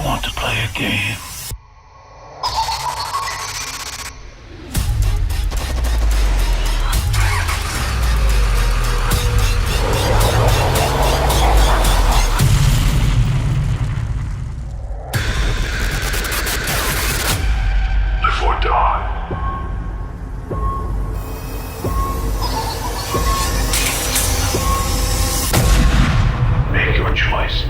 want to play a game? Before dawn. Make your choice.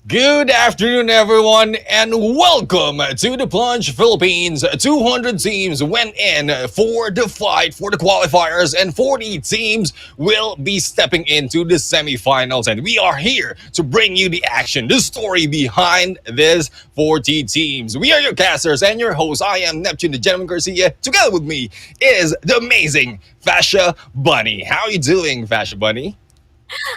Good afternoon, everyone, and welcome to the Plunge Philippines. 200 teams went in for the fight for the qualifiers, and 40 teams will be stepping into the semifinals. And we are here to bring you the action, the story behind this 40 teams. We are your casters and your hosts. I am Neptune, the gentleman Garcia. Together with me is the amazing Fascia Bunny. How are you doing, Fascia Bunny?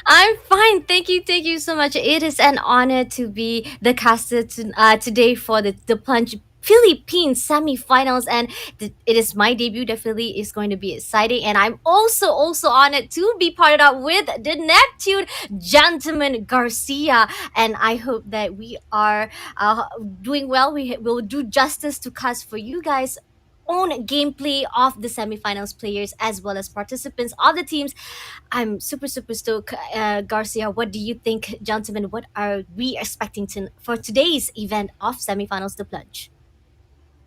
I'm fine. Thank you so much. It is an honor to be the caster today for the Plunge Philippines semifinals, and it is my debut. Definitely is going to be exciting, and I'm also honored to be partnered up with the Neptune gentleman Garcia, and I hope that we are doing well. We will do justice to cast for you guys own gameplay of the semifinals players as well as participants of the teams. I'm super stoked. Garcia, what do you think, gentlemen? What are we expecting for today's event of semifinals, the plunge?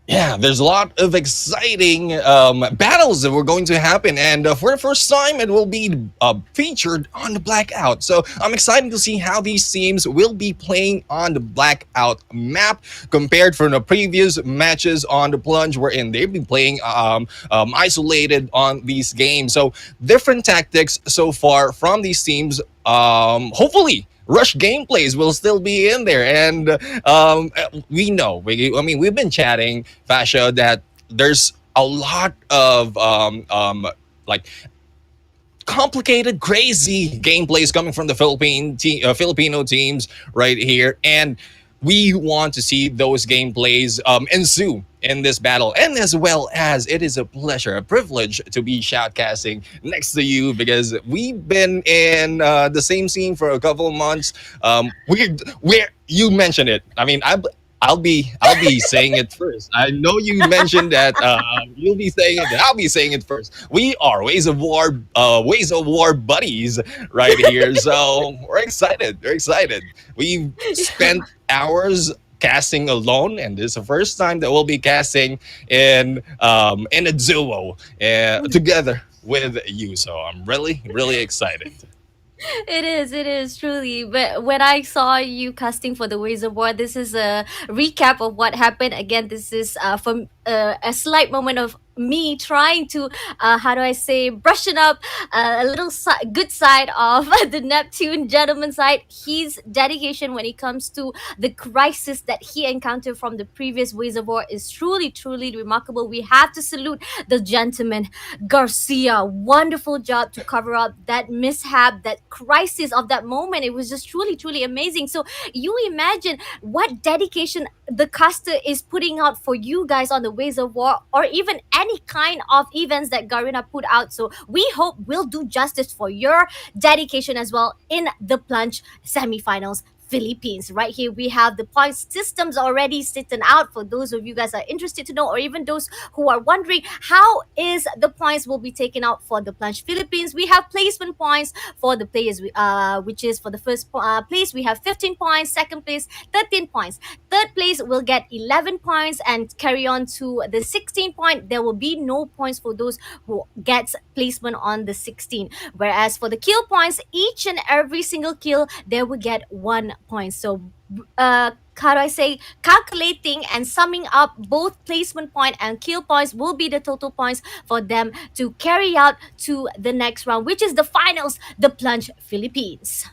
Yeah, there's a lot of exciting battles that were going to happen, and for the first time, it will be featured on the Blackout. So I'm excited to see how these teams will be playing on the Blackout map compared from the previous matches on the Plunge, wherein they've been playing isolated on these games. So different tactics so far from these teams. Hopefully rush gameplays will still be in there, and we know we've been chatting, Fascia, that there's a lot of like complicated, crazy gameplays coming from the Filipino teams right here, and we want to see those gameplays ensue in this battle. And as well as it is a pleasure, a privilege to be shoutcasting next to you because we've been in the same scene for a couple of months. We're you mentioned it. I mean, I'll be saying it first. I know you mentioned that you'll be saying it. I'll be saying it first. We are Ways of War buddies right here. So we're excited. We're excited. We've spent hours casting alone, and this is the first time that we'll be casting in a duo together with you. So I'm really excited. It is truly. But when I saw you casting for the Ways of War, this is a recap of what happened. Again, this is from a slight moment of me trying to, how do I say, brushing up a little good side of the Neptune gentleman side. His dedication when it comes to the crisis that he encountered from the previous Ways of War is truly remarkable. We have to salute the gentleman Garcia. Wonderful job to cover up that mishap, that crisis of that moment. It was just truly amazing. So you imagine what dedication the caster is putting out for you guys on the Ways of War, or even any kind of events that Garena put out. So we hope we'll do justice for your dedication as well in the Plunge semifinals. Philippines. Right here, we have the point systems already sitting out for those of you guys are interested to know, or even those who are wondering how is the points will be taken out for the Plunge Philippines. We have placement points for the players, which is for the first place, we have 15 points, second place, 13 points. Third place will get 11 points and carry on to the 16 point. There will be no points for those who gets placement on the 16. Whereas for the kill points, each and every single kill, they will get 1 points. So, how do I say? Calculating and summing up both placement point and kill points will be the total points for them to carry out to the next round, which is the finals, the Plunge Philippines.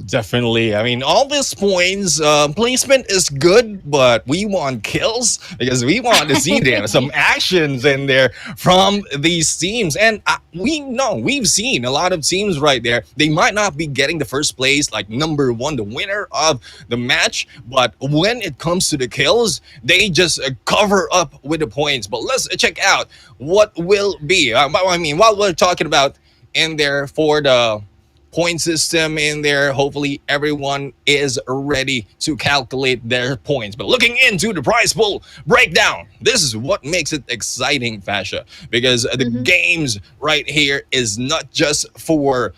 Definitely. I mean, all these points, placement is good, but we want kills because we want to see them, some actions in there from these teams. And we know, we've seen a lot of teams right there. They might not be getting the first place, like number one, the winner of the match. But when it comes to the kills, they just cover up with the points. But let's check out what will be. I mean, while we're talking about in there for the point system in there. Hopefully, everyone is ready to calculate their points. But looking into the prize pool breakdown, this is what makes it exciting, Fasha, because the Mhm. games right here is not just for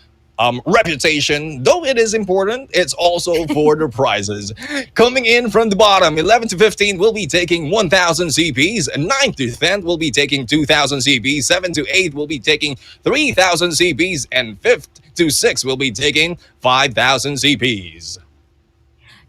reputation, though it is important, it's also for the prizes. Coming in from the bottom, 11 to 15 will be taking 1,000 CPs, 9 to 10 will be taking 2,000 CPs, 7 to 8 will be taking 3,000 CPs, and 5th to 6 will be taking 5,000 CPs.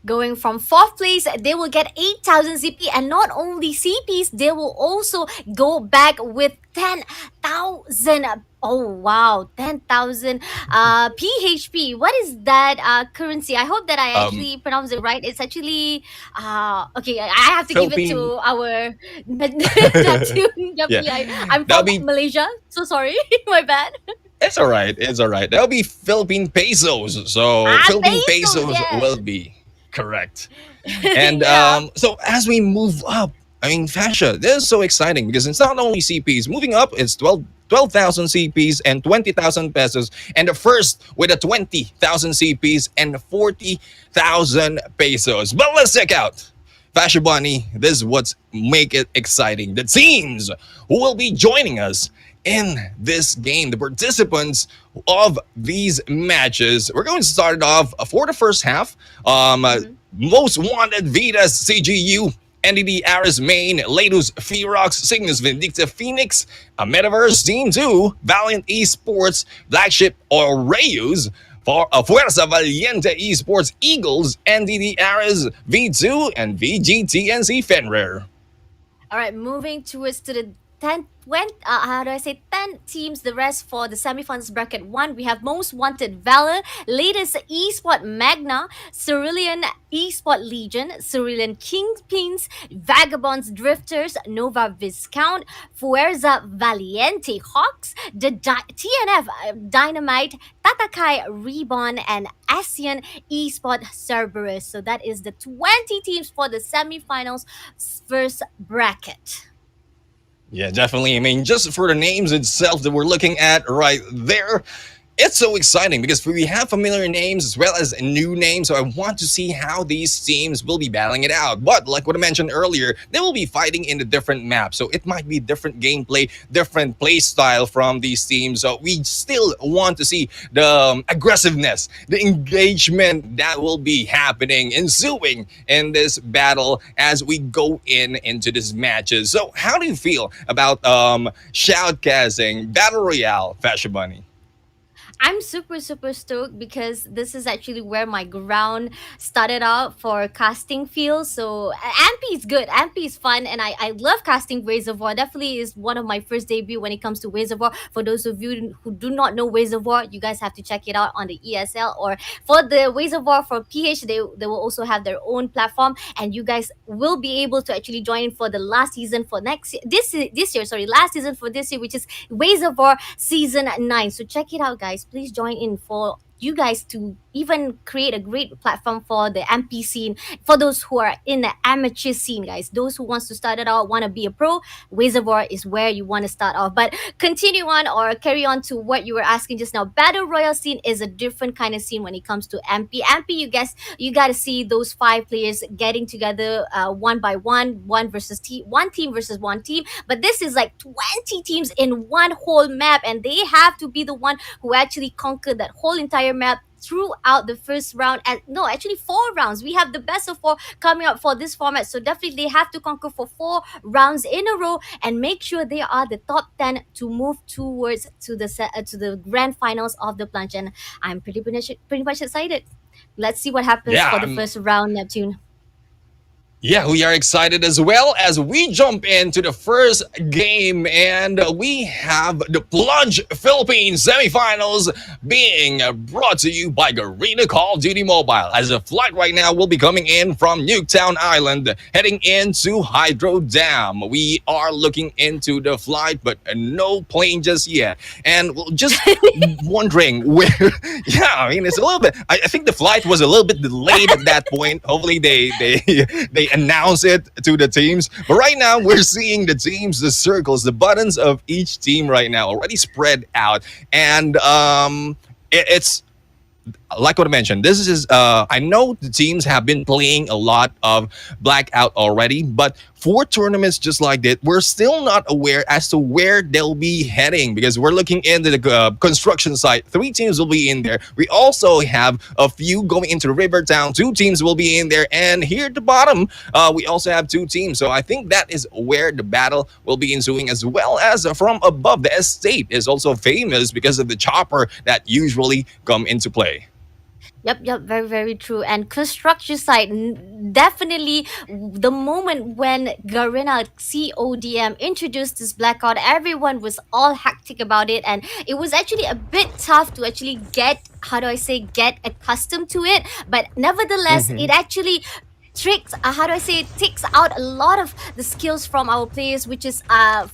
Going from fourth place, they will get 8,000 CP, and not only CPs, they will also go back with 10,000. Oh wow, 10,000 PHP. What is that currency? I hope that I Um, actually pronounced it right. It's actually okay. I have to give it Philippine, to our Neptune. yeah, I'm that'll from be, Malaysia, so sorry, my bad. it's all right, it's all right. That'll be Philippine pesos. So Philippine Pesos, pesos will yes. be correct. And Yeah. so as we move up, I mean, Fascia, this is so exciting because it's not only CPs. Moving up, it's 12,000 CPs and 20,000 pesos. And the first with a 20,000 CPs and 40,000 pesos. But let's check out Fascia Bunny. This is what's make it exciting. The teams who will be joining us in this game, the participants of these matches. We're going to start it off for the first half. Mhm. Most Wanted Vitas CGU, NDD Aris Main, Ladus Ferox, Cygnus Vindicta Phoenix, a Metaverse Team 2, Valiant Esports, Flagship or Rayus, for Fuerza Valiente Esports Eagles, NDD Aris V2, and VGTNC Fenrir. All right, moving towards to the 10, when, how do I say, 10 teams, the rest for the semifinals bracket 1. We have Most Wanted Valor, latest Esport Magna, Cerulean Esport Legion, Cerulean Kingpins, Vagabonds Drifters, Nova Viscount, Fuerza Valiente Hawks, the TNF Dynamite, Tatakai Reborn, and ASEAN Esport Cerberus. So that is the 20 teams for the semifinals first bracket. Yeah, definitely. I mean, just for the names itself that we're looking at right there, it's so exciting because we have familiar names as well as new names. So I want to see how these teams will be battling it out. But like what I mentioned earlier, they will be fighting in the different maps. So it might be different gameplay, different play style from these teams. So we still want to see the aggressiveness, the engagement that will be happening, ensuing in this battle as we go into these matches. So how do you feel about shoutcasting Battle Royale, Fashion Bunny? I'm super super stoked because this is actually where my ground started out for casting field. So Ampy is good. Ampy is fun, and I love casting Ways of War. Definitely is one of my first debut when it comes to Ways of War. For those of you who do not know Ways of War, you guys have to check it out on the ESL, or for the Ways of War for PH. They will also have their own platform, and you guys will be able to actually join in for the last season for this year. Sorry, last season for this year, which is Ways of War season 9. So check it out, guys. Please join in for you guys to even create a great platform for the MP scene, for those who are in the amateur scene, guys. Those who wants to start it out, want to be a pro, Ways of War is where you want to start off. But continue on or carry on to what you were asking just now. Battle Royale scene is a different kind of scene when it comes to MP. MP, you guys, you got to see those 5 players getting together one by one versus team, one team versus one team. But this is like 20 teams in one whole map, and they have to be the one who actually conquer that whole entire map throughout the first round. And no, actually 4 rounds. We have the best of 4 coming up for this format, so definitely they have to conquer for 4 rounds in a row and make sure they are the top 10 to move towards to the grand finals of the plunge. And I'm pretty much excited. Let's see what happens Yeah, for the first round, Neptune. Yeah, we are excited as well as we jump into the first game, and we have the Plunge Philippines semifinals being brought to you by Garena Call of Duty Mobile. As a flight right now will be coming in from Nuketown Island, heading into Hydro Dam. We are looking into the flight, but no plane just yet. And we're just wondering where. Yeah, I mean it's a little bit. I think the flight was a little bit delayed at that point. Hopefully they announce it to the teams. But right now, we're seeing the teams, the circles, the buttons of each team right now already spread out. And it's like what I mentioned, this is I know the teams have been playing a lot of blackout already, but for tournaments just like that, we're still not aware as to where they'll be heading because we're looking into the construction site. 3 teams will be in there. We also have a few going into Rivertown. 2 teams will be in there, and here at the bottom, we also have 2 teams. So I think that is where the battle will be ensuing, as well as from above. The estate is also famous because of the chopper that usually come into play. Yep, very, very true. And construction site, definitely the moment when Garena CODM introduced this blackout, everyone was all hectic about it, and it was actually a bit tough to actually get, how do I say, get accustomed to it. But nevertheless, Mhm. it actually tricks how do I say it takes out a lot of the skills from our players, which is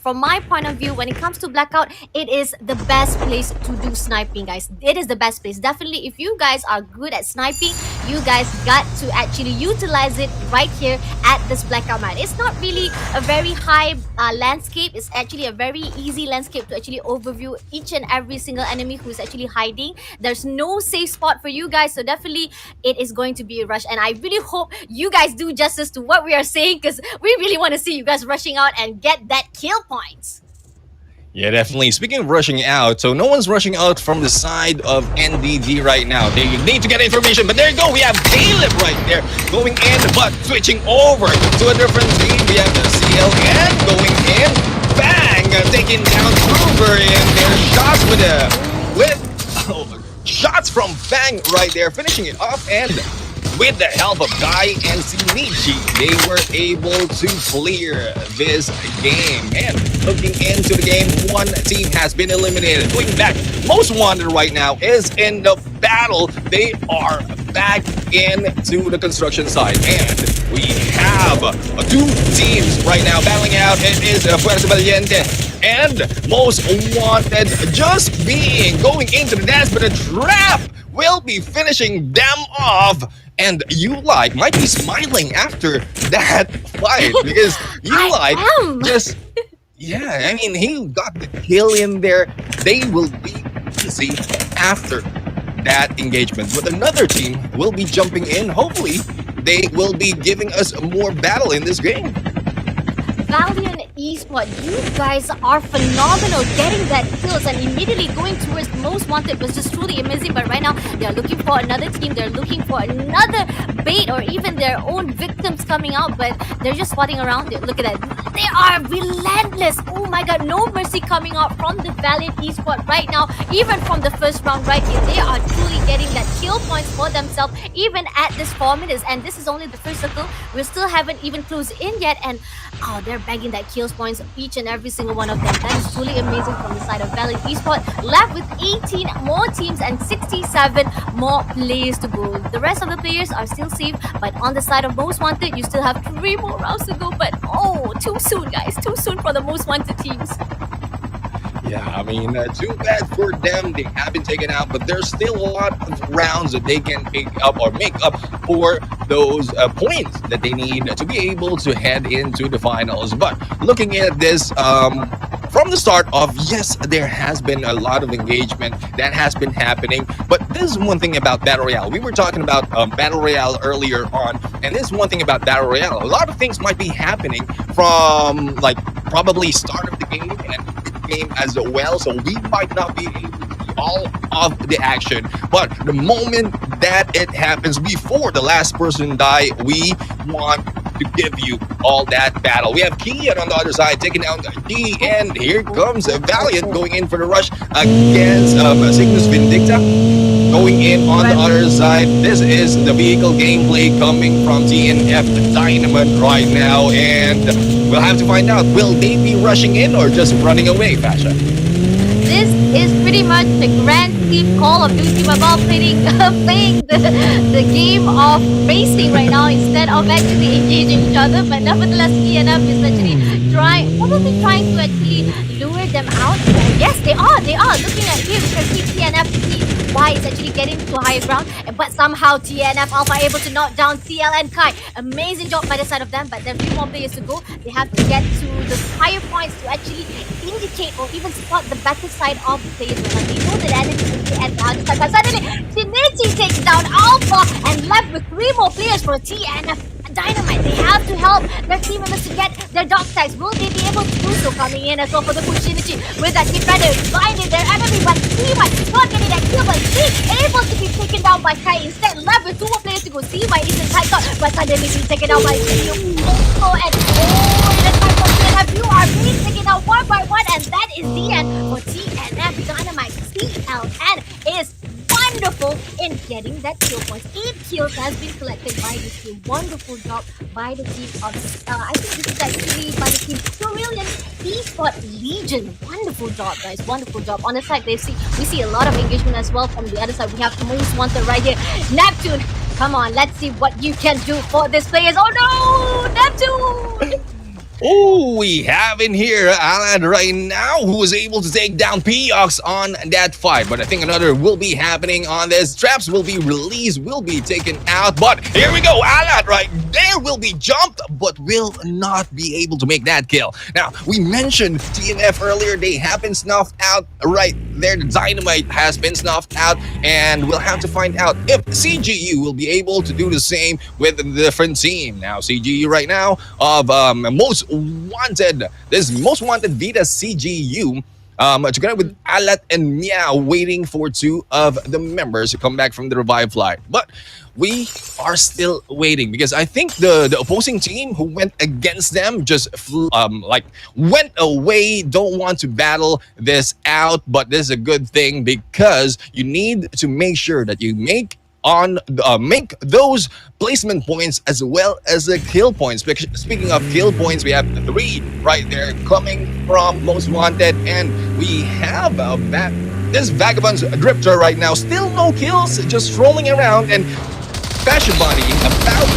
from my point of view, when it comes to blackout, it is the best place to do sniping, guys. It is the best place. Definitely, if you guys are good at sniping, you guys got to actually utilize it right here at this blackout map. It's not really a very high landscape. It's actually a very easy landscape to actually overview each and every single enemy who is actually hiding. There's no safe spot for you guys, so definitely it is going to be a rush, and I really hope you guys do justice to what we are saying, because we really want to see you guys rushing out and get that kill points. Yeah, definitely. Speaking of rushing out, so no one's rushing out from the side of NDG right now. They need to get information, but there you go. We have Caleb right there going in, but switching over to a different team. We have the CLN going in. Bang! Taking down Kruger, and their shots with shots from Bang right there, finishing it off, and with the help of Guy and Shinichi, they were able to clear this game. And looking into the game, 1 team has been eliminated. Going back, most wanted right now is in the battle. They are back into the construction site. And we have 2 teams right now battling out. It is Fuerza Valiente and Most Wanted just being going into the dance, but a trap will be finishing them off. And you might be smiling after that fight because just yeah, I mean he got the kill in there. They will be busy after that engagement. But another team will be jumping in. Hopefully they will be giving us more battle in this game. Valiant Esport, you guys are phenomenal getting that kills and immediately going towards Most Wanted was just truly amazing. But right now they are looking for another team, they're looking for another bait or even their own victims coming out, but they're just spotting around. Look at that, they are relentless. Oh my god, no mercy coming out from the Valiant Esport right now. Even from the first round right here, they are truly getting that kill points for themselves even at this 4 minutes, and this is only the first circle. We still haven't even closed in yet, and they're bagging that kills points, each and every single one of them. That is truly amazing from the side of Valiant Esport. Left with 18 more teams and 67 more players to go. The rest of the players are still safe, but on the side of Most Wanted, you still have 3 more rounds to go. But too soon, guys. Too soon for the Most Wanted teams. Yeah, I mean, too bad for them. They have been taken out, but there's still a lot of rounds that they can pick up or make up for those points that they need to be able to head into the finals. But looking at this from the start of, yes, there has been a lot of engagement that has been happening. But this is one thing about Battle Royale. We were talking about Battle Royale earlier on, and this is one thing about Battle Royale. A lot of things might be happening from probably start of the game and game as well, so we might not be able to see all of the action, but the moment that it happens before the last person die, we want to give you all that battle. We have Kian on the other side taking out G, and here comes Valiant going in for the rush against Cygnus Vindicta. Going in on the other side, this is the vehicle gameplay coming from TNF Dynamite right now, and we'll have to find out, will they be rushing in or just running away, Fasha? This is pretty much the grand theme Call of Duty Mobile playing the game of racing right now instead of actually engaging each other. But nevertheless, TNF is actually probably trying to actually lure them out. Yes, they are. Looking at here, we can see TNF why is actually getting to higher ground, but somehow TNF Alpha able to knock down CL and Kai. Amazing job by the side of them, but there are 3 more players to go. They have to get to the higher points to actually indicate or even spot the better side of the players. They know that enemy will be at the other side, but suddenly Shinichi takes down Alpha and left with 3 more players for TNF Dynamite. They have to help their team members to get their dog tags. Will they be able to do so? Coming in as well for the push Shinichi with that keep ready finding their enemy, but CY not getting that kill, but she able to be taken down by Kai. Instead left with 2 more players to go. CY isn't tied up, but suddenly being taken down by Shinichi. Also, and in the time for TNF, you are being taken out one by one, and that is the end for TNF Dynamite. CLN is wonderful in getting that kill points. 8 kills has been collected by this team. Wonderful job by the team of, I think this is actually by the team Brilliant Esport Legion. Wonderful job, guys. Wonderful job. On the side, we see a lot of engagement as well. From the other side, we have the most wanted right here. Neptune, come on, let's see what you can do for this players. Oh no, Neptune! Oh, we have in here Alan right now who was able to take down Piox on that fight. But I think another will be happening on this. Traps will be released, will be taken out. But here we go. Alan right there will be jumped, but will not be able to make that kill. Now, we mentioned TNF earlier. They have been snuffed out right there. The Dynamite has been snuffed out. And we'll have to find out if CGU will be able to do the same with a different team. Now, CGU right now of most wanted Vita CGU together with Alat and Meow waiting for 2 of the members to come back from the revive flight. But we are still waiting because I think the opposing team who went against them just went away, don't want to battle this out. But this is a good thing because you need to make sure that you make those placement points as well as the kill points. Speaking of kill points, we have 3 right there coming from Most Wanted, and we have this Vagabond's Drifter right now. Still no kills, just strolling around, and Fashion Bunny about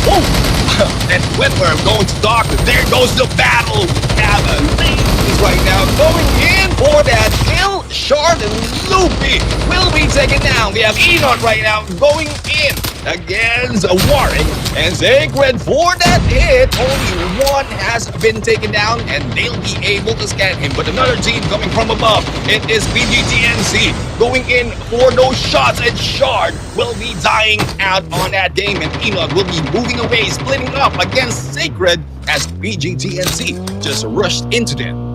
and when we're going to talk, there goes the battle. We have ladies right now going in for that kill. Shard and Loopy will be taken down. We have Enoch right now going in against Warwick and Sacred for that hit. Only 1 has been taken down and they'll be able to scan him. But another team coming from above, it is PGTNC going in for those shots, and Shard will be dying out on that game, and Enoch will be moving away, splitting up against Sacred as PGTNC just rushed into them.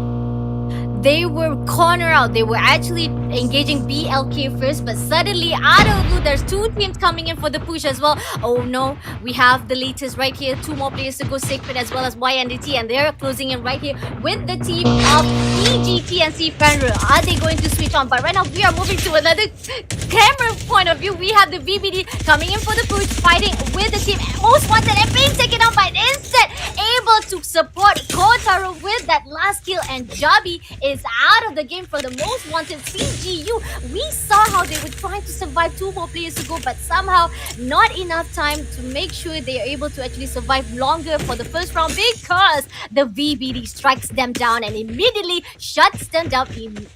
They were corner out. They were actually engaging BLK first, but suddenly out of the blue, there's 2 teams coming in for the push as well. Oh no, we have the latest right here. 2 more players to go, Sacred as well as YNDT, and they're closing in right here with the team of PGTNC Fenrir. Are they going to switch on? But right now, we are moving to another camera point of view. We have the VBD coming in for the push, fighting with the team Most Wanted and being taken out by an instant, able to support Kotaro with that last kill, and Jabi is out of the game for the Most Wanted CGU. We saw how they were trying to survive, 2 more players to go, but somehow not enough time to make sure they are able to actually survive longer for the first round because the VBD strikes them down and immediately shuts them down in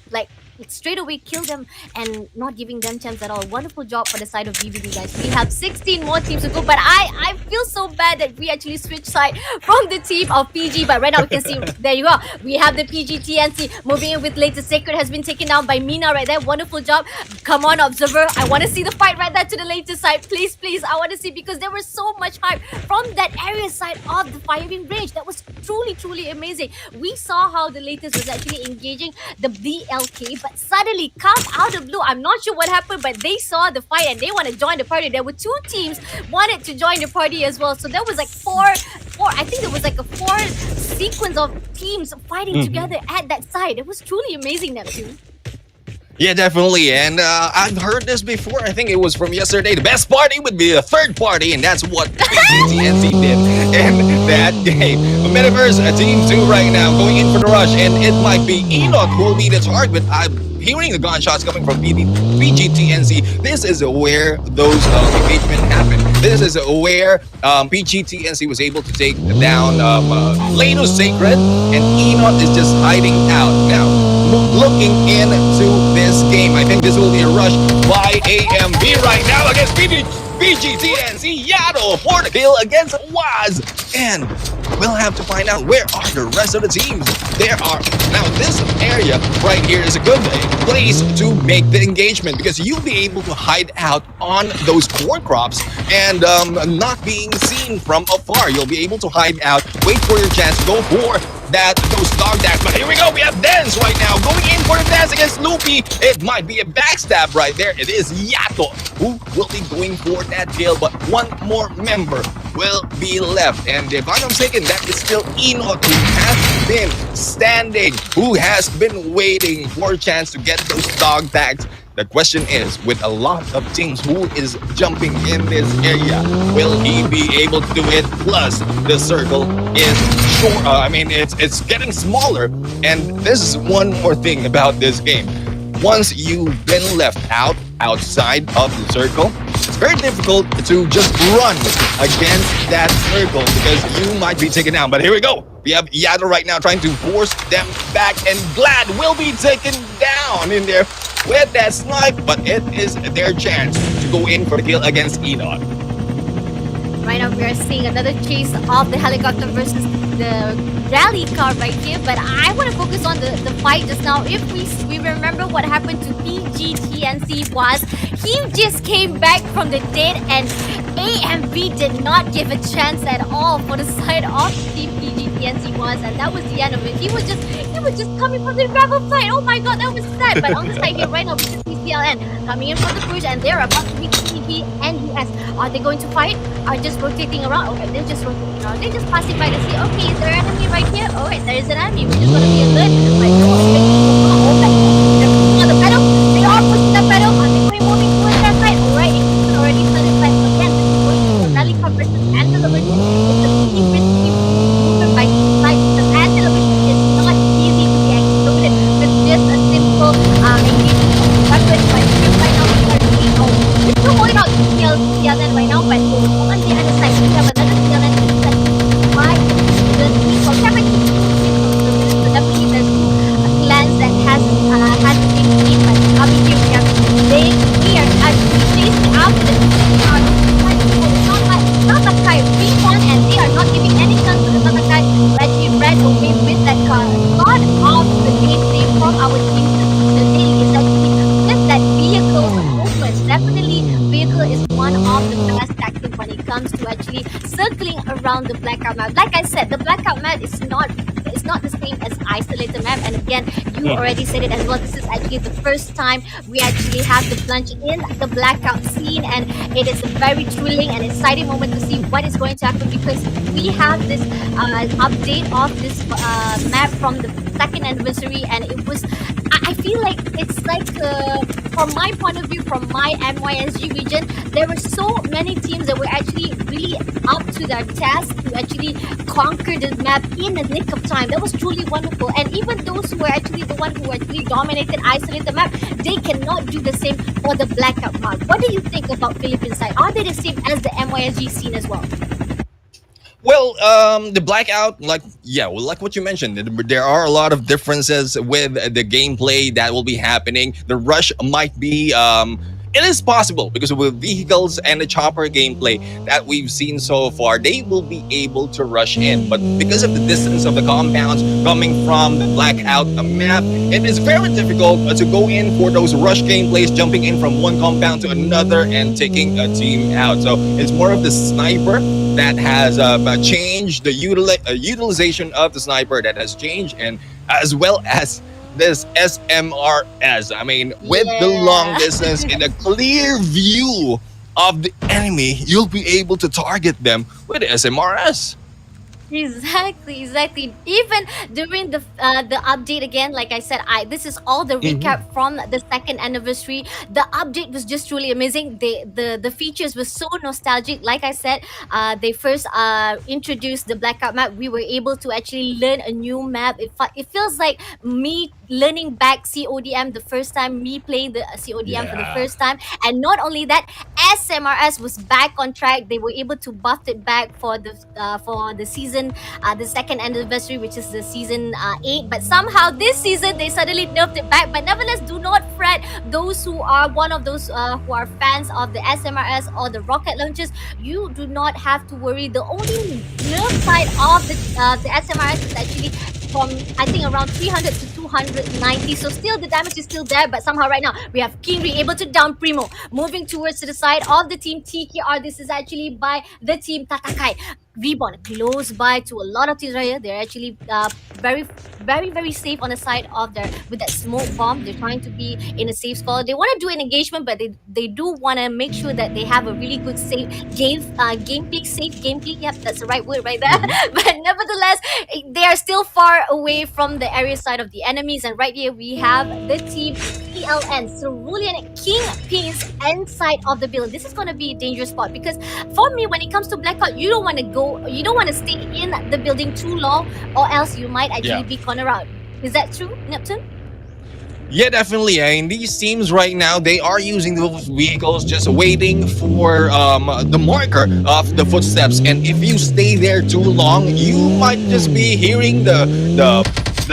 straight away kill them and not giving them chance at all. Wonderful job for the side of VBD, guys. We have 16 more teams to go, but I feel so bad that we actually switched side from the team of PG, but right now we can see, there you go. We have the PG TNC moving in with latest. Sacred has been taken down by Mina right there. Wonderful job. Come on, Observer. I want to see the fight right there to the latest side. Please, please. I want to see, because there was so much hype from that area side of the firing range. That was truly, truly amazing. We saw how the latest was actually engaging the BLK, but suddenly come out of blue. I'm not sure what happened, but they saw the fight and they want to join the party. There were 2 teams wanted to join the party as well. So there was like four four. I think there was like a four sequence of teams fighting together at that site. It was truly amazing, Neptune. Yeah, definitely. And I've heard this before. I think it was from yesterday. The best party would be a third party, and that's what PGTNC did in that game. Metaverse Team 2 right now going in for the rush, and it might be Enoch who will be the target. I'm hearing the gunshots coming from PGTNC. This is where those engagement happened. This is where PGTNC was able to take down Leno Sacred, and Enoch is just hiding out. Now, looking into this game, I think this will be a rush by AMB right now against PGTNC Yaddle for the kill against Waz. And we'll have to find out where are the rest of the teams. There are now this area right here is a good place to make the engagement because you'll be able to hide out on those corn crops and not being seen from afar. You'll be able to hide out, wait for your chance to go for those dog tags. But here we go, we have Dance right now going in for the dance against Loopy. It might be a backstab right there. It is Yato who will be going for that kill, but one more member will be left. And if I'm not mistaken, that is still Enoch who has been standing, who has been waiting for a chance to get those dog tags. The question is, with a lot of teams who is jumping in this area, will he be able to do it? Plus, the circle is short. It's getting smaller. And this is one more thing about this game. Once you've been left outside of the circle, it's very difficult to just run against that circle because you might be taken down. But here we go. We have Yado right now trying to force them back, and Glad will be taken down in there with that snipe, but it is their chance to go in for the kill against Enoch. Right now we are seeing another chase of the helicopter versus the rally car right here, but I want to focus on the fight just now. If we remember what happened to PGTNC was, he just came back from the dead and AMV did not give a chance at all for the side of Team PGTNC was, and that was the end of it. He was just coming from the gravel side. Oh my god, that was sad. But on the side here right now we can see CLN coming in from the push, and they're about to meet TP and US. Are they going to fight? Are just rotating around? Okay, they're just rotating around. They're just passing by to see, okay, is there an enemy right here? Alright, there is an enemy. We're just gonna be alert. But no, on the pedal. They are pushing the pedal. Are they going moving towards that side? Alright, it's already started, but again, this is going to rally car versus Antelevision. It's a pretty risky movement by side because Antelevision is not easy to be exploded with just a simple engagement of weapon. But right now we are seeing, we're still holding out CLN right now, but on the other side we have another CLN that might the team from Kevin. So definitely there's two clans that has the same team, but coming here we have we are actually chasing after the Natakai recon, and they are not giving any chance to the Natakai who actually ran away with that car. A lot of the gameplay from our team today is actually just that vehicle movement. Definitely vehicle is one of the best tactics when it comes to actually circling around the blackout map. Like I said, the blackout map is not the same as isolated map, and again you already said it as well. This is actually the first time we actually have the plunge in the blackout scene, and it is a very thrilling and exciting moment to see what is going to happen because we have this update of this map from the second anniversary, and it was I feel like it's like from my point of view, from my NYSG region, there were so many teams that were actually really up to their task to actually conquer the map in the nick of time. That was truly wonderful. And even those who were actually the one who actually dominated, isolated the map, they cannot do the same for the blackout map. What do you think about Philippine side? Are they the same as the MYSG scene as well? Well, the blackout, like what you mentioned, there are a lot of differences with the gameplay that will be happening. The rush might be, it is possible because of the vehicles and the chopper gameplay that we've seen so far, they will be able to rush in. But because of the distance of the compounds coming from the blackout map, it is very difficult to go in for those rush gameplays, jumping in from one compound to another and taking a team out. So it's more of the sniper that has changed, the utilization of the sniper that has changed, and as well as this SMRS. I mean, with the long distance in a clear view of the enemy, you'll be able to target them with SMRS. Exactly. Even during the update again, like I said, I this is all the Mhm. recap from the second anniversary. The update was just truly amazing. The features were so nostalgic. Like I said, they first introduced the blackout map. We were able to actually learn a new map. It feels like me learning back CODM the first time, me playing the CODM for the Yeah. first time, and not only that, SMRS was back on track. They were able to buff it back for the season, the second anniversary, which is the season 8. But somehow this season they suddenly nerfed it back. But nevertheless, do not fret. Those who are one of those who are fans of the SMRS or the rocket launches, you do not have to worry. The only nerf side of the SMRS is actually from, I think, around 300 to 290. So still the damage is still there, but somehow right now we have Kingri able to down Primo. Moving towards to the side of the team TKR. This is actually by the team Tatakai. Reborn close by to a lot of teams right here. They're actually very safe on the side of their with that smoke bomb. They're trying to be in a safe spot. They want to do an engagement, but they do want to make sure that they have a really good safe gameplay, safe gameplay. Yep, that's the right word right there. Mhm. But nevertheless, they are still far away from the area side of the enemies. And right here we have the team CLN, Cerulean Kingpins inside of the building. This is going to be a dangerous spot because for me, when it comes to blackout, you don't want to you don't want to stay in the building too long, or else you might actually Yeah. be cornered out. Is that true, Neptune? Yeah, definitely. In these teams right now, they are using the vehicles, just waiting for the marker of the footsteps. And if you stay there too long, you might just be hearing the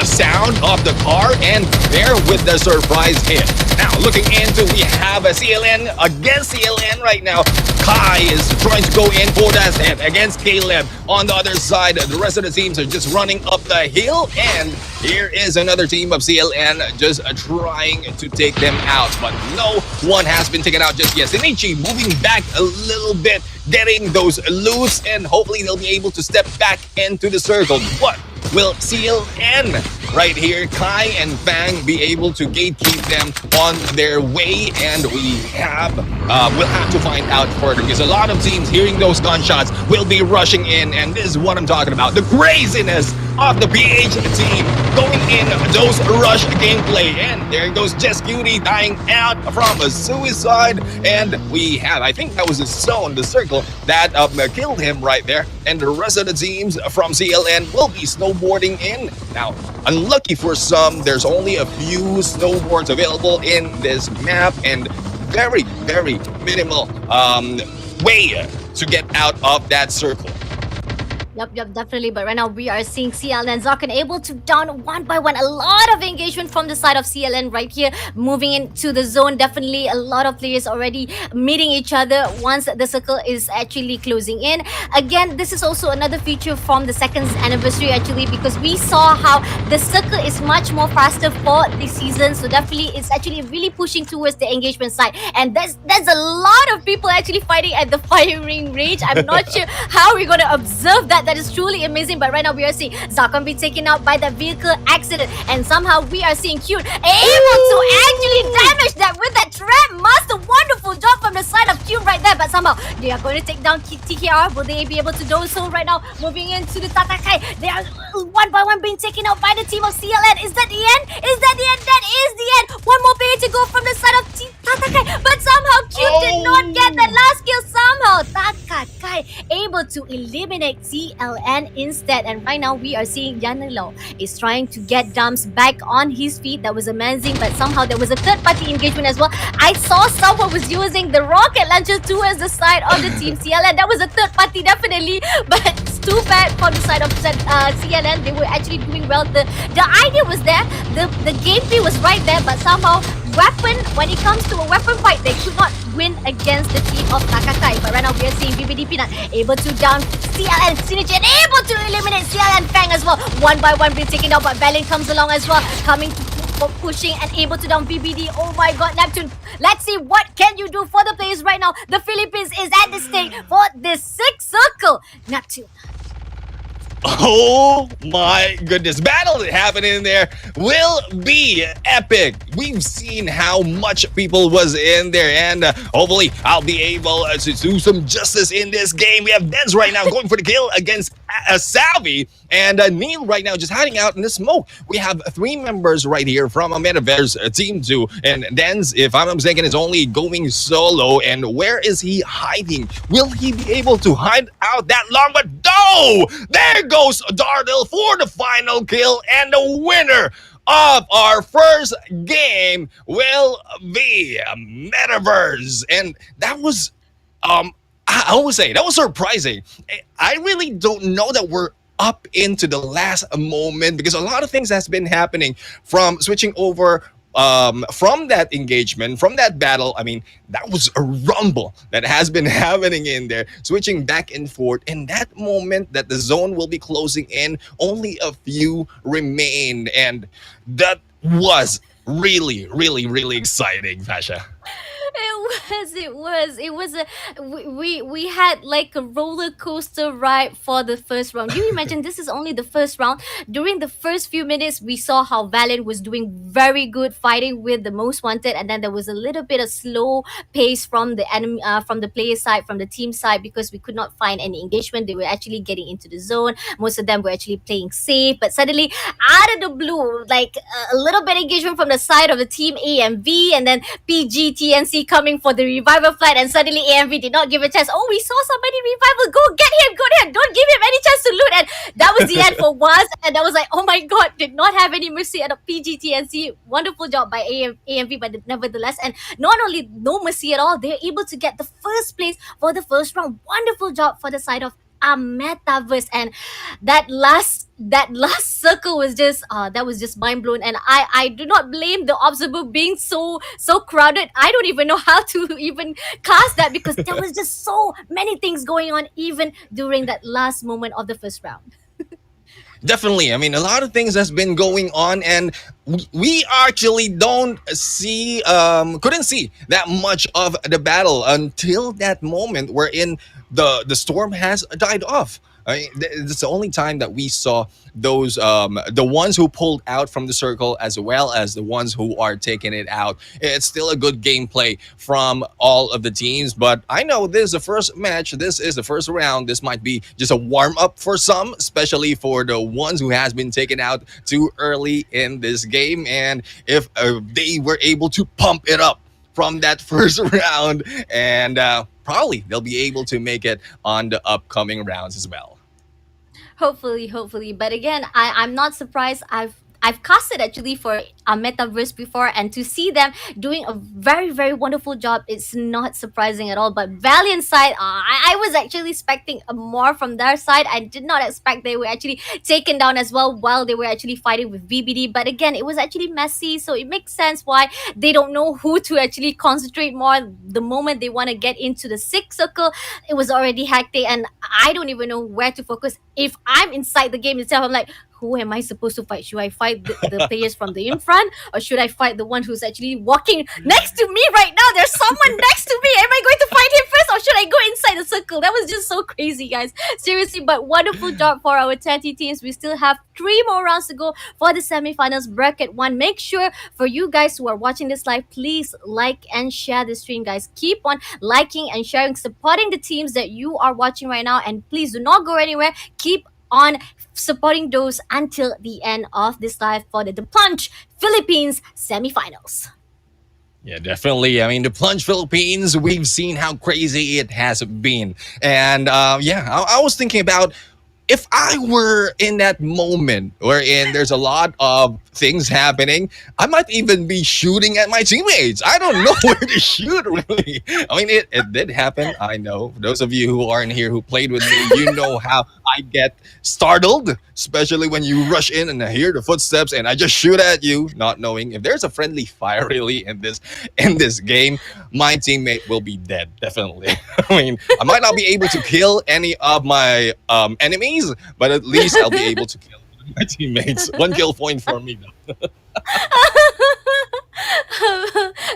sound of the car, and there with the surprise hit. Now, looking into, we have a CLN against CLN right now. Kai is trying to go in for that hit against Caleb. On the other side, the rest of the teams are just running up the hill, and here is another team of CLN just trying to take them out, but no one has been taken out just yet. Shinichi moving back a little bit, getting those loots, and hopefully they'll be able to step back into the circle. What will CLN right here, Kai and Fang, be able to gatekeep them on their way? And we'll have to find out further, because a lot of teams hearing those gunshots will be rushing in, and this is what I'm talking about. The craziness of the PH team going in those rush gameplay. And there goes Jess Cutie dying out from a suicide. And we have, I think that was the zone, the circle that killed him right there. And the rest of the teams from CLN will be snowboarding in. Now, unlucky for some, there's only a few snowboards available in this map, and very minimal way to get out of that circle. Yep, definitely. But right now we are seeing CLN and Zarkan able to down one by one. A lot of engagement from the side of CLN right here, moving into the zone. Definitely a lot of players already meeting each other once the circle is actually closing in. Again, this is also another feature from the second anniversary actually, because we saw how the circle is much more faster for this season. So definitely it's actually really pushing towards the engagement side. And there's a lot of people actually fighting at the firing range. I'm not sure how we're going to observe that. That is truly amazing. But right now we are seeing Zakon be taken out by the vehicle accident, and somehow we are seeing Cute able to actually damage that with that trap master. Wonderful job from the side of Cute right there. But somehow they are going to take down TKR. Will they be able to do so right now? Moving into the Tatakai, they are one by one being taken out by the team of CLN. Is that the end? Is that the end? That is the end. One more player to go from the side of Tatakai, but somehow Cute did not get that last kill. Somehow Tatakai able to eliminate CLN instead. And right now we are seeing Yanelo is trying to get Dumps back on his feet. That was amazing, but somehow there was a third party engagement as well. I saw someone was using the rocket launcher towards the side of the team CLN. That was a third party definitely, but it's too bad from the side of CLN. They were actually doing well. The idea was there, the gameplay was right there, but somehow when it comes to a weapon fight, they could not win against the team of Takakai. But right now we are seeing BBD Peanut able to down CLN Synergy and able to eliminate CLN Fang as well. One by one being taken out, but Balin comes along as well, coming to pushing and able to down BBD. Oh my god, Neptune. Let's see what can you do for the players right now. The Philippines is at the stake for this sixth circle. Neptune. Oh my goodness, battle happening in there will be epic. We've seen how much people was in there, and hopefully I'll be able to do some justice in this game. We have Benz right now going for the kill against Savvy and Neil right now just hiding out in the smoke. We have three members right here from a Metaverse Team 2. And Dance, if I'm not mistaken, is only going solo. And where is he hiding? Will he be able to hide out that long? But no! There goes Darnell for the final kill. And the winner of our first game will be Metaverse. And that was I would say that was surprising. I really don't know that we're up into the last moment because a lot of things has been happening from switching over from that engagement, from that battle. I mean, that was a rumble that has been happening in there, switching back and forth. In that moment that the zone will be closing in, only a few remain, and that was really, really, really exciting, Fasha. It was a we had like a roller coaster ride for the first round. Do you imagine this is only the first round? During the first few minutes, we saw how Valiant was doing very good fighting with the most wanted, and then there was a little bit of slow pace from the enemy, from the player side, from the team side, because we could not find any engagement. They were actually getting into the zone. Most of them were actually playing safe, but suddenly out of the blue, like a little bit engagement from the side of the team AMV, and then PGTNC coming for the revival flight, and suddenly AMV did not give a chance. Oh, we saw somebody revival. Go get him, go there. Don't give him any chance to loot. And that was the end for once. And that was like, oh my god, did not have any mercy at a PGTNC. Wonderful job by AMV, but nevertheless. And not only no mercy at all, they're able to get the first place for the first round. Wonderful job for the side of a Metaverse. And that last circle was just that was just mind blown. And I do not blame the observer being so crowded. I don't even know how to even cast that, because there was just so many things going on even during that last moment of the first round. Definitely. I mean, a lot of things has been going on, and we actually don't see, couldn't see that much of the battle until that moment wherein the storm has died off. I mean, it's the only time that we saw those the ones who pulled out from the circle as well as the ones who are taking it out. It's still a good gameplay from all of the teams, but I know this is the first match. This is the first round. This might be just a warm up for some, especially for the ones who has been taken out too early in this game. And if they were able to pump it up from that first round, and probably they'll be able to make it on the upcoming rounds as well. Hopefully. But again, I'm not surprised. I've casted actually for a Metaverse before, and to see them doing a very, very wonderful job, it's not surprising at all. But Valiant side, I was actually expecting more from their side. I did not expect they were actually taken down as well while they were actually fighting with VBD. But again, it was actually messy, so it makes sense why they don't know who to actually concentrate more. The moment they want to get into the sixth circle, it was already hectic, and I don't even know where to focus. If I'm inside the game itself, I'm like, who am I supposed to fight? Should I fight the players from the in front, or should I fight the one who's actually walking next to me right now? There's someone next to me. Am I going to fight him first, or should I go inside the circle? That was just so crazy, guys. Seriously, but wonderful job for our 20 teams. We still have 3 more rounds to go for the semifinals bracket 1. Make sure for you guys who are watching this live, please like and share the stream, guys. Keep on liking and sharing, supporting the teams that you are watching right now, and please do not go anywhere. Keep on supporting those until the end of this live for the Plunge Philippines semifinals. Yeah, definitely. I mean, the Plunge Philippines, we've seen how crazy it has been. And yeah, I was thinking about if I were in that moment wherein there's a lot of things happening, I might even be shooting at my teammates. I don't know where to shoot, really. I mean, it did happen. I know. For those of you who aren't here who played with me, you know how I get startled, especially when you rush in and I hear the footsteps and I just shoot at you, not knowing if there's a friendly fire really in this game. My teammate will be dead, definitely. I mean, I might not be able to kill any of my enemies, but at least I'll be able to kill my teammates. 1 kill point for me, though.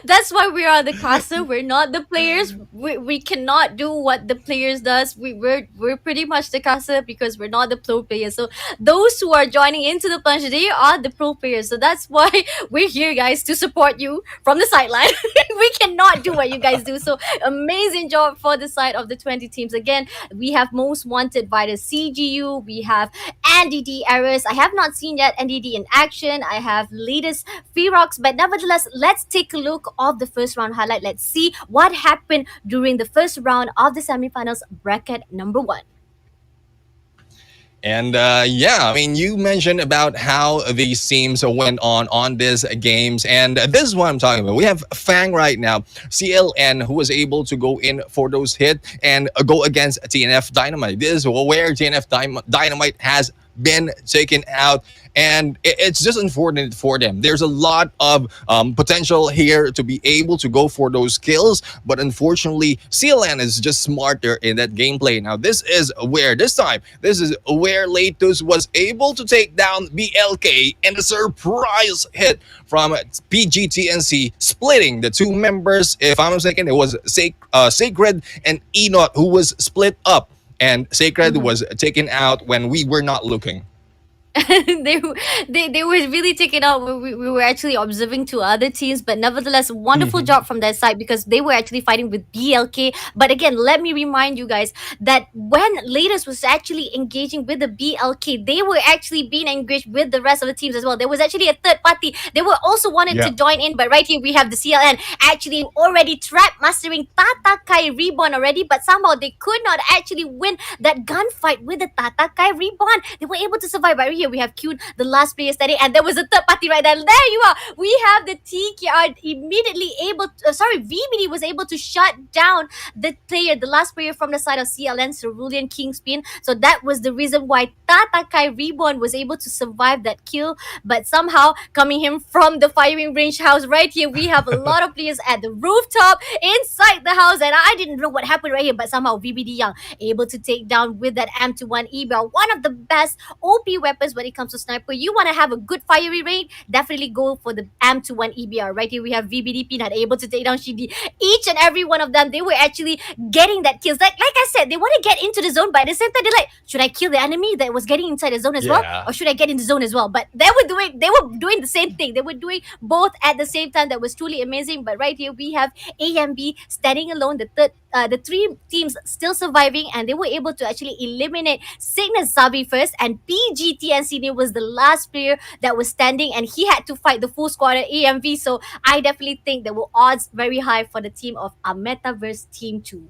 That's why we are the caster. We're not the players. We cannot do what the players does. We're pretty much the caster because we're not the pro players. So those who are joining into the plunge, they are the pro players. So that's why we're here, guys, to support you from the sideline. We cannot do what you guys do. So amazing job for the side of the 20 teams. Again, we have most wanted by the CGU. We have NDD errors. I have not seen yet NDD in action. I have latest Ferox, but nevertheless, let's take a look of the first round highlight. Let's see what happened during the first round of the semifinals bracket number one. And yeah, I mean, you mentioned about how these teams went on these games, and this is what I'm talking about. We have Fang right now, CLN, who was able to go in for those hit and go against TNF Dynamite. This is where TNF Dynamite has been taken out, and it's just unfortunate for them. There's a lot of potential here to be able to go for those kills, but unfortunately CLN is just smarter in that gameplay. Now this is where Latus was able to take down BLK, and a surprise hit from PGTNC, splitting the two members. If I'm not mistaken, it was Sacred and Enoch who was split up, and Sacred was taken out when we were not looking. they, they were really taken out when we were actually observing two other teams, but nevertheless, wonderful job from their side because they were actually fighting with BLK. But again, let me remind you guys that when Latest was actually engaging with the BLK, they were actually being engaged with the rest of the teams as well. There was actually a third party. They were also wanted to join in, but right here we have the CLN actually already trap mastering Tatakai Reborn already, but somehow they could not actually win that gunfight with the Tatakai Reborn. They were able to survive. Right here we have queued the last player standing, and there was a third party right there. There you are. We have the TKR immediately able to, VBD was able to shut down the last player from the side of CLN, Cerulean Kingspin. So that was the reason why Tatakai Reborn was able to survive that kill. But somehow, coming him from the firing range house right here, we have a lot of players at the rooftop inside the house, and I didn't know what happened right here, but somehow VBD Young able to take down with that M21 EBL, one of the best OP weapons when it comes to sniper. You want to have a good fiery rate, definitely go for the M21 EBR. Right here we have VBD Peanut able to take down Shidi. Each and every one of them, they were actually getting that kills. Like I said, they want to get into the zone, but at the same time, they're like, should I kill the enemy that was getting inside the zone as well? Or should I get in the zone as well? But they were doing the same thing. They were doing both at the same time. That was truly amazing. But right here we have AMB standing alone, the three teams still surviving, and they were able to actually eliminate Cygnus Zabi first, and PGTNC was the last player that was standing, and he had to fight the full squad at AMV. So I definitely think there were odds very high for the team of a Metaverse Team 2.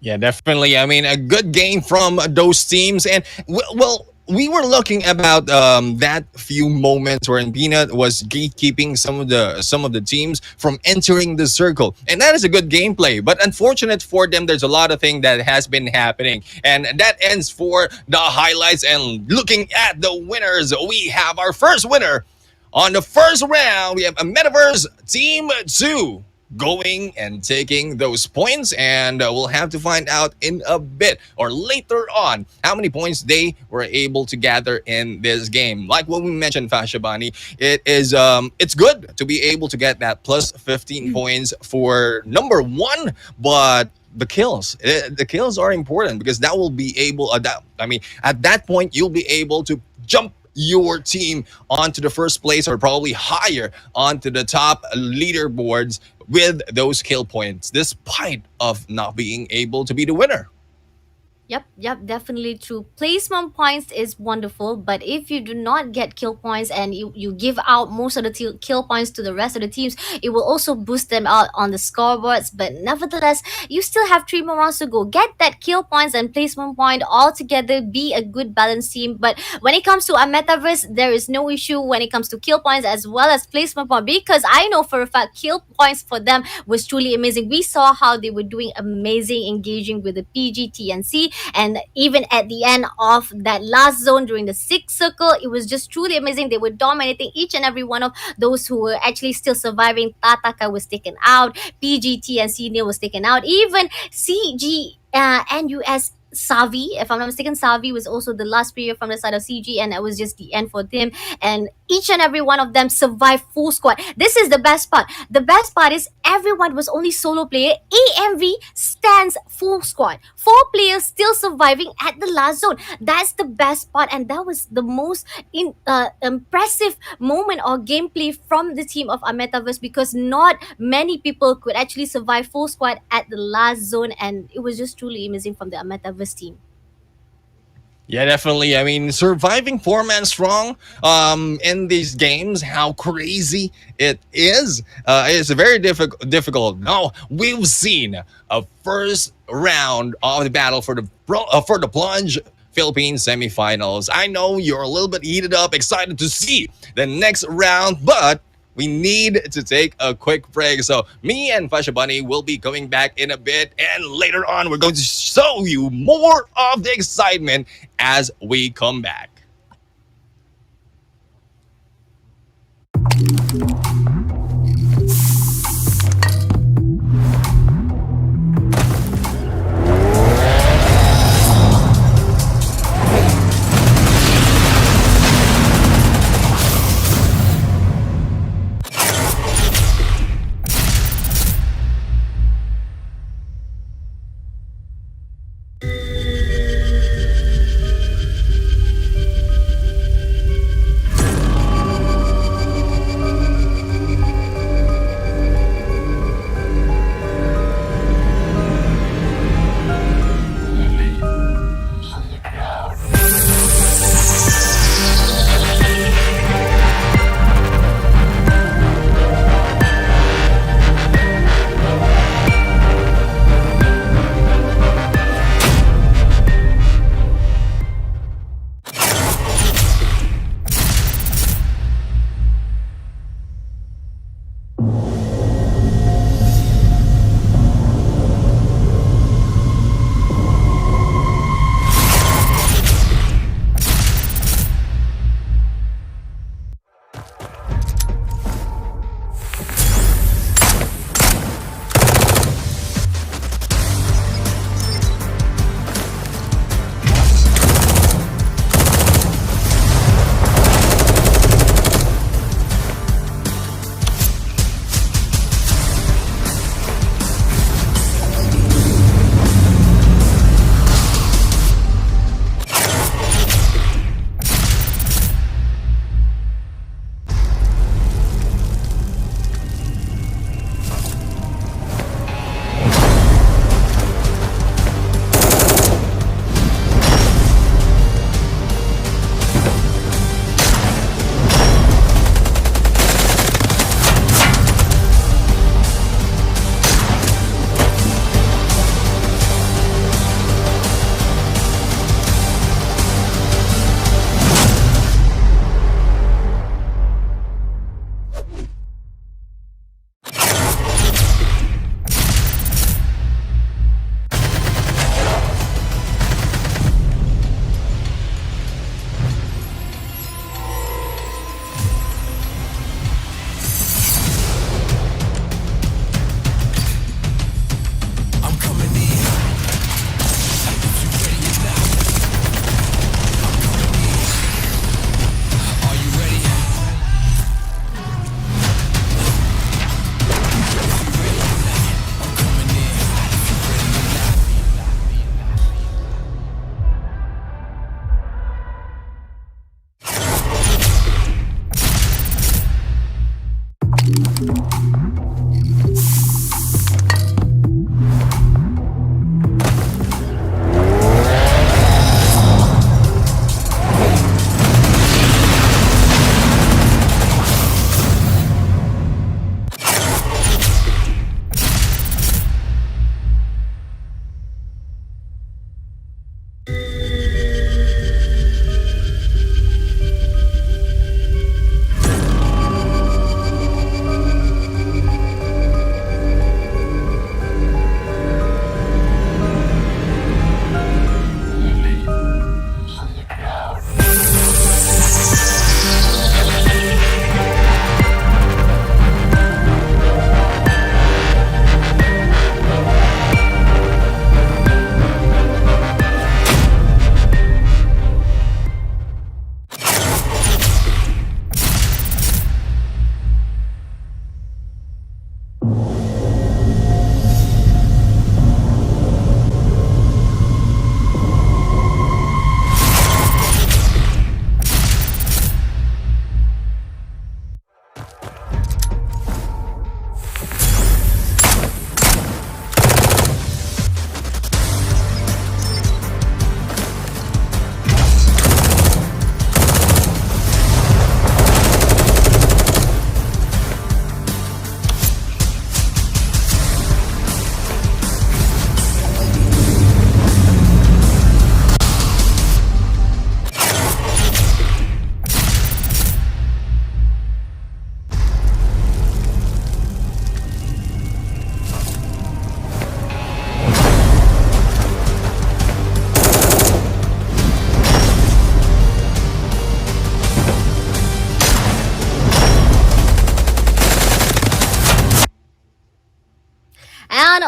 Yeah, definitely. I mean, a good game from those teams, and well, we were looking about that few moments where Peanut was gatekeeping some of the teams from entering the circle, and that is a good gameplay. But unfortunate for them, there's a lot of things that has been happening, and that ends for the highlights. And looking at the winners, we have our first winner on the first round. We have a Metaverse Team 2 going and taking those points, and we'll have to find out in a bit or later on how many points they were able to gather in this game. Like what we mentioned, Fashabani, it's good to be able to get that plus 15 points for number one, but the kills are important because that will be able at that point you'll be able to jump your team onto the first place or probably higher onto the top leaderboards with those kill points, despite of not being able to be the winner. Yep, definitely true. Placement points is wonderful, but if you do not get kill points and you give out most of the kill points to the rest of the teams, it will also boost them out on the scoreboards. But nevertheless, you still have 3 more rounds to go. Get that kill points and placement point all together. Be a good balanced team. But when it comes to a metaverse, there is no issue when it comes to kill points as well as placement point, because I know for a fact kill points for them was truly amazing. We saw how they were doing amazing engaging with the PGTNC. And even at the end of that last zone during the 6th circle, it was just truly amazing. They were dominating each and every one of those who were actually still surviving. Tataka was taken out, PGT and Neil was taken out, even CG and US Savi, if I'm not mistaken, Savi was also the last player from the side of CG, and that was just the end for them. And each and every one of them survived full squad. This is the best part. The best part is everyone was only solo player. AMV stands full squad. 4 players still surviving at the last zone. That's the best part, and that was the most impressive moment or gameplay from the team of our metaverse, because not many people could actually survive full squad at the last zone, and it was just truly amazing from the metaverse team. Yeah, definitely. I mean, surviving 4 man strong in these games, how crazy it is very difficult. Now, we've seen a first round of the battle for the Plunge Philippines semifinals. I know you're a little bit heated up, excited to see the next round, but we need to take a quick break. So me and Fasha Bunny will be coming back in a bit, and later on we're going to show you more of the excitement as we come back.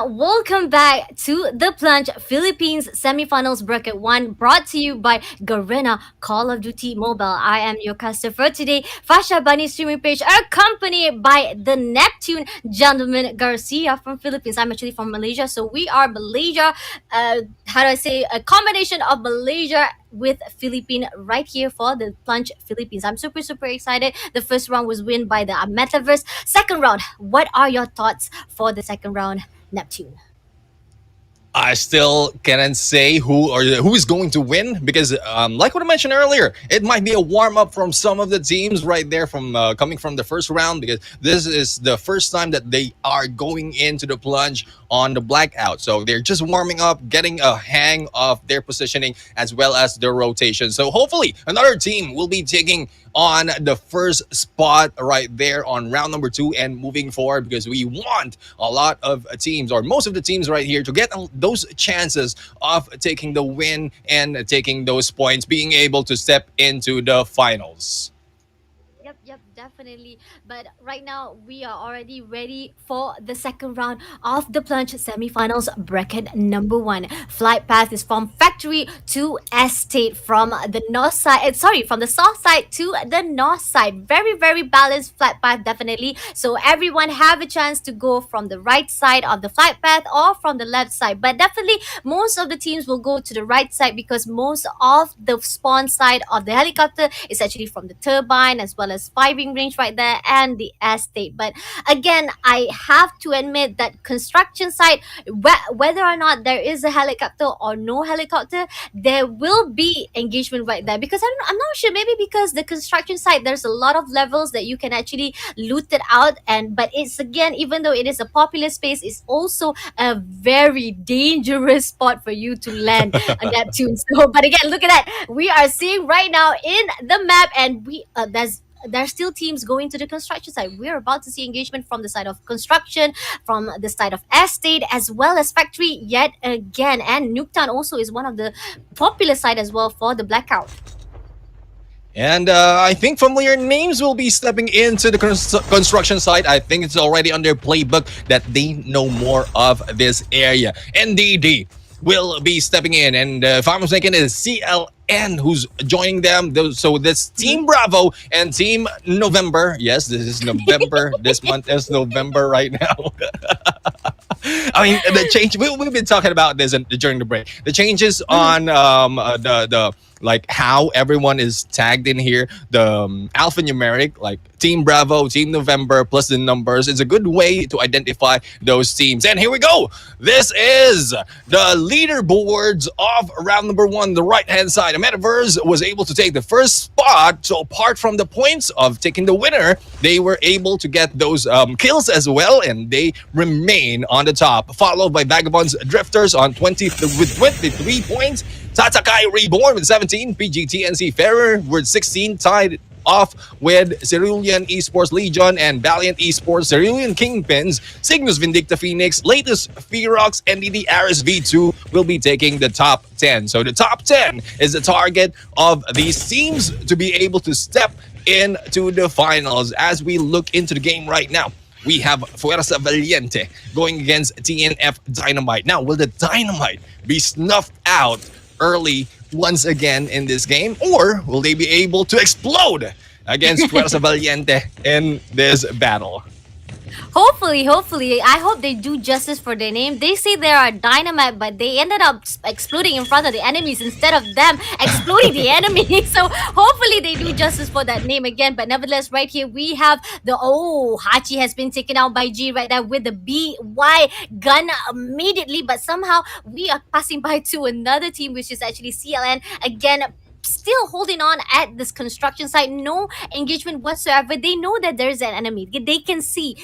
welcome back to the Plunge Philippines Semifinals Bracket 1, brought to you by Garena Call of Duty Mobile. I am your caster for today, Fasha Bunny streaming page, accompanied by the Neptune gentleman Garcia from Philippines. I'm actually from Malaysia, so we are Malaysia. How do I say? A combination of Malaysia with Philippine right here for the Plunge Philippines. I'm super excited. The first round was won by the Metaverse. Second round, what are your thoughts for the second round, Neptune? I still cannot say who is going to win because, like what I mentioned earlier, it might be a warm up from some of the teams right there from coming from the first round because this is the first time that they are going into the plunge on the blackout. So they're just warming up, getting a hang of their positioning as well as their rotation. So hopefully another team will be taking on the first spot right there on round number 2 and moving forward because we want a lot of teams or most of the teams right here to get those chances of taking the win and taking those points, being able to step into the finals. Yep, definitely. But right now, we are already ready for the second round of the Plunge semifinals bracket number 1. Flight path is from factory to estate, from the north side, sorry, from the south side to the north side. Very balanced flight path, definitely. So everyone have a chance to go from the right side of the flight path or from the left side. But definitely, most of the teams will go to the right side because most of the spawn side of the helicopter is actually from the turbine as well as firing range right there and the estate. But again, I have to admit that construction site, whether or not there is a helicopter or no helicopter, there will be engagement right there because I'm not sure, maybe because the construction site there's a lot of levels that you can actually loot it out, and but it's, again, even though it is a popular space, it's also a very dangerous spot for you to land a Neptune. So but again, look at that, we are seeing right now in the map, and there's still teams going to the construction site. We're about to see engagement from the side of construction, from the side of estate, as well as factory yet again. And Nuketown also is one of the popular side as well for the blackout. And I think familiar names will be stepping into the construction site. I think it's already on their playbook that they know more of this area. NDD will be stepping in, and if I'm mistaken, it's CLN who's joining them. So this Team Bravo and Team November. Yes, this is November. This month is November right now. I mean, the change. We've been talking about this during the break. The changes on the like how everyone is tagged in here, the alphanumeric, like Team Bravo, Team November, plus the numbers, is a good way to identify those teams. And here we go. This is the leaderboards of round number 1. The right-hand side, the Metaverse was able to take the first spot. So apart from the points of taking the winner, they were able to get those kills as well, and they remain on the top. Followed by Vagabonds Drifters on 20 with 23 points. Tatakai Reborn with 17, PGTNC Ferrer with 16, tied off with Cerulean Esports Legion and Valiant Esports Cerulean Kingpins. Cygnus Vindicta Phoenix, latest Ferox, and the RSV2 will be taking the top 10. So the top 10 is the target of these teams to be able to step into the finals. As we look into the game right now, we have Fuerza Valiente going against TNF Dynamite. Now, will the Dynamite be snuffed out early once again in this game, or will they be able to explode against Fuerza Valiente in this battle? Hopefully, I hope they do justice for their name. They say they are dynamite, but they ended up exploding in front of the enemies instead of them exploding the enemy. So hopefully they do justice for that name again. But nevertheless, right here we have Hachi has been taken out by G right there with the BY gun immediately. But somehow we are passing by to another team, which is actually CLN again, still holding on at this construction site. No engagement whatsoever. They know that there's an enemy. They can see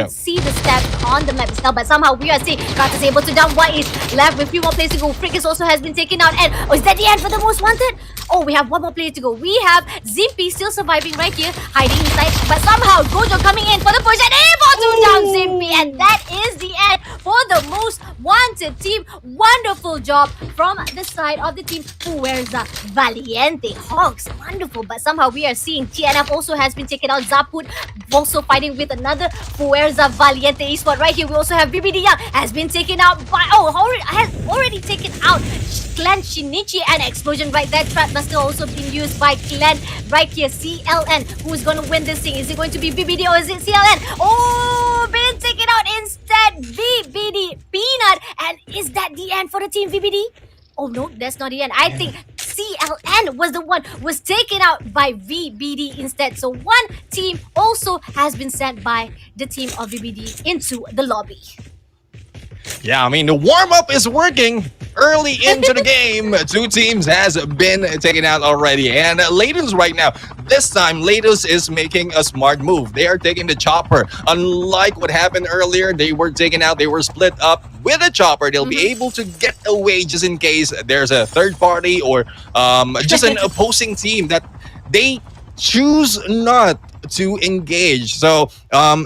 see the steps on the map itself, but somehow we are seeing Kat is able to down what is left with 3 more players to go. Frickus also has been taken out, and is that the end for the most wanted? We have 1 more player to go. We have Zimpy still surviving right here, hiding inside, but somehow Gojo coming in for the push and able to down Zimpy, and that is the end for the most wanted team. Wonderful job from the side of the team Fuerza Valley. Valiente, Hawks, wonderful. But somehow we are seeing TNF also has been taken out. Zaput also fighting with another Fuerza Valiente esport. Right here we also have BBD Young has been taken out by, has already taken out Clan Shinichi, and explosion right there. Trapmaster also being used by Clan right here. CLN, who's going to win this thing? Is it going to be BBD or is it CLN? Oh, being taken out instead, VBD Peanut. And is that the end for the team VBD? Oh no, that's not the end. I think CLN was taken out by VBD instead. So one team also has been sent by the team of VBD into the lobby. Yeah, I mean, the warm-up is working. Early into the game, two teams has been taken out already. And Latus right now, this time, Latus is making a smart move. They are taking the chopper. Unlike what happened earlier, they were taken out, they were split up with a chopper. They'll be able to get away just in case there's a third party or just an opposing team that they choose not to engage. So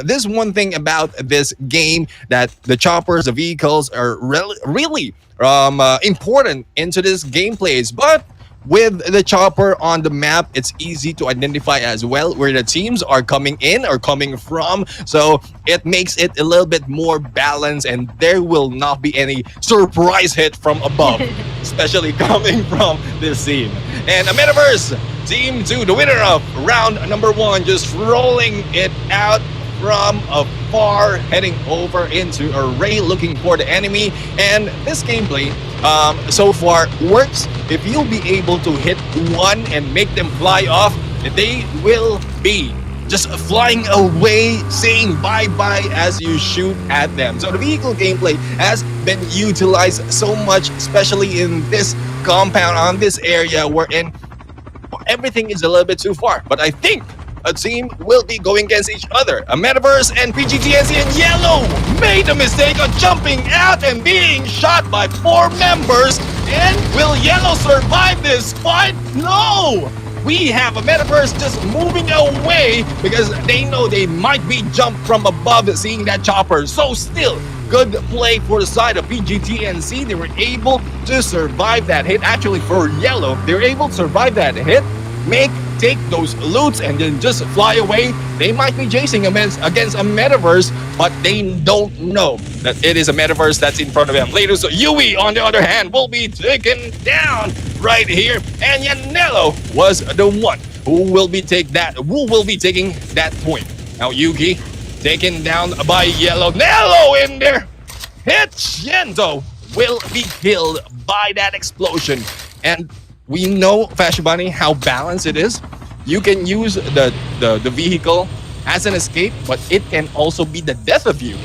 this one thing about this game, that the choppers, the vehicles are really important into this gameplays. But with the chopper on the map, it's easy to identify as well where the teams are coming in or coming from. So it makes it a little bit more balanced, and there will not be any surprise hit from above, especially coming from this team. And a Metaverse Team 2, the winner of round number 1, just rolling it out from afar, heading over into Array, looking for the enemy. And this gameplay so far works. If you'll be able to hit one and make them fly off, they will be just flying away, saying bye-bye as you shoot at them. So the vehicle gameplay has been utilized so much, especially in this compound, on this area wherein everything is a little bit too far. But I think a team will be going against each other. A Metaverse and PGTNC and Yellow made the mistake of jumping out and being shot by 4 members. And will Yellow survive this fight? No! We have a Metaverse just moving away because they know they might be jumped from above seeing that chopper. So still, good play for the side of PGTNC. They were able to survive that hit. Actually, for Yellow, they were able to survive that hit, take those loots, and then just fly away. They might be chasing against a Metaverse, but they don't know that it is a Metaverse that's in front of them. Later, so Yui, on the other hand, will be taken down right here, and Yanello was the one who will be taking that point. Now Yuki taken down by Yellow. Nello in there. Hitchendo will be killed by that explosion. And we know, Fashion Bunny, how balanced it is. You can use the vehicle as an escape, but it can also be the death of you.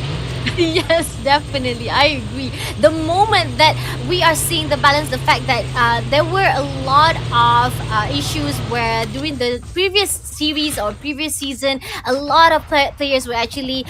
Yes, definitely. I agree. The moment that we are seeing the balance, the fact that there were a lot of issues where during the previous series or previous season, a lot of players were actually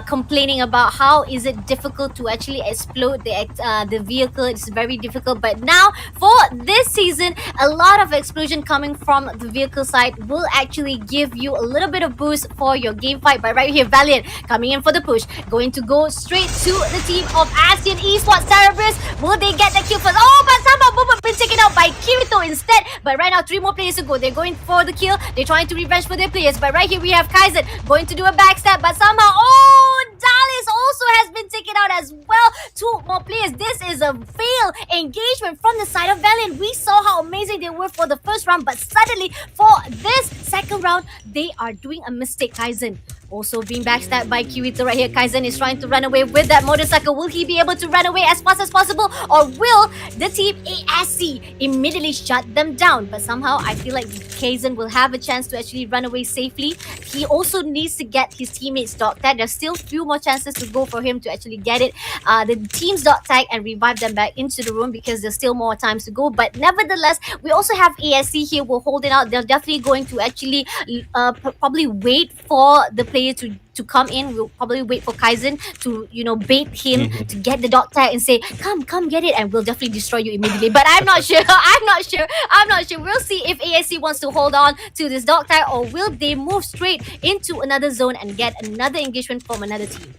complaining about how is it difficult to actually explode the vehicle. It's very difficult. But now for this season, a lot of explosion coming from the vehicle side will actually give you a little bit of boost for your game fight. But right here, Valiant coming in for the push, going to go straight to the team of ASEAN Esports. Cerberus, will they get the kill first? Oh, but somehow Boba been taken out by Kirito instead. But right now, 3 more players to go. They're going for the kill. They're trying to revenge for their players. But right here, we have Kaizen going to do a backstab. But somehow, Dalis also has been taken out as well. 2 more players. This is a failed engagement from the side of Valiant. We saw how amazing they were for the first round, but suddenly for this second round, they are doing a mistake. Kaizen also being backstabbed by Kirito right here. Kaizen is trying to run away with that motorcycle. Will he be able to run away as fast as possible? Or will the team ASC immediately shut them down? But somehow I feel like Kaizen will have a chance to actually run away safely. He also needs to get his teammates dog tag. There's still few more chances to go for him to actually get it. The team's dog tag and revive them back into the room because there's still more times to go. But nevertheless, we also have ASC here. We'll hold it out. They're definitely going to actually probably wait for the player to come in. We'll probably wait for Kaizen to bait him to get the dog tag and say come get it, and we'll definitely destroy you immediately. But I'm not sure. I'm not sure. We'll see if ASC wants to hold on to this dog tag, or will they move straight into another zone and get another engagement from another team.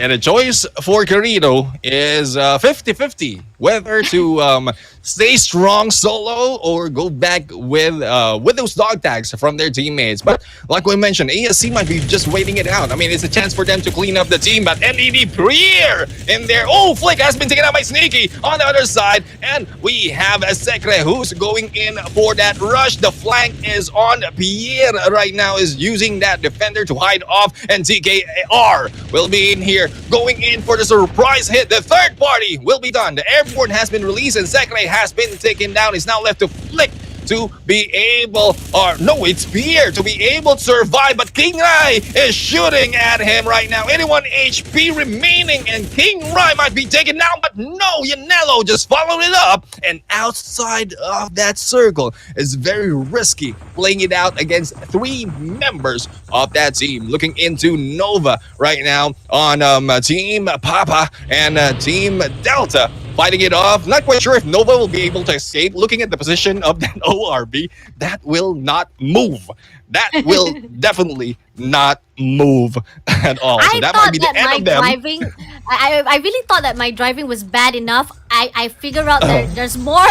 And the choice for Carino is 50-50, whether to stay strong solo or go back with those dog tags from their teammates. But like we mentioned, ASC might be just waiting it out. I mean, it's a chance for them to clean up the team, but NED Prier in there. Oh, Flick has been taken out by Sneaky on the other side. And we have a Secre who's going in for that rush. The flank is on. Pierre right now is using that defender to hide off, and TKR will be in here going in for the surprise hit. The third party will be done. The airborne has been released and Secre has been taken down. It's now left to Flick to be able, or no, it's Pierre to be able to survive, but King Rai is shooting at him right now. 81 HP remaining, and King Rai might be taken down, but no, Yanello just followed it up, and outside of that circle is very risky, playing it out against 3 members of that team. Looking into Nova right now on Team Papa and Team Delta. Fighting it off. Not quite sure if Nova will be able to escape. Looking at the position of that ORB, that will not move. That will definitely not move at all. So that might be the end of them. Driving, I really thought that my driving was bad enough. I figure out that there's more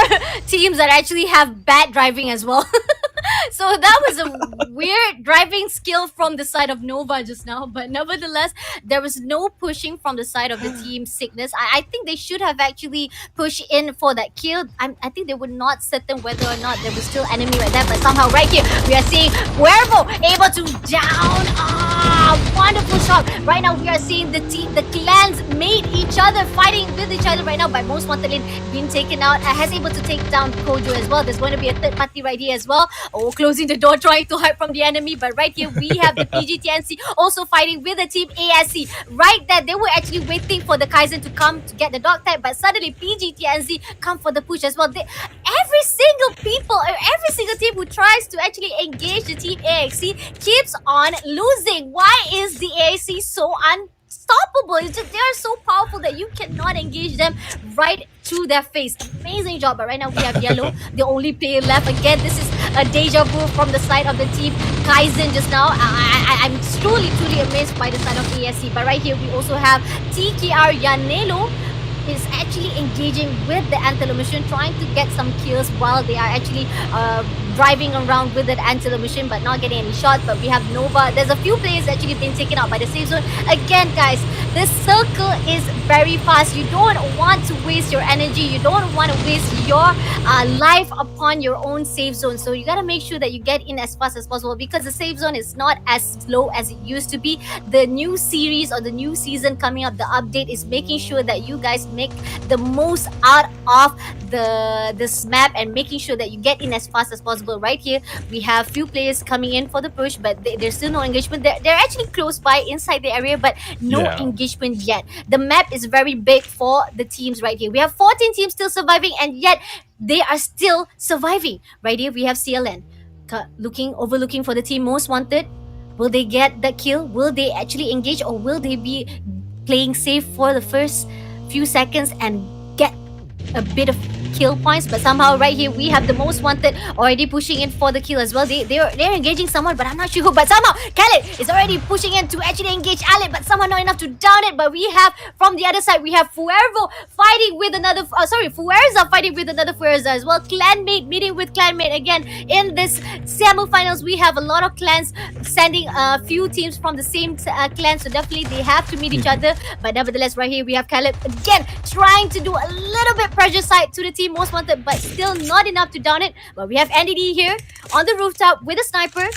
teams that actually have bad driving as well. So that was a weird driving skill from the side of Nova just now. But nevertheless, there was no pushing from the side of the team Sickness. I think they should have actually pushed in for that kill. I think they would not certain whether or not there was still enemy right there. But somehow right here, we are seeing Cuervo able to down. Wonderful shot. Right now, we are seeing the clans mate each other, fighting with each other right now. By Most Wanted Lane being taken out. Has able to take down Kojo as well. There's going to be a third party right here as well. Oh, closing the door, trying to hide from the enemy. But right here, we have the PGTNC also fighting with the team ASC. Right there, they were actually waiting for the Kaizen to come to get the dog tag. But suddenly, PGTNC come for the push as well. Every single team who tries to actually engage the team AXC keeps on losing. Why is the AXC so unstoppable? It's just, they are so powerful that you cannot engage them right to their face. Amazing job. But right now we have Yellow, the only player left. Again, this is a deja vu from the side of the team Kaizen just now. I'm truly amazed by the side of ASC. But right here we also have TKR Yanelo is actually engaging with the Antler mission, trying to get some kills while they are actually driving around with that Antler mission, but not getting any shots. But we have Nova. There's a few players actually been taken out by the safe zone. Again, guys, this circle is very fast. You don't want to waste your energy. You don't want to waste your life upon your own safe zone. So you gotta make sure that you get in as fast as possible, because the safe zone is not as slow as it used to be. The new series or the new season coming up, the update is making sure that you guys make the most out of this map and making sure that you get in as fast as possible. Right here, we have few players coming in for the push, but there's still no engagement. They're actually close by inside the area, but no engagement yet. The map is very big for the teams right here. We have 14 teams still surviving, and yet they are still surviving. Right here, we have CLN overlooking for the team Most Wanted. Will they get the kill? Will they actually engage, or will they be playing safe for the first few seconds and get a bit of kill points? But somehow right here we have the Most Wanted already pushing in for the kill as well. They're engaging someone, but I'm not sure who. But somehow Khaled is already pushing in to actually engage Alec, but somehow not enough to down it. But we have from the other side, we have Fuervo fighting with another Fuerza fighting with another Fuerza as well. Clanmate meeting with Clanmate again in this semifinals. We have a lot of clans sending a few teams from the same clan, so definitely they have to meet each other. But nevertheless, right here we have Caleb again trying to do a little bit pressure side to the team Most Wanted, but still not enough to down it. But we have NDD here on the rooftop with a sniper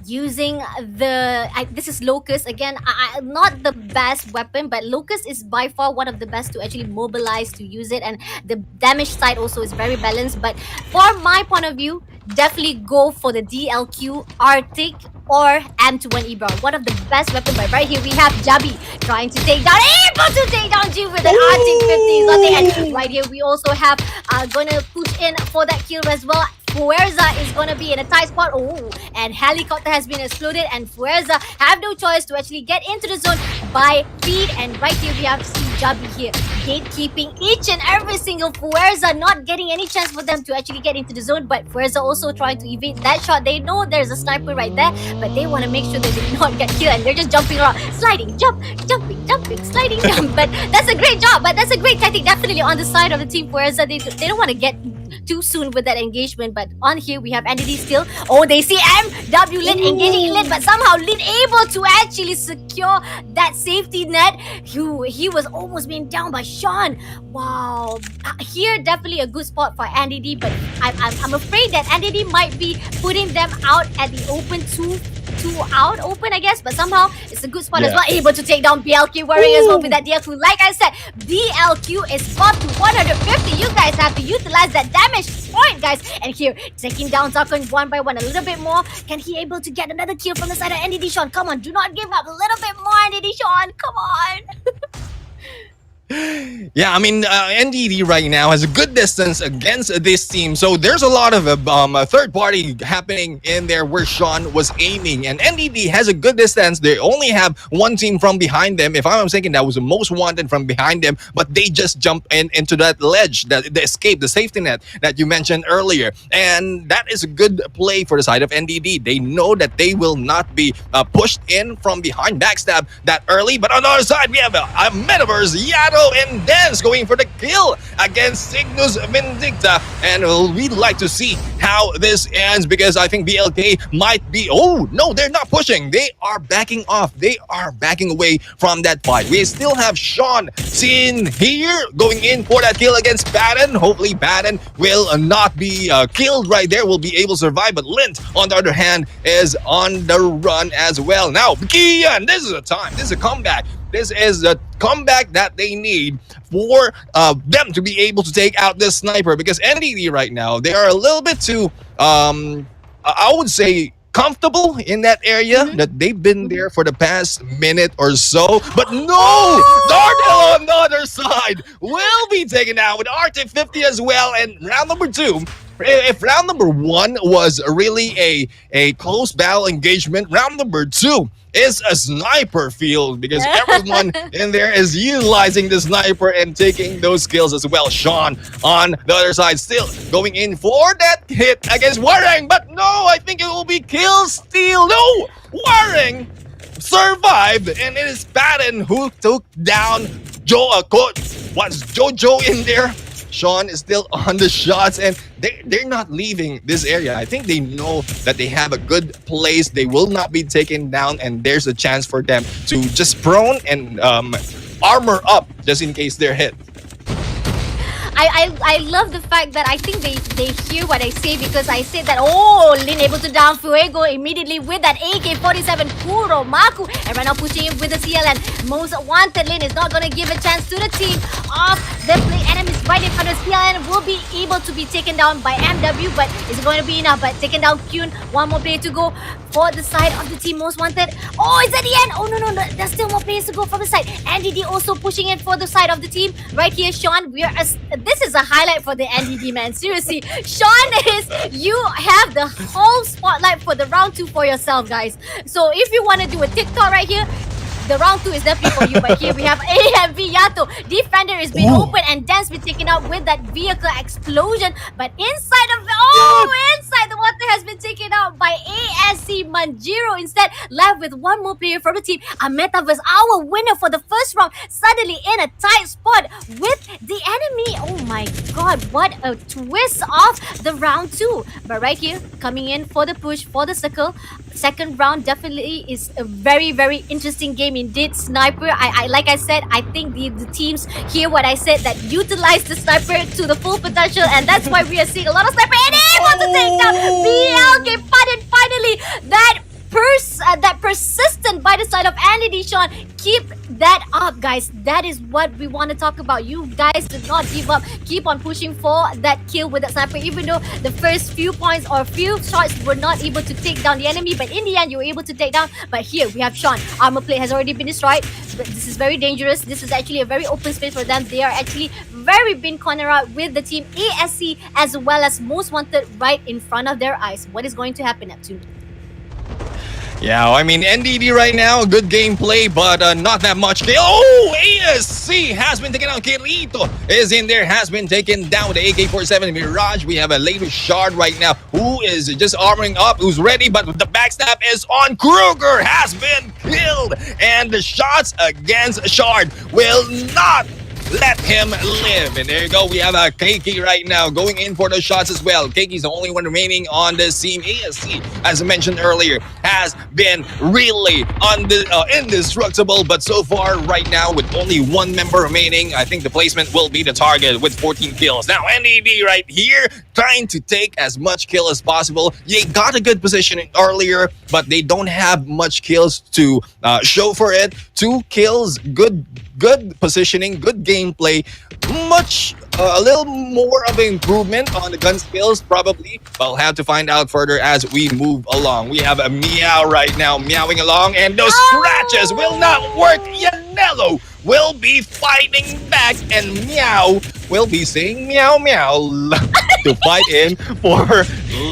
using this is Locust again. Not the best weapon, but Locust is by far one of the best to actually mobilize to use it, and the damage side also is very balanced. But for my point of view, definitely go for the DLQ Arctic or M21 Ibra. One of the best weapons. But right here we have Jabi trying to take down, able to take down G with an Arctic 50. And right here we also have gonna push in for that kill as well. Fuerza is gonna be in a tight spot. Oh, and helicopter has been exploded, and Fuerza have no choice to actually get into the zone by feed. And right here we have Jabi here, gatekeeping each and every single Fuerza, not getting any chance for them to actually get into the zone. But Fuerza also trying to evade that shot. They know there's a sniper right there, but they want to make sure that they do not get killed, and they're just jumping around, sliding, jumping, sliding, jump. But that's a great job. But that's a great tactic, definitely on the side of the team Fuerza. They don't want to get too soon with that engagement. But on here we have Entity still. Oh, they see MW Lin engaging Lin, but somehow Lin able to actually secure that safety net. He was almost being down by Sean. Wow, here definitely a good spot for NDD, but I'm afraid that NDD might be putting them out at the open two out open, I guess, but somehow it's a good spot as well. Able to take down BLQ Warriors well with that DLQ. Like I said, BLQ is spot to 150. You guys have to utilize that damage point, guys. And here, taking down Zarkon one by one a little bit more. Can he able to get another kill from the side of NDD Sean? Come on, do not give up. A little bit more, NDD Sean. Come on. Yeah, I mean, NDD right now has a good distance against this team, so there's a lot of third party happening in there where Sean was aiming, and NDD has a good distance. They only have one team from behind them. If I'm not mistaken, that was the most wanted from behind them, but they just jump into that ledge, the escape, the safety net that you mentioned earlier, and that is a good play for the side of NDD. They know that they will not be pushed in from behind, backstab that early, but on the other side, we have a Metaverse, Yato, and Dance going for the kill against Cygnus Vindicta, and we'd like to see how this ends, because I think BLK might be, oh no, they're not pushing, they are backing off, they are backing away from that fight. We still have Sean seen here going in for that kill against Batten. Hopefully Batten will not be killed right there, will be able to survive, but Lint on the other hand is on the run as well. Now Kian, this is a time, this is a comeback. This is the comeback that they need for them to be able to take out this sniper, because NDD right now, they are a little bit too, I would say, comfortable in that area, that they've been there for the past minute or so. But no! Darnell on the other side will be taken out with RT50 as well. And round number 2, if round number 1 was really a close battle engagement, round number 2 is a sniper field, because everyone in there is utilizing the sniper and taking those kills as well. Sean on the other side still going in for that hit against Warang, but no, I think it will be kill steal. No, Warang survived, and it is Batten who took down what's Jojo in there. Sean is still on the shots, and they're not leaving this area. I think they know that they have a good place. They will not be taken down, and there's a chance for them to just prone and armor up just in case they're hit. I love the fact that I think they hear what I say, because I said that, oh, Lin able to down Fuego immediately with that AK-47 Kuro Maku, and right now pushing in with the CLN. Most wanted Lin is not going to give a chance to the team of the play enemies right in front of CLN. Will be able to be taken down by MW, but is it going to be enough? But taken down Kyun, one more player to go for the side of the team most wanted. Oh, it's at the end. Oh no, there's still more players to go from the side. NDD also pushing it for the side of the team right here. Sean, this is a highlight for the NDD, man. Seriously, Sean, you have the whole spotlight for the round 2 for yourself, guys. So if you want to do a TikTok right here, the round 2 is definitely for you. But here we have AMV Yato. Defender is being open, and Dance been taken out with that vehicle explosion. But inside the water has been taken out by ASC Manjiro. Instead, left with one more player from the team. Ameta was our winner for the first round. Suddenly in a tight spot with the enemy. Oh my god, what a twist of the round 2. But right here, coming in for the push, for the circle. Second round definitely is a very, very interesting game indeed. Sniper, I like I said, I think the teams hear what I said, that utilize the sniper to the full potential, and that's why we are seeing a lot of sniper and able to take down BLK. Finally, that persistent by the side of Andy Sean. Keep that up, guys. That is what we want to talk about. You guys do not give up. Keep on pushing for that kill with that sniper, even though the first few points or few shots were not able to take down the enemy, but in the end you were able to take down. But here we have Sean. Armor plate has already been destroyed. This is very dangerous. This is actually a very open space for them. They are actually very been cornered out with the team ASC as well as Most Wanted right in front of their eyes. What is going to happen, Neptune? Yeah, I mean, NDD right now, good gameplay, but not that much kill. Oh, ASC has been taken out. Kirito is in there, has been taken down with the AK-47 Mirage. We have a Later Shard right now who is just armoring up, who's ready, but the backstab is on. Kruger has been killed, and the shots against Shard will not let him live. And there you go. We have a Keiki right now going in for the shots as well. Keiki's the only one remaining on this team. ASC, as I mentioned earlier, has been really indestructible. But so far, right now, with only one member remaining, I think the placement will be the target with 14 kills. Now, NED right here, trying to take as much kill as possible. They got a good position earlier, but they don't have much kills to show for it. 2 kills, good positioning, good gameplay, a little more of an improvement on the gun skills probably. I'll have to find out further as we move along. We have a Meow right now meowing along, and those scratches will not work. Yanello will be fighting back, and Meow will be saying meow meow to fight in for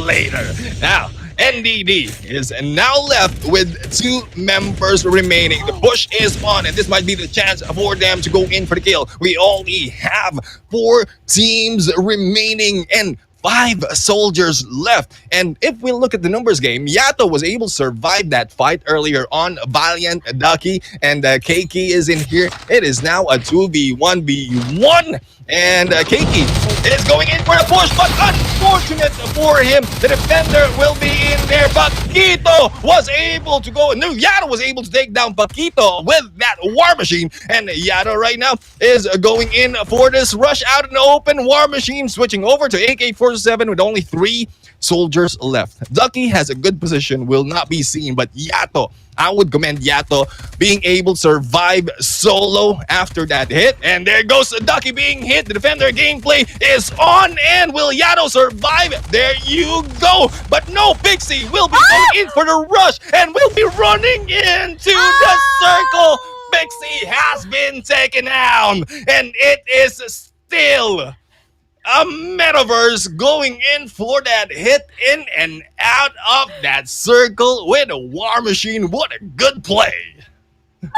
later. Now, NDD is now left with 2 members remaining. The push is on, and this might be the chance for them to go in for the kill. We only have 4 teams remaining and 5 soldiers left. And if we look at the numbers game, Yato was able to survive that fight earlier on. Valiant, Ducky, and Keiki is in here. It is now a 2v1v1. And Keiki is going in for a push, but unfortunate for him, the defender will be in there. Paquito was able to go. No, Yato was able to take down Paquito with that War Machine. And Yato right now is going in for this rush out in the open. War Machine switching over to AK-47 with only 3 soldiers left. Ducky has a good position, will not be seen, but Yato, I would commend Yato being able to survive solo after that hit. And there goes Ducky being hit. The defender gameplay is on, and will Yato survive? There you go. But no, Pixie will be going in for the rush and will be running into the circle. Pixie has been taken down, and it is still a Metaverse going in for that hit in and out of that circle with a War Machine. What a good play. No,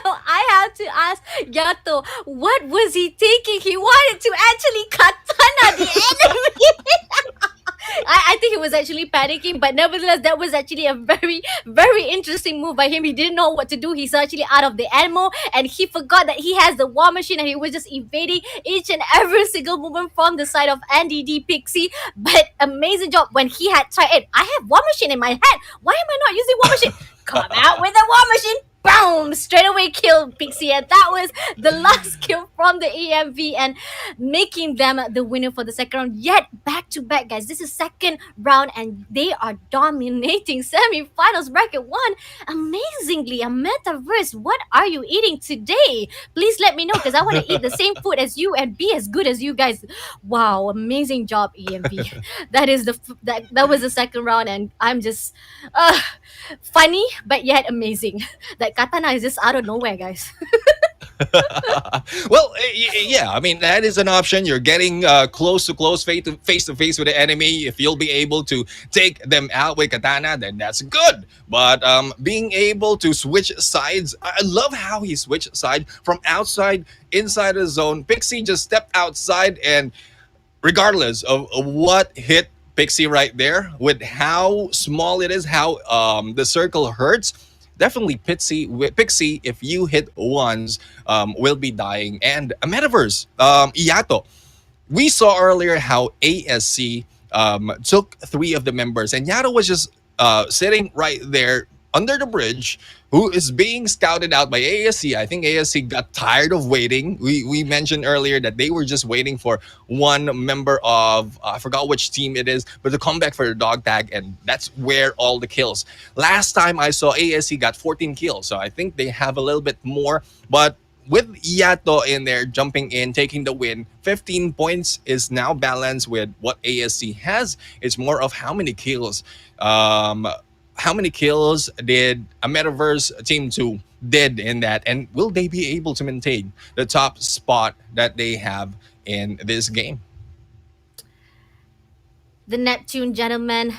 I have to ask Yato, what was he thinking? He wanted to actually katana the enemy. I think he was actually panicking, but nevertheless, that was actually a very, very interesting move by him. He didn't know what to do. He's actually out of the ammo, and he forgot that he has the War Machine, and he was just evading each and every single movement from the side of NDD Pixie. But amazing job when he had tried it. I have War Machine in my hand. Why am I not using War Machine? Come out with the War Machine. Boom! Straight away killed Pixie, and that was the last kill from the EMV and making them the winner for the second round. Yet back to back, guys. This is second round, and they are dominating semi-finals bracket 1 amazingly. A Metaverse, what are you eating today? Please let me know, because I want to eat the same food as you and be as good as you guys. Wow, amazing job, EMV. that was the second round, and I'm just funny but yet amazing. That katana is just out of nowhere, guys. Well, yeah, I mean, that is an option. You're getting close to close, face to face with the enemy. If you'll be able to take them out with katana, then that's good. But being able to switch sides, I love how he switched side from outside inside the zone. Pixie just stepped outside, and regardless of what hit Pixie right there, with how small it is, how the circle hurts, definitely Pixie, if you hit once, will be dying. And a Metaverse, Iato, we saw earlier how ASC took 3 of the members, and Yato was just sitting right there under the bridge, who is being scouted out by ASC. I think ASC got tired of waiting. We mentioned earlier that they were just waiting for one member of, I forgot which team it is, but to come back for the dog tag, and that's where all the kills. Last time I saw ASC got 14 kills, so I think they have a little bit more. But with Yato in there jumping in, taking the win, 15 points is now balanced with what ASC has. It's more of how many kills how many kills did a Metaverse Team 2 did in that, and will they be able to maintain the top spot that they have in this game? The Neptune gentlemen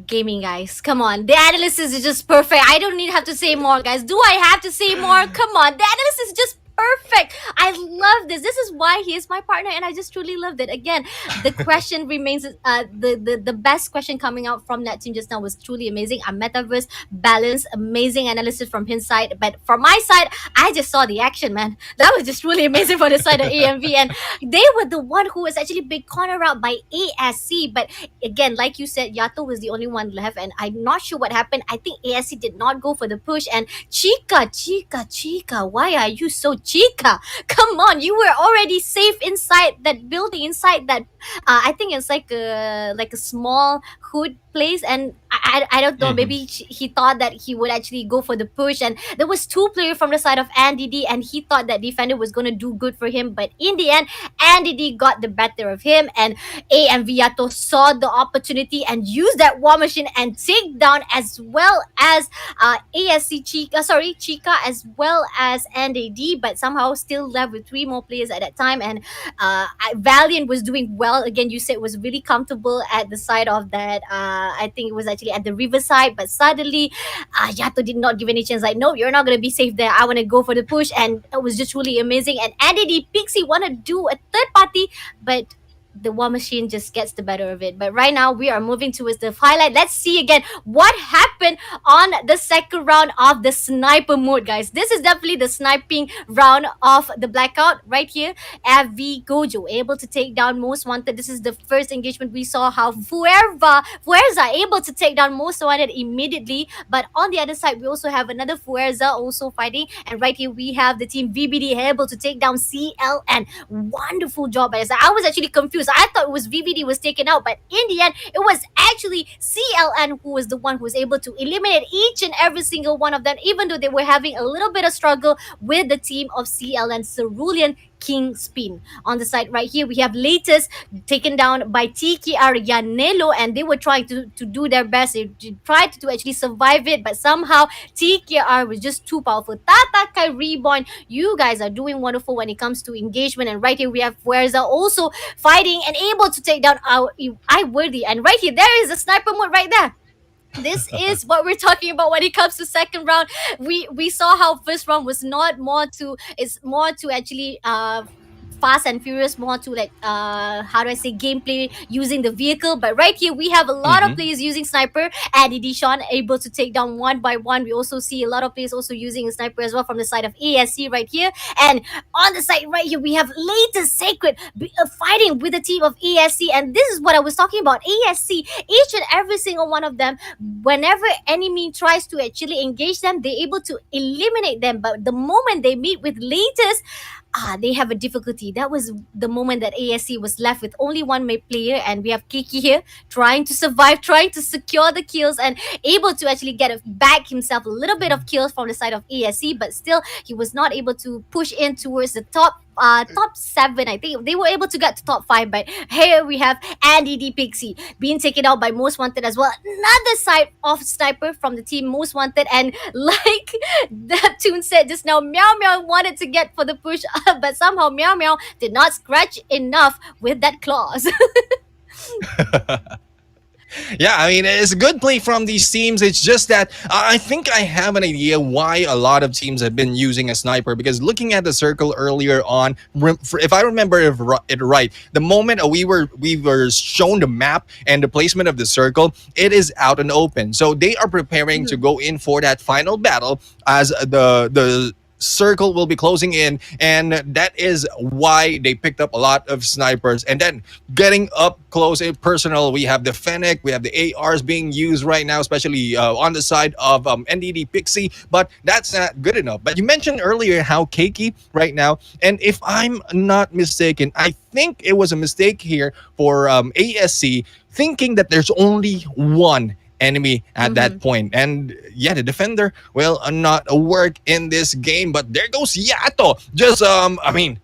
gaming, guys. Come on. The analysis is just perfect. I don't need have to say more, guys. Do I have to say more? Come on. The analysis is just perfect. I love this. This is why he is my partner, and I just truly loved it. Again, the question remains the best question coming out from that team just now was truly amazing. A metaverse balance, amazing analysis from his side. But from my side, I just saw the action, man. That was just really amazing for the side of AMV. And they were the one who was actually big corner out by ASC. But again, like you said, Yato was the only one left, and I'm not sure what happened. I think ASC did not go for the push. And Chica, why are you so Chica? Come on, you were already safe inside that building, inside that. I think it's like a small hood place, and I don't know. Mhm. Maybe he thought that he would actually go for the push, and there was two players from the side of NDD, and he thought that defender was gonna do good for him, but in the end, NDD got the better of him, and AM Viato saw the opportunity and used that war machine and take down as well as ASC Chica as well as NAD, but somehow still left with three more players at that time. And Valiant was doing well. Again, you said it was really comfortable at the side of that. I think it was actually at the riverside, but suddenly Yato did not give any chance. Like, no, you're not gonna be safe there. I want to go for the push, and it was just really amazing. And NAD Pixie want to do a third party, but the war machine just gets the better of it. But right now we are moving towards the highlight. Let's see again what happened on the second round of the sniper mode, guys. This is definitely the sniping round of the blackout right here. FV Gojo able to take down Most Wanted. This is the first engagement we saw how Fuerza able to take down Most Wanted immediately. But on the other side, we also have another Fuerza also fighting. And right here we have the team VBD able to take down CLN. Wonderful job, guys. I was actually confused. I thought it was VVD was taken out, but in the end, it was actually CLN who was the one who was able to eliminate each and every single one of them, even though they were having a little bit of struggle with the team of CLN Cerulean King Spin. On the side right here, we have Latest taken down by TKR Yanelo, and they were trying to do their best. They tried to actually survive it, but somehow TKR was just too powerful. Tatakai Reborn, you guys are doing wonderful when it comes to engagement. And right here, we have Fuerza also fighting and able to take down our I Worthy. And right here, there is a sniper mode right there. This is what we're talking about when it comes to second round. We saw how first round was not more to, it's more to actually fast and furious, more to like how do I say, gameplay using the vehicle. But right here we have a lot of Mhm. players using sniper. Eddie Sean able to take down one by one. We also see a lot of players also using a sniper as well from the side of ASC right here. And on the side right here we have Latest Sacred fighting with the team of ASC. And this is what I was talking about. ASC, each and every single one of them, whenever enemy tries to actually engage them, they're able to eliminate them. But the moment they meet with Latest, they have a difficulty. That was the moment that ASC was left with only one player, and we have Kiki here trying to survive, trying to secure the kills, and able to actually get back himself a little bit of kills from the side of ASC, but still he was not able to push in towards the top 7. I think they were able to get to top 5, but here we have Andy D Pixie being taken out by Most Wanted as well. Another side of sniper from the team Most Wanted, and like Neptune said just now, Meow Meow wanted to get for the push, but somehow Meow Meow did not scratch enough with that claws. Yeah, I mean, it's a good play from these teams. It's just that I think I have an idea why a lot of teams have been using a sniper. Because looking at the circle earlier on, if I remember it right, the moment we were shown the map and the placement of the circle, it is out and open. So they are preparing to go in for that final battle as the circle will be closing in, and that is why they picked up a lot of snipers. And then getting up close and personal, we have the Fennec, we have the ARs being used right now, especially on the side of NDD Pixie, but that's not good enough. But you mentioned earlier how Keiki right now, and if I'm not mistaken, I think it was a mistake here for ASC thinking that there's only one enemy at that point. And yeah, the defender will not work in this game. But there goes Yato. Just I mean,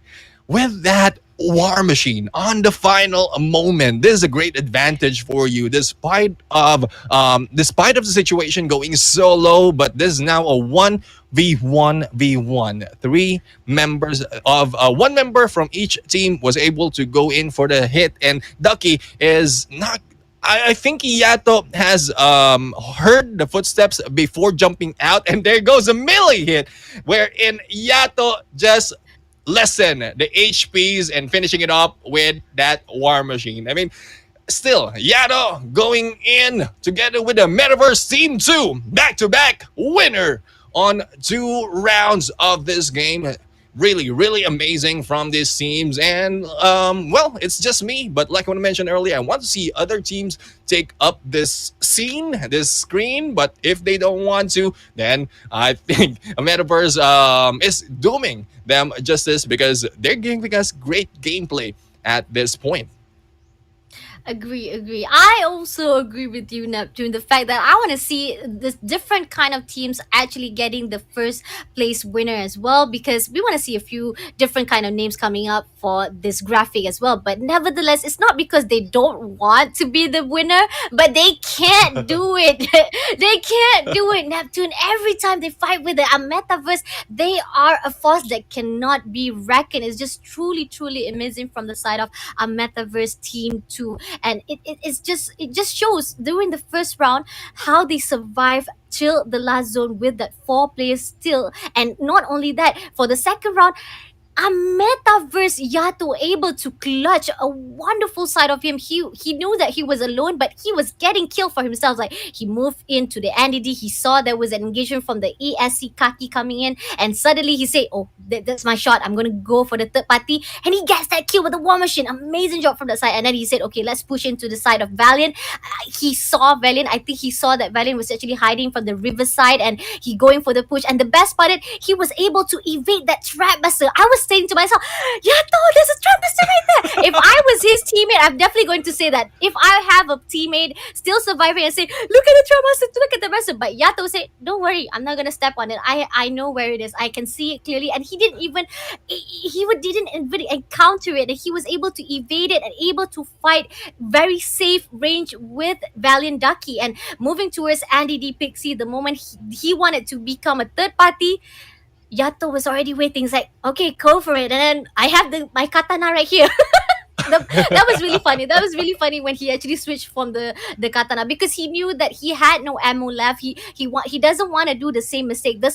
with that War Machine on the final moment. This is a great advantage for you, despite of the situation going so low. But this is now a 1v1v1. Three members of one member from each team was able to go in for the hit, and Ducky is not. I think Yato has heard the footsteps before jumping out, and there goes a melee hit, wherein Yato just lessen the HPs and finishing it up with that War Machine. I mean, still, Yato going in together with the Metaverse Team 2, back to back winner on 2 rounds of this game. Really, really amazing from these teams. And, well, it's just me. But like I mentioned earlier, I want to see other teams take up this scene, this screen. But if they don't want to, then I think a Metaverse is dooming them justice because they're giving us great gameplay at this point. Agree. I also agree with you, Neptune. The fact that I want to see this different kind of teams actually getting the first place winner as well, because we want to see a few different kind of names coming up for this graphic as well. But nevertheless, it's not because they don't want to be the winner, but they can't do it. They can't do it, Neptune. Every time they fight with the metaverse, they are a force that cannot be reckoned. It's just truly amazing from the side of a metaverse team too. And it just shows during the first round how they survive till the last zone with that 4 players still. And not only that, for the second round, a metaverse Yato able to clutch a wonderful side of him. He knew that he was alone, but he was getting killed for himself. Like, he moved into the NDD, he saw there was an engagement from the ESC Kaki coming in, and suddenly he said, "Oh, that's my shot. I'm gonna go for the third party," and he gets that kill with the War Machine. Amazing job from that side. And then he said, "Okay, let's push into the side of Valiant." He saw Valiant. I think he saw that Valiant was actually hiding from the riverside, and he going for the push. And the best part, he was able to evade that trap master. I was saying to myself, Yato, there's a trap master right there. If I was his teammate, I'm definitely going to say that. If I have a teammate still surviving and say, "Look at the trap master, look at the master," but Yato say, "Don't worry, I'm not gonna step on it. I know where it is. I can see it clearly." And he didn't even didn't even encounter it. He was able to evade it and able to fight very safe range with Valiant Ducky. And moving towards Andy D Pixie, the moment he wanted to become a third party, Yato was already waiting. He's like, "Okay, go for it." And then I have my katana right here. That was really funny. That was really funny when he actually switched from the katana, because he knew that he had no ammo left. He doesn't want to do the same mistake. The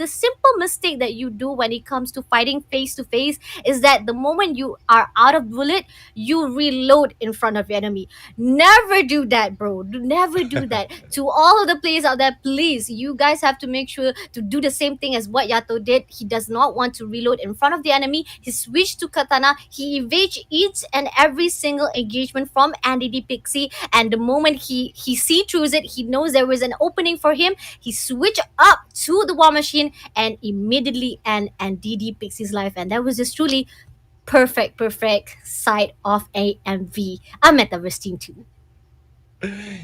simple mistake that you do when it comes to fighting face to face is that the moment you are out of bullet, you reload in front of your enemy. Never do that, bro. Never do that. To all of the players out there, please, you guys have to make sure to do the same thing as what Yato did. He does not want to reload in front of the enemy. He switched to katana. He evades each and every single engagement from Andy D Pixie, and the moment he see through it, he knows there was an opening for him. He switched up to the War Machine and immediately end DD Pixie's life. And that was just truly perfect side of AMV, a Metaverse Team 2.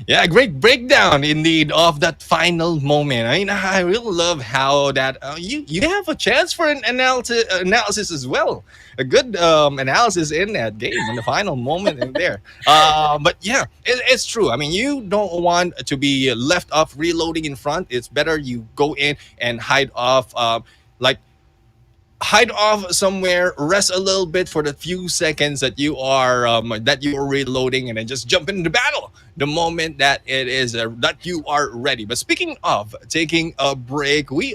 Yeah, great breakdown indeed of that final moment. I mean, I really love how that you have a chance for an analysis as well. A good analysis in that game in the final moment in there. But yeah, it's true. I mean, you don't want to be left off reloading in front. It's better you go in and like hide off somewhere, rest a little bit for the few seconds that you are reloading, and then just jump into battle the moment that it is that you are ready. But speaking of taking a break, we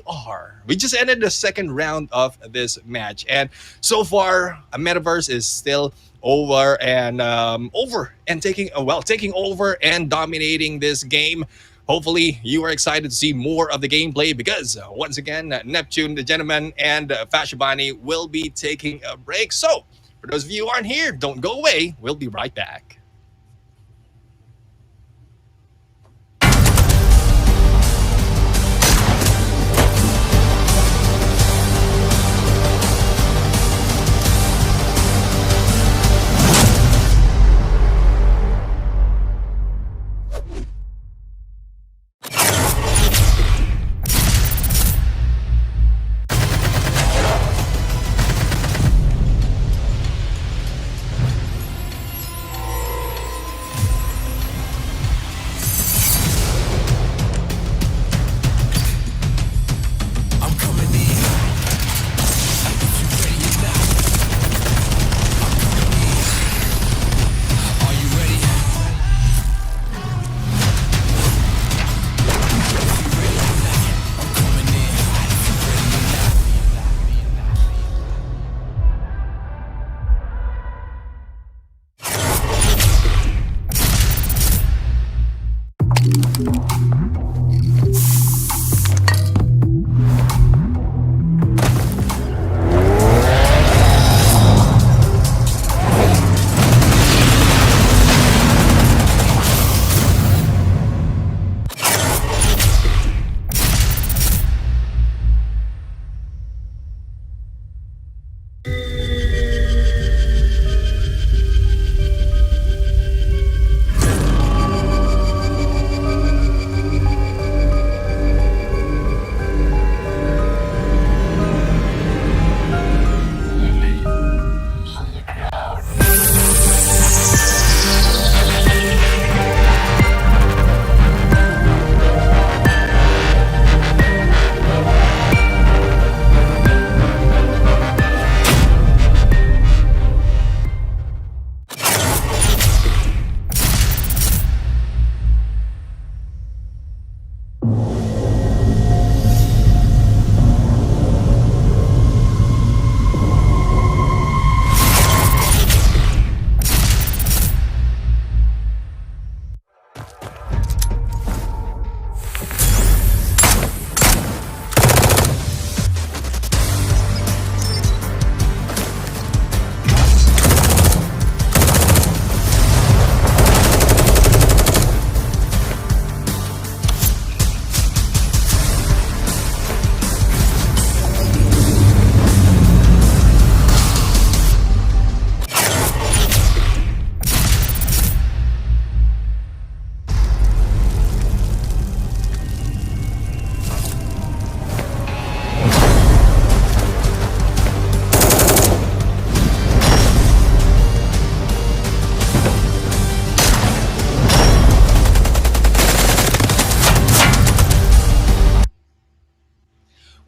just ended the second round of this match, and so far, a Metaverse is still taking over and dominating this game. Hopefully, you are excited to see more of the gameplay because, once again, Neptune, the gentleman, and Fashabani will be taking a break. So, for those of you who aren't here, don't go away. We'll be right back.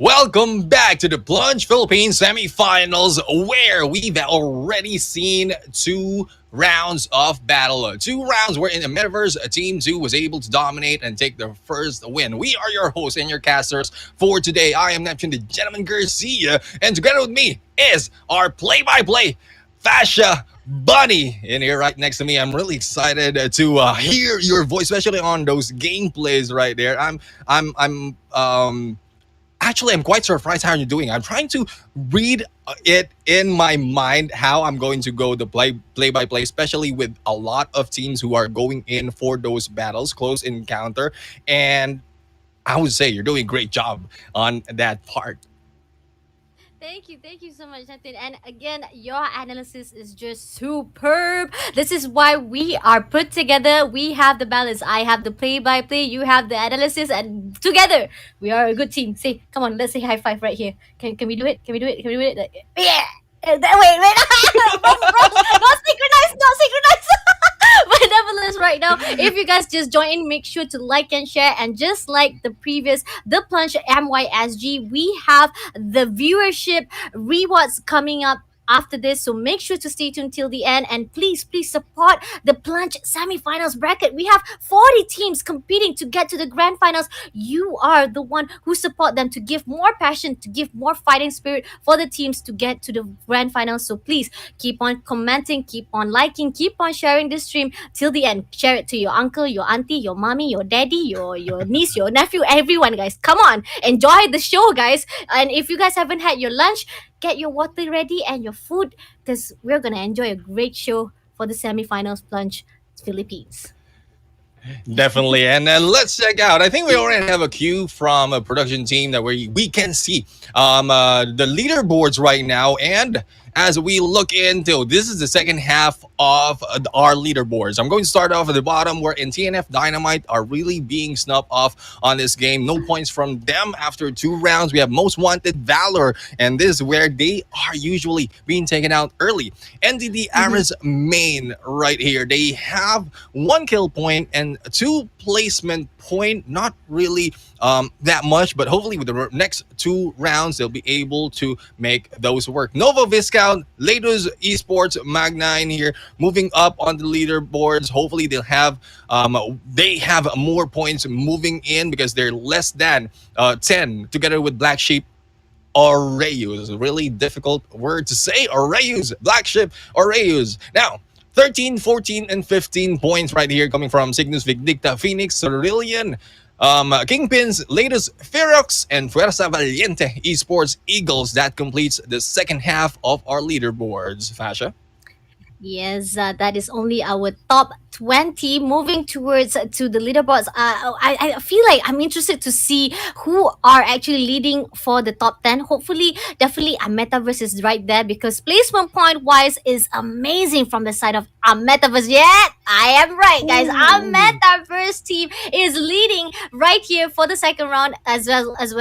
Welcome back to the Plunge Philippines semifinals, where we've already seen 2 rounds of battle. 2 rounds where in the metaverse, Team 2 was able to dominate and take the first win. We are your hosts and your casters for today. I am Neptune, the Gentleman Garcia, and together with me is our play-by-play Fascia Bunny in here right next to me. I'm really excited to hear your voice, especially on those gameplays right there. Actually, I'm quite surprised how you're doing. I'm trying to read it in my mind how I'm going to go the play by play, especially with a lot of teams who are going in for those battles, close encounter. And I would say you're doing a great job on that part. Thank you so much, Nathan. And again, your analysis is just superb. This is why we are put together. We have the balance. I have the play-by-play. You have the analysis, and together we are a good team. Say, come on, let's say high five right here. Can we do it? Can we do it? Can we do it? Yeah. Wait. Not synchronized. Not synchronized. But nevertheless, right now, if you guys just join in, make sure to like and share. And just like the previous, the Plunge MYSG, we have the viewership rewards coming up after this, so make sure to stay tuned till the end, and please support the Plunge semi-finals bracket. We have 40 teams competing to get to the grand finals. You are the one who support them to give more passion, to give more fighting spirit for the teams to get to the grand finals. So please keep on commenting, keep on liking, keep on sharing this stream till the end. Share it to your uncle, your auntie, your mommy, your daddy, your niece, your nephew, everyone, guys. Come on, enjoy the show, guys. And if you guys haven't had your lunch, get your water ready and your food, because we're gonna enjoy a great show for the semifinals Plunge Philippines. Definitely. And let's check out. I think we already have a cue from a production team that we can see the leaderboards right now. And as we look into, this is the second half of our leaderboards. I'm going to start off at the bottom, where in TNF Dynamite are really being snubbed off on this game. No points from them after 2 rounds. We have Most Wanted Valor, and this is where they are usually being taken out early. NDD Aris main right here. They have 1 kill point and 2 placement point. Not really that much, but hopefully with the next 2 rounds they'll be able to make those work. Novo Viscount, Lados Esports, Mag9 here moving up on the leaderboards. Hopefully they have more points moving in, because they're less than 10, together with Black Sheep Aureus. Really difficult word to say. Aureus, Black Sheep Aureus. Now 13, 14, and 15 points right here coming from Cygnus Vicdicta, Phoenix, Cerulean, Kingpins, Latest, Ferox, and Fuerza Valiente Esports Eagles. That completes the second half of our leaderboards. Fasha? Yes, that is only our top 20. Moving towards to the leaderboards, I feel like I'm interested to see who are actually leading for the top 10. Hopefully, definitely, a metaverse is right there because placement point wise is amazing from the side of a metaverse. Yeah, I am right, guys. Our Ooh. metaverse team is leading right here for the second round as well as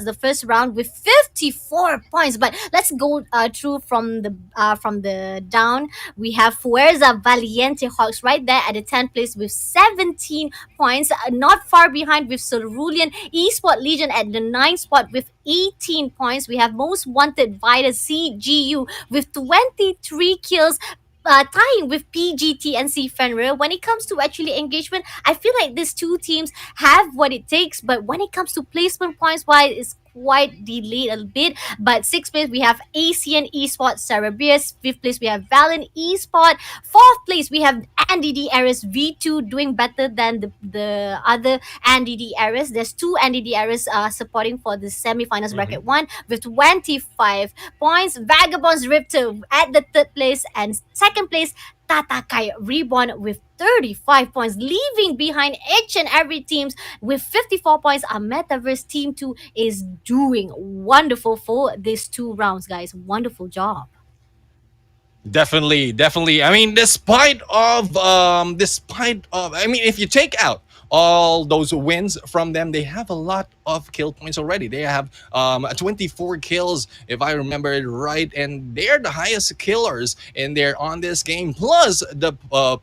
the first round with 54 points. But let's go through from the down. We have Fuerza Valiente Hawks right there at the 10th place with 17 points. Not far behind with Cerulean Esport Legion at the 9th spot with 18 points. We have Most Wanted Vita CGU with 23 kills. Tying with PGT and C Fenrir. When it comes to actually engagement, I feel like these two teams have what it takes, but when it comes to placement points wise, it's quite delayed a bit. But sixth place we have ACN Esports Cerebrius. Fifth place we have Valen Esport. Fourth place we have NDD Ares V2 doing better than the other NDD Ares. There's two NDD Ares supporting for the semi-finals bracket one with 25 points. Vagabonds Ripter at the third place and second place Tatakai Reborn with 35 points, leaving behind each and every teams with 54 points. Our Metaverse Team 2 is doing wonderful for these two rounds, guys. Wonderful job. Definitely, definitely. I mean, despite of, I mean, if you take out all those wins from them, they have a lot of kill points already. They have 24 kills, if I remember it right, and they're the highest killers in there on this game. Plus the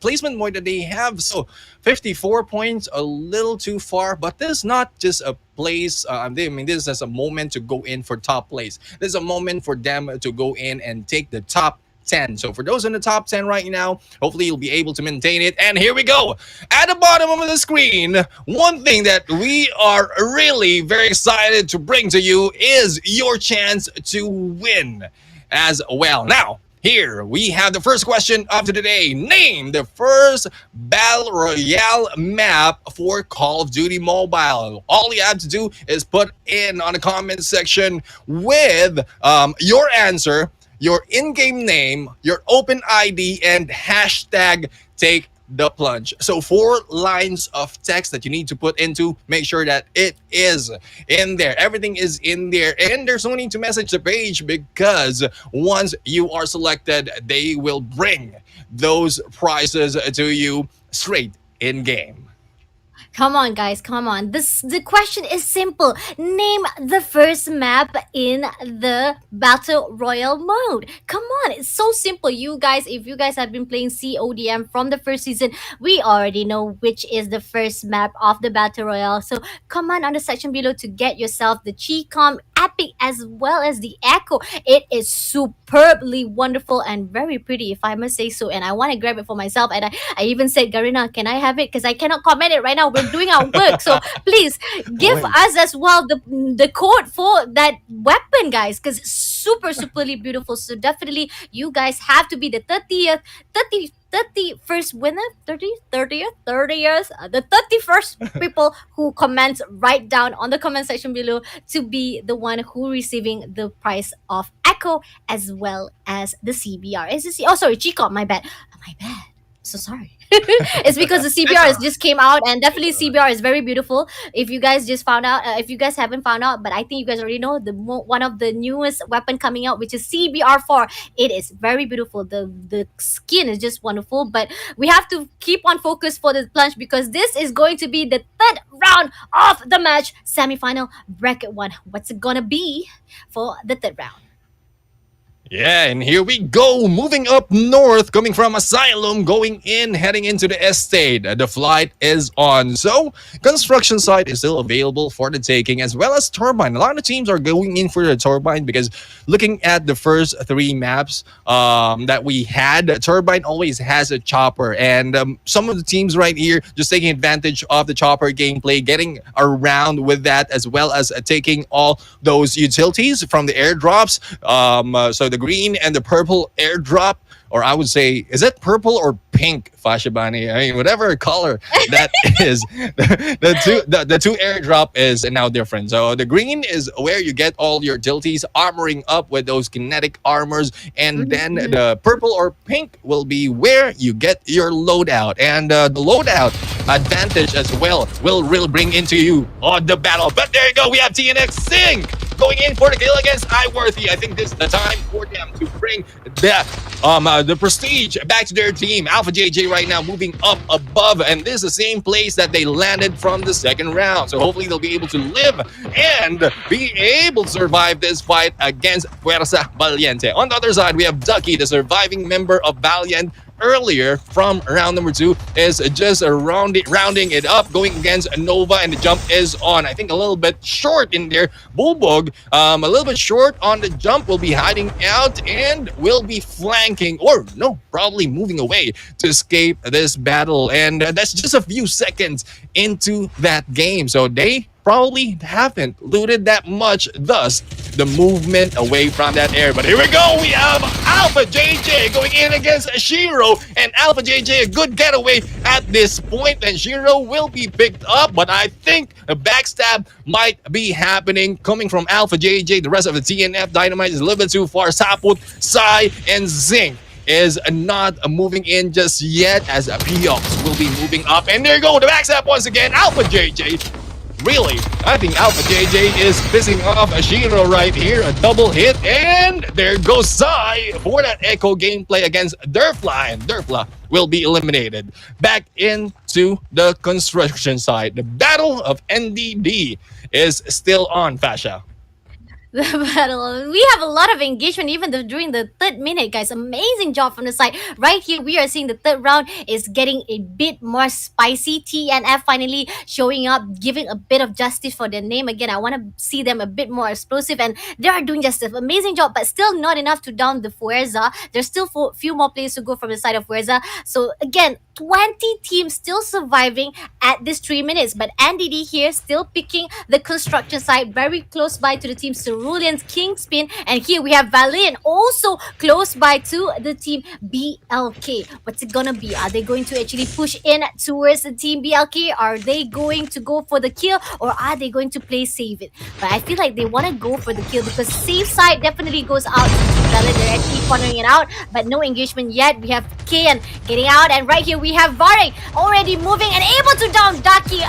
placement point that they have, so 54 points, a little too far. But this is not just a place. I mean, this is a moment to go in for top place. This is a moment for them to go in and take the top 10. So for those in the top 10 right now, hopefully you'll be able to maintain it. And here we go. At the bottom of the screen, one thing that we are really very excited to bring to you is your chance to win as well. Now, here we have the first question of the day. Name the first Battle Royale map for Call of Duty Mobile. All you have to do is put in on the comment section with your answer, your in-game name, your open ID, and hashtag take the plunge. So 4 lines of text that you need to put into. Make sure that it is in there. Everything is in there. And there's no need to message the page because once you are selected, they will bring those prizes to you straight in game. Come on, guys, come on. The question is simple. Name the first map in the Battle Royale mode. Come on, it's so simple. You guys, if you guys have been playing CODM from the first season, we already know which is the first map of the Battle Royale. So come on the section below to get yourself the Chicom Epic as well as the Echo. It is superbly wonderful and very pretty, if I must say so. And I want to grab it for myself. And I even said, Garena, can I have it? Because I cannot comment it right now. We're doing our work. So please give Wait. us as well the code for that weapon, guys, because it's superly beautiful. So definitely you guys have to be the 30th 31st winner, 30th, the 31st people who comment right down on the comment section below to be the one who receiving the prize of Echo as well as the CBR. Oh, sorry, Chico, my bad. My bad. So sorry. It's because the CBR has just came out, and definitely CBR is very beautiful. If you guys just found out, if you guys haven't found out, but I think you guys already know, one of the newest weapon coming out, which is CBR4. It is very beautiful. The skin is just wonderful. But we have to keep on focus for the plunge because this is going to be the third round of the match, semi-final bracket one. What's it gonna be for the third round? Yeah, and here we go. Moving up north, coming from Asylum, going in, heading into the estate. The flight is on. So, construction site is still available for the taking, as well as turbine. A lot of teams are going in for the turbine because looking at the first 3 maps that we had, turbine always has a chopper. And some of the teams right here just taking advantage of the chopper gameplay, getting around with that, as well as taking all those utilities from the airdrops. So the green and the purple airdrop or I would say, is it purple or pink, Fashabani? I mean, whatever color that is, the two airdrop is now different. So the green is where you get all your abilities, armoring up with those kinetic armors, and then Mhm. the purple or pink will be where you get your loadout, and the loadout advantage as well will really bring into you on the battle. But there you go, we have TNX Sync going in for the kill against iWorthy. I think this is the time for them to bring the prestige back to their team. Alpha JJ right now moving up above, and this is the same place that they landed from the second round. So hopefully they'll be able to live and be able to survive this fight against Fuerza Valiente. On the other side, we have Ducky, the surviving member of Valiant earlier from round number 2, is just rounding it up, going against Nova, and the jump is on. I think a little bit short in there. Bulbog, a little bit short on the jump, will be hiding out and will be flanking, or no, probably moving away to escape this battle. And that's just a few seconds into that game. So they probably haven't looted that much, thus the movement away from that area. But here we go, we have Alpha JJ going in against Shiro, and Alpha JJ a good getaway at this point, and Shiro will be picked up, but I think a backstab might be happening coming from Alpha JJ. The rest of the TNF Dynamite is a little bit too far. Saput, Sai, and Zing is not moving in just yet, as Piox will be moving up. And there you go, the backstab once again, Alpha JJ. Really, I think Alpha JJ is pissing off Ashiro right here. A double hit, and there goes Sai for that Echo gameplay against Durfla, and Durfla will be eliminated. Back into the construction side. The battle of NDD is still on, Fasha. The battle. We have a lot of engagement even during the third minute, guys. Amazing job from the side. Right here, we are seeing the third round is getting a bit more spicy. TNF finally showing up, giving a bit of justice for their name. Again, I want to see them a bit more explosive, and they are doing just an amazing job, but still not enough to down the Fuerza. There's still a few more players to go from the side of Fuerza. So again, 20 teams still surviving at this 3 minutes, but NDD here still picking the construction side, very close by to the team Cerulean's Kingspin, and here we have Valiant also close by to the team BLK. What's it gonna be? Are they going to actually push in towards the team BLK? Are they going to go for the kill, or are they going to play save it? But I feel like they want to go for the kill, because safe side definitely goes out to Team Valiant. They're actually cornering it out, but no engagement yet. We have Kian getting out, and right here we have Varek already moving and able to down Daki.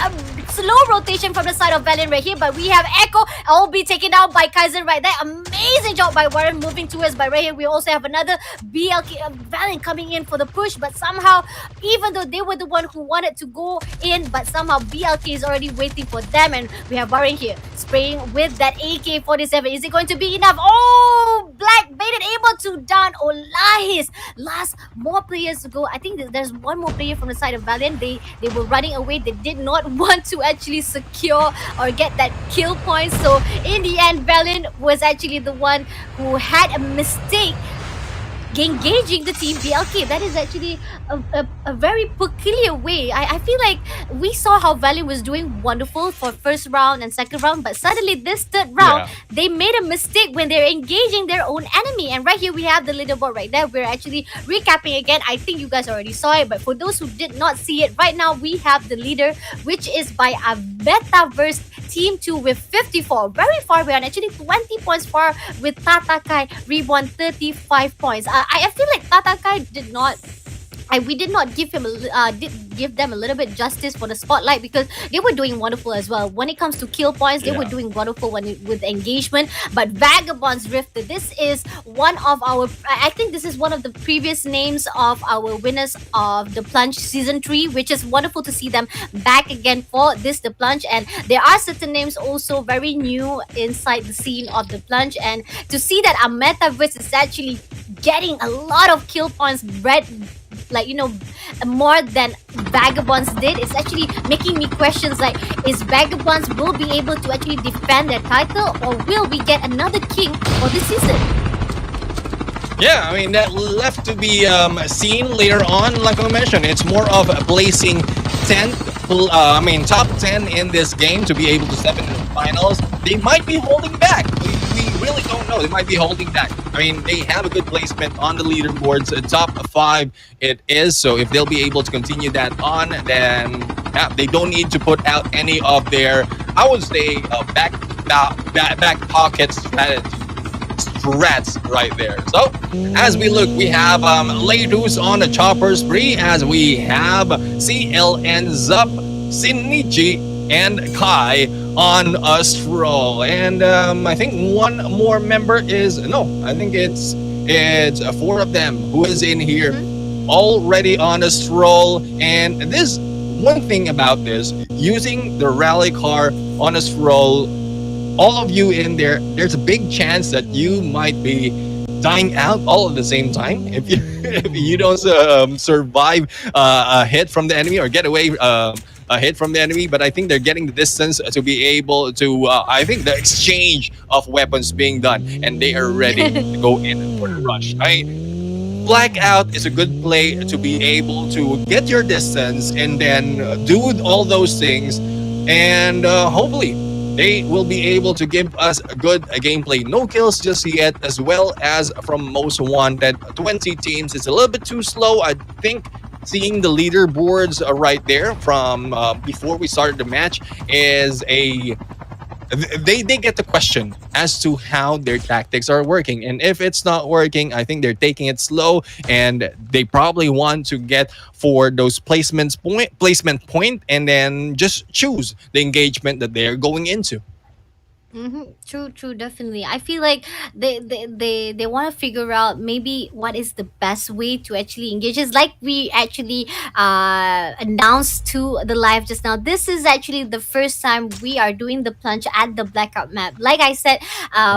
Slow rotation from the side of Valiant right here, but we have Echo all be taken down by Kaizen right there. Amazing job by Warren moving towards, but right here we also have another BLK Valiant coming in for the push, but somehow, even though they were the one who wanted to go in, but somehow BLK is already waiting for them, and we have Warren here spraying with that AK-47. Is it going to be enough? Oh, Black baited, able to down Olahis. Last, more players to go. I think there's one more player from the side of Valiant. They were running away. They did not want to actually secure or get that kill point. So in the end, Valiant was actually the one who had a mistake engaging the team BLK. That is actually a very peculiar way. I feel like we saw how Valiant was doing wonderful for first round and second round, but suddenly this third round, they made a mistake when they're engaging their own enemy. And right here we have the leaderboard right there. We're actually recapping again. I think you guys already saw it, but for those who did not see it, right now we have the leader, which is by a Metaverse Team 2 with 54. Very far behind, actually 20 points far, with Tatakai Reborn 35 points. I feel like Tatakai did not we did not give him did give them a little bit justice for the spotlight, because they were doing wonderful as well when it comes to kill points. They were doing wonderful with engagement. But Vagabonds Rifted, this is one of our, I think this is one of the previous names of our winners of the Plunge season 3, which is wonderful to see them back again for this the Plunge. And there are certain names also very new inside the scene of the Plunge, and to see that our metaverse is actually getting a lot of kill points, like, you know, more than Vagabonds did, it's actually making me questions like, is Vagabonds will be able to actually defend their title, or will we get another king for this season? Yeah, I mean, that left to be seen later on. Like I mentioned, it's more of placing top 10 in this game to be able to step into the finals. They might be holding back. We really don't know. They might be holding back. I mean, they have a good placement on the leaderboards, top five it is. So if they'll be able to continue that on, then yeah, they don't need to put out any of their, I would say, back pocket strats right there. So as we look, we have Ladus on the chopper spree, as we have CLN Zup, Shinichi, and Kai on a stroll. And I think one more member is I think it's four of them who is in here already on a stroll. And this one thing about this, using the rally car on a stroll, all of you in there, there's a big chance that you might be dying out all at the same time if you if you don't survive a hit from the enemy or get away a hit from the enemy. But I think they're getting the distance to be able to I think the exchange of weapons being done, and they are ready to go in for the rush. Blackout is a good play to be able to get your distance and then do all those things, and hopefully they will be able to give us a good gameplay. No kills just yet, as well as from most wanted 20 teams. It's a little bit too slow. I think seeing the leaderboards right there from before we started the match is they get the question as to how their tactics are working, and if it's not working, I think they're taking it slow, and they probably want to get for those placement point and then just choose the engagement that they're going into. True, definitely. I feel like they want to figure out maybe what is the best way to actually engage. It's like we actually announced to the live just now. This is actually the first time we are doing the plunge at the blackout map. Like I said,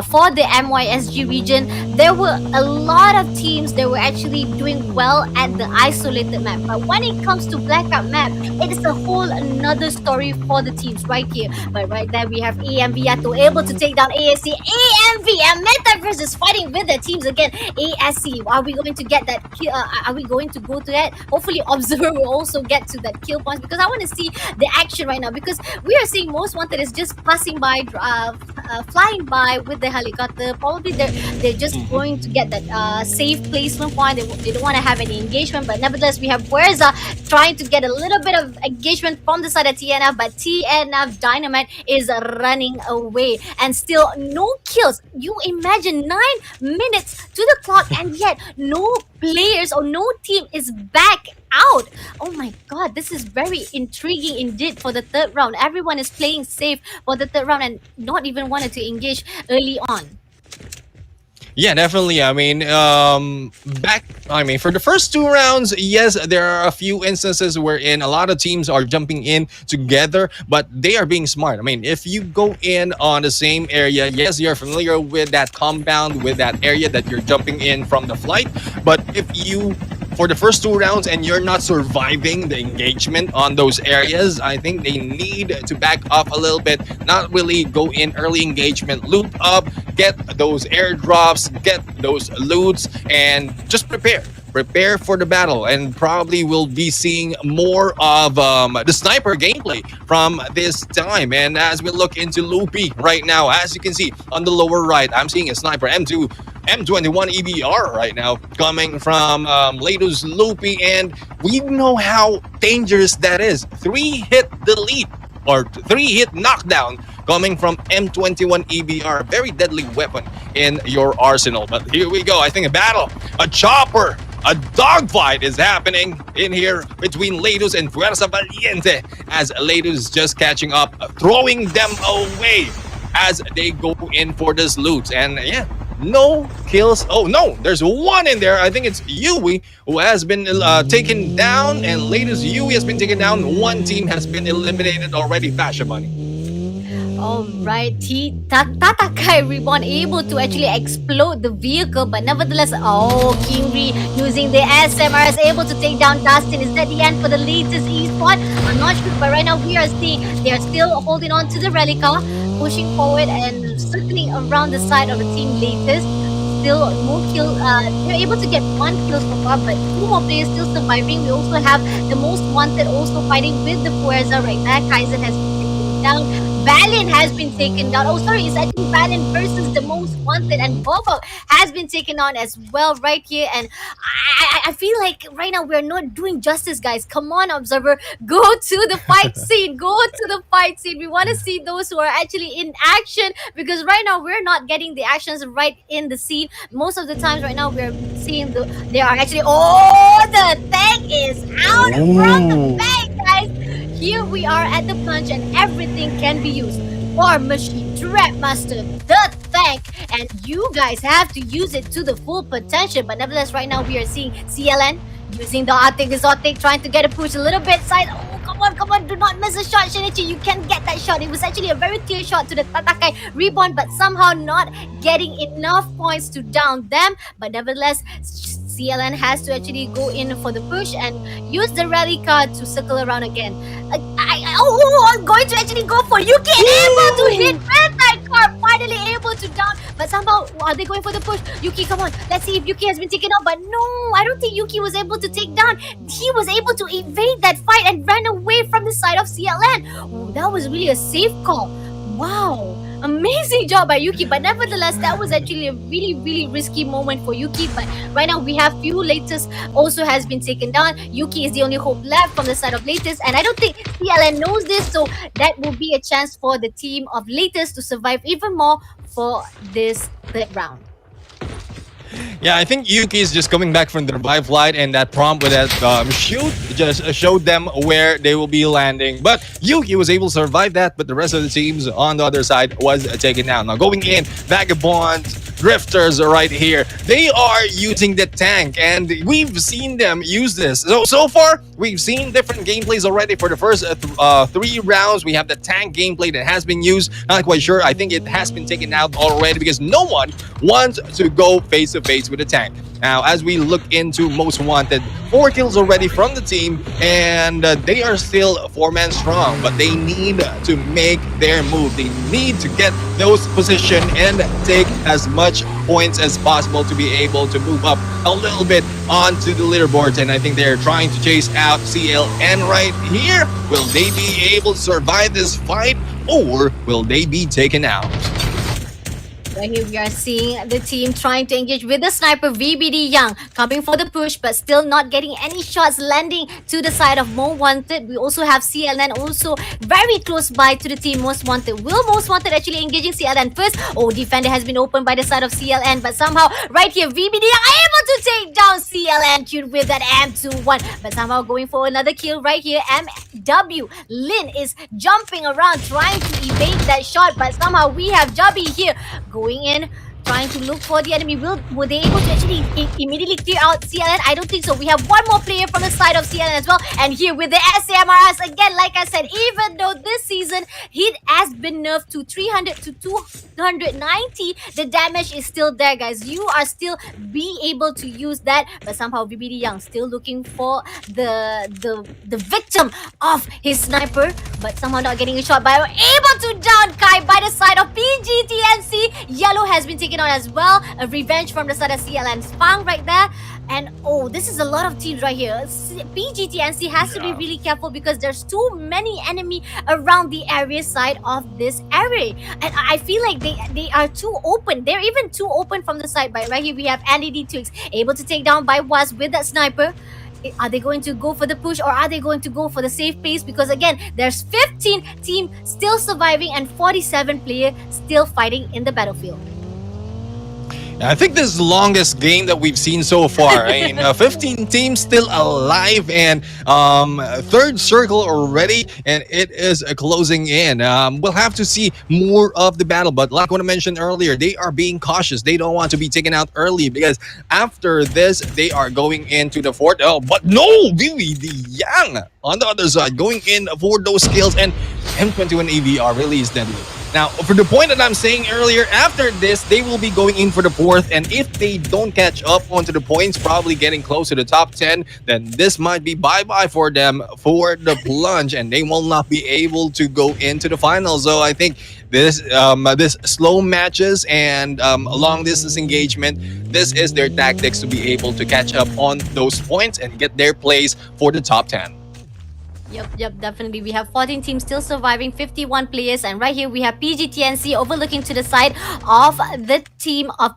for the MYSG region, there were a lot of teams that were actually doing well at the isolated map. But when it comes to blackout map, it is a whole another story for the teams right here. But right there we have AMV Yato able to take down ASC. AMV and Metaverse is fighting with their teams again. ASC, are we going to get that kill? Are we going to go to that? Hopefully Observer will also get to that kill point, because I want to see the action right now, because we are seeing Most Wanted is just passing by, flying by with the helicopter. Probably they're just going to get that safe placement point. They don't want to have any engagement, but nevertheless we have Puerza trying to get a little bit of engagement from the side of TNF, but TNF Dynamite is running away, and still no kills. You imagine 9 minutes to the clock, and yet no players or no team is back out. Oh my god, this is very intriguing indeed for the third round. Everyone is playing safe for the third round and not even wanted to engage early on. Yeah, definitely. I mean, for the first two rounds, yes, there are a few instances wherein a lot of teams are jumping in together, but they are being smart. I mean, if you go in on the same area, yes, you're familiar with that compound, with that area that you're jumping in from the flight, but if you for the first two rounds and you're not surviving the engagement on those areas, I think they need to back up a little bit, not really go in early engagement, loot up, get those airdrops, get those loots, and just prepare for the battle. And probably we'll be seeing more of the sniper gameplay from this time. And as we look into Loopy right now, as you can see on the lower right, I'm seeing a sniper M21 EBR right now coming from Lado's Loopy, and we know how dangerous that is. 3-hit delete or 3-hit knockdown coming from M21 EBR, very deadly weapon in your arsenal. But here we go. I think a chopper, a dogfight is happening in here between Lados and Fuerza Valiente, as Lados just catching up, throwing them away as they go in for this loot. And yeah, no kills. Oh no, there's one in there. I think it's Yui who has been taken down, and latest Yui has been taken down. One team has been eliminated already. Fashion Money. Alright, Tatakai Reborn able to actually explode the vehicle, but nevertheless, Kingri using the SMR is able to take down Dustin. Is that the end for the latest esport? I'm not sure, but right now we are seeing they are still holding on to the rally car, pushing forward and circling around the side of the team latest. Still no kill. They're able to get 1 kill so far, but 2 more players still surviving. We also have the Most Wanted also fighting with the Fuerza right there. Kaizen has been taken down. Valiant has been taken down. Oh, sorry, it's actually Valiant versus the Most Wanted, and Bobo has been taken on as well right here. And I feel like right now we're not doing justice, guys. Come on, Observer, go to the fight scene. Go to the fight scene. We want to see those who are actually in action, because right now we're not getting the actions right in the scene. Most of the times right now we're seeing they are actually, oh, the tank is out from the Ooh. bank, guys. Here we are at the Plunge, and everything can be used. War Machine, Trap Master, the tank, and you guys have to use it to the full potential. But nevertheless, right now we are seeing CLN using the Arctic Exotic, trying to get a push a little bit side. Oh, come on, do not miss a shot, Shinichi. You can get that shot. It was actually a very clear shot to the Tatakai Reborn, but somehow not getting enough points to down them. But nevertheless, CLN has to actually go in for the push and use the rally card to circle around again. I'm going to actually go for Yuki, able to hit with that card, finally able to down, but somehow are they going for the push? Yuki, come on, let's see if Yuki has been taken out, but no, I don't think Yuki was able to take down. He was able to evade that fight and ran away from the side of CLN. Oh, that was really a safe call. Wow. Amazing job by Yuki, but nevertheless, that was actually a really, really risky moment for Yuki. But right now, we have few latest also has been taken down. Yuki is the only hope left from the side of latest, and I don't think CLN knows this, so that will be a chance for the team of latest to survive even more for this third round. Yeah, I think Yuki is just coming back from the revive flight, and that prompt with that shoot just showed them where they will be landing. But Yuki was able to survive that, but the rest of the teams on the other side was taken out. Now going in, Vagabond, Drifters are right here. They are using the tank, and we've seen them use this. So far, we've seen different gameplays already for the first 3 rounds. We have the tank gameplay that has been used. Not quite sure. I think it has been taken out already because no one wants to go face to face with the tank. Now, as we look into Most Wanted, 4 kills already from the team, and they are still 4-man strong, but they need to make their move. They need to get those position and take as much points as possible to be able to move up a little bit onto the leaderboard. And I think they're trying to chase out CLN right here. Will they be able to survive this fight, or will they be taken out? Right here we are seeing the team trying to engage with the sniper VBD Young, coming for the push but still not getting any shots landing to the side of Most Wanted. We also have CLN also very close by to the team Most Wanted. Will Most Wanted actually engaging CLN first? Oh, defender has been opened by the side of CLN, but somehow right here VBD are able to take down CLN Cute with that M21, but somehow going for another kill right here. MW Lin is jumping around trying to evade that shot, but somehow we have Jubby here going in, trying to look for the enemy. Were they able to actually immediately clear out CLN? I don't think so. We have one more player from the side of CLN as well. And here with the SAMRS, again, like I said, even though this season hit has been nerfed to 300 to 290, the damage is still there, guys. You are still be able to use that, but somehow VBD Young still looking for the victim of his sniper, but somehow not getting a shot, but able to down Kai by the side of PGTNC. Yellow has been taken on as well. A revenge from the side of CLN Spang right there. And oh, this is a lot of teams right here. PGTNC has to be really careful because there's too many enemy around the area side of this area. And I feel like they are too open. They're even too open from the side. But right here we have Andy D Twix able to take down by Was with that sniper. Are they going to go for the push, or are they going to go for the safe pace? Because again, there's 15 team still surviving and 47 player still fighting in the battlefield. I think this is the longest game that we've seen so far. I mean, 15 teams still alive, and third circle already, and it is closing in. We'll have to see more of the battle, but like what I mentioned earlier, they are being cautious. They don't want to be taken out early because after this, they are going into the fourth. Oh, but no, really, the Yang on the other side going in for those kills, and M21 AVR really is deadly. Now, for the point that I'm saying earlier, after this, they will be going in for the fourth, and if they don't catch up onto the points, probably getting close to the top 10, then this might be bye-bye for them for the Plunge, and they will not be able to go into the finals. So I think this slow matches and long distance engagement, this is their tactics to be able to catch up on those points and get their place for the top 10. Yep, definitely. We have 14 teams still surviving, 51 players, and right here we have PGTNC overlooking to the side of the team of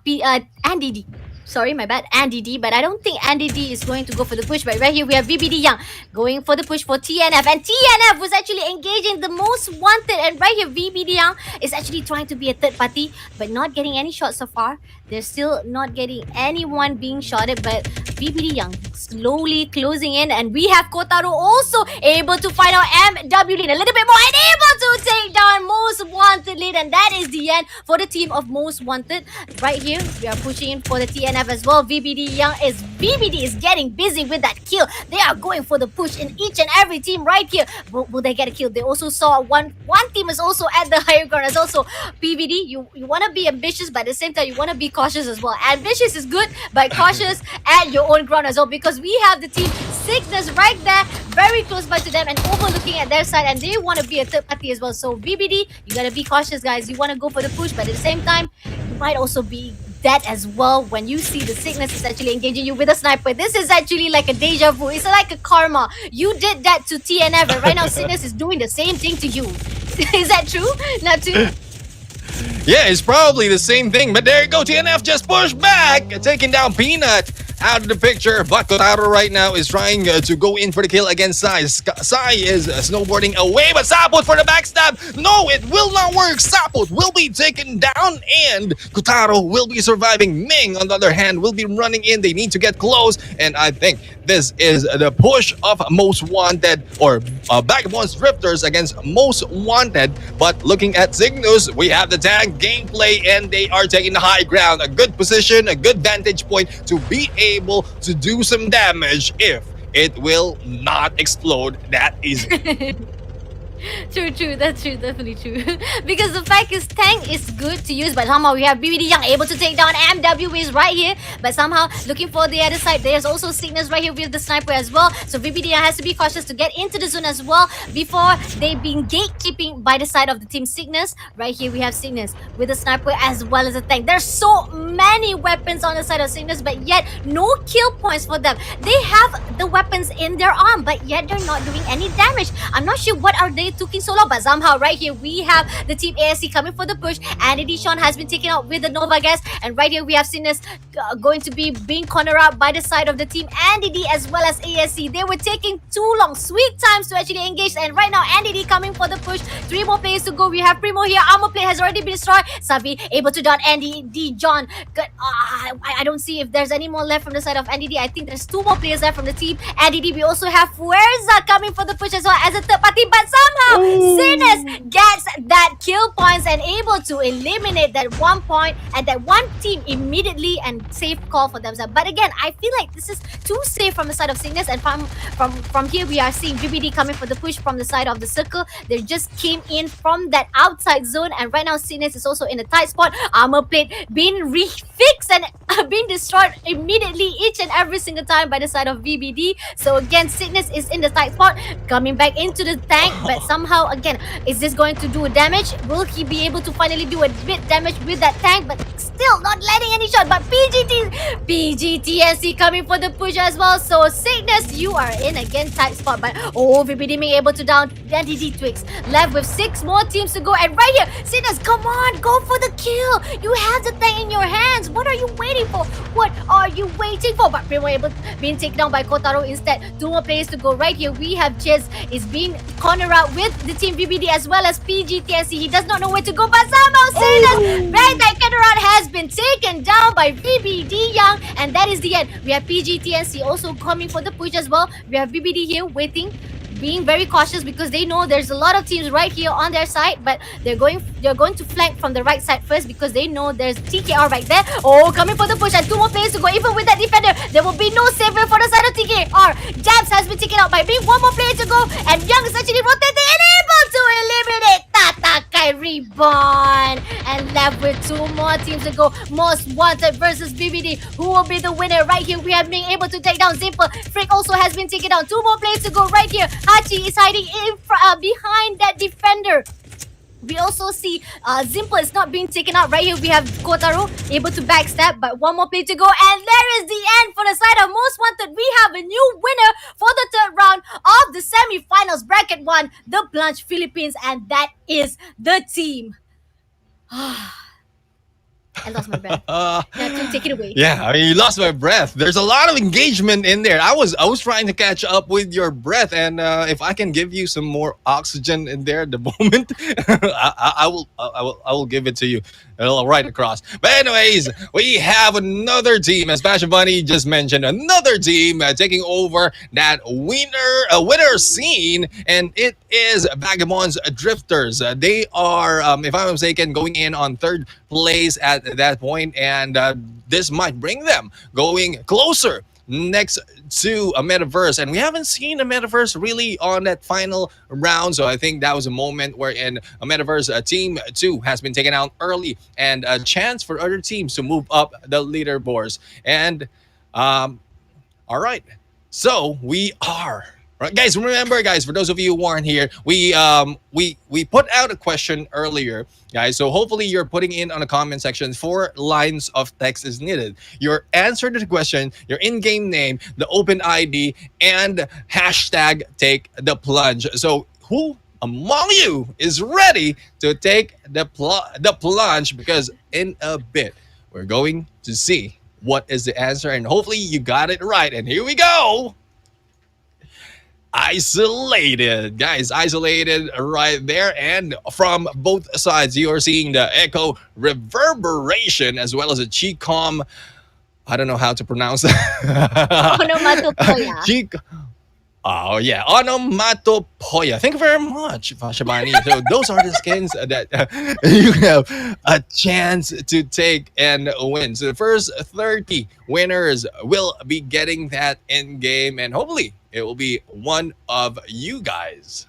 Andy D. Sorry, my bad, Andy D. But I don't think Andy D is going to go for the push. But right here we have VBD Young going for the push for TNF, and TNF was actually engaging the most wanted. And right here VBD Young is actually trying to be a third party, but not getting any shots so far. They're still not getting anyone being shotted, but VBD Young slowly closing in, and we have Kotaro also able to find out MW lead a little bit more and able to take down Most Wanted lead, and that is the end for the team of Most Wanted. Right here, we are pushing in for the TNF as well. VBD is getting busy with that kill. They are going for the push in each and every team right here. Will they get a kill? They also saw one team is also at the higher ground. As also PVD, you want to be ambitious, but at the same time you want to be cautious as well. Ambitious is good, but cautious at your own ground as well, because we have the team Sickness right there, very close by to them and overlooking at their side, and they want to be a third party as well. So VBD, you gotta be cautious, guys. You want to go for the push, but at the same time, you might also be dead as well when you see the Sickness is actually engaging you with a sniper. This is actually like a deja vu. It's like a karma. You did that to TNF, and right now Sickness is doing the same thing to you. Is that true? Not true? Yeah, it's probably the same thing, but there you go. TNF just pushed back, taking down Peanut out of the picture. But Kotaro right now is trying to go in for the kill against Sai. Sai is snowboarding away, but Saput for the backstab. No, it will not work. Saput will be taken down, and Kotaro will be surviving. Ming, on the other hand, will be running in. They need to get close, and I think this is the push of Most Wanted, or Vagabond's Drifters against Most Wanted. But looking at Cygnus, we have the tank gameplay, and they are taking the high ground. A good position, a good vantage point to be able to do some damage if it will not explode that easily. True, that's true, definitely true. Because the fact is, tank is good to use, but somehow we have BBD Young able to take down MW is right here, but somehow looking for the other side. There's also Sickness right here with the sniper as well, so BBD Young has to be cautious to get into the zone as well before they've been gatekeeping by the side of the team Sickness. Right here we have Sickness with the sniper as well as a tank. There's so many weapons on the side of Sickness, but yet no kill points for them. They have the weapons in their arm, but yet they're not doing any damage. I'm not sure what are they taking so long, but somehow right here we have the team ASC coming for the push. Andy Dishon has been taken out with the Nova Gas, and right here we have Sickness going to be being cornered out by the side of the team Andy D as well as ASC. They were taking too long, sweet times to actually engage, and right now Andy D coming for the push. 3 more players to go. We have Primo here. Armor plate has already been destroyed. Savi able to down Andy D. John. I don't see if there's any more left from the side of Andy D. I think there's 2 more players left from the team Andy D. We also have Fuerza coming for the push as well as a third party, but somehow Sickness gets that kill points and able to eliminate that 1 point and that one team immediately, and safe call for themselves. But again, I feel like this is too safe from the side of Sickness, and from here we are seeing VBD coming for the push from the side of the circle. They just came in from that outside zone, and right now Sickness is also in a tight spot. Armor plate being refixed and being destroyed immediately each and every single time by the side of VBD. So again, Sickness is in the tight spot, coming back into the tank, but somehow again, is this going to do damage? Will he be able to finally do a bit damage with that tank? But still not letting any shot. But PGTNC coming for the push as well. So Sickness, you are in again tight spot. But VBD being able to down DD Twix. Left with 6 more teams to go. And right here, Sickness, come on, go for the kill. You have the tank in your hands. What are you waiting for? What are you waiting for? But Primo able being taken down by Kotaro instead. 2 more players to go. Right here, we have Chiz is being cornered out with the team VBD as well as PGTNC. He does not know where to go, but somehow Sickness, right, that counter has been taken down by VBD Young, and that is the end. We have PGTNC also coming for the push as well. We have VBD here waiting, being very cautious because they know there's a lot of teams right here on their side, but they're going to flank from the right side first because they know there's TKR right there. Coming for the push, and 2 more players to go. Even with that defender, there will be no savior for the side of TKR. Jabs has been taken out by being 1 more player to go, and Young is actually rotating and able to eliminate Tatakai Reborn, and left with 2 more teams to go. Most Wanted versus BBD. Who will be the winner? Right here we have being able to take down Zimple. Frick also has been taken down. 2 more players to go right here. Hachi is hiding in behind that defender. We also see Zimple is not being taken out. Right here we have Kotaro able to backstab, but one more play to go. And there is the end for the side of Most Wanted. We have a new winner for the third round of the semi-finals bracket 1, the Plunge Philippines, and that is the team. I lost my breath. Neptune, take it away. Yeah, I mean, you lost my breath. There's a lot of engagement in there. I was trying to catch up with your breath, and if I can give you some more oxygen in there at the moment, I will give it to you. Right across. But anyways, we have another team, as Passion Bunny just mentioned, another team taking over that winner scene, and it is Vagabonds Drifters. They are, if I'm not mistaken, going in on third place at that point, and this might bring them going closer next to a metaverse. And we haven't seen a metaverse really on that final round, so I think that was a moment wherein a metaverse team 2 has been taken out early, and a chance for other teams to move up the leaderboards. And all right, so we are right, guys. Remember, guys, for those of you who aren't here, we put out a question earlier, guys. So hopefully you're putting in on the comment section. 4 lines of text is needed. Your answer to the question, your in-game name, the open ID, and hashtag take the plunge. So who among you is ready to take the plunge? Because in a bit we're going to see what is the answer, and hopefully you got it right. And here we go. Isolated, guys, isolated right there. And from both sides, you are seeing the echo reverberation as well as a Chicom. I don't know how to pronounce that. Onomatopoeia. Chic. Oh yeah, onomatopoeia. Thank you very much, Fashabani. So those are the skins that you have a chance to take and win. So the first 30 winners will be getting that in game, and hopefully it will be one of you guys.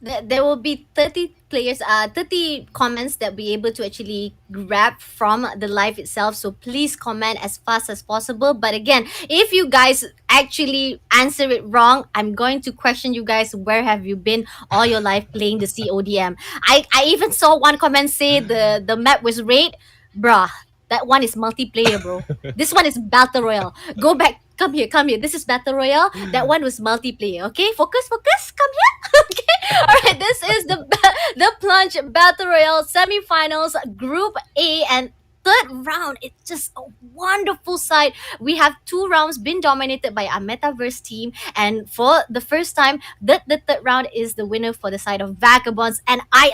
There will be 30 players, 30 comments that we able to actually grab from the live itself. So please comment as fast as possible. But again, if you guys actually answer it wrong, I'm going to question you guys. Where have you been all your life playing the CODM? I even saw one comment say the map was raid. Bruh, that one is multiplayer, bro. This one is battle royale. Go back. Come here, come here. This is battle royale. That one was multiplayer. Okay, focus, focus. Come here. Okay. All right. This is the Plunge Battle Royale semifinals, Group A, and third round. It's just a wonderful sight. We have 2 rounds been dominated by our metaverse team, and for the first time, the third round is the winner for the side of Vagabonds. And I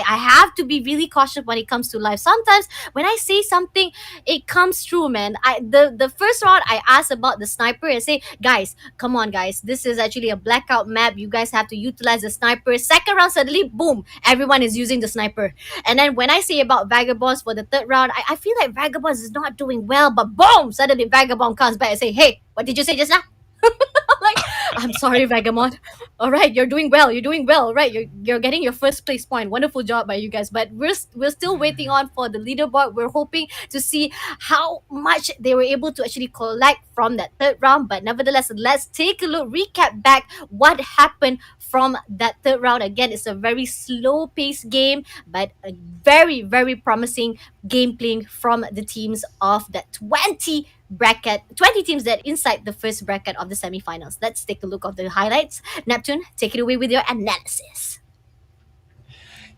have to be really cautious when it comes to live. Sometimes when I say something, it comes true, man. The first round I asked about the sniper and say, guys, come on, guys, this is actually a blackout map. You guys have to utilize the sniper. Second round, suddenly, boom, everyone is using the sniper. And then when I say about Vagabonds for the third round, I feel like Vagabonds is not doing well, but boom, suddenly Vagabond comes back and say, hey, what did you say just now? I'm like, I'm sorry, Vagabond. All right, you're doing well. You're doing well. All right, you're getting your first place point. Wonderful job by you guys. But we're still waiting on for the leaderboard. We're hoping to see how much they were able to actually collect from that third round. But nevertheless, let's take a look, recap back what happened from that third round. Again, it's a very slow paced game, but a very, very promising gameplay from the teams of that 20 teams that inside the first bracket of the semifinals. Let's take a look at the highlights. Neptune, take it away with your analysis.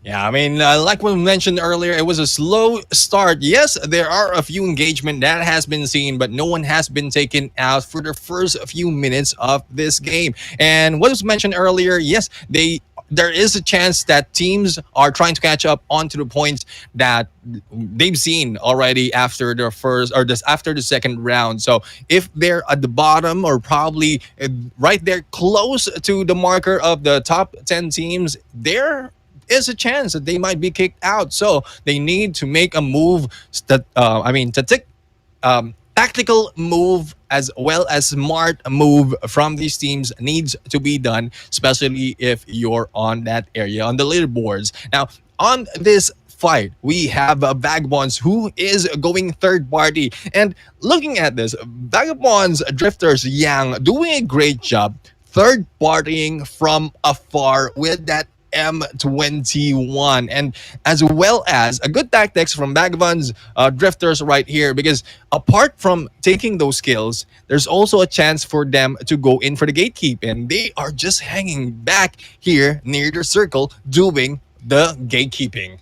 Yeah, I mean, like we mentioned earlier, it was a slow start. Yes, there are a few engagement that has been seen, but no one has been taken out for the first few minutes of this game. And what was mentioned earlier, yes, there is a chance that teams are trying to catch up onto the points that they've seen already after the first or this after the second round. So if they're at the bottom or probably right there close to the marker of the top 10 teams, there is a chance that they might be kicked out. So they need to make a move that to take tactical move as well as smart move from these teams needs to be done, especially if you're on that area on the leaderboards. Now, on this fight, we have Vagabonds who is going third party. And looking at this, Vagabonds Drifters Yang doing a great job third partying from afar with that M21, and as well as a good tactics from Vagabonds Drifters right here, because apart from taking those kills, there's also a chance for them to go in for the gatekeep, and they are just hanging back here near the circle doing the gatekeeping.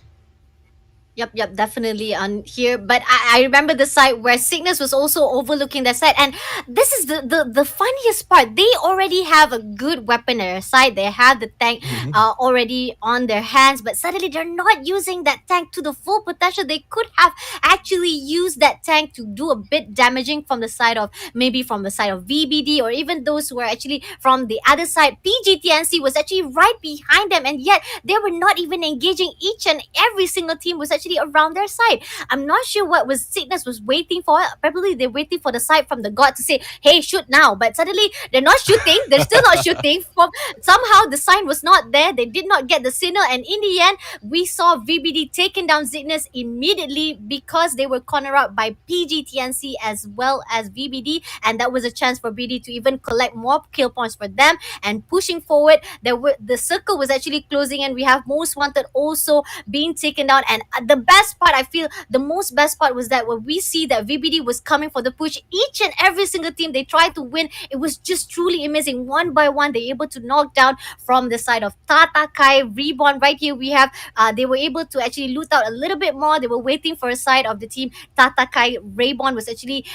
Yep, definitely on here. But I remember the side where Cygnus was also overlooking that side. And this is the funniest part. They already have a good weapon at their side. They have the tank Mhm. already on their hands, but suddenly they're not using that tank to the full potential. They could have actually used that tank to do a bit damaging from the side of, maybe from the side of VBD, or even those who are actually from the other side. PGTNC was actually right behind them, and yet they were not even engaging. Each and every single team was actually around their side. I'm not sure what was Cygnus was waiting for. Probably they're waiting for the side from the god to say, "Hey, shoot now!" But suddenly they're not shooting. They're still not shooting. From somehow the sign was not there. They did not get the signal, and in the end, we saw VBD taking down Cygnus immediately because they were cornered out by PGTNC as well as VBD, and that was a chance for BD to even collect more kill points for them and pushing forward. The circle was actually closing, and we have Most Wanted also being taken down. And the best part, I feel the most best part was that when we see that VBD was coming for the push, each and every single team they tried to win, it was just truly amazing. One by one, they able to knock down from the side of Tata Kai, Reborn. Right here, we have they were able to actually loot out a little bit more. They were waiting for a side of the team Tata Kai. Reborn was actually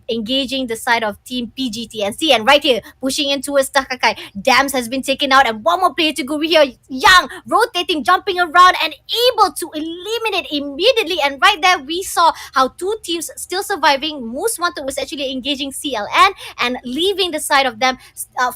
engaging the side of team PGTNC, and right here, pushing in towards Tata Kai. Dams has been taken out, and one more player to go here. Young, rotating, jumping around, and able to eliminate immediately. And right there, we saw how two teams still surviving. Most Wanted was actually engaging CLN and leaving the side of them.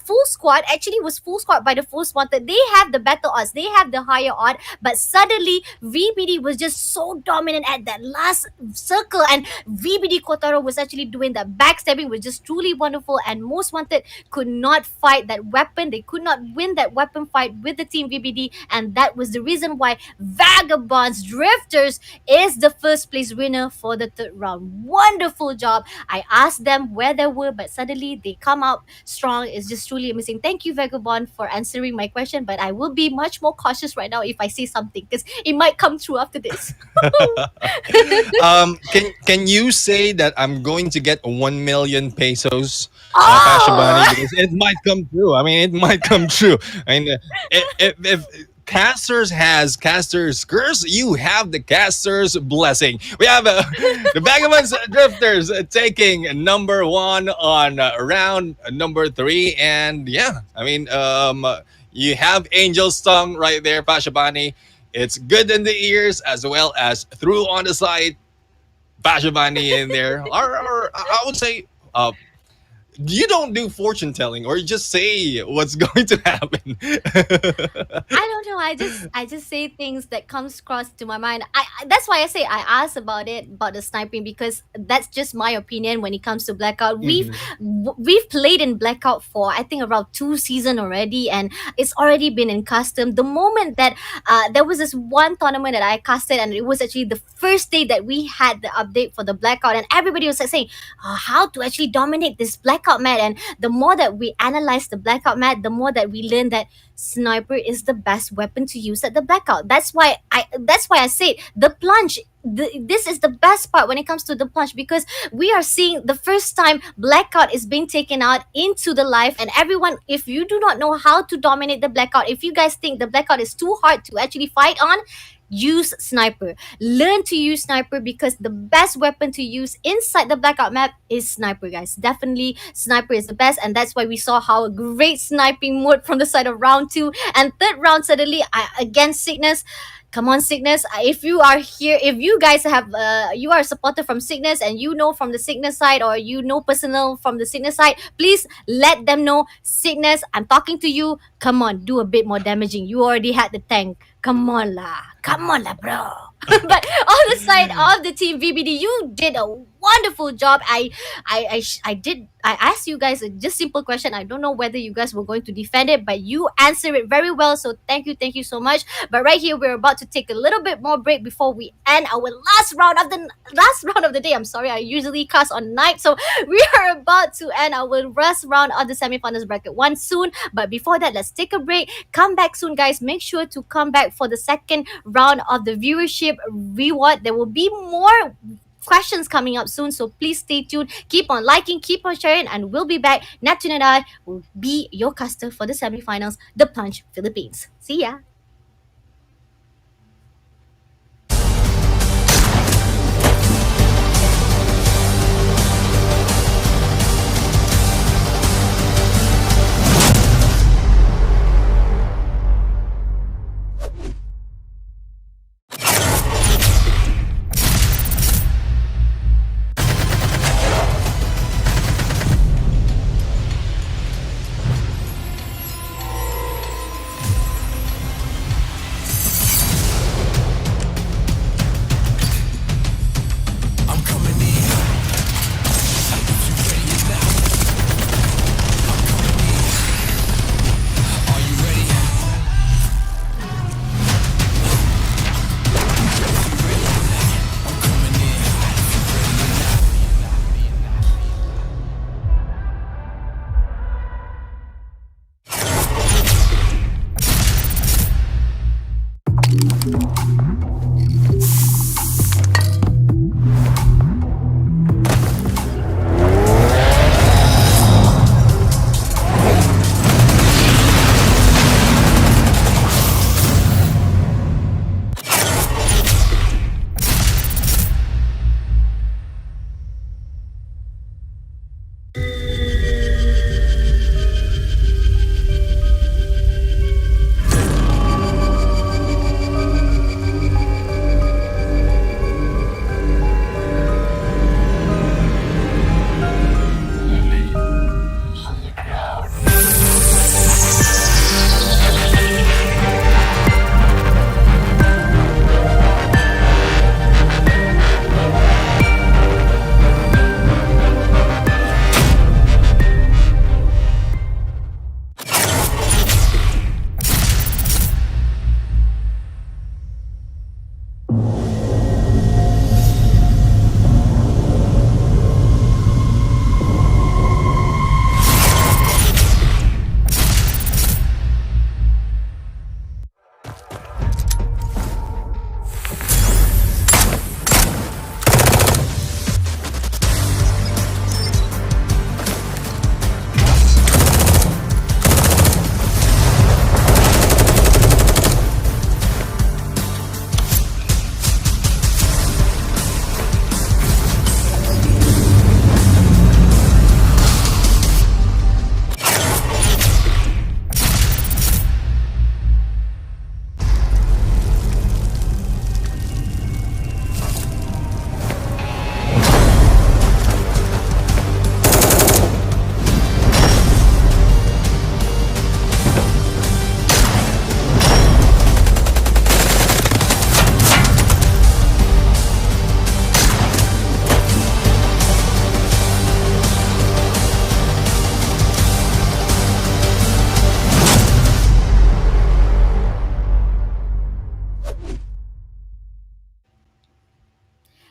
Full squad actually was full squad by the Most Wanted. They have the better odds, they have the higher odd, but suddenly VBD was just so dominant at that last circle, and VBD Kotaro was actually doing that backstabbing, was just truly wonderful. And Most Wanted could not fight that weapon. They could not win that weapon fight with the team VBD, and that was the reason why Vagabonds Drifters is the first place winner for the third round. Wonderful job. I asked them where they were, but suddenly they come out strong. It's just truly amazing. Thank you, Vagabond, for answering my question, but I will be much more cautious right now if I say something, because it might come true after this. Can you say that I'm going to get 1 million pesos, Oh! Pashabani? Because it might come true. I mean, it might come true. I mean, if casters has casters curse, you have the casters blessing. We have the Vagabonds Drifters taking number one on round number three, and yeah, I mean, you have Angel's tongue right there, Pashabani. It's good in the ears as well as through on the side. Pashabani in there, or I would say, you don't do fortune telling, or you just say what's going to happen. I don't know. I just say things that comes across to my mind. That's why I say I asked about it about the sniping, because that's just my opinion when it comes to Blackout. Mhm. We've played in Blackout for I think around 2 seasons already, and it's already been in custom. The moment that there was this one tournament that I casted, and it was actually the first day that we had the update for the Blackout, and everybody was like saying how to actually dominate this Blackout map. And the more that we analyze the Blackout map, the more that we learn that sniper is the best weapon to use at the Blackout. That's why I said the plunge. This is the best part when it comes to the plunge, because we are seeing the first time Blackout is being taken out into the life. And everyone, if you do not know how to dominate the Blackout, if you guys think the Blackout is too hard to actually fight on, use sniper. Learn to use sniper, because the best weapon to use inside the Blackout map is sniper, guys. Definitely sniper is the best, and that's why we saw how a great sniping mode from the side of round 2 and third round. Suddenly against Cygnus. Come on, Cygnus. If you are here, if you guys have you are a supporter from Cygnus, and you know from the Cygnus side, or you know personal from the Cygnus side, please let them know. Cygnus, I'm talking to you. Come on, do a bit more damaging. You already had the tank. Come on lah, bro. But on the side of the team VBD, you did a wonderful job. I asked you guys a just simple question. I don't know whether you guys were going to defend it, but you answered it very well. So thank you so much. But right here, we're about to take a little bit more break before we end our last round of the day. I'm sorry, I usually cast on night, so we are about to end our last round of the semifinals bracket one soon. But before that, let's take a break. Come back soon, guys. Make sure to come back for the second round of the viewership reward. There will be more questions coming up soon, so please stay tuned. Keep on liking, keep on sharing, and we'll be back. Neptune and I will be your caster for the semifinals, the Plunge Philippines. See ya. I'm coming in. If you ready or not, I'm coming in. Are you ready? If you ready or not, I'm coming in. If you ready or not.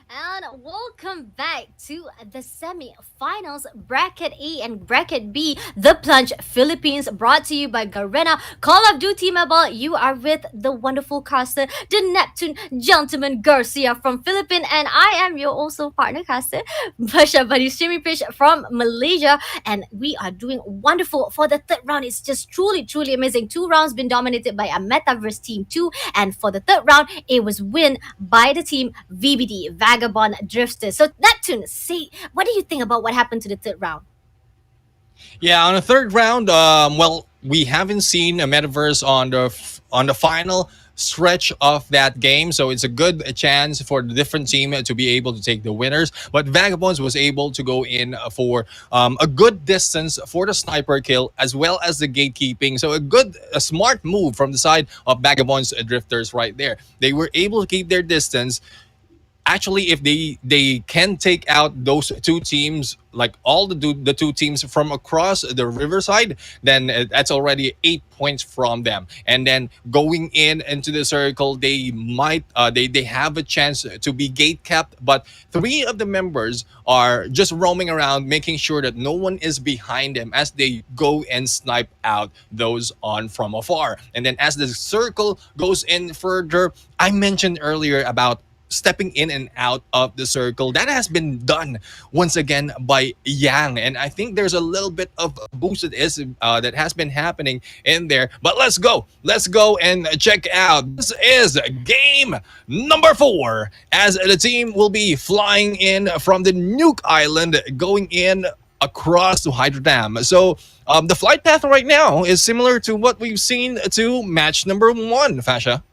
And welcome back to the semi-finals, bracket A and bracket B, the Plunge Philippines, brought to you by Garena. Call of Duty Mobile. You are with the wonderful caster, the Neptune Gentleman Garcia from Philippines, and I am your also partner caster, Basha Buddy Streaming Fish from Malaysia, and we are doing wonderful for the third round. It's just truly amazing. Two rounds been dominated by a Metaverse team two, and for the third round, it was win by the team VBD Vagabond Drifter. So Neptune, say what do you think about what happened to the third round? Yeah, on the third round, well, we haven't seen a metaverse on the final stretch of that game, so it's a good chance for the different team to be able to take the winners. But Vagabonds was able to go in for a good distance for the sniper kill as well as the gatekeeping. So a smart move from the side of Vagabonds Drifters right there. They were able to keep their distance actually, if they can take out those two teams, like all the two teams from across the riverside, then that's already 8 points from them. And then going in into the circle, they might they have a chance to be gate kept, but three of the members are just roaming around, making sure that no one is behind them as they go and snipe out those on from afar. And then as the circle goes in further, I mentioned earlier about stepping in and out of the circle. That has been done once again by Yang, and I think there's a little bit of boost that has been happening in there. But let's go and check out. This is game number 4, as the team will be flying in from the Nuke Island, going in across to Hydro Dam. So the flight path right now is similar to what we've seen to match number 1, Fasha.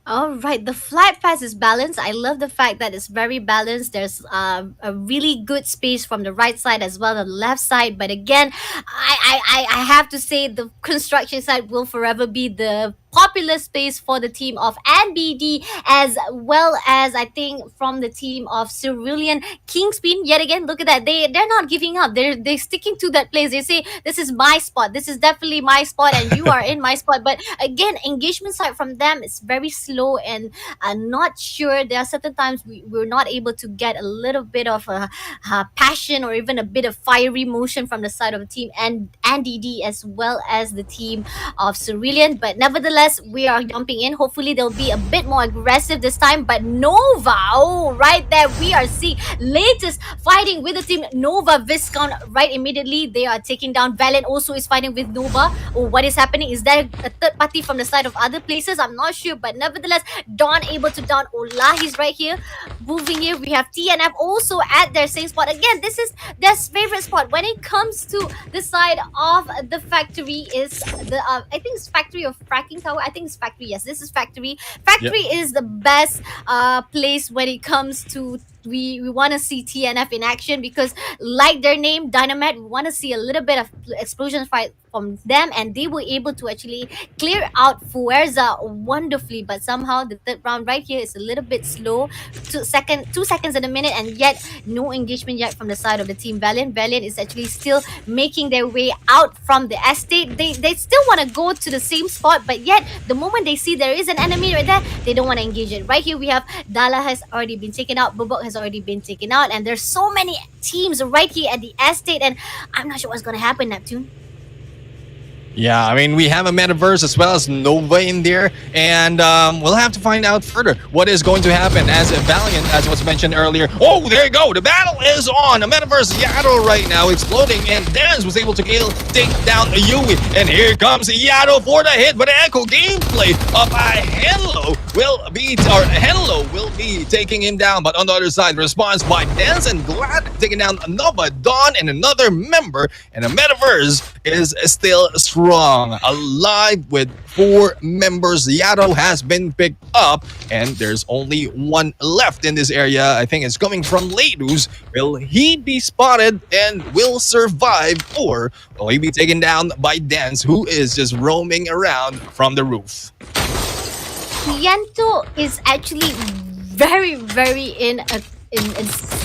All right, the flight path is balanced. I love the fact that it's very balanced. There's a really good space from the right side as well as the left side. But again, I have to say the construction side will forever be the popular space for the team of NBD, as well as I think from the team of Cerulean. Kingspin, yet again, look at that. They're not giving up. They're sticking to that place. They say this is my spot. This is definitely my spot, and you are in my spot. But again, engagement side from them is very slow, and I'm not sure. There are certain times we're not able to get a little bit of a passion or even a bit of fiery motion from the side of the team and NDD as well as the team of Cerulean. But nevertheless, we are jumping in. Hopefully they'll be a bit more aggressive this time. But Nova, oh, right there we are seeing latest fighting with the team Nova. Viscount right immediately, they are taking down. Valiant also is fighting with Nova. Oh, what is happening? Is there a third party from the side of other places? I'm not sure, but nevertheless, Dawn able to down Ola. He's right here. Moving here, we have TNF also at their same spot. Again, this is their favorite spot when it comes to the side of the factory. Is the I think it's factory of fracking tower. I think it's factory. Yes, this is factory. Factory is the best place when it comes to we want to see TNF in action, because like their name Dynamite, we want to see a little bit of explosion fight from them, and they were able to actually clear out Fuerza wonderfully. But somehow the third round right here is a little bit slow, 2 seconds in a minute, and yet no engagement yet from the side of the team Valiant. Valiant is actually still making their way out from the estate. They still want to go to the same spot, but yet the moment they see there is an enemy right there, they don't want to engage it. Right here we have Dala has already been taken out, Bobok has already been taken out, and there's so many teams right here at the estate, and I'm not sure what's going to happen, Neptune. Yeah, I mean, we have a metaverse as well as Nova in there, and we'll have to find out further what is going to happen as Valiant, as was mentioned earlier. Oh, there you go. The battle is on. The metaverse Yato right now exploding, and Dance was able to take down Yui, and here comes Yato for the hit, but the Echo gameplay of Henlo will be taking him down, but on the other side, response by Dance and Glad taking down Nova, Dawn, and another member, and the metaverse is still strong. Alive with 4 members. Yato has been picked up, and there's only one left in this area. I think it's coming from Ladus. Will he be spotted and will survive, or will he be taken down by Dance, who is just roaming around from the roof? Yento is actually very, very in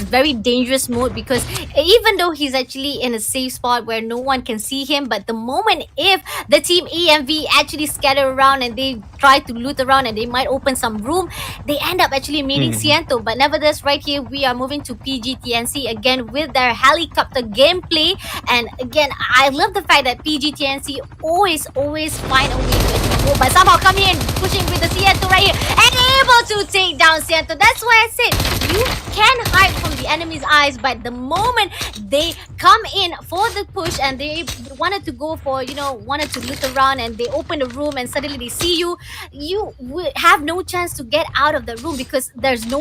very dangerous mode, because even though he's actually in a safe spot where no one can see him, but the moment if the team EMV actually scatter around and they try to loot around and they might open some room, they end up actually meeting Siento. But nevertheless, right here we are moving to PGTNC again with their helicopter gameplay, and again I love the fact that PGTNC always find a way to go, but somehow come here and pushing with the Siento right here and able to take down Siento. That's why I said you can hide from the enemy's eyes, but the moment they come in for the push and they wanted to go for, wanted to look around and they open the room and suddenly they see you, you will have no chance to get out of the room, because there's no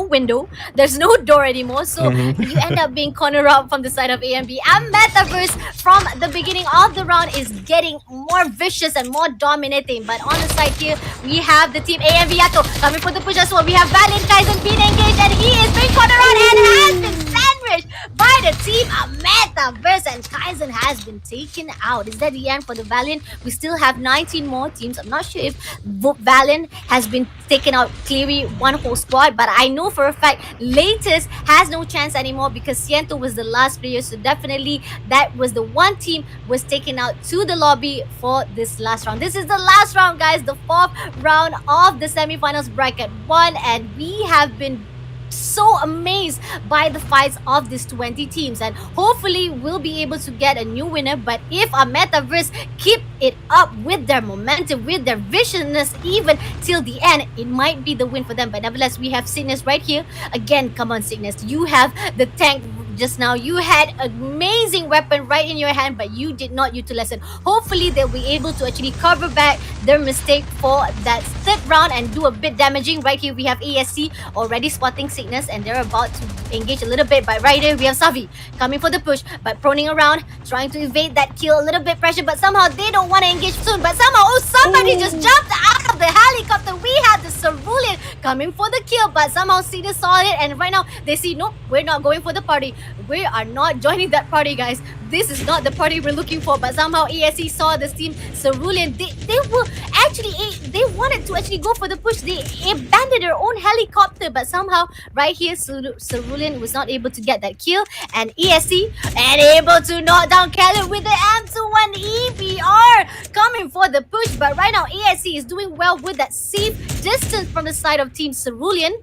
window, there's no door anymore. So you end up being cornered out from the side of AMB. And Metaverse from the beginning of the round is getting more vicious and more dominating. But on the side here, we have the team AMV Yato coming for the push as well. We have Valiant Kaizen being engaged, and he is being cornered out and has been sandwiched by the team Metaverse, and Kaizen has been taken out. Is that the end for the Valiant? We still have 19 more teams. I'm not sure if Valiant has been taken out, clearly one whole squad, but I know for a fact Latest has no chance anymore because Siento was the last player, so definitely that was the one team was taken out to the lobby for this last round. This is the last round, guys, the fourth round of the semifinals bracket 1, and we have been so amazed by the fights of these 20 teams, and hopefully we'll be able to get a new winner. But if our Metaverse keep it up with their momentum, with their viciousness even till the end, it might be the win for them. But nevertheless, we have Cygnus right here again. Come on, Cygnus, you have the tank. Just now you had an amazing weapon right in your hand, but you did not utilize it. Hopefully they'll be able to actually cover back their mistake for that third round and do a bit damaging. Right here we have ASC already spotting Cygnus, and they're about to engage a little bit. But right here we have Savi coming for the push, but proning around, trying to evade that kill. A little bit pressure, but somehow they don't want to engage soon. But somehow, somebody just jumped out of the helicopter. We have the Cerulean coming for the kill, but somehow Cygnus saw it, and right now they see, nope, we're not going for the party. We are not joining that party, guys. This is not the party we're looking for. But somehow ESC saw this team Cerulean. They were actually, they wanted to actually go for the push. They abandoned their own helicopter, but somehow right here Cerulean was not able to get that kill, and ESC and able to knock down Khaled with the M21 EBR coming for the push. But right now ESC is doing well with that safe distance from the side of team Cerulean,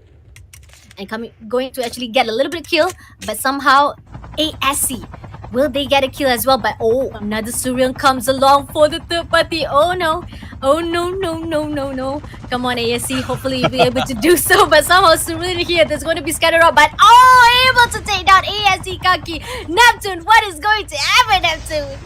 and going to actually get a little bit of kill, but somehow ASC, will they get a kill as well? But another Cerulean comes along for the third party. Oh no, no. Come on, ASC, hopefully you'll be able to do so, but somehow Cerulean here, there's going to be scattered out, but able to take down ASC Kaki. Neptune, what is going to happen, Neptune?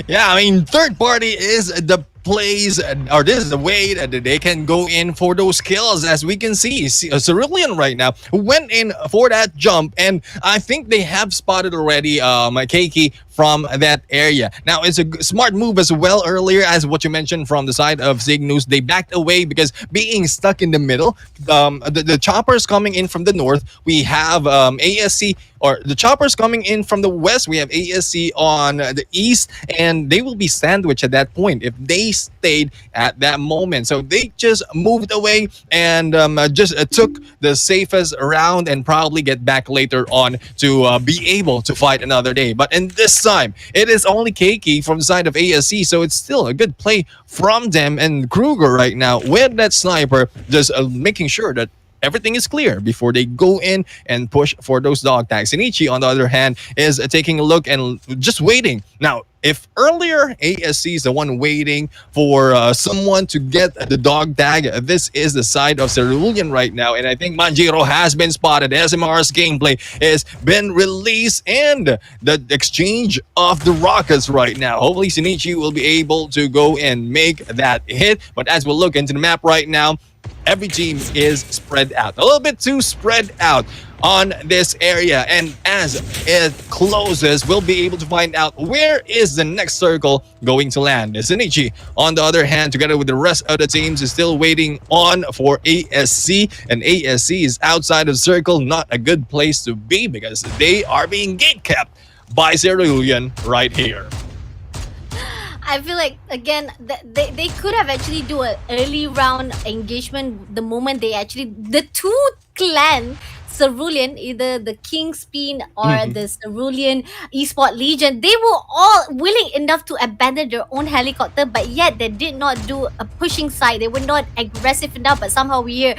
Yeah, I mean, third party is the plays, or this is the way that they can go in for those kills. As we can see, Cerulean right now went in for that jump, and I think they have spotted already Keiki from that area. Now, it's a smart move as well earlier, as what you mentioned from the side of Cygnus. They backed away because being stuck in the middle, the choppers coming in from the north, we have ASC, or the choppers coming in from the west, we have ASC on the east, and they will be sandwiched at that point if they stayed at that moment. So they just moved away and just took the safest round and probably get back later on to be able to fight another day. But in this time, it is only Keiki from the side of ASC, so it's still a good play from them, and Kruger right now with that sniper just making sure that everything is clear before they go in and push for those dog tags. Inichi, on the other hand, is taking a look and just waiting. Now, if earlier ASC is the one waiting for someone to get the dog tag, this is the side of Cerulean right now. And I think Manjiro has been spotted. SMR's gameplay has been released, and the exchange of the rockets right now. Hopefully Shinichi will be able to go and make that hit. But as we look into the map right now, every team is spread out, a little bit too spread out on this area, and as it closes, we'll be able to find out where is the next circle going to land. Shinichi, on the other hand, together with the rest of the teams, is still waiting on for ASC, and ASC is outside of the circle. Not a good place to be because they are being gatekept by Cerulean right here. I feel like, again, they could have actually do an early round engagement the moment they actually, the two clan Cerulean, either the Kingspin or the Cerulean Esport Legion, they were all willing enough to abandon their own helicopter, but yet they did not do a pushing side. They were not aggressive enough, but somehow we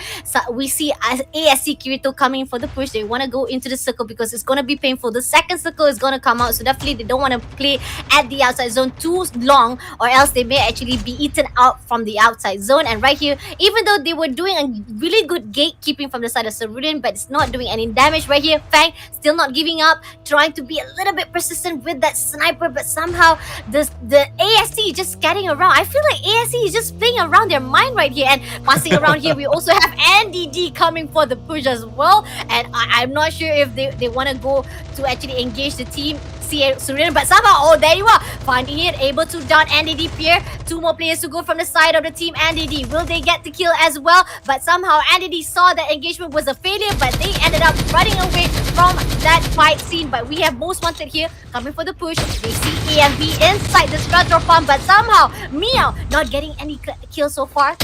see ASC Kirito coming for the push. They want to go into the circle because it's going to be painful. The second circle is going to come out, so definitely they don't want to play at the outside zone too long, or else they may actually be eaten out from the outside zone. And right here, even though they were doing a really good gatekeeping from the side of Cerulean, but it's not doing any damage right here. Fang still not giving up, trying to be a little bit persistent with that sniper, but somehow the ASC is just scattering around. I feel like ASC is just playing around their mind right here. And passing around here, we also have NDD coming for the push as well, and I'm not sure if they want to go to actually engage the team see Surya, but somehow, there you are, finding it, able to down NDD Pierre. 2 more players to go from the side of the team NDD. Will they get the kill as well? But somehow NDD saw that engagement was a failure, but they ended up running away from that fight scene. But we have Most Wanted here coming for the push. They see AMV inside the structural pump, but somehow Meow not getting any kills so far.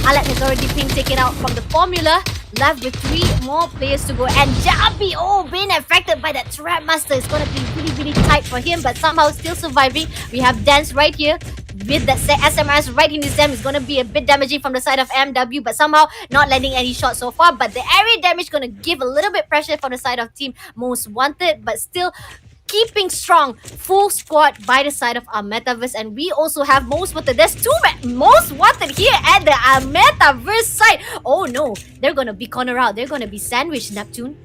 Alat has already been taken out from the formula. Left with 3 more players to go. And Jabi, being affected by that Trap Master. It's going to be really, really tight for him, but somehow still surviving. We have Dance right here. With that SMRs right in his them, is going to be a bit damaging from the side of MW, but somehow not landing any shots so far. But the area damage going to give a little bit pressure from the side of team Most Wanted, but still keeping strong. Full squad by the side of our Metaverse, and we also have Most Wanted. There's 2 Most Wanted here at the Metaverse side. Oh no, they're going to be cornered out. They're going to be sandwiched, Neptune.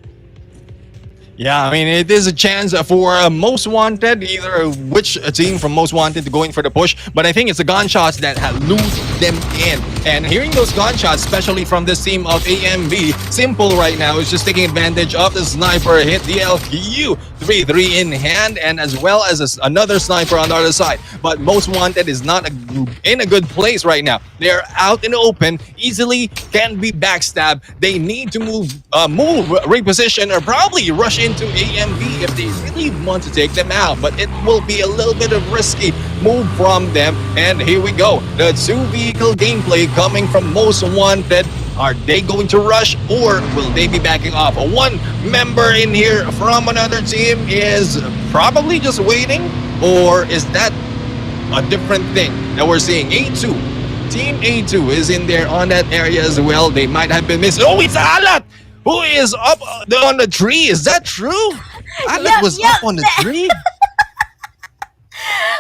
Yeah, I mean, it is a chance for Most Wanted, either which team from Most Wanted going for the push, but I think it's the gunshots that have lured them in. And hearing those gunshots, especially from this team of AMV, Simple right now is just taking advantage of the sniper hit, the LQ, 3-3 in hand, and as well as another sniper on the other side. But Most Wanted is not in a good place right now. They're out in the open, easily can be backstabbed. They need to move, reposition, or probably rush into AMV if they really want to take them out, but it will be a little bit of risky move from them. And here we go, the 2-vehicle gameplay coming from Most Wanted. Are they going to rush, or will they be backing off? One member in here from another team is probably just waiting, or is that a different thing that we're seeing? A2, Team A2 is in there on that area as well. They might have been missed. Oh, it's Alat who is up on the tree. Is that true? Alat was up on the tree?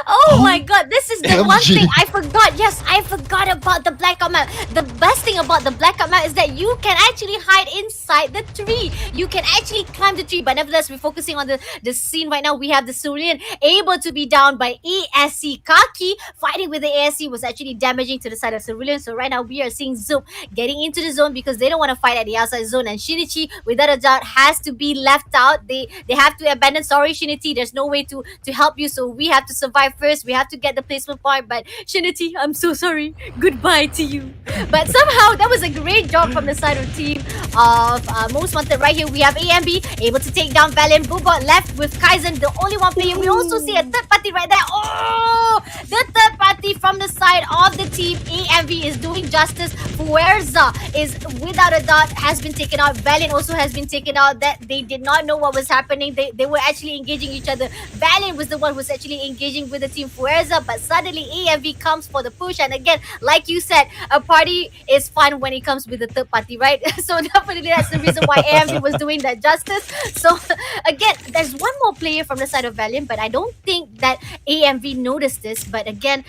Oh my god, this is the one thing I forgot. Yes, I forgot about the blackout map. The best thing about the blackout map is that you can actually hide inside the tree. You can actually climb the tree. But nevertheless, we're focusing on the scene right now. We have the Surian able to be down by ASC. Kaki fighting with the ASC was actually damaging to the side of Cerulean. So right now we are seeing Zoom getting into the zone because they don't want to fight at the outside zone. And Shinichi, without a doubt, has to be left out. They have to abandon. Sorry, Shinichi, there's no way to help you. So we have to survive first. We have to get the placement point. But Shinichi, I'm so sorry. Goodbye to you. But somehow that was a great job from the side of team of Most Wanted. Right here we have AMB able to take down Valiant. Boobot left with Kaizen, the only one player. We also see a third party right there. Oh, the third party from the side of the team AMV is doing justice. Fuerza is without a doubt has been taken out. Valiant also has been taken out. That they did not know what was happening. They were actually engaging each other. Valiant was the one who was actually engaging with the team Fuerza, but suddenly AMV comes for the push. And again, like you said, a party is fun when it comes with the third party, right? So definitely that's the reason why AMV was doing that justice. So again, there's one more player from the side of Valiant, but I don't think that AMV noticed this. But again,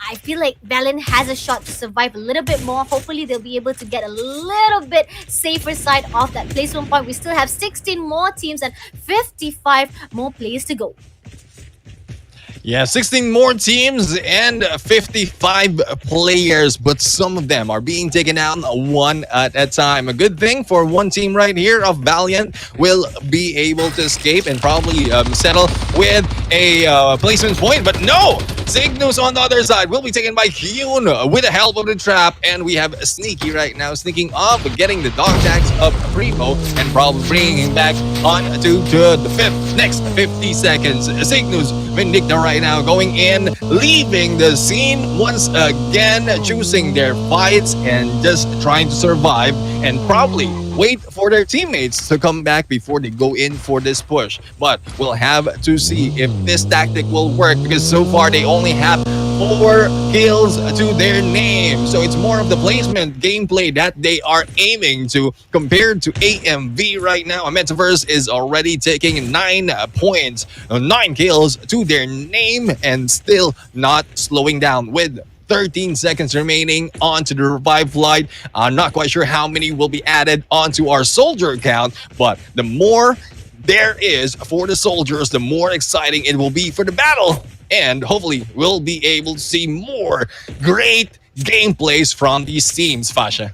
I feel like Valiant has a shot to survive a little bit more. Hopefully they'll be able to get a little bit safer side of that placement point. We still have 16 more teams and 55 more players to go. Yeah, 16 more teams and 55 players, but some of them are being taken out one at a time. A good thing for one team right here of Valiant will be able to escape and probably settle with a placement point, but no! Cygnus on the other side will be taken by Hyun with the help of the trap, and we have Sneaky right now sneaking up, getting the dog tags of Primo and probably bringing him back on to the next 50 seconds. Cygnus Vindicta right now going in, leaving the scene once again, choosing their fights and just trying to survive and probably wait for their teammates to come back before they go in for this push. But we'll have to see if this tactic will work, because so far they only have 4 kills to their name. So it's more of the placement gameplay that they are aiming to compared to AMV right now. Metaverse is already taking 9 points, 9 kills to their name, and still not slowing down with 13 seconds remaining onto the revive flight. I'm not quite sure how many will be added onto our soldier count, but the more there is for the soldiers, the more exciting it will be for the battle. And hopefully we'll be able to see more great gameplays from these teams, Fasha.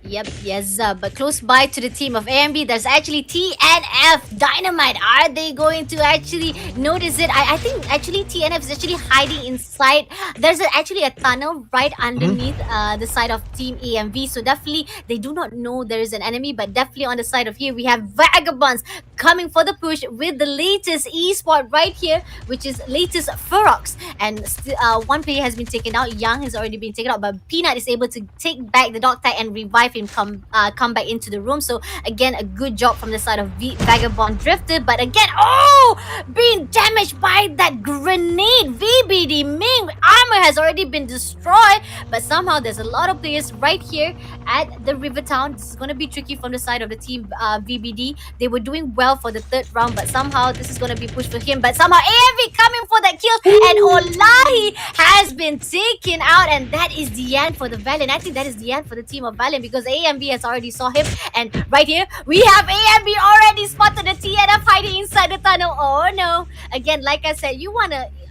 Yep, yes, but close by to the team of AMB, there's actually TNF Dynamite. Are they going to actually notice it? I think actually TNF is actually hiding inside. There's actually a tunnel right Mhm. underneath the side of Team AMV. So definitely they do not know there is an enemy, but definitely on the side of here we have Vagabonds coming for the push with the latest esport right here, which is latest Ferox. And one player has been taken out. Young has already been taken out, but Peanut is able to take back the dog tag and revive him, come back into the room. So again, a good job from the side of Vagabond Drifter. But again, oh, being damaged by that grenade. VBD Ming armor has already been destroyed, but somehow there's a lot of players right here at the River Town. This is going to be tricky from the side of the team VBD. They were doing well for the third round, but somehow this is going to be pushed for him. But somehow AMV coming for that kill, and Olahi has been taken out, and that is the end for the Valiant. I think that is the end for the team of Valiant because AMV has already saw him, and right here we have AMV already spotted the TNF hiding inside the tunnel. Oh no! Again, like I said,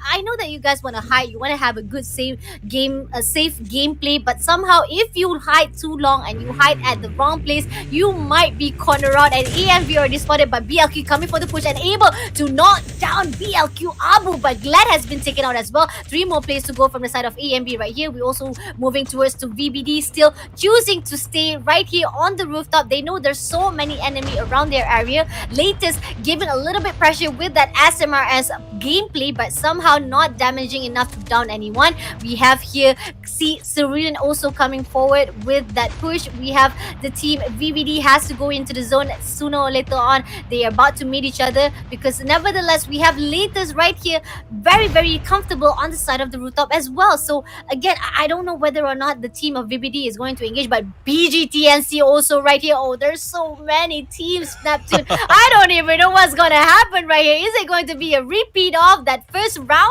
I know that you guys want to hide. You want to have a good safe gameplay. But somehow, if you hide too long and you hide at the wrong place, you might be cornered out. And AMV already spotted, but BLQ coming for the push and able to knock down BLQ Abu. But Glad has been taken out as well. 3 more players to go from the side of AMV right here. We're also moving towards to VBD, still choosing to stay right here on the rooftop. They know there's so many enemy around their area. Latest giving a little bit pressure with that SMRS gameplay, but somehow not damaging enough to down anyone. We have here Serene also coming forward with that push. We have the team VBD has to go into the zone sooner or later on. They are about to meet each other because nevertheless we have Latest right here very very comfortable on the side of the rooftop as well. So again, I don't know whether or not the team of VBD is going to engage, but BGTNC also right here. Oh, there's so many teams, Neptune. I don't even know what's gonna happen right here. Is it going to be a repeat of that first round?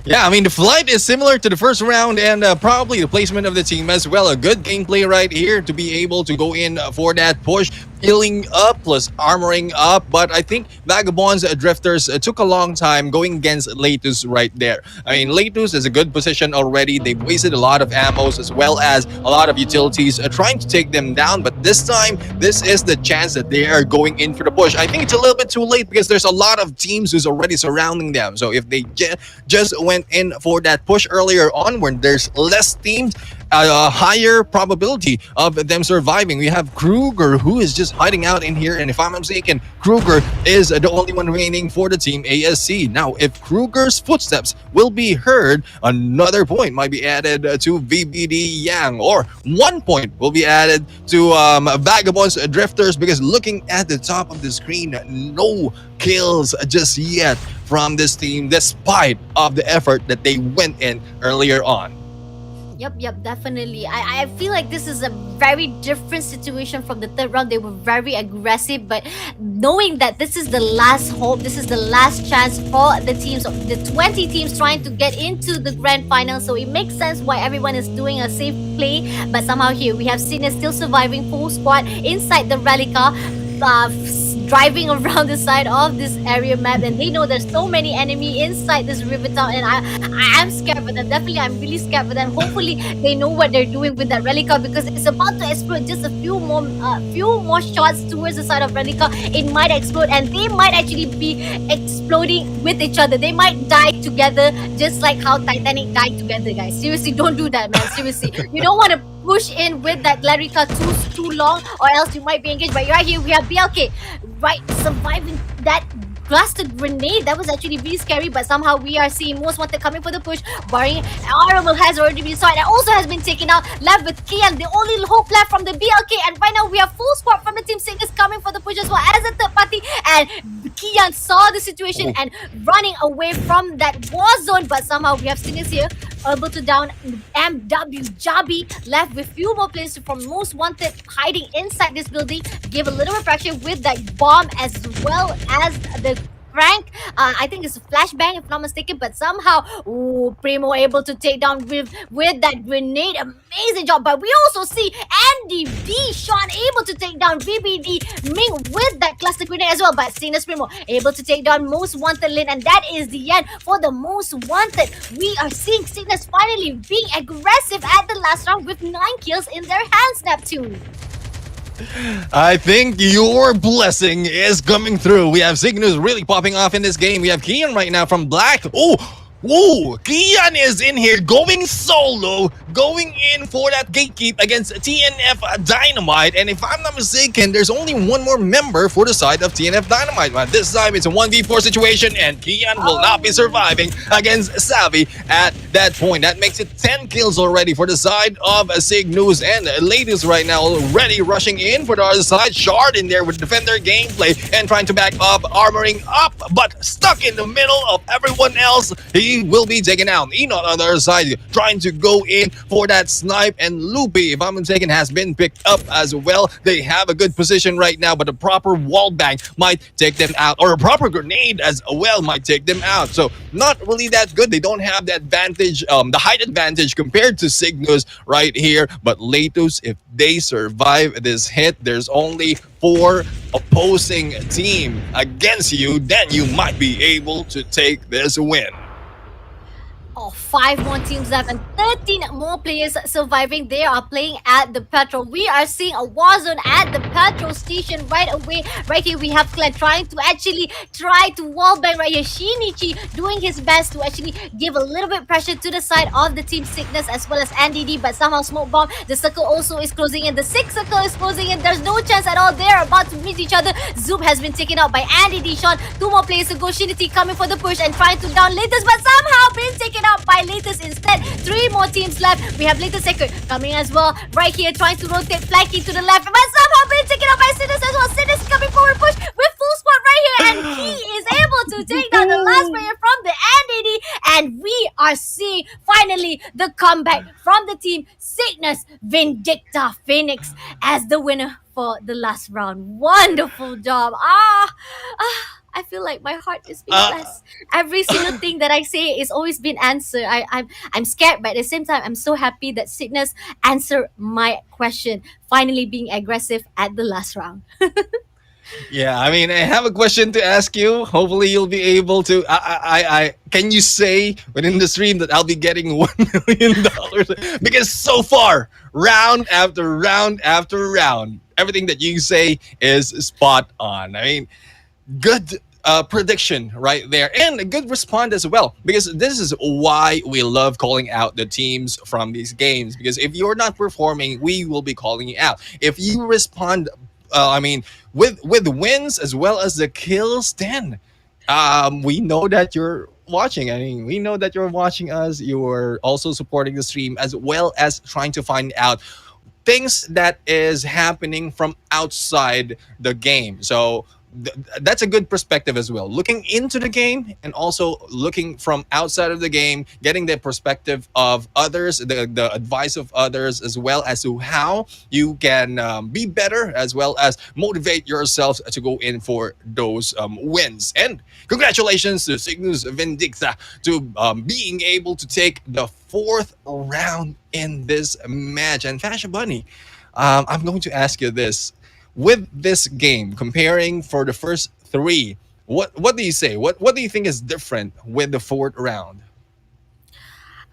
Yeah, I mean, the flight is similar to the first round and probably the placement of the team as well. A good gameplay right here to be able to go in for that push, healing up plus armoring up. But I think Vagabonds Drifters took a long time going against Latus right there. I mean, Latus is a good position already. They've wasted a lot of ammos as well as a lot of utilities trying to take them down. But this time, this is the chance that they are going in for the push. I think it's a little bit too late because there's a lot of teams who's already surrounding them. So if they just went in for that push earlier on when there's less teams, a higher probability of them surviving. We have Kruger who is just hiding out in here, and if I'm not mistaken, Kruger is the only one remaining for the team ASC. Now, if Kruger's footsteps will be heard, another point might be added to VBD Yang, or 1 point will be added to Vagabonds Drifters, because looking at the top of the screen, no kills just yet from this team despite of the effort that they went in earlier on. Yep, definitely. I feel like this is a very different situation from the third round. They were very aggressive, but knowing that this is the last hope, this is the last chance for the teams, the 20 teams trying to get into the grand final. So it makes sense why everyone is doing a safe play. But somehow here we have Sydney still surviving, full squad inside the rally car. Driving around the side of this area map, and they know there's so many enemy inside this river town, and I'm scared for them. Definitely, I'm really scared for them. Hopefully, they know what they're doing with that rally car, because it's about to explode. Just a few more shots towards the side of rally car, it might explode, and they might actually be exploding with each other. They might die together, just like how Titanic died together, guys. Seriously, don't do that, man. Seriously, you don't want to push in with that Larika too long, or else you might be engaged. But right here we have BLK right surviving that blasted grenade. That was actually really scary, but somehow we are seeing Most Wanted coming for the push. Barring Honorable has already been started and also has been taken out. Left with Kian, the only hope left from the BLK, and right now we have full squad from the team Singers coming for the push as well as a third party, and Kian saw the situation and running away from that war zone, but somehow we have Singers here able to down MW Jabi, left with few more players from Most Wanted hiding inside this building. Give a little refraction with that bomb as well as the Frank. I think it's a flashbang if not mistaken, but somehow Primo able to take down with that grenade. Amazing job. But we also see Andy D Sean able to take down VBD Ming with that cluster grenade as well. But Cygnus Primo able to take down Most Wanted Lin, and that is the end for the Most Wanted. We are seeing Cygnus finally being aggressive at the last round with 9 kills in their hands, Neptune. I think your blessing is coming through. We have Cygnus really popping off in this game. We have Kian right now from Black. Oh, Kian is in here going solo, going in for that gatekeep against TNF Dynamite. And if I'm not mistaken, there's only one more member for the side of TNF Dynamite. But this time it's a 1v4 situation, and Kian will not be surviving against Savvy at that point. That makes it 10 kills already for the side of Cygnus. And ladies right now already rushing in for the other side. Shard in there with defender gameplay and trying to back up, armoring up, but stuck in the middle of everyone else. He will be taken out. Enoch on the other side trying to go in for that snipe, and Loopy, if I'm mistaken, has been picked up as well. They have a good position right now, but a proper wall bang might take them out, or a proper grenade as well might take them out. So not really that good. They don't have the advantage, the height advantage compared to Cygnus right here. But Latus, if they survive this hit, there's only 4 opposing team against you, then you might be able to take this win. 5 more teams left and 13 more players surviving. They are playing at the petrol. We are seeing a war zone at the petrol station right away. Right here we have Clan trying to wallbang right here. Shinichi doing his best to actually give a little bit pressure to the side of the team Cygnus as well as NDD, but somehow smoke bomb. The circle also is closing in. The 6 circle is closing in. There's no chance at all. They're about to meet each other. Zoom has been taken out by NDD. Sean, 2 more players to go. Shinity coming for the push and trying to down Latest, but somehow been taken out by Latest instead. 3 more teams left. We have Latest Secret coming as well. Right here, trying to rotate flanking to the left, but somehow been taken out by Sinus as well. Sinus coming forward, push with full squad right here, and he is able to take down the last player from the NDD. And we are seeing finally the comeback from the team Cygnus Vindicta Phoenix as the winner for the last round. Wonderful job. I feel like my heart is being blessed. Every single thing that I say is always been answered. I'm scared, but at the same time, I'm so happy that Cygnus answered my question, finally being aggressive at the last round. Yeah, I mean, I have a question to ask you. Hopefully, you'll be able to. Can you say within the stream that I'll be getting $1 million? Because so far, round after round after round, everything that you say is spot on. I mean, good prediction right there, and a good response as well, because this is why we love calling out the teams from these games, because if you're not performing, we will be calling you out. If you respond with wins as well as the kills, then we know that you're watching. I mean, we know that you're watching us. You're also supporting the stream as well as trying to find out things that is happening from outside the game. So that's a good perspective as well, looking into the game and also looking from outside of the game, getting the perspective of others, the advice of others, as well as to how you can be better, as well as motivate yourself to go in for those wins. And congratulations to Cygnus Vindicta to being able to take the 4th round in this match. And Fashion Bunny, I'm going to ask you this. With this game, comparing for the first 3, what do you say? What do you think is different with the 4th round?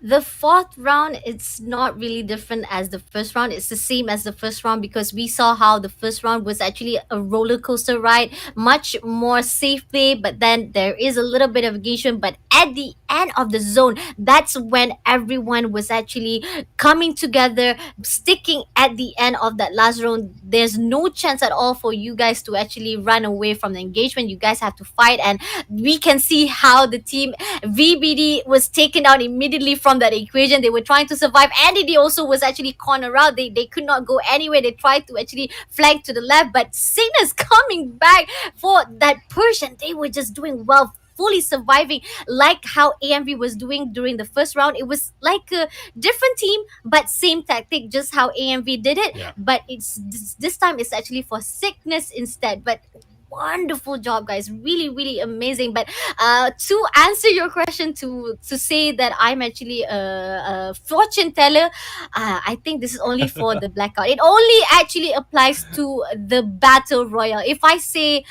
The 4th round, it's not really different as the first round. It's the same as the first round, because we saw how the first round was actually a roller coaster ride, much more safe play, but then there is a little bit of engagement. But at the end of the zone, that's when everyone was actually coming together, sticking at the end of that last round. There's no chance at all for you guys to actually run away from the engagement. You guys have to fight, and we can see how the team VBD was taken down immediately from that equation. They were trying to survive. NDD also was actually cornered out. They could not go anywhere. They tried to actually flank to the left, but Cygnus coming back for that push, and they were just doing well, fully surviving, like how AMV was doing during the first round. It was like a different team, but same tactic, just how AMV did it. Yeah. But it's this time it's actually for Cygnus instead. But wonderful job, guys. Really, really amazing. But to answer your question, to say that I'm actually a fortune teller, I think this is only for the blackout. It only actually applies to the battle royal. If I say,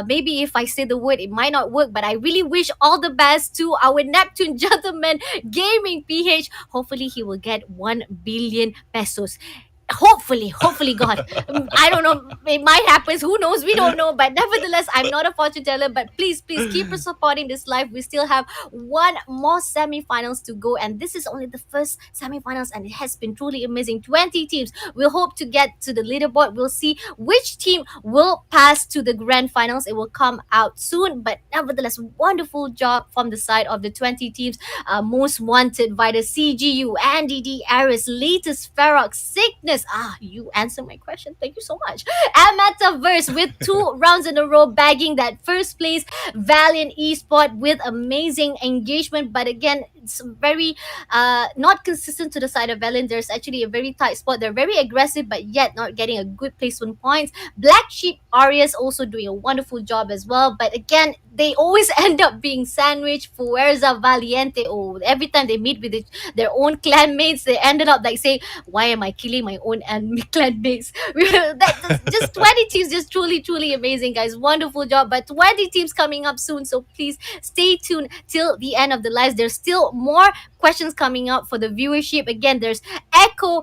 maybe if I say the word, it might not work. But I really wish all the best to our Neptune gentleman gaming PH. Hopefully, he will get 1 billion pesos. Hopefully, God. I don't know, it might happen, who knows, we don't know, but nevertheless, I'm not a fortune teller. But please keep us supporting this live. We still have one more semi-finals to go, and this is only the first semi-finals, and it has been truly amazing. 20 teams. We'll hope to get to the leaderboard. We'll see which team will pass to the grand finals. It will come out soon, but nevertheless, wonderful job from the side of the 20 teams. Most wanted by the CGU, Andy D. Aris, latest Ferox, Sickness. You answered my question. Thank you so much. And Metaverse with 2 rounds in a row, bagging that first place. Valiant Esport with amazing engagement, but again, it's very not consistent to the side of Valiant. There's actually a very tight spot. They're very aggressive, but yet not getting a good placement points. Black Sheep Arias also doing a wonderful job as well, but again, they always end up being sandwiched. Fuerza Valiente. Oh, every time they meet with their own clan mates, they ended up like saying, "Why am I killing my own enemy clan mates?" That's just 20 teams, just truly amazing, guys. Wonderful job. But 20 teams coming up soon, so please stay tuned till the end of the live. There's still more questions coming up for the viewership. Again, there's Echo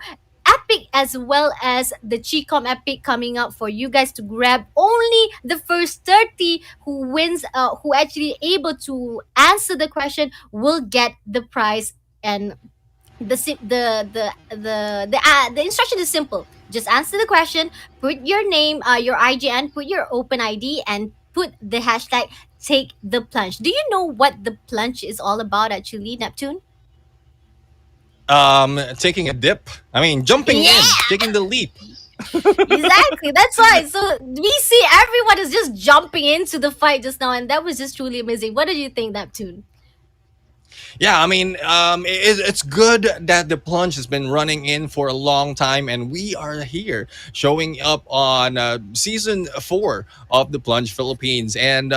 Epic as well as the Chicom Epic coming up for you guys to grab. Only the first 30 who wins, who actually able to answer the question, will get the prize. And the instruction is simple. Just answer the question, put your name, your IGN, put your open ID, and put the hashtag take the plunge. Do you know what the plunge is all about, actually, Neptune? Taking a dip. I mean, jumping Yeah, in, taking the leap. exactly. That's right. So we see everyone is just jumping into the fight just now, and that was just truly amazing. What did you think, Neptune? Yeah, I mean, it's good that the plunge has been running in for a long time, and we are here showing up on season 4 of the Plunge Philippines. And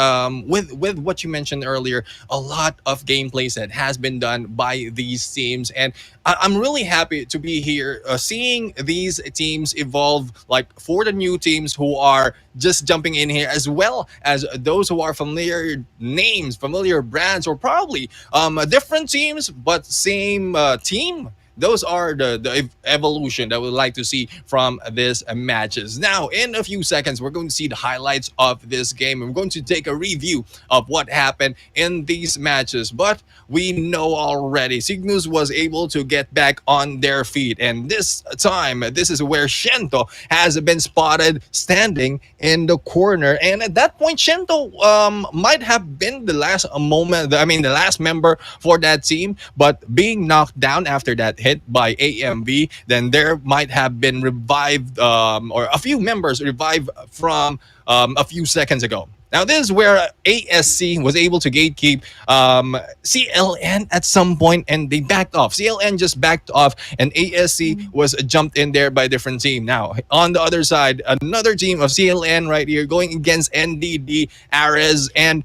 with what you mentioned earlier, a lot of gameplays that has been done by these teams, and I'm really happy to be here seeing these teams evolve. Like for the new teams who are just jumping in here, as well as those who are familiar names, familiar brands, or probably different teams but same team. Those are the evolution that we'd like to see from these matches. Now, in a few seconds, we're going to see the highlights of this game. We're going to take a review of what happened in these matches. But we know already, Cygnus was able to get back on their feet. And this time, this is where Shento has been spotted standing in the corner. And at that point, Shento might have been the last moment, I mean, the last member for that team. But being knocked down after that hit by AMV, then there might have been revived, or a few members revived from a few seconds ago. Now, this is where ASC was able to gatekeep CLN at some point, and they backed off. CLN just backed off, and ASC was jumped in there by a different team. Now, on the other side, another team of CLN right here going against NDD, Ares, and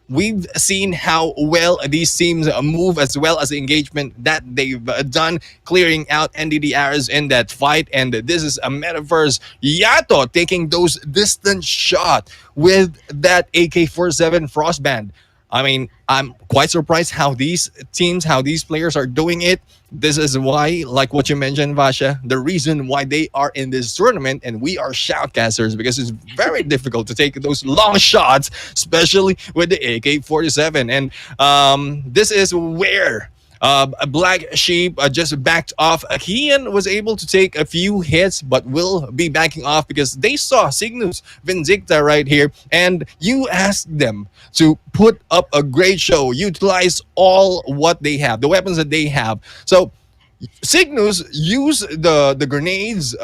we've seen how well these teams move, as well as the engagement that they've done, clearing out NDD Ares in that fight. And this is a Metaverse Yato taking those distant shot with that AK-47 Frostband. I mean, I'm quite surprised how these teams, how these players are doing it. This is why, like what you mentioned, Vasha, the reason why they are in this tournament and we are shoutcasters, because it's very difficult to take those long shots, especially with the AK-47. And this is where a Black Sheep just backed off. Kian was able to take a few hits, but will be backing off because they saw Cygnus Vindicta right here, and you asked them to put up a great show, utilize all what they have, the weapons that they have. So Cygnus used the grenades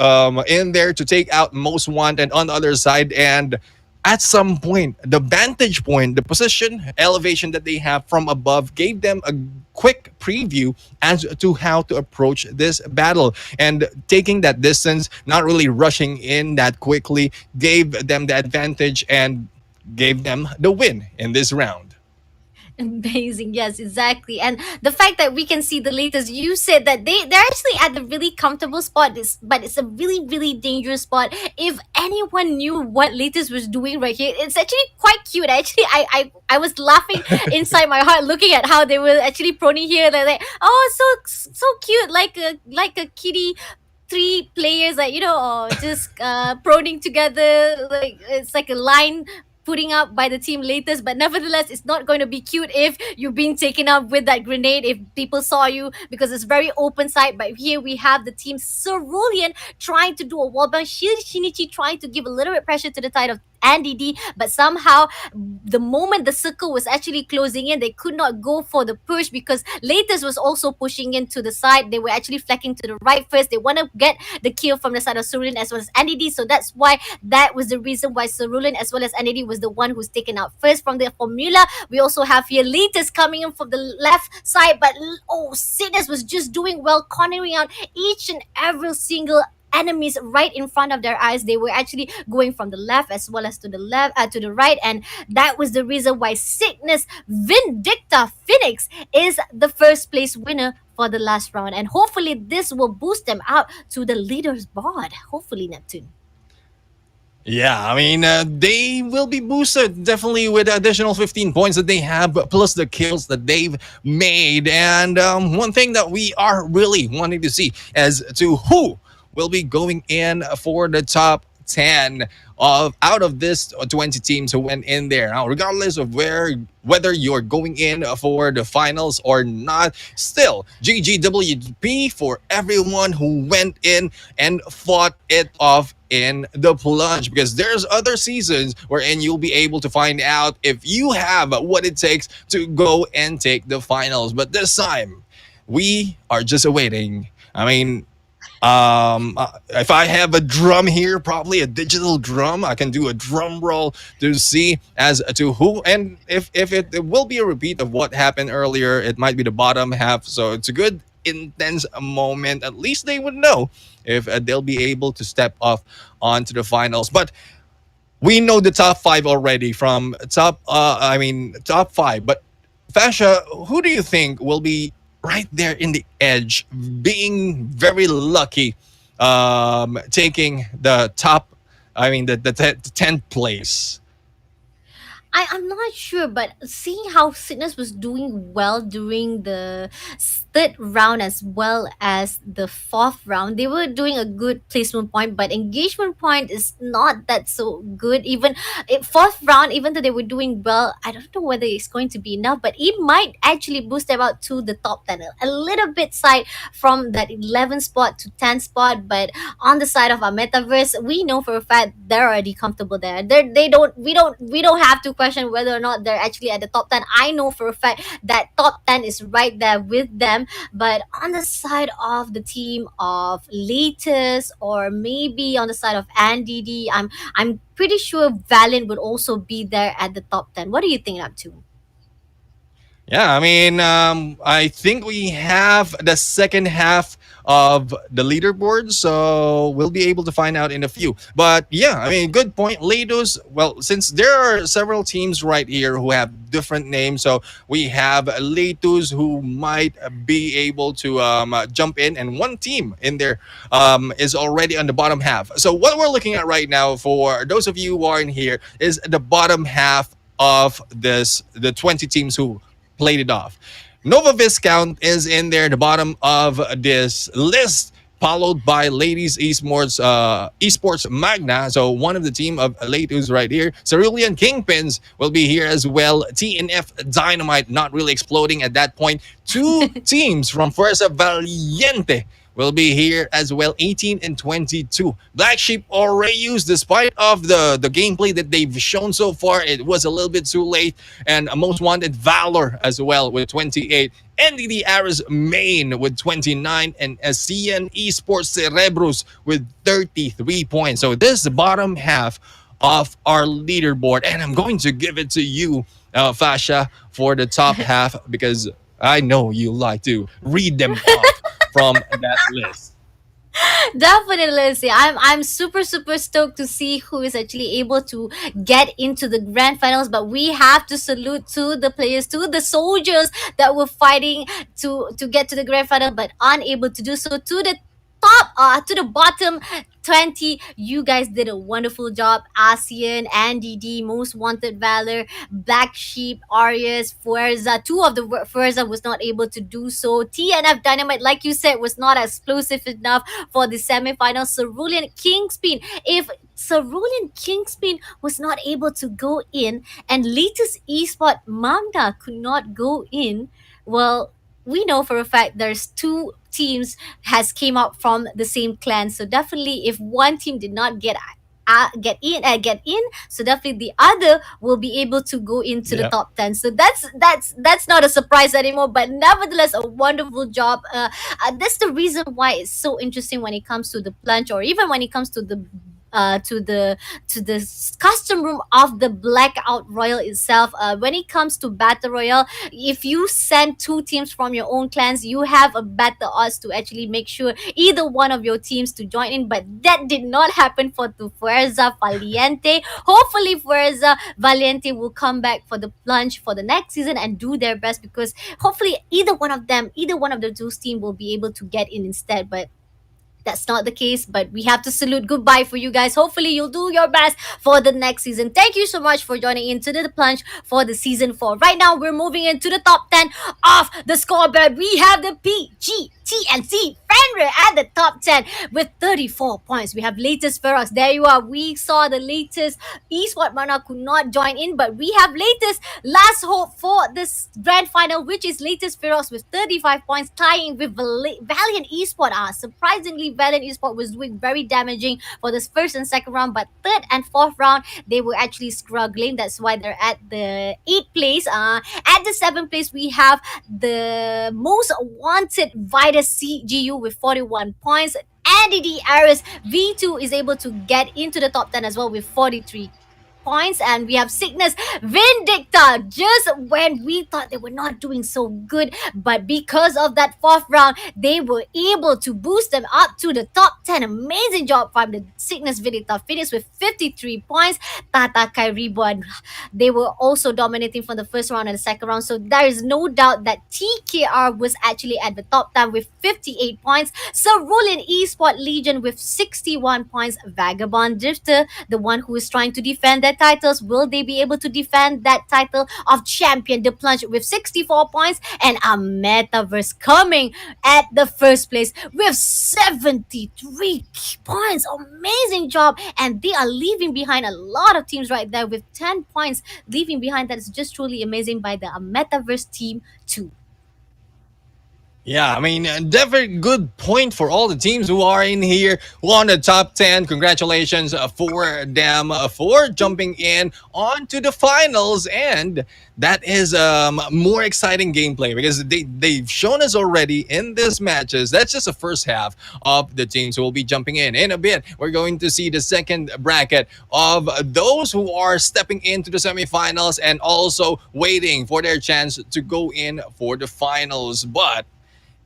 in there to take out Most Wanted on the other side, and at some point, the vantage point, the position, elevation that they have from above gave them a quick preview as to how to approach this battle. And taking that distance, not really rushing in that quickly, gave them the advantage and gave them the win in this round. Amazing, yes, exactly. And the fact that we can see the latest, you said that they're actually at the really comfortable spot, but it's a really, really dangerous spot. If anyone knew what latest was doing right here, it's actually quite cute. Actually, I was laughing inside my heart looking at how they were actually proning here. They're like, oh, so cute, like a kitty, three players, like, just proning together, like it's like a line putting up by the team latest. But nevertheless, it's not going to be cute if you're being taken out with that grenade, if people saw you, because it's very open side. But here we have the team Cerulean trying to do a wallbang, Shinichi trying to give a little bit pressure to the side of Andy D, but somehow the moment the circle was actually closing in, they could not go for the push because latest was also pushing in to the side. They were actually flanking to the right first. They want to get the kill from the side of Cerulean as well as Andy D, so that's why that was the reason why Cerulean as well as Andy D was the one who's taken out first from the formula. We also have here latest coming in from the left side, but Sidness was just doing well, cornering out each and every single enemies right in front of their eyes. They were actually going from the left as well as to the to the right, and that was the reason why Sickness Vindicta Phoenix is the first place winner for the last round, and hopefully this will boost them out to the leaders board. Hopefully, Neptune. Yeah, I mean, they will be boosted definitely with the additional 15 points that they have, plus the kills that they've made. And one thing that we are really wanting to see as to who will be going in for the top 10 of out of this 20 teams who went in there. Now, regardless of whether you're going in for the finals or not, still GGWP for everyone who went in and fought it off in the plunge, because there's other seasons wherein you'll be able to find out if you have what it takes to go and take the finals. But this time, we are just awaiting. I mean, if I have a drum here, probably a digital drum, I can do a drum roll to see as to who, and if it will be a repeat of what happened earlier, it might be the bottom half. So it's a good intense moment. At least they would know if they'll be able to step off onto the finals. But we know the top five already from top five. But Fasha, who do you think will be right there in the edge, being very lucky, taking the top, the 10th place? I'm not sure, but seeing how Sidness was doing well during the third round as well as the fourth round, they were doing a good placement point, but engagement point is not that so good. Even fourth round, even though they were doing well, I don't know whether it's going to be enough, but it might actually boost them out to the top 10, a little bit side from that 11 spot to 10 spot. But on the side of our metaverse, we know for a fact they're already comfortable there. We don't have to question whether or not they're actually at the top 10. I know for a fact that top 10 is right there with them. But on the side of the team of Latest, or maybe on the side of Andy D, I'm pretty sure Valiant would also be there at the top 10. What do you think, up to? Yeah, I mean, I think we have the second half of the leaderboard, so we'll be able to find out in a few. But yeah, I mean, good point. Lados, well, since there are several teams right here who have different names, so we have Latos who might be able to jump in, and one team in there is already on the bottom half. So what we're looking at right now, for those of you who aren't here, is the bottom half of the 20 teams who played it off. Nova Viscount is in there, the bottom of this list, followed by Ladies Esports Magna. So one of the team of Latos right here. Cerulean Kingpins will be here as well. TNF Dynamite not really exploding at that point. Two teams from Fuerza Valiente will be here as well, 18 and 22. Black Sheep or Rayus, despite of the gameplay that they've shown so far, it was a little bit too late. And Most Wanted Valor as well with 28. NDD Aris Main with 29, and ASEAN Esports Cerebrus with 33 points. So this is the bottom half of our leaderboard. And I'm going to give it to you, Fasha, for the top half because I know you like to read them off from that list. Definitely, see, I'm super stoked to see who is actually able to get into the grand finals. But we have to salute to the players, to the soldiers that were fighting to get to the grand final, but unable to do so. To the to the bottom 20, you guys did a wonderful job. ASEAN, NDD, Most Wanted Valor, Black Sheep, Arias, Fuerza. Two of the Fuerza was not able to do so. TNF Dynamite, like you said, was not explosive enough for the semifinals. Cerulean Kingspin. If Cerulean Kingspin was not able to go in and latest esport Mamda could not go in, well, we know for a fact there's two teams has came out from the same clan. So definitely, if one team did not get in, so definitely the other will be able to go into the Yep. top 10. So that's not a surprise anymore, but nevertheless a wonderful job. That's the reason why it's so interesting when it comes to the plunge, or even when it comes to the custom room of the blackout royal itself. When it comes to battle royale, if you send two teams from your own clans, you have a better odds to actually make sure either one of your teams to join in. But that did not happen for the Fuerza Valiente. Hopefully Fuerza Valiente will come back for the plunge for the next season and do their best, because hopefully either one of the two teams will be able to get in instead. But that's not the case, but we have to salute goodbye for you guys. Hopefully you'll do your best for the next season. Thank you so much for joining into the plunge for the season 4. Right now we're moving into the top 10 of the scoreboard. We have the PGTNC Fenrir at the top 10 with 34 points. We have latest Ferox. There you are. We saw the latest Esport Mana could not join in, but we have latest last hope for this grand final, which is latest Ferox with 35 points, tying with Valiant Esport. Surprisingly, Valiant Esport was doing very damaging for this first and second round, but third and fourth round they were actually struggling. That's why they're at the 8th place. At the 7th place we have the Most Wanted Vitus CGU with 41 points. NDD Aris V2 is able to get into the top 10 as well with 43 points. And we have Cygnus Vindicta, just when we thought they were not doing so good, but because of that fourth round they were able to boost them up to the top 10. Amazing job from the Cygnus Vindicta. Finished with 53 points. Tata Kairibuan, they were also dominating from the first round and the second round, so there is no doubt that TKR was actually at the top 10 with 58 points. Cerulean Esport Legion with 61 points. Vagabond Drifter, the one who is trying to defend their titles, will they be able to defend that title of champion? The Plunge with 64 points, and a Metaverse coming at the first place with 73 points. Amazing job, and they are leaving behind a lot of teams right there with 10 points leaving behind. That is just truly amazing by the Metaverse team too. Yeah, I mean, definitely good point for all the teams who are in here, who are on the top 10. Congratulations for them for jumping in onto the finals. And that is more exciting gameplay because they've shown us already in these matches. That's just the first half of the teams who will be jumping in. In a bit, we're going to see the second bracket of those who are stepping into the semifinals and also waiting for their chance to go in for the finals. But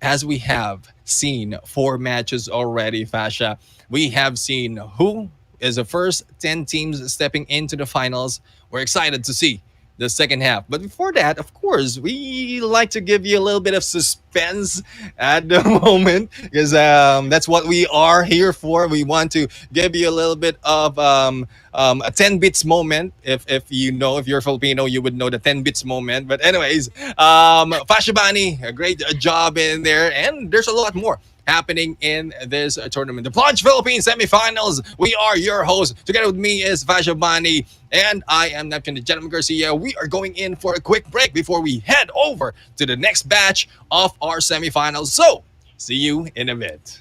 as we have seen 4 matches already, Fasha, we have seen who is the first 10 teams stepping into the finals. We're excited to see the second half. But before that, of course, we like to give you a little bit of suspense at the moment because that's what we are here for. We want to give you a little bit of a 10 bits moment. If if you're Filipino, you would know the 10 bits moment. But anyways, Fashabani, a great job in there. And there's a lot more happening in this tournament. The Plunge Philippines semifinals. We are your hosts. Together with me is Fashabani, and I am Neptune the Gentleman Garcia. We are going in for a quick break before we head over to the next batch of our semifinals. So, see you in a bit.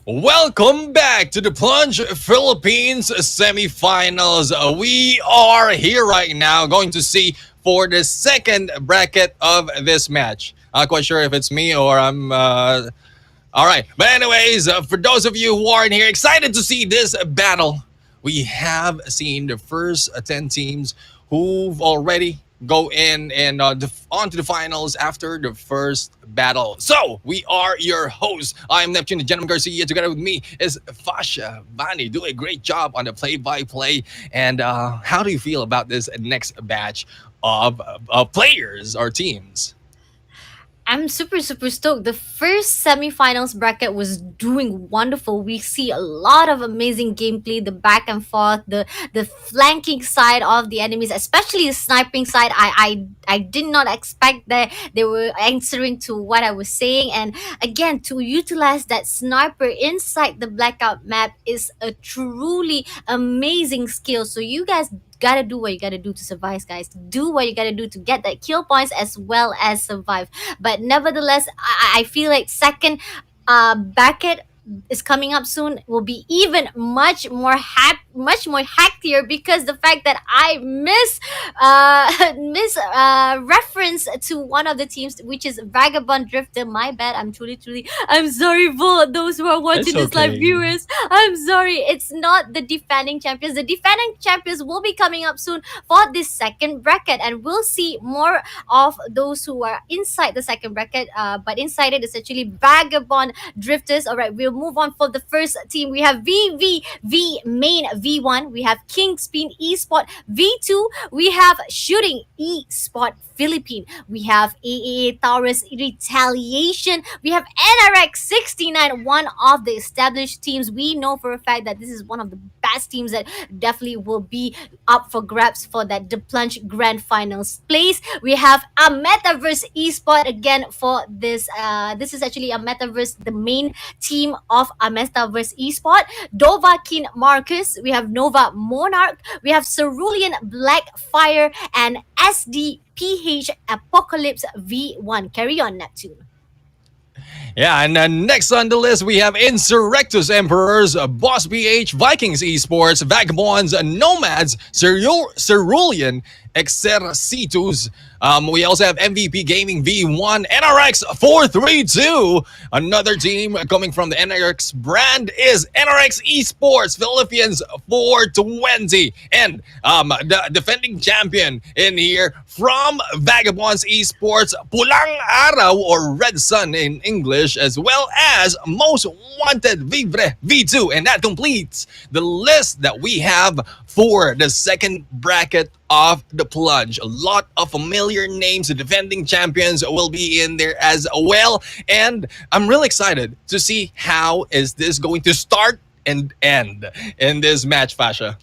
Welcome back to the Plunge Philippines semifinals. We are here right now going to see for the second bracket of this match. Not quite sure if it's me or I'm. All right. But, anyways, for those of you who aren't here, excited to see this battle. We have seen the first 10 teams who've already go in and on to the finals after the first battle. So we are your hosts. I am Neptune, the gentleman Garcia. Together with me is Fasha Bani. Do a great job on the play-by-play. And how do you feel about this next batch of players or teams? I'm super stoked. The first semifinals bracket was doing wonderful. We see a lot of amazing gameplay, the back and forth, the flanking side of the enemies, especially the sniping side. I did not expect that they were answering to what I was saying. And again, to utilize that sniper inside the blackout map is a truly amazing skill. So you guys gotta do what you gotta do to survive, guys. Do what you gotta do to get that kill points as well as survive. But nevertheless, I feel like second bracket is coming up soon will be even much more hectier, because the fact that I miss reference to one of the teams, which is Vagabond Drifter. My bad. I'm sorry for those who are watching It's this live okay. viewers. I'm sorry. It's not the defending champions. The defending champions will be coming up soon for this second bracket, and we'll see more of those who are inside the second bracket. But inside it is actually Vagabond Drifters. All right, we'll move on for the first team. We have VVV main V1. We have Kingspin Esport V2. We have Shooting Esport Philippine. We have AAA Taurus Retaliation. We have NRX 69, one of the established teams. We know for a fact that this is one of the best teams that definitely will be up for grabs for that the Plunge Grand Finals place. We have a Metaverse Esport again for this. This is actually a Metaverse, the main team of a Metaverse Esport. Dovahkiin Marcus. We have Nova Monarch. We have Cerulean Blackfire and SDPH Apocalypse V1. Carry on, Neptune. Yeah, and next on the list, we have Insurrectus Emperors, Boss BH, Vikings Esports, Vagabonds, Nomads, Cerulean, Exercitus. We also have MVP Gaming V1, NRX 432. Another team coming from the NRX brand is NRX Esports Philippines 420. And the defending champion in here from Vagabonds Esports, Pulang Araw or Red Sun in English, as well as Most Wanted Vivre V2. And that completes the list that we have for the second bracket of the Plunge. A lot of familiar names. The defending champions will be in there as well. And I'm really excited to see how is this going to start and end in this match, Fasha.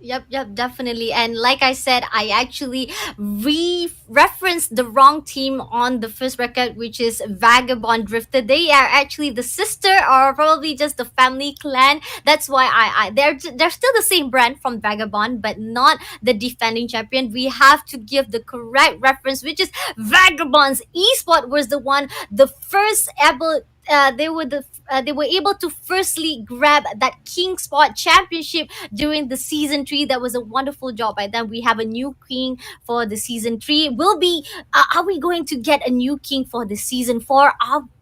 Yep, definitely. And like I said, I actually referenced the wrong team on the first record, which is Vagabond Drifter. They are actually the sister or probably just the family clan. That's why they're still the same brand from Vagabond, but not the defending champion. We have to give the correct reference, which is Vagabond's Esport was the one, the first ever. They were able to firstly grab that King Spot Championship during the season 3. That was a wonderful job by them. We have a new king for the season 3. Will be are we going to get a new king for the season 4?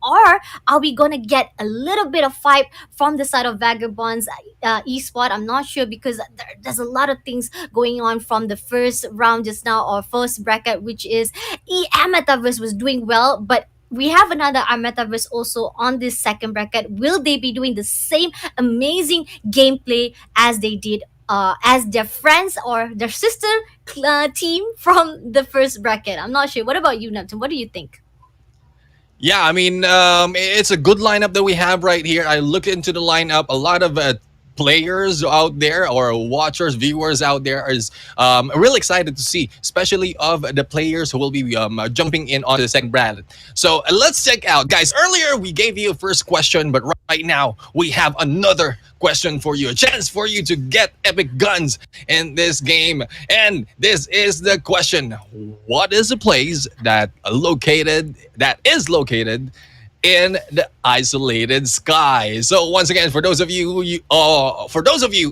Or are we gonna get a little bit of fight from the side of Vagabonds Esport? I'm not sure, because there's a lot of things going on from the first round just now, or first bracket, which is Metaverse was doing well, but we have another Metaverse also on this second bracket. Will they be doing the same amazing gameplay as they did as their friends or their sister team from the first bracket? I'm not sure. What about you, Neptune? What do you think? Yeah, I mean, it's a good lineup that we have right here. I look into the lineup. A lot of players out there or watchers, viewers out there is really excited to see, especially of the players who will be jumping in on the second bracket. So let's check out, guys. Earlier we gave you a first question, but right now we have another question for you, a chance for you to get epic guns in this game. And this is the question: what is the place that is located in the isolated sky. So once again, for those of you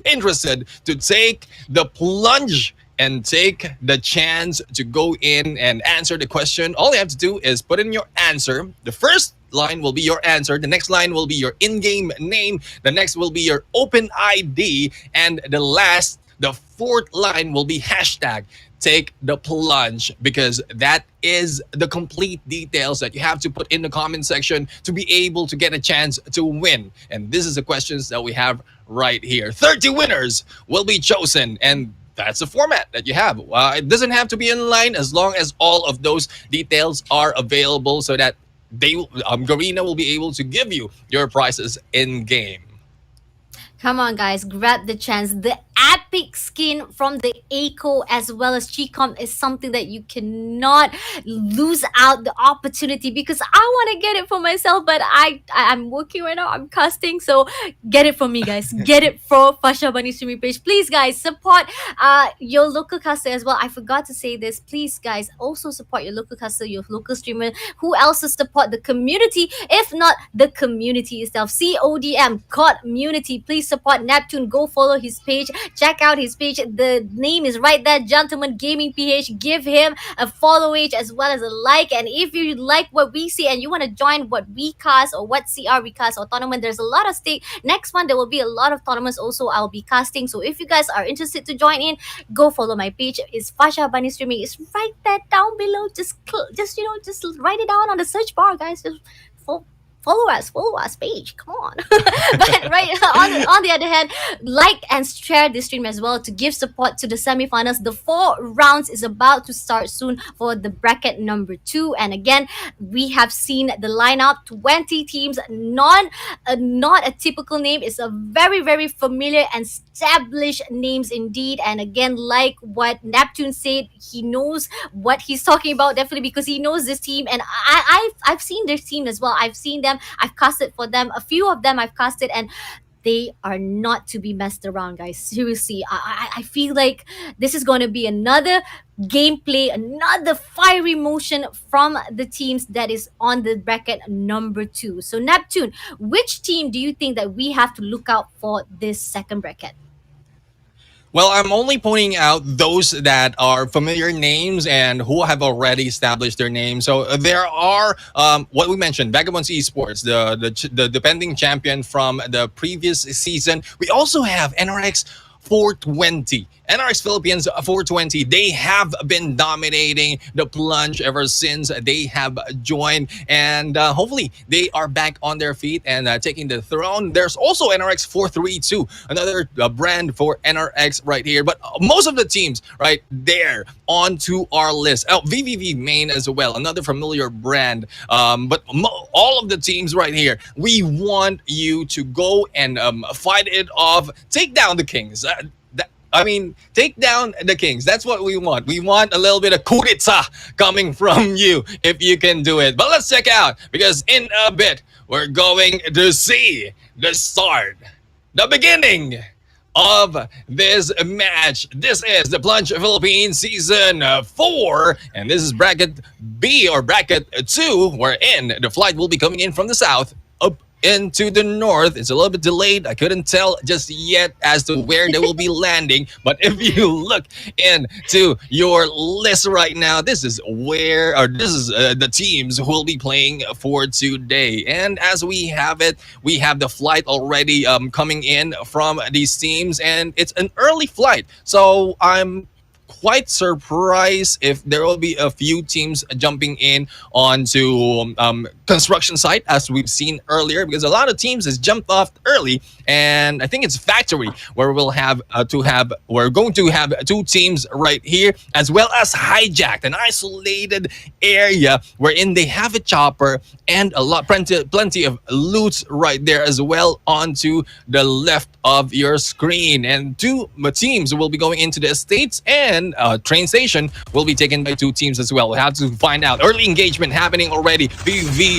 interested to take the plunge and take the chance to go in and answer the question, all you have to do is put in your answer. The first line will be your answer. The next line will be your in-game name. The next will be your open ID, and the fourth line will be hashtag take the plunge, because that is the complete details that you have to put in the comment section to be able to get a chance to win. And this is the questions that we have right here. 30 winners will be chosen, and that's the format that you have. It doesn't have to be in line as long as all of those details are available, so that Garena will be able to give you your prizes in game. Come on, guys, grab the chance. The epic skin from the Echo as well as Chicom is something that you cannot lose out the opportunity, because I want to get it for myself, but I'm working right now. I'm casting, so get it for me, guys. Get it for Fasha Bunny streaming page, please, guys. Support your local caster as well. I forgot to say this. Please, guys, also support your local caster, your local streamer. Who else to support the community if not the community itself? CODM community. Please support Neptune. Go follow his page. Check out his page. The name is right there, Gentleman Gaming PH. Give him a follow page as well as a like. And if you like what we see and you want to join what we cast or what CR we cast or tournament, there's a lot of stake. Next one, there will be a lot of tournaments also I'll be casting. So if you guys are interested to join in, go follow my page. It's Fasha Bunny Streaming. It's right there down below. Just write it down on the search bar, guys. Just follow us page, come on. But right, on the other hand, like and share this stream as well to give support to the semifinals. The 4 rounds is about to start soon for the bracket number 2, and again, we have seen the lineup: 20 teams. Not a typical name. It's a very, very familiar and established names indeed. And again, like what Neptune said, he knows what he's talking about, definitely, because he knows this team, and I've seen this team as well. I've seen them. I've casted for them. A few of them I've casted, and they are not to be messed around, guys. Seriously, I feel like this is going to be another gameplay, another fiery motion from the teams that is on the bracket number 2. So Neptune, which team do you think that we have to look out for this second bracket? Well, I'm only pointing out those that are familiar names and who have already established their names. So there are what we mentioned, Vagabonds Esports, the defending champion from the previous season. We also have NRX 420. NRX Philippines 420, they have been dominating the plunge ever since they have joined, and hopefully they are back on their feet and taking the throne. There's also NRX 432, another brand for NRX right here, but most of the teams right there onto our list. VVV Main as well, another familiar brand, but all of the teams right here, we want you to go and fight it off, take down the Kings. Take down the Kings. That's what we want. We want a little bit of kuritsa coming from you if you can do it. But let's check out, because in a bit, we're going to see the start, the beginning of this match. This is the Plunge Philippines Season 4, and this is Bracket B or Bracket 2, wherein the flight will be coming in from the south up into the north. It's a little bit delayed. I couldn't tell just yet as to where they will be landing. But if you look into your list right now, this is the teams who will be playing for today. And as we have it, we have the flight already coming in from these teams, and it's an early flight. So I'm quite surprised if there will be a few teams jumping in onto construction site, as we've seen earlier, because a lot of teams has jumped off early, and I think it's factory where we're going to have 2 teams right here, as well as hijacked, an isolated area wherein they have a chopper and plenty of loot right there as well onto the left of your screen. And 2 teams will be going into the estates, and train station will be taken by 2 teams as well. We'll have to find out. Early engagement happening already. VV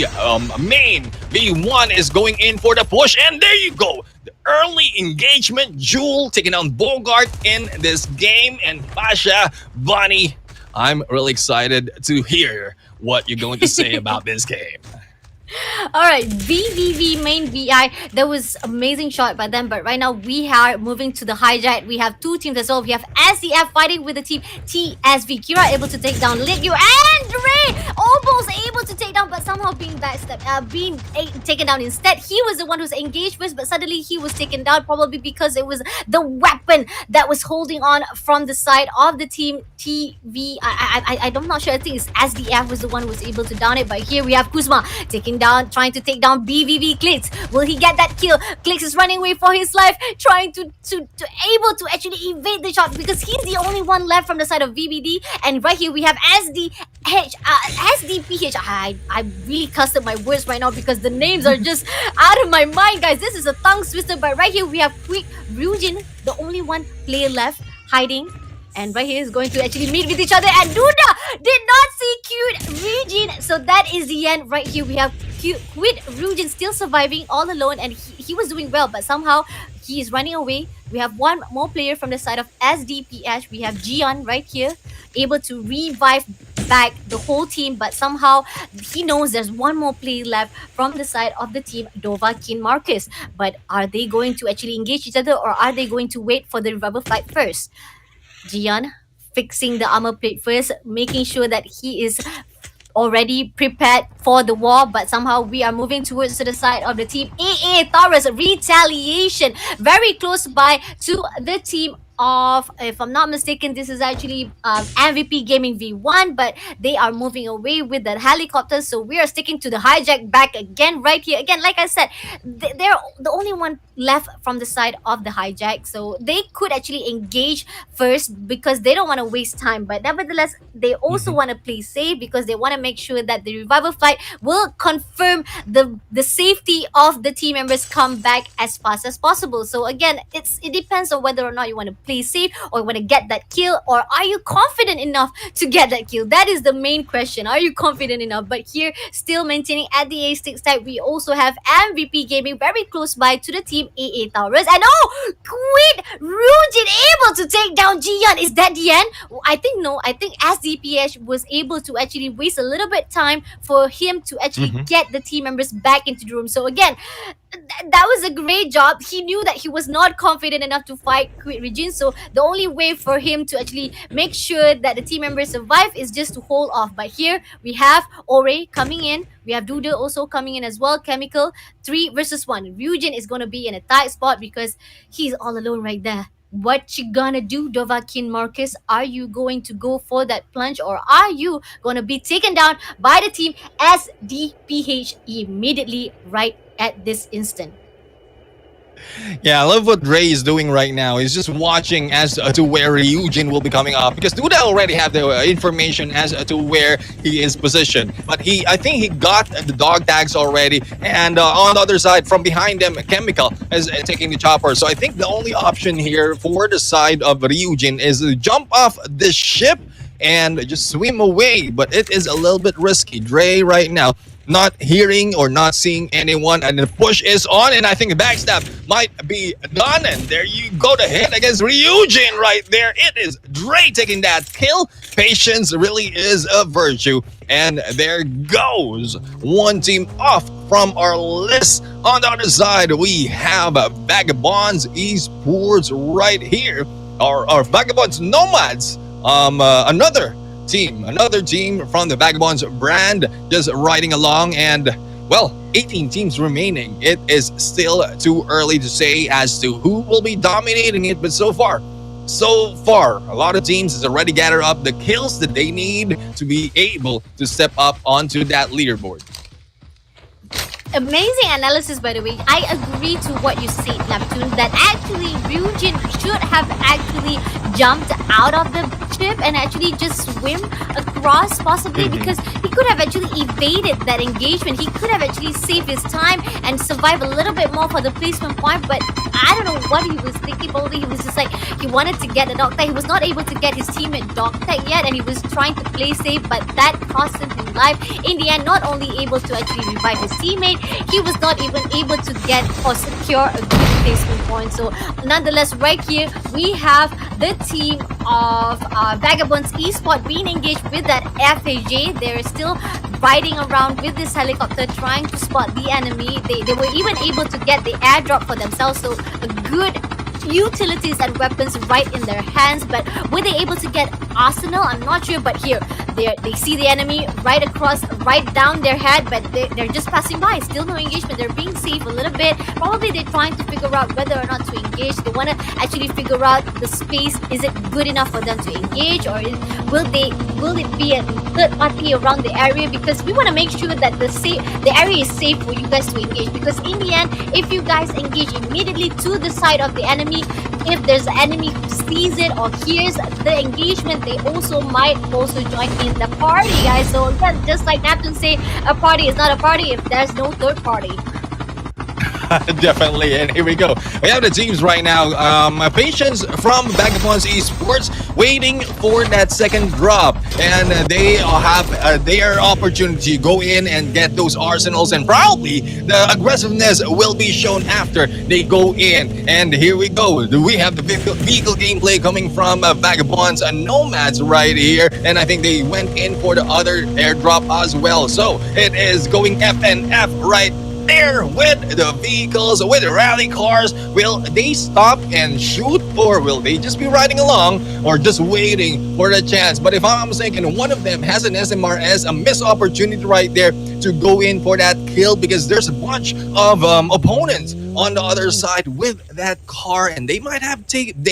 main V1 is going in for the push, and there you go. The early engagement. Jewel taking on Bogart in this game, and Fasha Bunny. I'm really excited to hear what you're going to say about this game. All right, VVV main VI. That was amazing shot by them. But right now we are moving to the hijack. We have two teams as well. We have SDF fighting with the team TSV. Kira able to take down Ligyu and Ray almost able to take down, but somehow being backstabbed, taken down instead. He was the one who's engaged first, but suddenly he was taken down, probably because it was the weapon that was holding on from the side of the team TV. I'm not sure. I think it's SDF was the one who was able to down it. But here we have Kuzma trying to take down BVV Clicks. Will he get that kill? Clicks is running away for his life, trying to able to actually evade the shot because he's the only one left from the side of VBD. And right here we have SDPH. I really cussed up my words right now because the names are just out of my mind, guys. This is a tongue twister. But right here we have Quick Ryujin, the only one player left hiding. And right here is going to actually meet with each other. And Duda did not see Cute Ryujin. So that is the end. Right here we have Cute Ryujin still surviving all alone. And he was doing well. But somehow he is running away. We have one more player from the side of SDPH. We have Jian right here, able to revive back the whole team. But somehow he knows there's one more player left from the side of the team, Dova Kin Marcus. But are they going to actually engage each other, or are they going to wait for the revival fight first? Jian fixing the armor plate first, making sure that he is already prepared for the war. But somehow we are moving towards to the side of the team AA Taurus. Retaliation very close by to the team of, if I'm not mistaken, this is actually MVP Gaming V1, but they are moving away with the helicopter. So we are sticking to the hijack back again right here. Again, like I said, they're the only one left from the side of the hijack. So they could actually engage first because they don't want to waste time. But nevertheless, they also want to play safe because they want to make sure that the revival flight will confirm the safety of the team members come back as fast as possible. So again, it depends on whether or not you want to play safe or want to get that kill, or are you confident enough to get that kill? That is the main question. Are you confident enough? But here, still maintaining at the A6 side, we also have MVP Gaming very close by to the team AA Taurus. And oh, Quid Ryujin able to take down Jian. Is that the end? I think no. I think SDPH was able to actually waste a little bit time for him to actually get the team members back into the room. So again, that was a great job. He knew that he was not confident enough to fight Quid Ryujin. So the only way for him to actually make sure that the team members survive is just to hold off. But here we have Ore coming in. We have Duda also coming in as well. Chemical 3 versus 1. Ryujin is going to be in a tight spot because he's all alone right there. What you gonna do, Dovakin Marcus? Are you going to go for that plunge, or are you gonna be taken down by the team SDPH immediately right at this instant? Yeah, I love what Ray is doing right now. He's just watching as to where Ryujin will be coming up, because Duda already have the information as to where he is positioned. But I think he got the dog tags already, and on the other side, from behind them, Chemical is taking the chopper. So I think the only option here for the side of Ryujin is to jump off the ship and just swim away. But it is a little bit risky. Dre right now not hearing or not seeing anyone, and the push is on, and I think the backstab might be done. And there you go, the hit against Ryujin right there. It is Dre taking that kill. Patience really is a virtue, and there goes one team off from our list. On the other side, we have Vagabonds Esports right here, or Vagabonds Nomads, another team from the Vagabonds brand, just riding along. And well, 18 teams remaining. It is still too early to say as to who will be dominating it, but so far a lot of teams has already gathered up the kills that they need to be able to step up onto that leaderboard. Amazing analysis, by the way. I agree to what you said, Neptune, that actually Ryujin should have actually jumped out of the ship and actually just swim across, possibly, because he could have actually evaded that engagement. He could have actually saved his time and survived a little bit more for the placement point. But I don't know what he was thinking. Probably he was just like, he wanted to get a dog tag. He was not able to get his teammate dog tag yet, and he was trying to play safe, but that cost him his life. In the end, not only able to actually revive his teammate, he was not even able to get or secure a good placement point. So nonetheless, right here we have the team of Vagabonds Esport being engaged with that FAJ. They're still riding around with this helicopter trying to spot the enemy. They were even able to get the airdrop for themselves, so a good utilities and weapons right in their hands. But were they able to get arsenal? I'm not sure, but here they see the enemy right across, right down their head, but they're just passing by. Still no engagement. They're being safe a little bit. Probably they're trying to figure out whether or not to engage. They want to actually figure out the space. Is it good enough for them to engage, or will it be a third party around the area? Because we want to make sure that the area is safe for you guys to engage. Because in the end, if you guys engage immediately to the side of the enemy, if there's an enemy who sees it or hears the engagement, they also might also join in the party, guys. So again, just like Nathan say, a party is not a party if there's no third party. Definitely, and here we go. We have the teams right now. Patience from Vagabonds Esports waiting for that second drop, and they have their opportunity to go in and get those arsenals, and probably the aggressiveness will be shown after they go in. And here we go. We have the vehicle gameplay coming from Vagabonds and Nomads right here, and I think they went in for the other airdrop as well. So it is going F and F right there with the vehicles, with the rally cars. Will they stop and shoot, or will they just be riding along, or just waiting for the chance? But if I'm mistaken, one of them has an SMRS, a missed opportunity right there to go in for that kill, because there's a bunch of opponents on the other side with that car, and they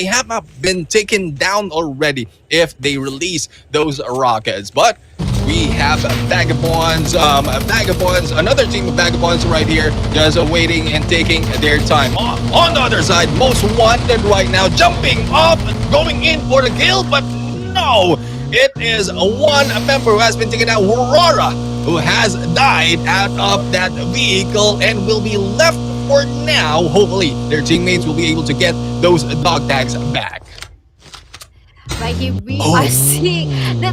have been taken down already if they release those rockets. But we have Vagabonds, another team of Vagabonds right here, just waiting and taking their time. On the other side, Most Wanted right now, jumping up, going in for the kill, but no, it is one member who has been taken out, Aurora, who has died out of that vehicle and will be left for now. Hopefully, their teammates will be able to get those dog tags back. Right here, we are seeing the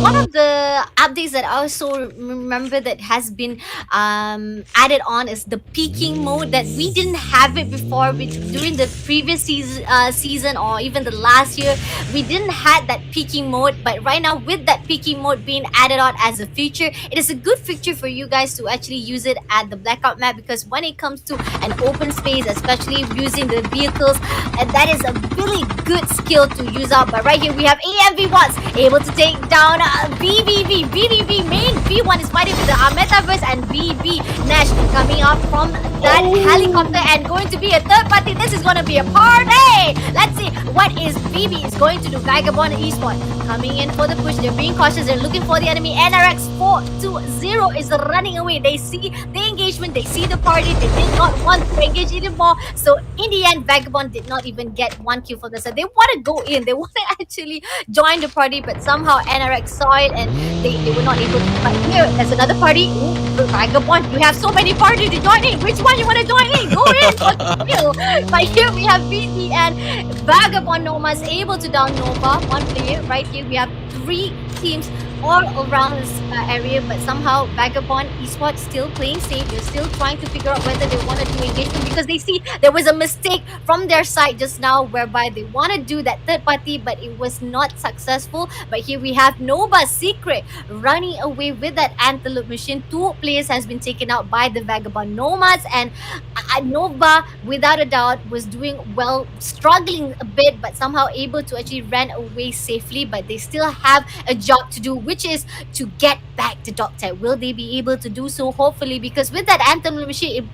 one of the updates that I also remember that has been added on is the peaking mode, that we didn't have it before during the previous season or even the last year. We didn't have that peaking mode, but right now with that peaking mode being added on as a feature, it is a good feature for you guys to actually use it at the blackout map, because when it comes to an open space, especially using the vehicles, that is a really good skill to use up. But right here we have AMV Watts able to take down BBV main. V1 is fighting with the Metaverse, and BB Nash coming up from that helicopter and going to be a third party. This is going to be a party. Let's see what is BB is going to do. Vagabond Esport coming in for the push. They're being cautious. They're looking for the enemy. NRX 420 is running away. They see the engagement. They see the party. They did not want to engage anymore. So in the end, Vagabond did not even get one kill for themselves. They want to go in. They want to actually join the party, but somehow NRX saw it and they were not able to. But here, there's another party. Ooh, Vagabond, you have so many parties to join in. Which one you want to join in? Go in for the kill. But here we have BT and Vagabond Nomads able to down Nova, one player. Right here we have 3 teams all around this area, but somehow Vagabond Esports still playing safe. They're still trying to figure out whether they want to do engagement, because they see there was a mistake from their side just now whereby they want to do that third party, but it was not successful. But here we have Nova Secret running away with that Antelope machine. 2 players has been taken out by the Vagabond Nomads, and Nova without a doubt was doing well, struggling a bit, but somehow able to actually run away safely. But they still have a job to do, which is to get back to dog tag. Will they be able to do so? Hopefully, because with that Anthem machine,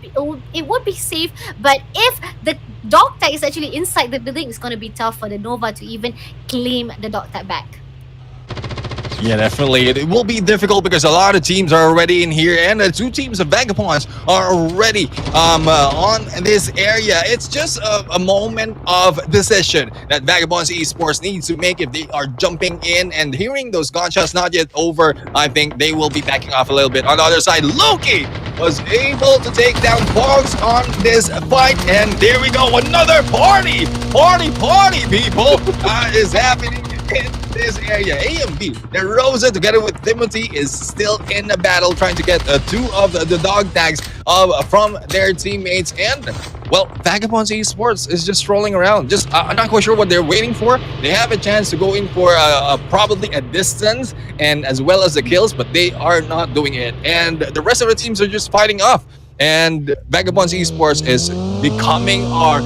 it would be safe. But if the dog tag is actually inside the building, it's going to be tough for the Nova to even claim the dog tag back. Yeah, definitely. It will be difficult because a lot of teams are already in here, and the 2 teams of Vagabonds are already on this area. It's just a moment of decision that Vagabonds Esports needs to make if they are jumping in, and hearing those gunshots not yet over. I think they will be backing off a little bit. On the other side, Loki was able to take down Fox on this fight, and there we go. Another party, people, is happening in this area. AMB, the Rosa together with Timothy is still in the battle, trying to get 2 of the dog tags from their teammates, and well, Vagabonds Esports is just strolling around. Just I'm not quite sure what they're waiting for. They have a chance to go in for probably a distance and as well as the kills, but they are not doing it. And the rest of the teams are just fighting off. And Vagabonds Esports is becoming our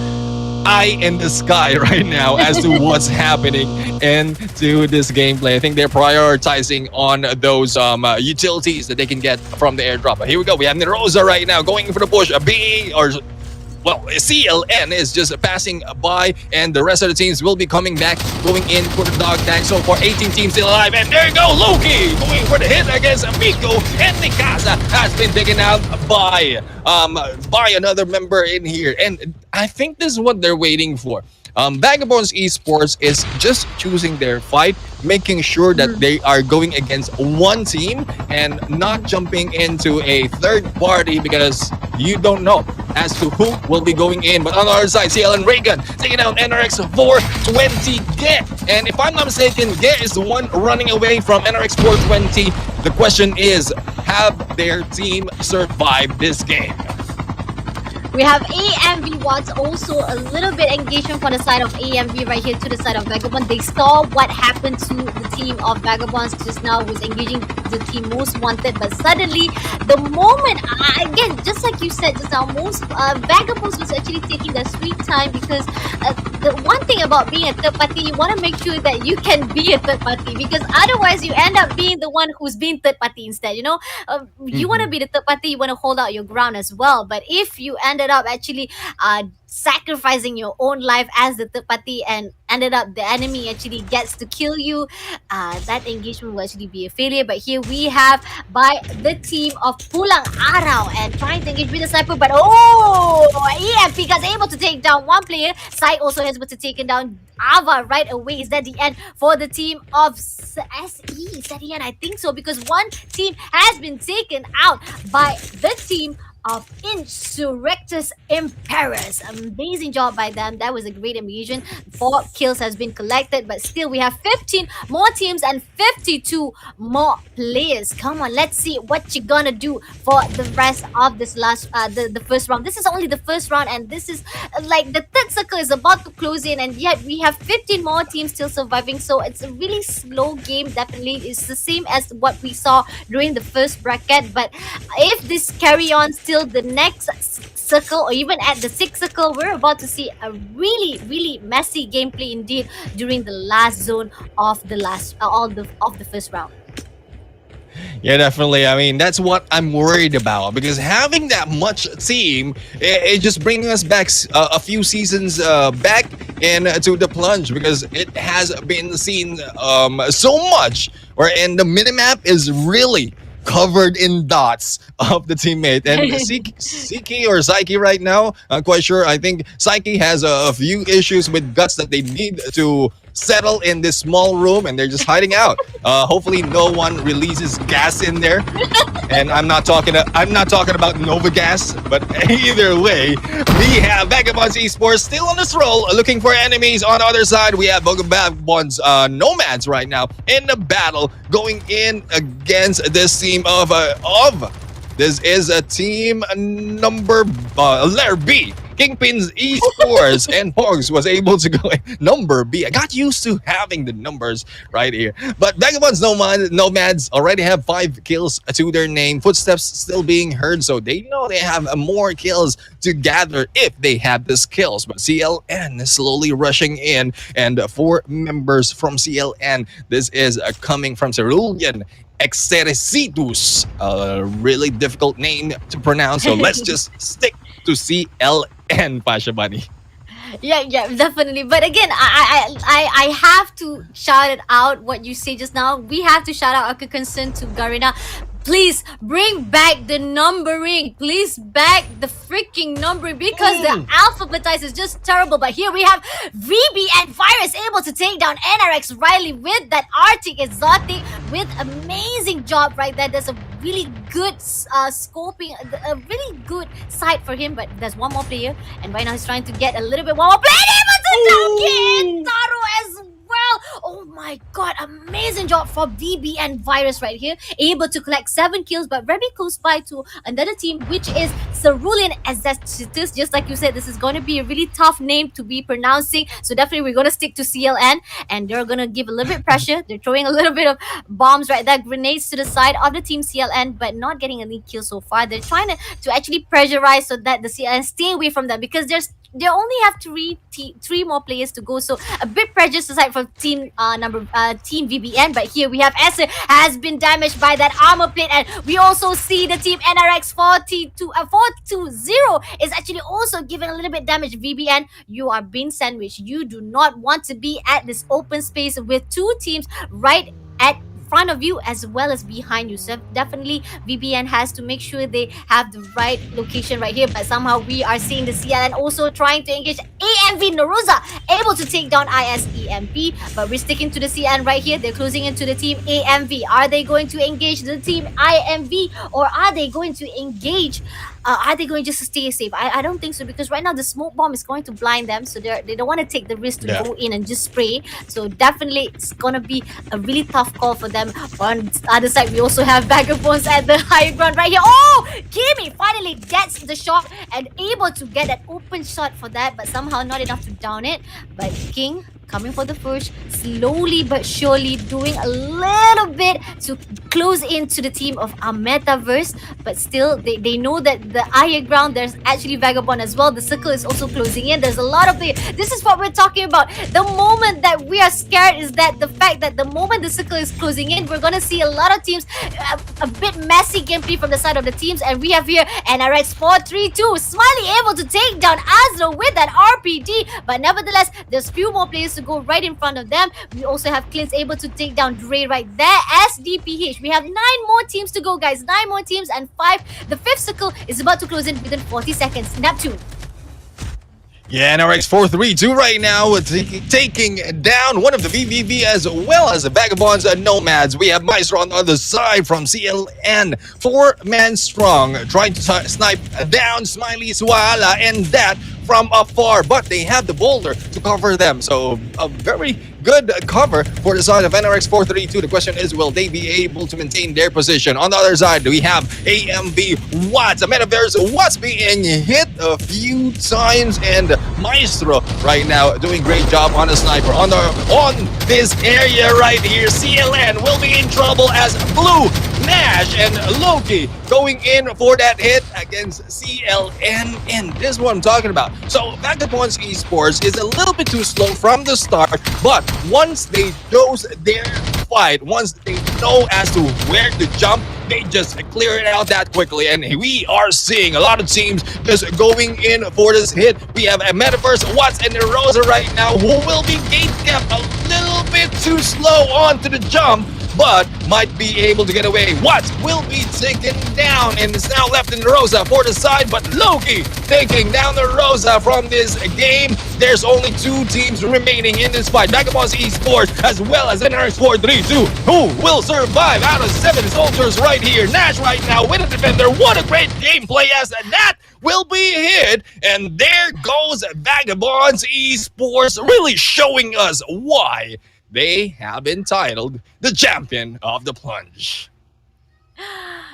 eye in the sky right now as to what's happening into this gameplay. I think they're prioritizing on those utilities that they can get from the airdrop. But here we go. We have Nerosa right now going for the push. A B or well, CLN is just passing by, and the rest of the teams will be coming back, going in for the dog tag. So far, 18 teams still alive, and there you go, Loki going for the hit against Amico, and Mikasa has been taken out by another member in here. And I think this is what they're waiting for. Vagabonds Esports is just choosing their fight, making sure that they are going against one team and not jumping into a third party because you don't know as to who will be going in. But on the other side, CLN Reagan taking out NRX 420 Get. And if I'm not mistaken, Get is the one running away from NRX 420. The question is, have their team survived this game? We have AMV wants also a little bit engagement from the side of AMV right here to the side of Vagabond. They saw what happened to the team of Vagabonds just now, who's engaging the team most wanted. But suddenly, the moment, again, just like you said just now, most Vagabonds was actually taking their sweet time because the one thing about being a third party, you want to make sure that you can be a third party because otherwise you end up being the one who's being third party instead, you know? You want to be the third party, you want to hold out your ground as well. But if you ended up actually sacrificing your own life as the third party and ended up the enemy actually gets to kill you, that engagement will actually be a failure. But here we have by the team of Pulang Arau and trying to engage with the sniper, but EFP is able to take down one player. Sai also has able to take down Ava right away. Is that the end for the team of SE? Is that the end? I think so, because one team has been taken out by the team of Insurrectus Imperus. Amazing job by them. That was a great engagement. 4 kills has been collected, but still we have 15 more teams and 52 more players. Come on, let's see what you're gonna do for the rest of this last the first round. This is only the first round, and this is like the third circle is about to close in, and yet we have 15 more teams still surviving. So it's a really slow game. Definitely, it's the same as what we saw during the first bracket. But if this carry on still the next circle or even at the 6th circle, we're about to see a really messy gameplay indeed during the last zone of the first round. Yeah, definitely. I mean, that's what I'm worried about because having that much team, it just bringing us back a few seasons back into the Plunge because it has been seen so much, wherein the minimap is really covered in dots of the teammate. And Siki or Psyche right now, I'm quite sure. I think Psyche has a few issues with guts that they need to settle in this small room, and they're just hiding out. Hopefully, no one releases gas in there. And I'm not talking about Nova Gas, but either way, we have Vagabonds Esports still on the stroll, looking for enemies. On the other side, we have Vagabonds Nomads right now in the battle, going in against this team of this is a team number letter B. Kingpin's Esports and Pogs was able to go number B. I got used to having the numbers right here. But Vagabonds Nomads already have 5 kills to their name. Footsteps still being heard, so they know they have more kills to gather if they have the skills. But CLN is slowly rushing in, and 4 members from CLN. This is coming from Cerulean Exercitus, a really difficult name to pronounce, so let's just stick to CLN, Pasha Bunny. Yeah, definitely. But again, I have to shout it out what you say just now. We have to shout out our concern to Garena. Please bring back the numbering. Please back the freaking numbering because the alphabetize is just terrible. But here we have VB and Virus able to take down NRX Riley with that Arctic Exotic with amazing job right there. There's a really good scoping, a really good sight for him. But there's one more player, and right now he's trying to get a little bit one more player. Able to down Taro as well. Oh my god, amazing job for VB and Virus right here. Able to collect 7 kills, but very close by to another team, which is Cerulean Executus. Just like you said, this is going to be a really tough name to be pronouncing. So definitely we're going to stick to CLN, and they're going to give a little bit pressure. They're throwing a little bit of bombs right there, grenades to the side of the team CLN, but not getting any kills so far. They're trying to actually pressurize so that the CLN stay away from them, because they only have three more players to go. So a bit prejudice aside from team VBN, but here we have Esther has been damaged by that armor plate, and we also see the team NRX 420 is actually also giving a little bit damage. VBN, you are being sandwiched. You do not want to be at this open space with two teams right at front of you as well as behind you. So definitely VBN has to make sure they have the right location right here. But somehow we are seeing the CLN also trying to engage AMV Naruza, able to take down ISEMP. But we're sticking to the CLN right here. They're closing into the team AMV. Are they going to engage the team IMV, or are they going to engage are they going just to stay safe? I don't think so, because right now the smoke bomb is going to blind them, so they don't want to take the risk to go in and just spray. So definitely it's gonna be a really tough call for them. On the other side, we also have Vagabonds at the high ground right here. Oh, Kimi finally gets the shot and able to get that open shot for that, but somehow not enough to down it. But King coming for the first, slowly but surely doing a little bit to close into the team of our metaverse. But still, they know that the higher ground, there's actually Vagabond as well. The circle is also closing in. There's a lot of the. This is what we're talking about. The moment that we are scared is that the fact that the moment the circle is closing in, we're gonna see a lot of teams, a bit messy gameplay from the side of the teams. And we have here NRX 432 Smiley able to take down Azro with that RPD. But nevertheless, there's few more players to go right in front of them. We also have Clint's able to take down Dre right there. SDPH. We have 9 more teams to go, guys. 9 more teams and 5. The 5th circle is about to close in within 40 seconds. Neptune. Yeah, NRX 432 right now, taking down one of the VVV as well as the Vagabonds and Nomads. We have Maestro on the other side from CLN, 4-man strong, trying to snipe down Smiley Swala, and that from afar, but they have the boulder to cover them. So a very good cover for the side of NRX 432. The question is, will they be able to maintain their position? On the other side, we have AMV Watts. A Metaverse Watts being hit a few times, and Maestro right now doing great job on the sniper. On this area right here, CLN will be in trouble as Blue, Nash, and Loki going in for that hit against CLN, and this is what I'm talking about. So Vagabonds Esports is a little bit too slow from the start, but once they chose their fight, once they know as to where to jump, they just clear it out that quickly. And we are seeing a lot of teams just going in for this hit. We have a Metaverse Watts and Rosa right now, who will be gate kept a little bit too slow onto the jump, but might be able to get away. Watts will be taken down, and is now left in the Rosa for the side, but Loki taking down the Rosa from this game. There's only 2 teams remaining in this fight. Vagabonds Esports as well as NRX 432, who will survive out of 7 soldiers right here. Nash right now with a defender. What a great gameplay as that will be hit. And there goes Vagabonds Esports, really showing us why they have been titled the champion of the plunge.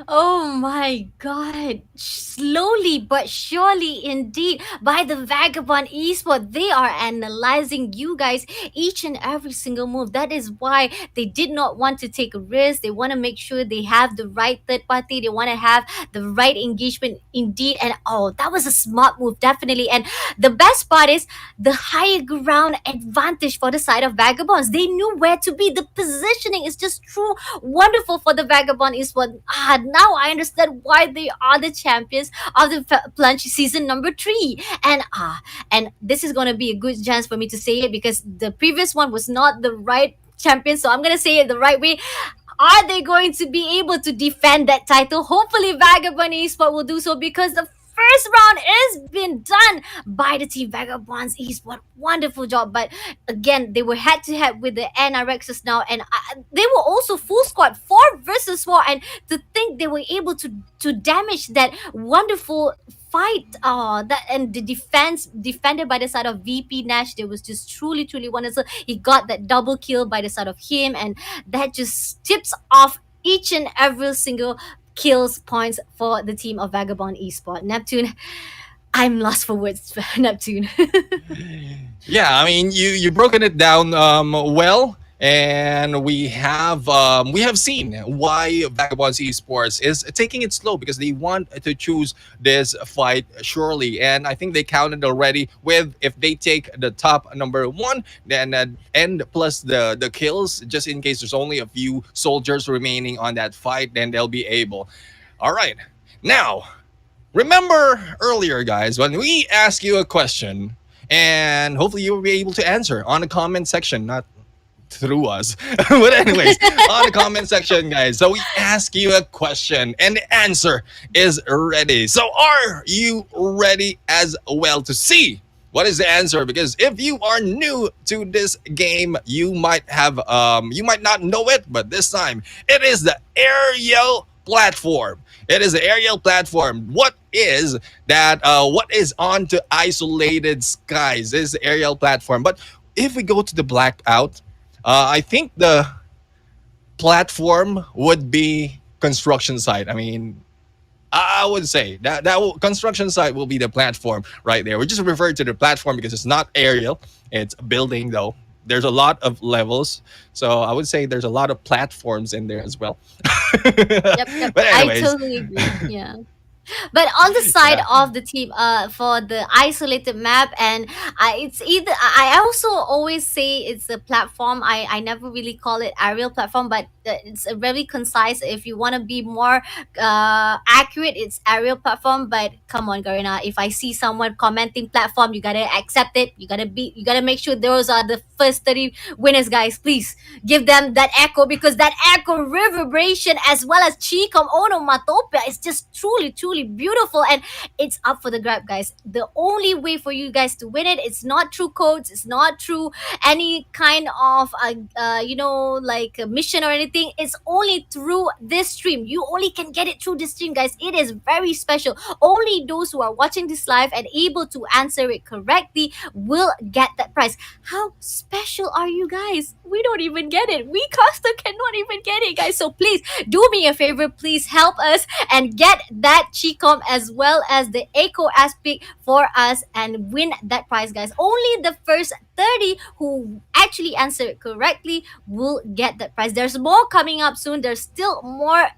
Oh my god. Slowly but surely indeed by the Vagabond Esport, they are analyzing you guys each and every single move. That is why they did not want to take a risk. They want to make sure they have the right third party. They want to have the right engagement indeed. And oh, that was a smart move, definitely. And the best part is the higher ground advantage for the side of Vagabonds. They knew where to be. The positioning is just true wonderful for the Vagabond Esport. Now I understand why they are the champions of the plunge season number 3. And this is gonna be a good chance for me to say it, because the previous one was not the right champion, so I'm gonna say it the right way. Are they going to be able to defend that title? Hopefully Vagabond Esport will do so, because the first round is been done by the team Vagabonds Esport. Wonderful job. But again, they were head to head with the NRXs now, and they were also full squad 4 versus 4. And to think they were able to damage that wonderful fight, that and the defense defended by the side of VP Nash, there was just truly wonderful. He got that double kill by the side of him, and that just tips off each and every single kills points for the team of Vagabond Esport. Neptune, I'm lost for words, Neptune. Yeah, I mean, you broken it down well, and we have seen why Vagabonds Esports is taking it slow because they want to choose this fight surely, and I think they counted already with if they take the top number one, then and plus the kills, just in case there's only a few soldiers remaining on that fight, then they'll be able. All right, now remember earlier, guys, when we ask you a question, and hopefully you'll be able to answer on the comment section, not through us. But anyways, on the comment section, guys. So we ask you a question, and the answer is ready. So are you ready as well to see what is the answer? Because if you are new to this game, you might not know it, but this time it is the aerial platform. It is the aerial platform. What is that? What is onto isolated skies is the aerial platform. But if we go to the blackout, I think the platform would be construction site. I mean, I would say construction site will be the platform right there. We just refer to the platform because it's not aerial; it's building though. There's a lot of levels, so I would say there's a lot of platforms in there as well. Yep. But I anyways, totally agree. Yeah. But on the side yeah. of the team, for the isolated map, and it's either I also always say it's a platform. I never really call it aerial platform, but it's a very concise. If you want to be more accurate, it's aerial platform. But come on, Garena, if I see someone commenting platform, you gotta accept it. You gotta make sure those are the first 30 winners, guys. Please give them that echo, because that echo reverberation as well as Chicom onomatopoeia is just truly beautiful, and it's up for the grab, guys. The only way for you guys to win it, it's not through codes, it's not through any kind of like a mission or anything. It's only through this stream. You only can get it through this stream, guys. It is very special. Only those who are watching this live and able to answer it correctly will get that prize. How special are you guys? We don't even get it. We caster cannot even get it, guys. So please do me a favor. Please help us and get that Chicom as well as the Echo Aspect for us and win that prize, guys. Only the first 30 who actually answer it correctly will get that prize. There's more coming up soon. There's still more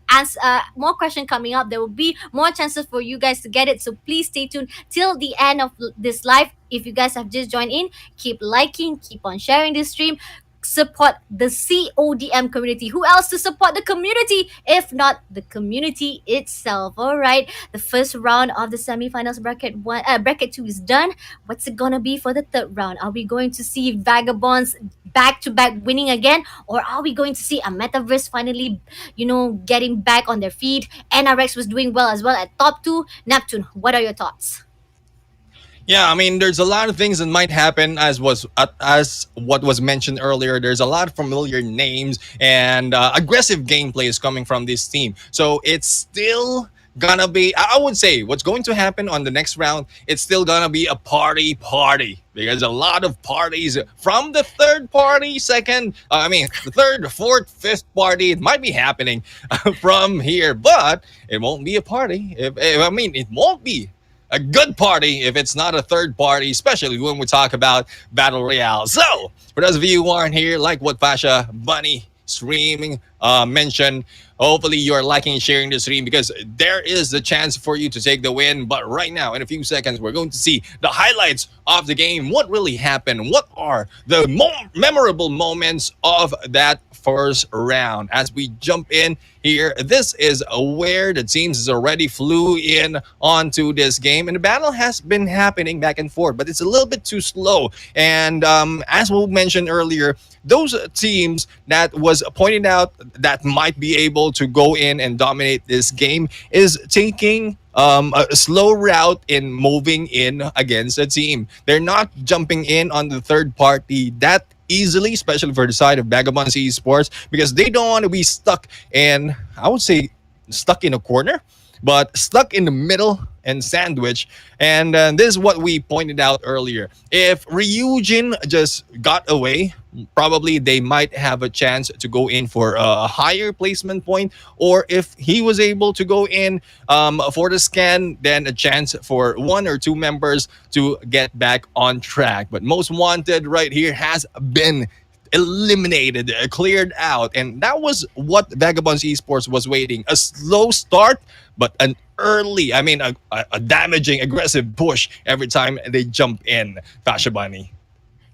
question coming up. There will be more chances for you guys to get it. So please stay tuned till the end of this live. If you guys have just joined in, keep liking, keep on sharing this stream, support the CODM community. Who else to support the community if not the community itself? All right, the first round of the semifinals bracket 2 is done. What's it gonna be for the third round? Are we going to see Vagabonds back to back winning again, or are we going to see a Metaverse finally getting back on their feet? NRX was doing well as well at top 2. Neptune, what are your thoughts? Yeah, I mean, there's a lot of things that might happen, as what was mentioned earlier. There's a lot of familiar names and aggressive gameplay is coming from this team. So it's still gonna be. I would say what's going to happen on the next round. It's still gonna be a party because a lot of parties from the third party, the third, fourth, fifth party. It might be happening from here, but it won't be a party. It won't be a good party if it's not a third party, especially when we talk about Battle Royale. So, for those of you who aren't here, like what Pasha Bunny streaming mentioned, hopefully you're liking and sharing the stream because there is the chance for you to take the win. But right now, in a few seconds, we're going to see the highlights of the game. What really happened? What are the memorable moments of that first round? As we jump in here, this is where the teams already flew in onto this game, and the battle has been happening back and forth, but it's a little bit too slow. And as we mentioned earlier, those teams that was pointed out that might be able to go in and dominate this game is taking a slow route in moving in against a team. They're not jumping in on the third party that easily, especially for the side of Vagabonds Esports, because they don't want to be stuck in, I would say, stuck in a corner, but stuck in the middle and sandwich. And this is what we pointed out earlier. If Ryujin just got away, probably they might have a chance to go in for a higher placement point. Or if he was able to go in for the scan, then a chance for one or two members to get back on track. But most wanted right here has been eliminated, cleared out. And that was what Vagabonds Esports was waiting. A slow start, but an early, a damaging, aggressive push every time they jump in. Fasha Bunny.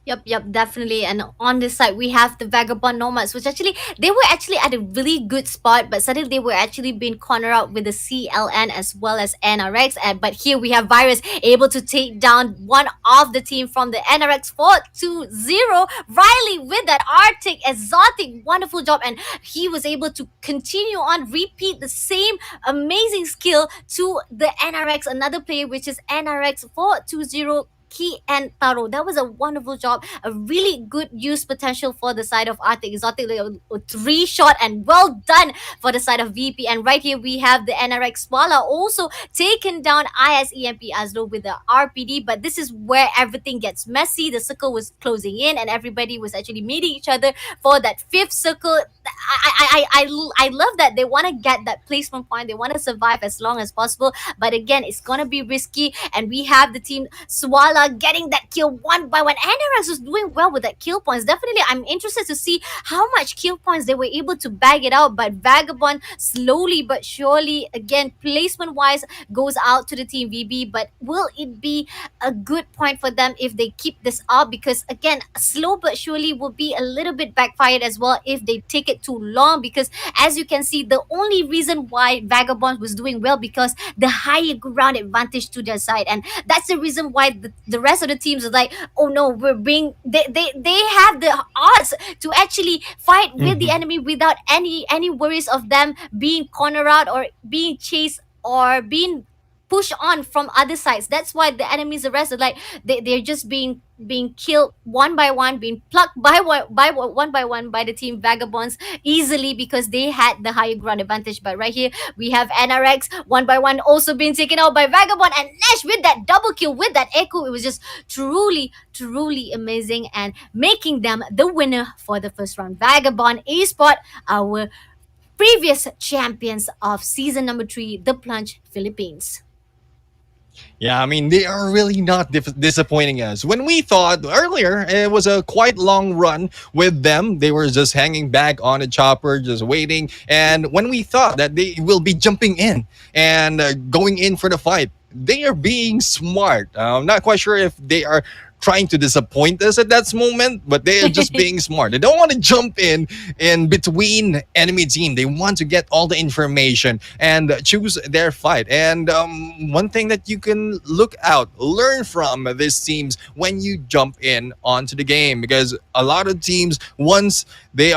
Yep, definitely. And on this side, we have the Vagabond Nomads, which actually, they were actually at a really good spot, but suddenly they were actually being cornered out with the CLN as well as NRX. But here we have Virus able to take down one of the team from the NRX 4-0. Riley with that Arctic, exotic, wonderful job. And he was able to continue on, repeat the same amazing skill to the NRX, another player, which is NRX 420. Key and Taro. That was a wonderful job. A really good use potential for the side of Arctic Exotic. Like a three shot and well done for the side of VP. And right here we have the NRX Swala also taken down ISEMP Aslo with the RPD. But this is where everything gets messy. The circle was closing in and everybody was actually meeting each other for that fifth circle. I love that they want to get that placement point. They want to survive as long as possible. But again, it's gonna be risky. And we have the team Swala getting that kill one by one. NRX was doing well with that kill points. Definitely, I'm interested to see how much kill points they were able to bag it out. But Vagabond, slowly but surely, again, placement wise, goes out to the team VB. But will it be a good point for them if they keep this up? Because again, slow but surely will be a little bit backfired as well if they take it too long. Because as you can see, the only reason why Vagabond was doing well because the higher ground advantage to their side, and that's the reason why the rest of the teams are like, oh no, we're being they have the odds to actually fight with the Mhm. enemy without any worries of them being cornered out or being chased or being pushed on from other sides. That's why the enemies arrested, like they're just being killed one by one, being plucked one by one by the team Vagabonds easily because they had the higher ground advantage. But right here we have NRX one by one also being taken out by Vagabond, and Nash with that double kill with that echo. It was just truly amazing and making them the winner for the first round. Vagabond Esport, our previous champions of season number 3, the Plunge Philippines. Yeah, they are really not disappointing us. When we thought earlier it was a quite long run with them, they were just hanging back on a chopper, just waiting. And when we thought that they will be jumping in and going in for the fight, they are being smart. I'm not quite sure if they are trying to disappoint us at that moment, but they are just being smart. They don't want to jump in between enemy team. They want to get all the information and choose their fight. And one thing that you can learn from these teams when you jump in onto the game, because a lot of teams, once they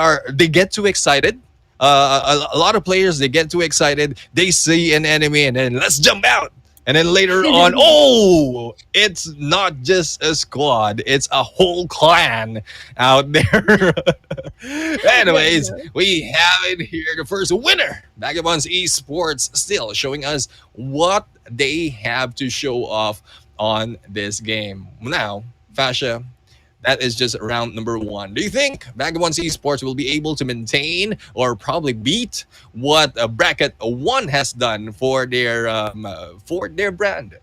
get too excited. A lot of players, they get too excited. They see an enemy and then let's jump out. And then later on, oh, it's not just a squad, it's a whole clan out there. Anyways, we have it here. The first winner, Vagabonds Esports, still showing us what they have to show off on this game. Now, Fasha, that is just round number 1. Do you think Vagabonds Esports will be able to maintain or probably beat what bracket 1 has done for their brand?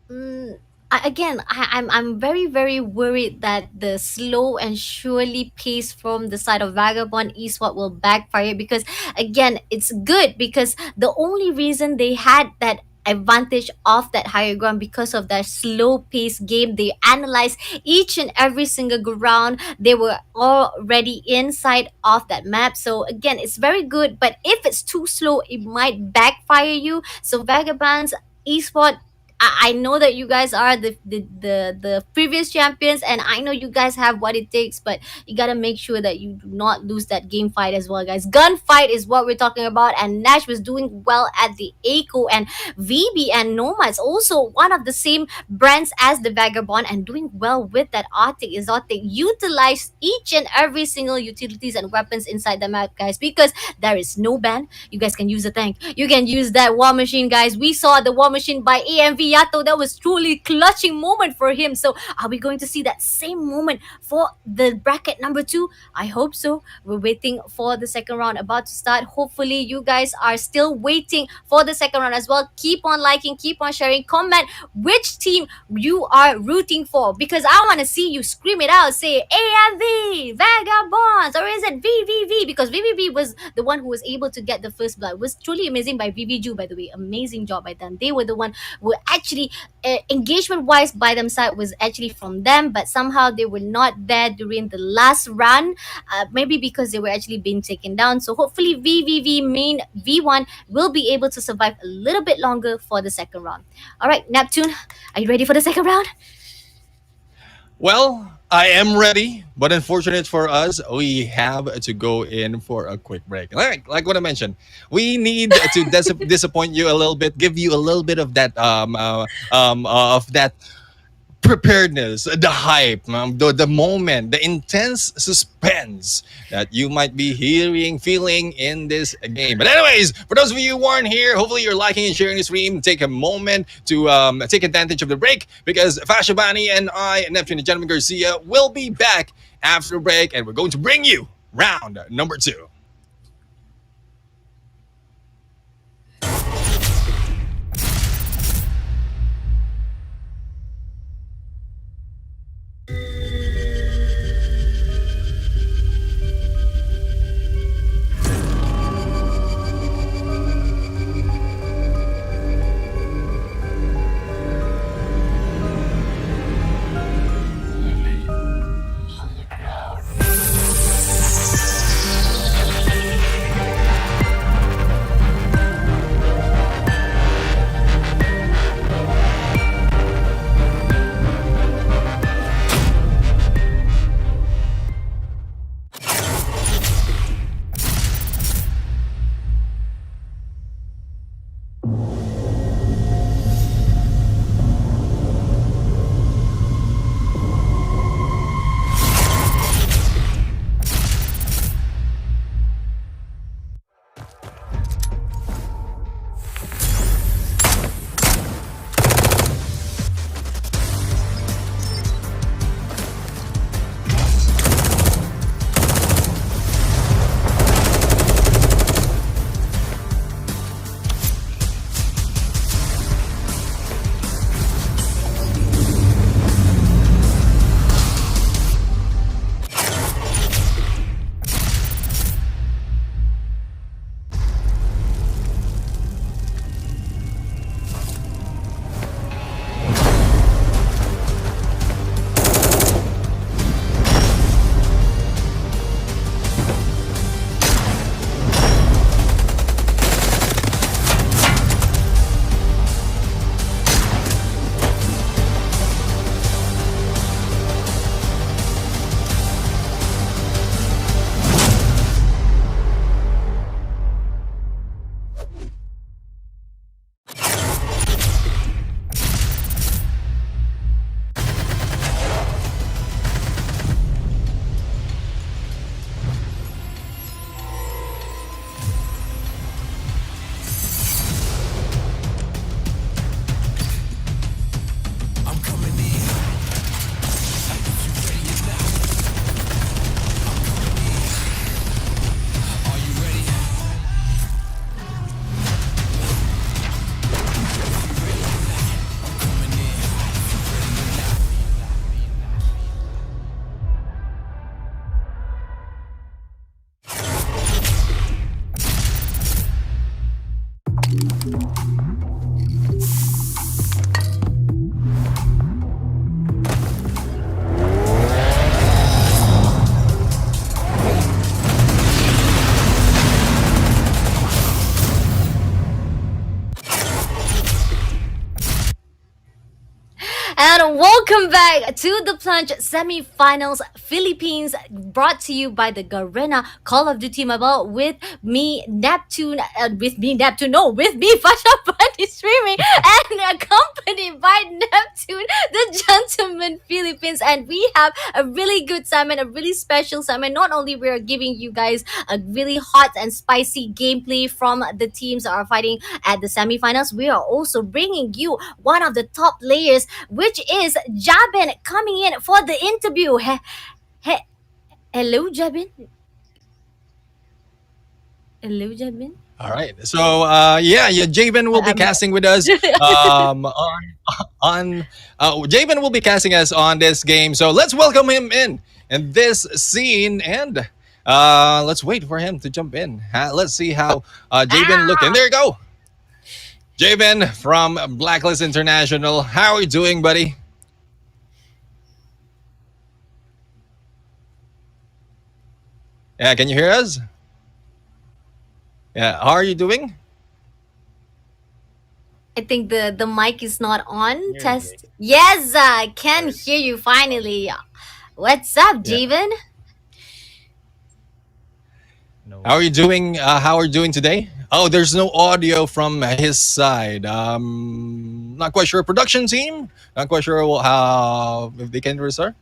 Mm, I'm very worried that the slow and surely pace from the side of Vagabond Eastward will backfire because again it's good because the only reason they had that advantage of that higher ground because of that slow pace game. They analyzed each and every single ground. They were already inside of that map. So again, it's very good. But if it's too slow, it might backfire you. So Vagabonds Esport, I know that you guys are the previous champions, and I know you guys have what it takes, but you gotta make sure that you do not lose that game fight as well, guys. Gunfight is what we're talking about, and Nash was doing well at the Echo, and VB and Nomads also one of the same brands as the Vagabond, and doing well with that Arctic Exotic. Utilize each and every single utilities and weapons inside the map, guys, because there is no ban. You guys can use the tank. You can use that war machine, guys. We saw the war machine by AMV Yato. That was truly clutching moment for him. So are we going to see that same moment for the bracket number 2? I hope so. We're waiting for the second round about to start. Hopefully you guys are still waiting for the second round as well. Keep on liking, keep on sharing, comment which team you are rooting for, because I want to see you scream it out. Say AMV, Vagabonds, or is it VVV? Because VVV was the one who was able to get the first blood. It was truly amazing by VVJ, by the way. Amazing job by them. They were the one who actually, engagement wise by themselves was actually from them, but somehow they were not there during the last run. Maybe because they were actually being taken down. So hopefully VVV main V1 will be able to survive a little bit longer for the second round. All right, Neptune, are you ready for the second round? Well, I am ready, but unfortunate for us, we have to go in for a quick break. Like what I mentioned, we need to disappoint you a little bit, give you a little bit of that of that preparedness, the hype, the moment, the intense suspense that you might be hearing, feeling in this game. But anyways, for those of you who aren't here, hopefully you're liking and sharing the stream. Take a moment to take advantage of the break, because Fashabani and I, Neptune and Gentleman Garcia, will be back after the break, and we're going to bring you round number 2. And welcome back to the Plunge Semifinals Philippines, brought to you by the Garena Call of Duty Mobile with me, Neptune, with me, Fasha Bunny streaming, and accompanied by Neptune, the Gentleman Philippines. And we have a really good salmon, a really special salmon. Not only we are giving you guys a really hot and spicy gameplay from the teams that are fighting at the semifinals, we are also bringing you one of the top players, which is Jabin, coming in for the interview. He- hello, Jabin. Hello, Jabin. All right. So yeah, Javen will be I'm casting with us on Javen will be casting us on this game. So let's welcome him in this scene and let's wait for him to jump in. Let's see how Javen look. And there you go. Javen from Blacklist International. How are you doing, buddy? Yeah, can you hear us? Yeah, how are you doing? I think the mic is not on. Test. Yes, I can hear you finally. What's up, Yeah. Jabin? How are you doing? How are you doing today? Oh, there's no audio from his side. Not quite sure. Production team. Not quite sure how if they can restart.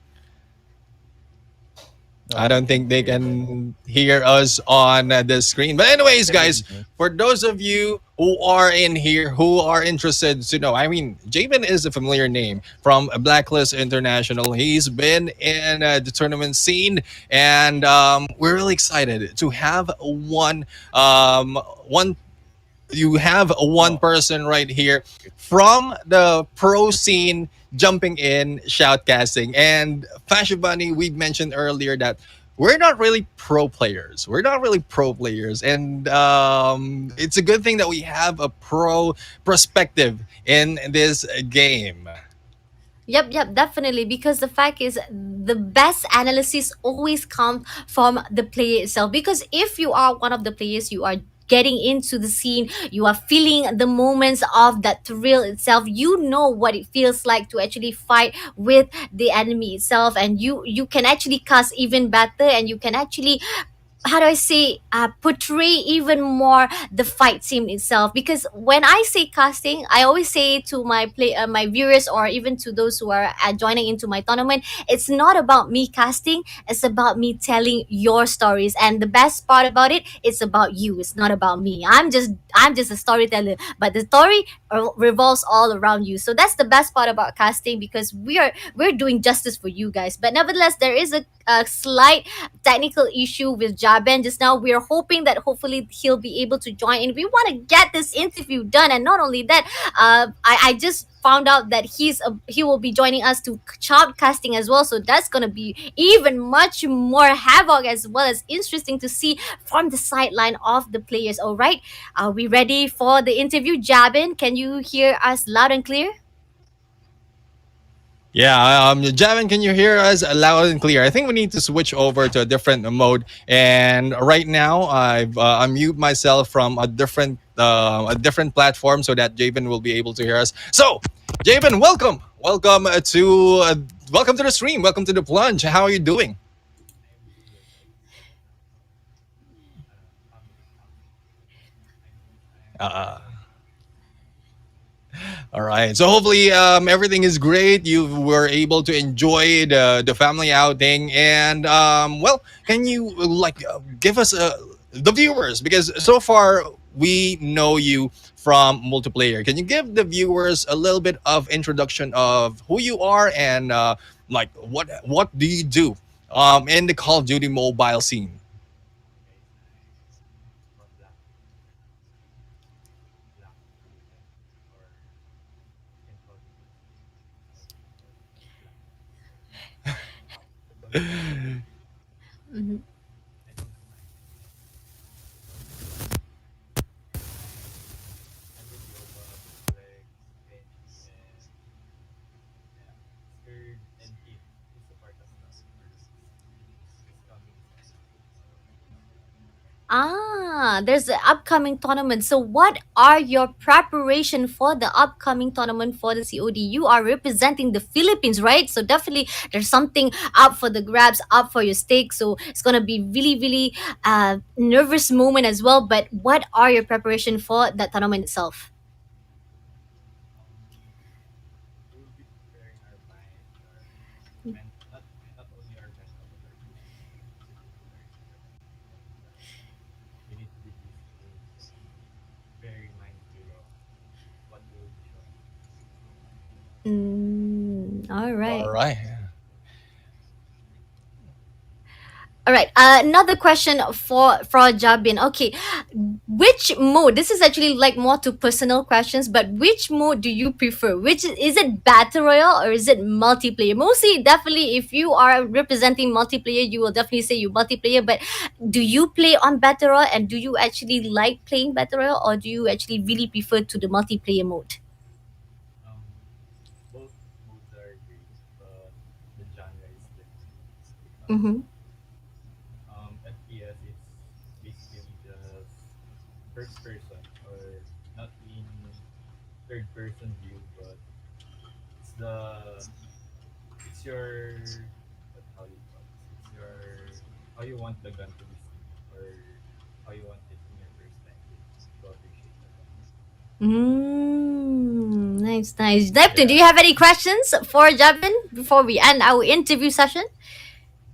I don't think they can hear us on the screen. But anyways, guys, for those of you who are in here who are interested to know, I mean, Jabin is a familiar name from Blacklist International. He's been in the tournament scene, and we're really excited to have one you have one person right here from the pro scene jumping in shoutcasting. And Fashion Bunny, we mentioned earlier that we're not really pro players. We're not really pro players, and it's a good thing that we have a pro perspective in this game. Yep, definitely. Because the fact is, the best analysis always comes from the player itself. Because if you are one of the players, you are getting into the scene, you are feeling the moments of that thrill itself. You know what it feels like to actually fight with the enemy itself, and you can actually cast even better, and you can actually, how do I say, portray even more the fight scene itself. Because when I say casting, I always say to my viewers, or even to those who are joining into my tournament, it's not about me casting, it's about me telling your stories. And the best part about it, it's about you, it's not about me. I'm just a storyteller, but the story revolves all around you. So that's the best part about casting, because we're doing justice for you guys. But nevertheless, there is a slight technical issue with Jaben just now. We're hoping that hopefully he'll be able to join in. We want to get this interview done, and not only that, I just found out that he will be joining us to shoutcasting as well. So that's gonna be even much more havoc, as well as interesting to see from the sideline of the players. All right, are we ready for the interview, Jabin? Can you hear us loud and clear? Yeah, Javin, can you hear us loud and clear? I think we need to switch over to a different mode. And right now, I've unmute myself from a different platform so that Javin will be able to hear us. So, Javin, welcome to the stream, welcome to the plunge. How are you doing? Uh, All right. So hopefully everything is great. You were able to enjoy the family outing, and well, can you give us the viewers, because so far we know you from multiplayer. Can you give the viewers a little bit of introduction of who you are and what do you do in the Call of Duty mobile scene? Mhm. There's the upcoming tournament. So, what are your preparation for the upcoming tournament for the COD? You are representing the Philippines, right? So, definitely there's something up for the grabs, up for your stake. So, it's gonna be really, really nervous moment as well. But what are your preparation for that tournament itself? All All right. right. All right. Another question for Jabin. Okay, which mode? This is actually like more to personal questions, but which mode do you prefer? Which is it battle royale or is it multiplayer? Mostly, definitely, if you are representing multiplayer, you will definitely say you multiplayer. But do you play on battle royale, and do you actually like playing battle royale, or do you actually really prefer to the multiplayer mode? Mm-hmm. Nice, nice. Neptune, do you have any questions for Jabin before we end our interview session?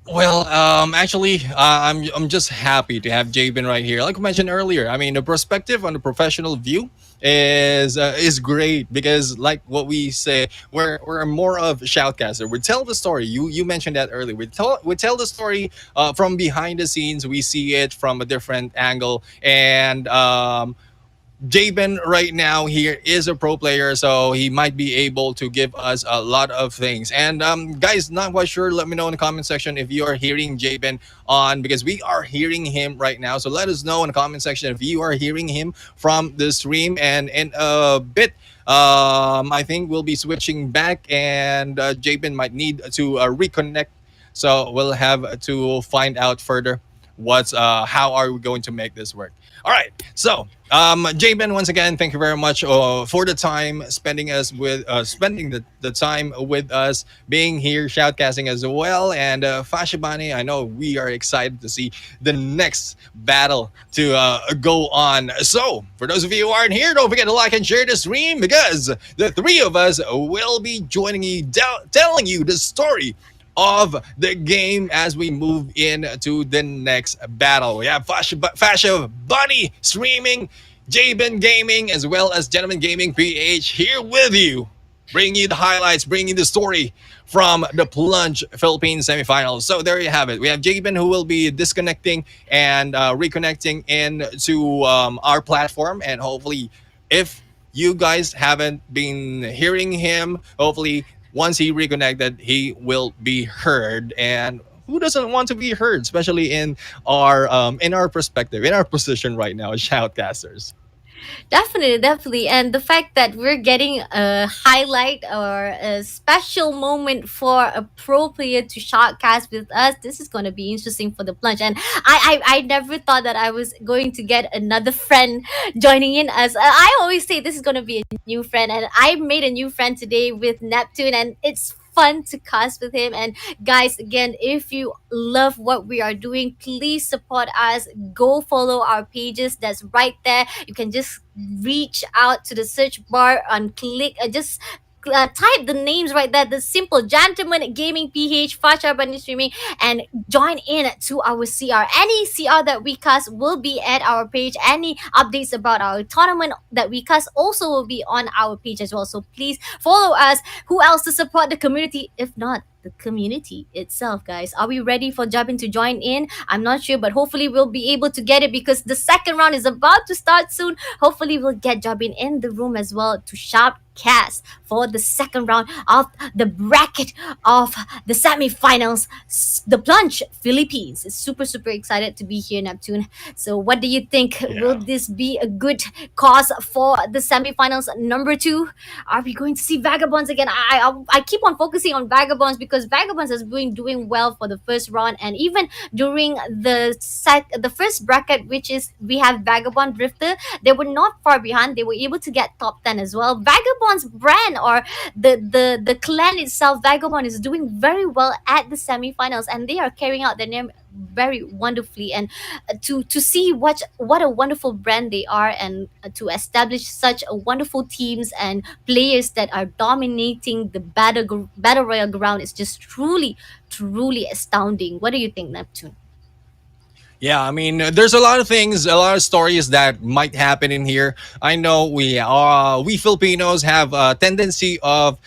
Well, actually, I'm just happy to have Jabin right here. Like I mentioned earlier, I mean, the perspective on the professional view is great because, like what we say, we're more of a shoutcaster. We tell the story. You mentioned that earlier. We tell the story from behind the scenes. We see it from a different angle, and Jabin right now here is a pro player, so he might be able to give us a lot of things. And guys, not quite sure. Let me know in the comment section if you are hearing Jabin on because we are hearing him right now. So let us know in the comment section if you are hearing him from the stream. And in a bit, I think we'll be switching back, and Jabin might need to reconnect. So we'll have to find out further what's how are we going to make this work. All right, so Jabin, once again, thank you very much for the time spending the time with us, being here, shoutcasting as well, and Fashibani. I know we are excited to see the next battle to go on. So, for those of you who aren't here, don't forget to like and share the stream because the three of us will be joining you, telling you the story of the game as we move into the next battle. We have Fasha Bunny streaming, Jabin Gaming, as well as Gentleman Gaming PH here with you, bringing you the highlights, bringing you the story from the Plunge Philippines semifinals. So there you have it. We have Jabin who will be disconnecting and reconnecting into our platform, and hopefully, if you guys haven't been hearing him, hopefully once he reconnected, he will be heard. And who doesn't want to be heard, especially in our perspective, in our position right now as shoutcasters? Definitely, definitely. And the fact that we're getting a highlight or a special moment for a pro player to shotcast with us, this is going to be interesting for the plunge. And I never thought that I was going to get another friend joining in us. I always say this is going to be a new friend. And I made a new friend today with Neptune, and it's fun to cast with him. And guys, again, if you love what we are doing, please support us. Go follow our pages. That's right there. You can just reach out to the search bar and click just type the names right there, the simple Gentleman Gaming PH, Fasha Bunny Streaming, and join in to our CR. Any CR that we cast will be at our page. Any updates about our tournament that we cast also will be on our page as well. So please follow us. Who else to support the community if not the community itself, guys? Are we ready for Jabin to join in? I'm not sure, but hopefully we'll be able to get it because the second round is about to start soon. Hopefully we'll get Jabin in the room as well to sharp cast for the second round of the bracket of the semifinals, the Plunge Philippines. Super, super excited to be here, Neptune. So what do you think? Will Yeah. this be a good cause for the semifinals number two? Are we going to see Vagabonds again? I keep on focusing on Vagabonds because because Vagabonds has been doing well for the first round, and even during the first bracket, which is we have Vagabond Drifter, they were not far behind. They were able to get top 10 as well. Vagabond's brand, or the clan itself, Vagabond, is doing very well at the semifinals, and they are carrying out their name very wonderfully. And to see what a wonderful brand they are, and to establish such a wonderful teams and players that are dominating the battle royale ground is just truly astounding. What do you think, Neptune? Yeah, I mean, there's a lot of things, a lot of stories that might happen in here. I know we Filipinos have a tendency of,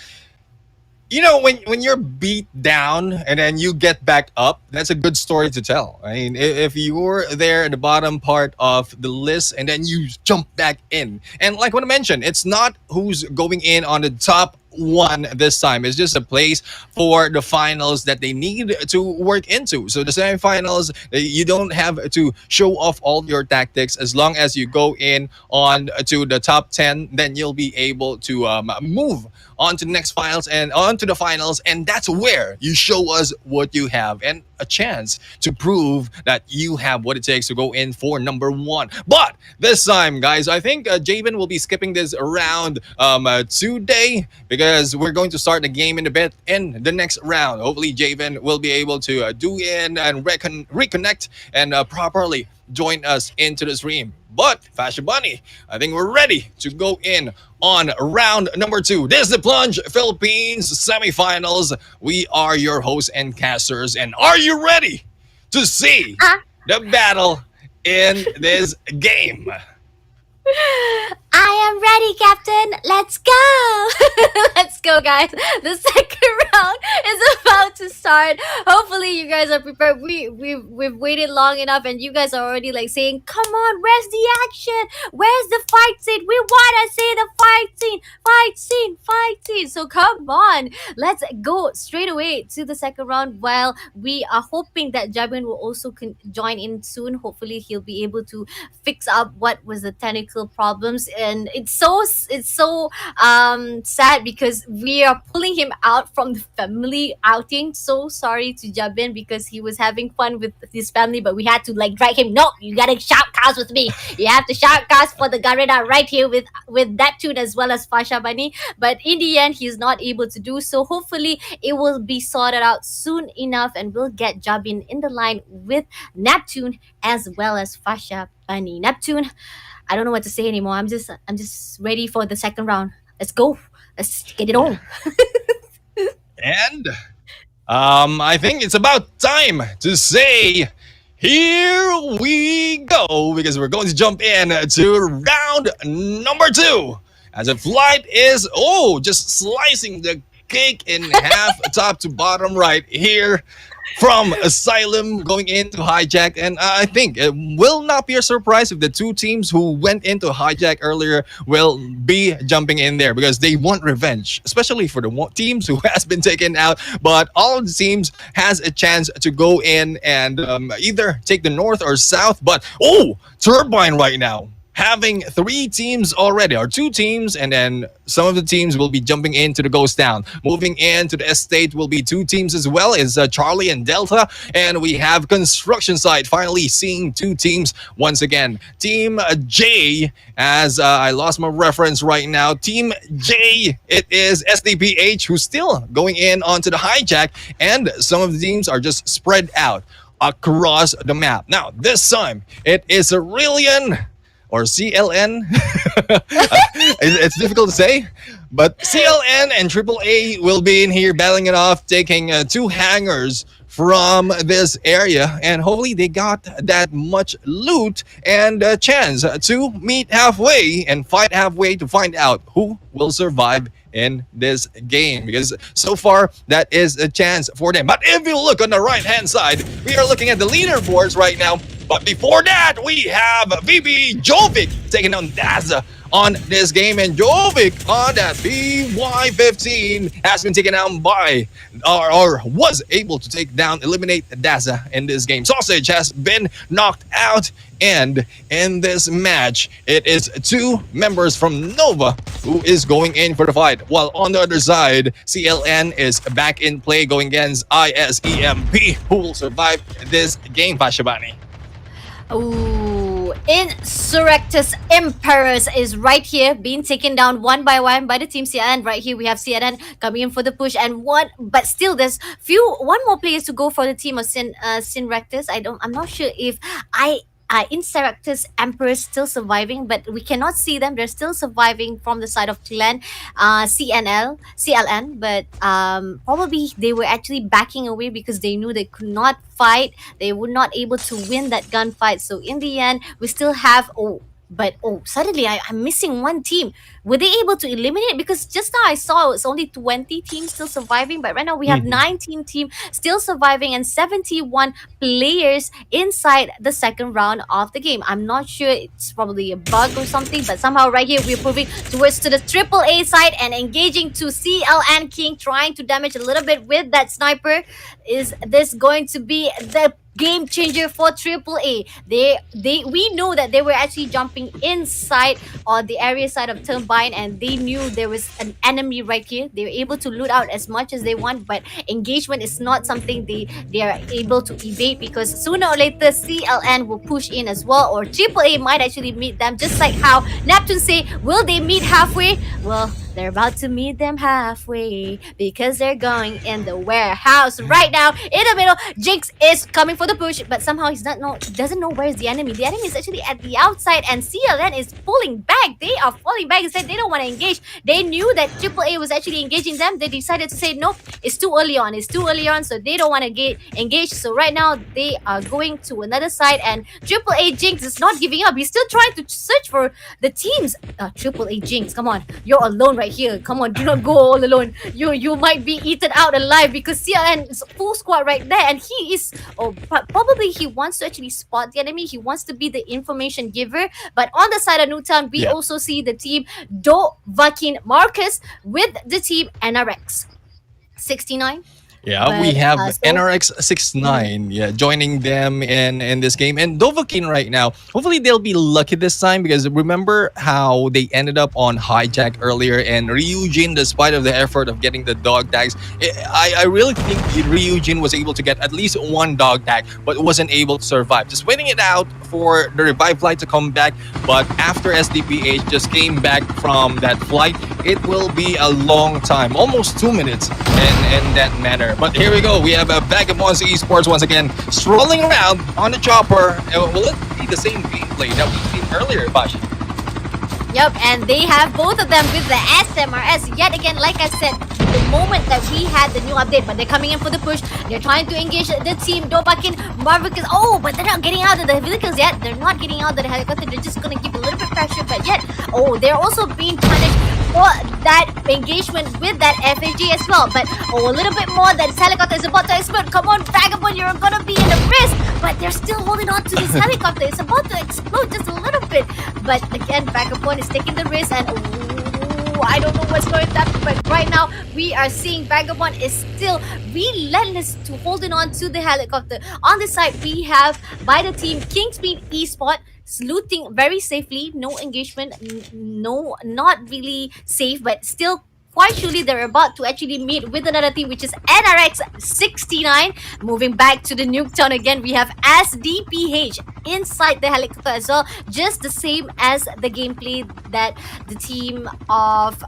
when you're beat down and then you get back up, that's a good story to tell. I mean, if you're there at the bottom part of the list and then you jump back in, and like what I mentioned, it's not who's going in on the top one this time. It's just a place for the finals that they need to work into. So the semifinals, you don't have to show off all your tactics. As long as you go in on to the top 10, then you'll be able to move on to the next finals and on to the finals, and that's where you show us what you have and a chance to prove that you have what it takes to go in for number one. But this time, guys, I think Jabin will be skipping this round today, because we're going to start the game in a bit in the next round. Hopefully Jabin will be able to do in and reconnect and properly join us into the stream. But Fashion Bunny, I think we're ready to go in on round number 2. This is the Plunge Philippines semifinals. We are your hosts and casters, and are you ready to see the battle in this game? I am ready, Captain. Let's go. Let's go, guys. The second round is about to start. Hopefully, you guys are prepared. We've waited long enough, and you guys are already like saying, "Come on, where's the action? Where's the fight scene? We wanna see the fight scene." So come on, let's go straight away to the second round. While we are hoping that Jabin will also join in soon. Hopefully, he'll be able to fix up what was the technical problems. And it's so sad because we are pulling him out from the family outing. So sorry to Jabin, because he was having fun with his family, but we had to like drag him. No, you gotta shoutcast with me. You have to shoutcast for the Garena right here with Neptune as well as Fasha Bani. But in the end, he's not able to do so. Hopefully it will be sorted out soon enough, and we'll get Jabin in the line with Neptune as well as Fasha Bani. Neptune, I don't know what to say anymore. I'm just ready for the second round. Let's go. Let's get it on. And I think it's about time to say, here we go, because we're going to jump in to round number 2. As the flight is, just slicing the cake in half, top to bottom right here. From Asylum going into Hijack, and I think it will not be a surprise if the two teams who went into Hijack earlier will be jumping in there, because they want revenge, especially for the teams who has been taken out. But all of the teams has a chance to go in and either take the north or south. But Turbine right now having 3 teams already, or 2 teams, and then some of the teams will be jumping into the Ghost Town. Moving into the estate will be 2 teams as well, is Charlie and Delta, and we have construction site finally seeing 2 teams once again. Team J, as I lost my reference right now, Team J, it is SDPH who's still going in onto the Hijack, and some of the teams are just spread out across the map. Now this time it is Aurelian or CLN. It's difficult to say, but CLN and AAA will be in here battling it off, taking 2 hangers from this area, and hopefully they got that much loot and a chance to meet halfway and fight halfway to find out who will survive in this game, because so far that is a chance for them. But if you look on the right hand side, we are looking at the leaderboards right now. But before that, we have VB Jovic taking on Daza on this game. And Jovic on that BY15 has been taken down by, or was able to take down, eliminate Daza in this game. Sausage has been knocked out. And in this match, it is two members from Nova who is going in for the fight. While on the other side, CLN is back in play going against ISEMP, who will survive this game, Pashabani. Ooh, Insurrectus Emperors is right here, being taken down one by one by the team CNN. Right here, we have CNN coming in for the push, and but still, there's one more players to go for the team of Sinrectus. I'm not sure if Insurrectus Emperors still surviving, but we cannot see them. They're still surviving from the side of Clan, CLN, but probably they were actually backing away because they knew they could not fight. They were not able to win that gunfight. So in the end, we still have suddenly I'm missing one team. Were they able to eliminate? Because just now I saw it's only 20 teams still surviving, but right now we have 19 teams still surviving and 71 players inside the second round of the game. I'm not sure, it's probably a bug or something, but somehow right here we're moving towards to the AAA side and engaging to CLN King, trying to damage a little bit with that sniper. Is this going to be the game changer for AAA? We know that they were actually jumping inside on the area side of Turbine, and they knew there was an enemy right here. They were able to loot out as much as they want, but engagement is not something they are able to evade, because sooner or later CLN will push in as well, or AAA might actually meet them, just like how Neptune say, will they meet halfway? Well, they're about to meet them halfway because they're going in the warehouse right now in the middle. Jinx is coming for the push, but somehow he doesn't know where's the enemy. The enemy is actually at the outside, and CLN is pulling back. They are falling back. Instead, they don't want to engage. They knew that AAA was actually engaging them. They decided to say, nope, it's too early on. It's too early on, so they don't want to engage. So right now, they are going to another side, and AAA Jinx is not giving up. He's still trying to search for the teams. AAA Jinx, come on. You're alone right here. Come on, do not go all alone. You might be eaten out alive, because CLN is full squad right there, and he is probably he wants to actually spot the enemy. He wants to be the information giver. But on the side of Newtown, we also see the team Dovakin Marcus with the team NRX 69. Yeah, But, we have so- NRX69 joining them in this game. And Dovahkiin right now, hopefully they'll be lucky this time, because remember how they ended up on hijack earlier, and Ryujin, despite of the effort of getting the dog tags, I really think Ryujin was able to get at least one dog tag, but wasn't able to survive. Just waiting it out for the revive flight to come back. But after SDPH just came back from that flight, it will be a long time, almost 2 minutes in that manner. But here we go. We have a Vagabonds Esports once again strolling around on the chopper. Will it be the same gameplay that we've seen earlier, Bashi? Yep, and they have both of them with the SMRS. Yet again, like I said, the moment that we had the new update, but they're coming in for the push. They're trying to engage the team. Dobakin, Marvicus. Oh, but they're not getting out of the vehicles yet. They're not getting out of the helicopter. They're just going to give a little bit pressure. But yet, they're also being punished for that engagement with that FAG as well. But a little bit more. That helicopter is about to explode. Come on, Vagabond, you're going to be in the risk. But they're still holding on to this helicopter. It's about to explode just a little bit. But again, Vagabond is taking the risk, and I don't know what's going to happen, but right now we are seeing Vagabond is still relentless to holding on to the helicopter. On the side, we have by the team Kingspeed Esport looting very safely, no engagement, no, not really safe, but still quite surely they're about to actually meet with another team, which is NRX 69. Moving back to the Nuketown again, we have SDPH inside the helicopter as well, just the same as the gameplay that the team of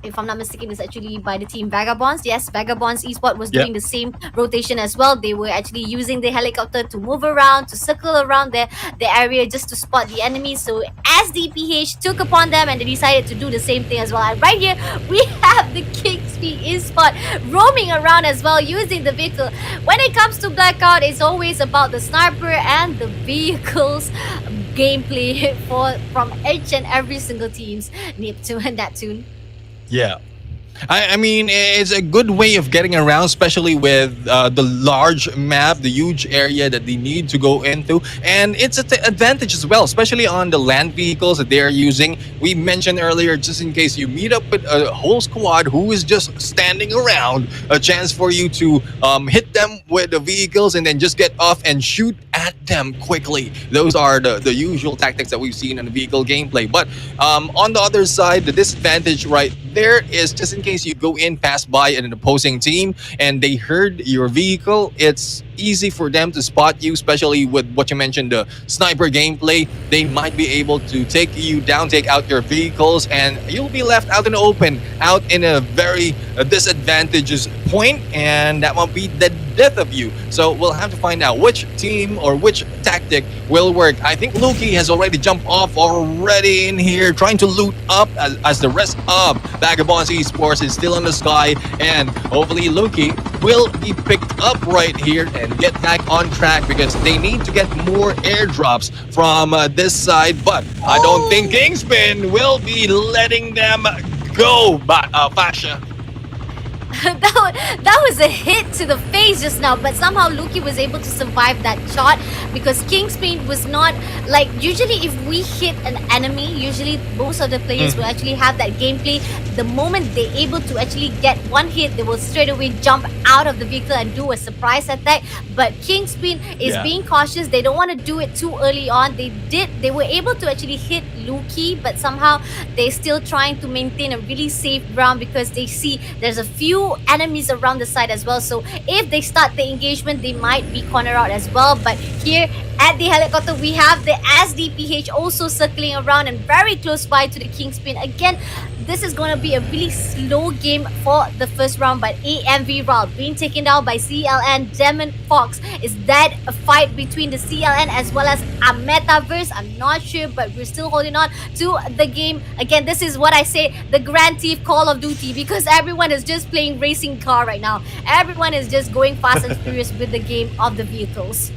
if I'm not mistaken, is actually by the team Vagabonds. Yes, Vagabonds Esport was doing the same rotation as well. They were actually using the helicopter to move around, to circle around the area just to spot the enemies. So SDPH took upon them and they decided to do the same thing as well. And right here, we have the Kingspeed Esport roaming around as well, using the vehicle. When it comes to Blackout, it's always about the sniper and the vehicles gameplay from each and every single team's Neptune and Neptune. Yeah. I mean, it's a good way of getting around, especially with the large map, the huge area that they need to go into. And it's an advantage as well, especially on the land vehicles that they're using. We mentioned earlier, just in case you meet up with a whole squad who is just standing around, a chance for you to hit them with the vehicles and then just get off and shoot at them quickly. Those are the usual tactics that we've seen in the vehicle gameplay. But on the other side, the disadvantage right there is just in case you go in, pass by an opposing team, and they heard your vehicle, it's easy for them to spot you, especially with what you mentioned, the sniper gameplay. They might be able to take you down, take out your vehicles, and you'll be left out in the open, out in a very disadvantageous point, and that might be the death of you. So we'll have to find out which team or which tactic will work. I think Loki has already jumped off already in here, trying to loot up as the rest of Vagabonds Esports is still in the sky, and hopefully Loki will be picked up right here and get back on track because they need to get more airdrops from this side. But I don't think Kingspin will be letting them go. But Fasha. That was a hit to the face just now, but somehow Luki was able to survive that shot because Kingspin was not like usually if we hit an enemy, usually most of the players will actually have that gameplay. The moment they're able to actually get one hit, they will straight away jump out of the vehicle and do a surprise attack. But Kingspin is being cautious. They don't want to do it too early on. They were able to actually hit Luki, but somehow they're still trying to maintain a really safe ground because they see there's a few enemies around the side as well. So if they start the engagement, they might be cornered out as well. But here at the helicopter, we have the SDPH also circling around and very close by to the Kingspin. Again, this is going to be a really slow game for the first round, but AMV Royale being taken down by CLN. Demon Fox. Is that a fight between the CLN as well as a Metaverse? I'm not sure, but we're still holding on to the game. Again, this is what I say, the Grand Theft Call of Duty, because everyone is just playing racing car right now. Everyone is just going fast and furious with the game of the vehicles.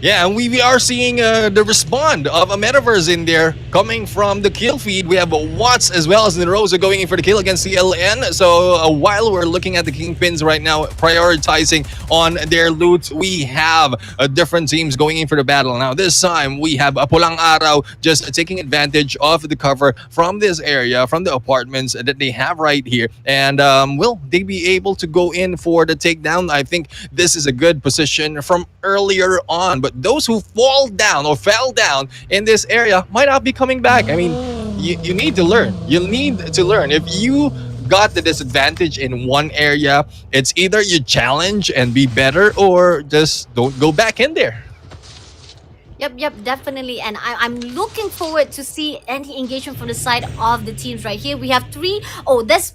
Yeah, and we are seeing the respond of a Metaverse in there coming from the kill feed. We have Watts as well as Nerosa going in for the kill against CLN. So while we're looking at the Kingpins right now, prioritizing on their loot, we have different teams going in for the battle. Now this time we have Pulang Araw just taking advantage of the cover from this area, from the apartments that they have right here. And will they be able to go in for the takedown? I think this is a good position from earlier on. But those who fall down or fell down in this area might not be coming back. I mean, you need to learn. You need to learn. If you got the disadvantage in one area, it's either you challenge and be better or just don't go back in there. Yep, definitely. And I'm looking forward to see any engagement from the side of the teams right here. We have three. Oh, there's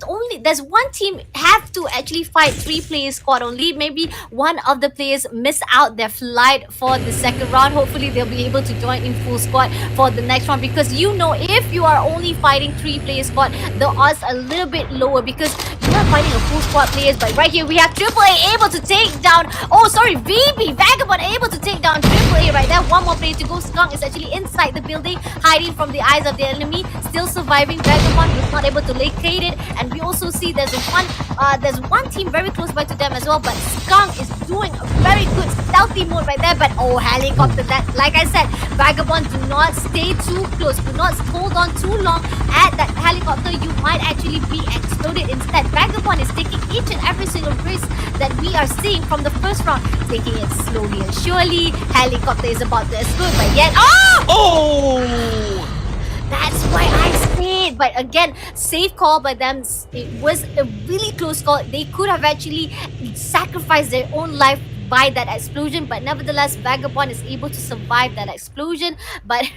one team have to actually fight 3-player squad only. Maybe one of the players miss out their flight for the second round. Hopefully they'll be able to join in full squad for the next round, because you know if you are only fighting 3-player squad, the odds are a little bit lower because you are fighting a full squad players. But right here we have AAA able to take down, VB Vagabond able to take down AAA right there. One more player to go. Skunk is actually inside the building, hiding from the eyes of the enemy, still surviving. Vagabond was not able to locate it, and we also see there's one team very close by to them as well. But Skunk is doing a very good stealthy mode right there. But helicopter, that like I said, Vagabond, do not stay too close, do not hold on too long at that helicopter. You might actually be exploded instead. Vagabond is taking each and every single risk that we are seeing from the first round, taking it slowly and surely. Helicopter is about to explode, but yet that's why I said. But again, safe call by them. It was a really close call. They could have actually sacrificed their own life by that explosion, but nevertheless Vagabond is able to survive that explosion. But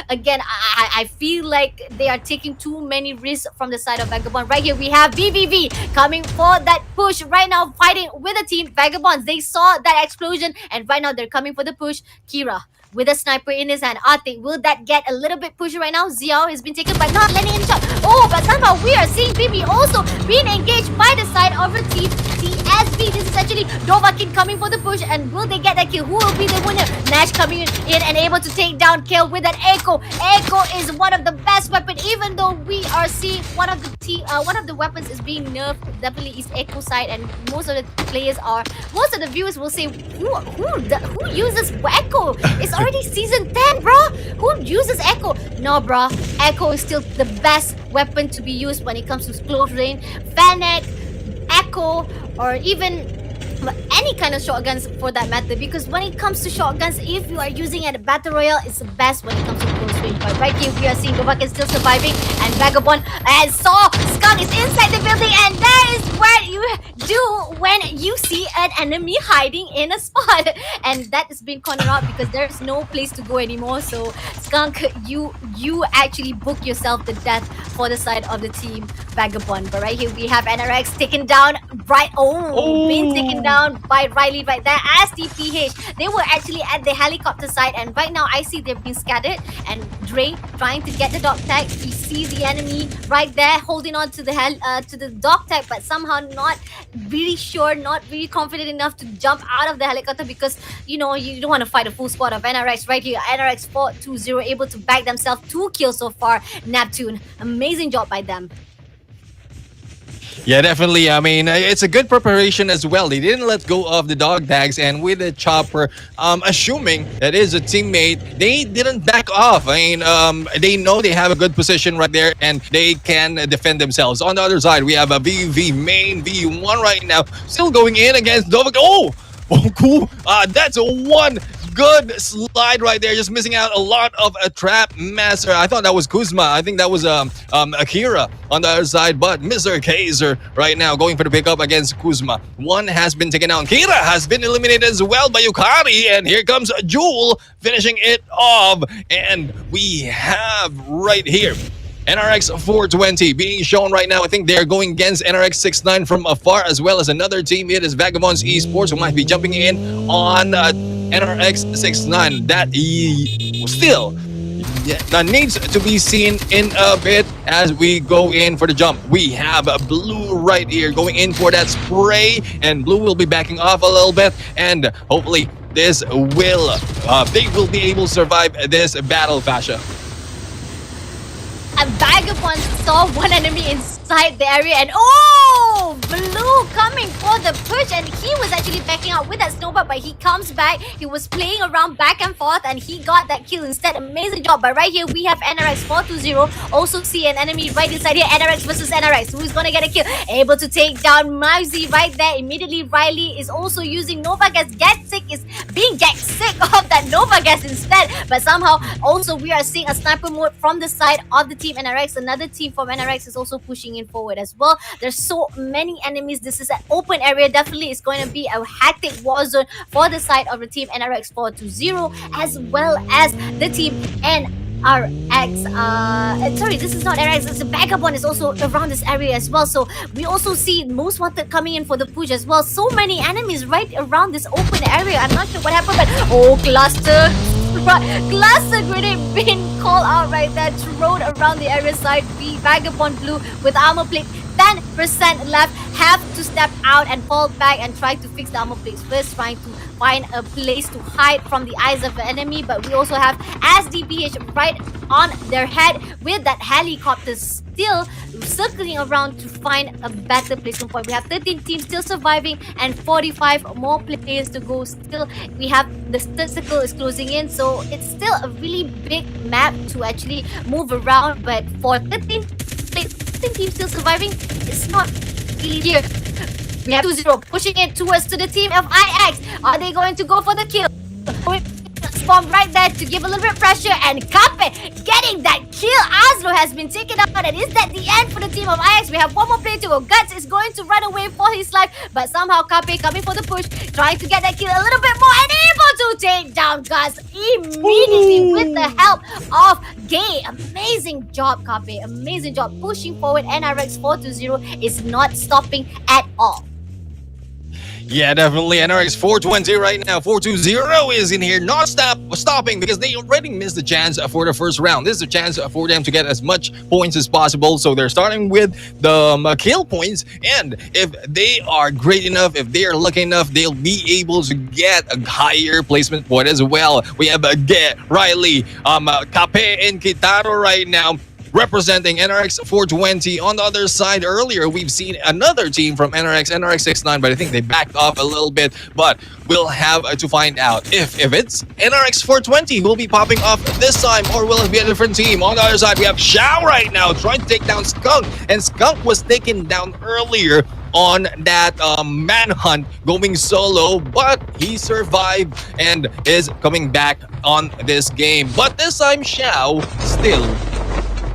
again, I feel like they are taking too many risks from the side of Vagabond. Right here we have VVV coming for that push right now, fighting with the team Vagabonds. They saw that explosion and right now they're coming for the push. Kira with a sniper in his hand. Ate, will that get a little bit pushy right now? Xiao has been taken but not landing any shot. But somehow somehow we are seeing BB also being engaged by the side of the team TSB. This is actually Dovahkiin coming for the push, and will they get that kill? Who will be the winner? Nash coming in and able to take down Kill with that Echo. Echo is one of the best weapon, even though we are seeing one of the weapons is being nerfed. Definitely is Echo side, and most of the viewers will say, who uses Echo? It's already season 10, bro. Who uses Echo? No, bro. Echo is still the best weapon to be used when it comes to close range. Fennec, Echo, or even any kind of shotguns for that matter, because when it comes to shotguns, if you are using it at Battle Royale, it's the best when it comes to close range. But right here we are seeing Dovahkiin still surviving, and Vagabond and Skunk is inside the building, and that is what you do when you see an enemy hiding in a spot, and that is being cornered out because there's no place to go anymore. So Skunk, you actually book yourself the death for the side of the team Vagabond. But right here we have NRX taken down being taken down by Riley right there as DPH. They were actually at the helicopter side, and right now I see they've been scattered, and Dre trying to get the dog tag. He sees the enemy right there holding on to the dog tag, but somehow not really sure, not really confident enough to jump out of the helicopter, because you don't want to fight a full squad of NRX. Right here NRX 4-2-0 able to bag themselves 2 kills so far. Neptune, amazing job by them. Yeah, definitely. I mean, it's a good preparation as well. They didn't let go of the dog tags, and with the chopper, assuming that is a teammate, they didn't back off. I mean, they know they have a good position right there, and they can defend themselves. On the other side, we have a VV main V1 right now, still going in against Dovahkiin. Oh, cool. That's a one. Good slide right there, just missing out a lot of a trap master. I thought that was Kuzma. I think that was Akira on the other side, but Mr. Kaiser right now going for the pickup against Kuzma. One has been taken down. Kira has been eliminated as well by Yukari, and here comes Jewel finishing it off. And we have right here NRX 420 being shown right now. I think they're going against NRX 69 from afar, as well as another team. It is Vagabonds Esports who might be jumping in on NRX 69. That still needs to be seen in a bit as we go in for the jump. We have Blue right here going in for that spray, and Blue will be backing off a little bit, and hopefully they will be able to survive this battle, Fasha. And Vagabond saw one enemy inside the area, and Blue coming for the push, and he was actually backing out with that snowball, but he comes back. He was playing around back and forth, and he got that kill instead. Amazing job. But right here we have NRX 420 also see an enemy right inside here. NRX versus NRX. Who's gonna get a kill? Able to take down Mousy right there. Immediately Riley is also using Nova Gas. Get sick of that Nova Gas instead. But somehow also we are seeing a sniper mode from the side of the team NRX. Another team from NRX is also pushing in forward as well. There's so many enemies. This is an open area. Definitely it's going to be a hectic war zone for the side of the team NRX 420, as well as the team NRX. Sorry, this is not NRX. It's a Vagabond is also around this area as well. So we also see Most Wanted coming in for the push as well. So many enemies right around this open area. I'm not sure what happened, but cluster grenade being called out right there, thrown around the area side. The Vagabond Blue with armor plate 10% left have to step out and fall back and try to fix the armor plates first, trying to find a place to hide from the eyes of the enemy. But we also have SDPH right on their head with that helicopter still circling around to find a better placement point. We have 13 teams still surviving and 45 more players to go. Still, we have the third circle is closing in, so it's still a really big map to actually move around. But for 13 teams still surviving, it's not really here. We have 2-0 pushing it towards to the team of IX. Are they going to go for the kill? Spawn right there to give a little bit of pressure, and Kape getting that kill. Aslo has been taken out, and is that the end for the team of IX? We have one more player to go. Guts is going to run away for his life, but somehow Kape coming for the push, trying to get that kill a little bit more, and able to take down Guts immediately with the help of Gay. Amazing job, Kape. Amazing job pushing forward. NRX 420 is not stopping at all. Yeah, definitely. NRX 420 right now. 420 is in here, not stopping because they already missed the chance for the first round. This is a chance for them to get as much points as possible. So they're starting with the kill points. And if they are great enough, if they are lucky enough, they'll be able to get a higher placement point as well. We have Riley, Cape, and Kitaro right now representing NRX 420. On the other side, earlier we've seen another team from NRX 69, but I think they backed off a little bit. But we'll have to find out if it's NRX 420 who will be popping off this time, or will it be a different team. On the other side, we have Shao right now trying to take down Skunk, and Skunk was taken down earlier on that manhunt going solo, but he survived and is coming back on this game. But this time, Shao still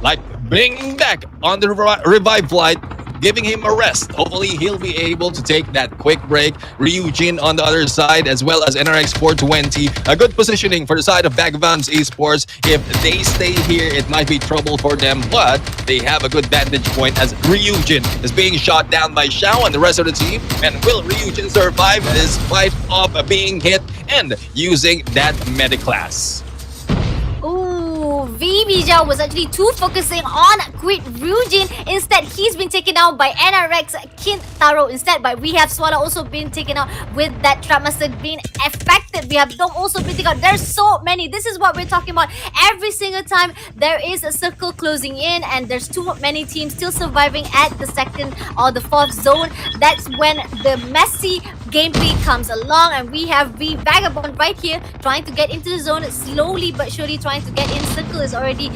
like bringing back on the revive flight, giving him a rest. Hopefully he'll be able to take that quick break. Ryujin on the other side, as well as NRX 420. A good positioning for the side of Vagabonds Esports. If they stay here, it might be trouble for them, but they have a good vantage point as Ryujin is being shot down by Shao and the rest of the team. And will Ryujin survive despite of being hit and using that medic class? Ooh, VB Zhao was actually too focusing on Quit Ryujin. Instead, he's been taken out by NRX Kintaro instead. But we have Swallow also been taken out with that Trapmaster being affected. We have Dom also been taken out. There's so many. This is what we're talking about. Every single time there is a circle closing in and there's too many teams still surviving at the second or the fourth zone. That's when the messy gameplay comes along, and we have V Vagabond right here trying to get into the zone slowly but surely, trying to get in. Circle is already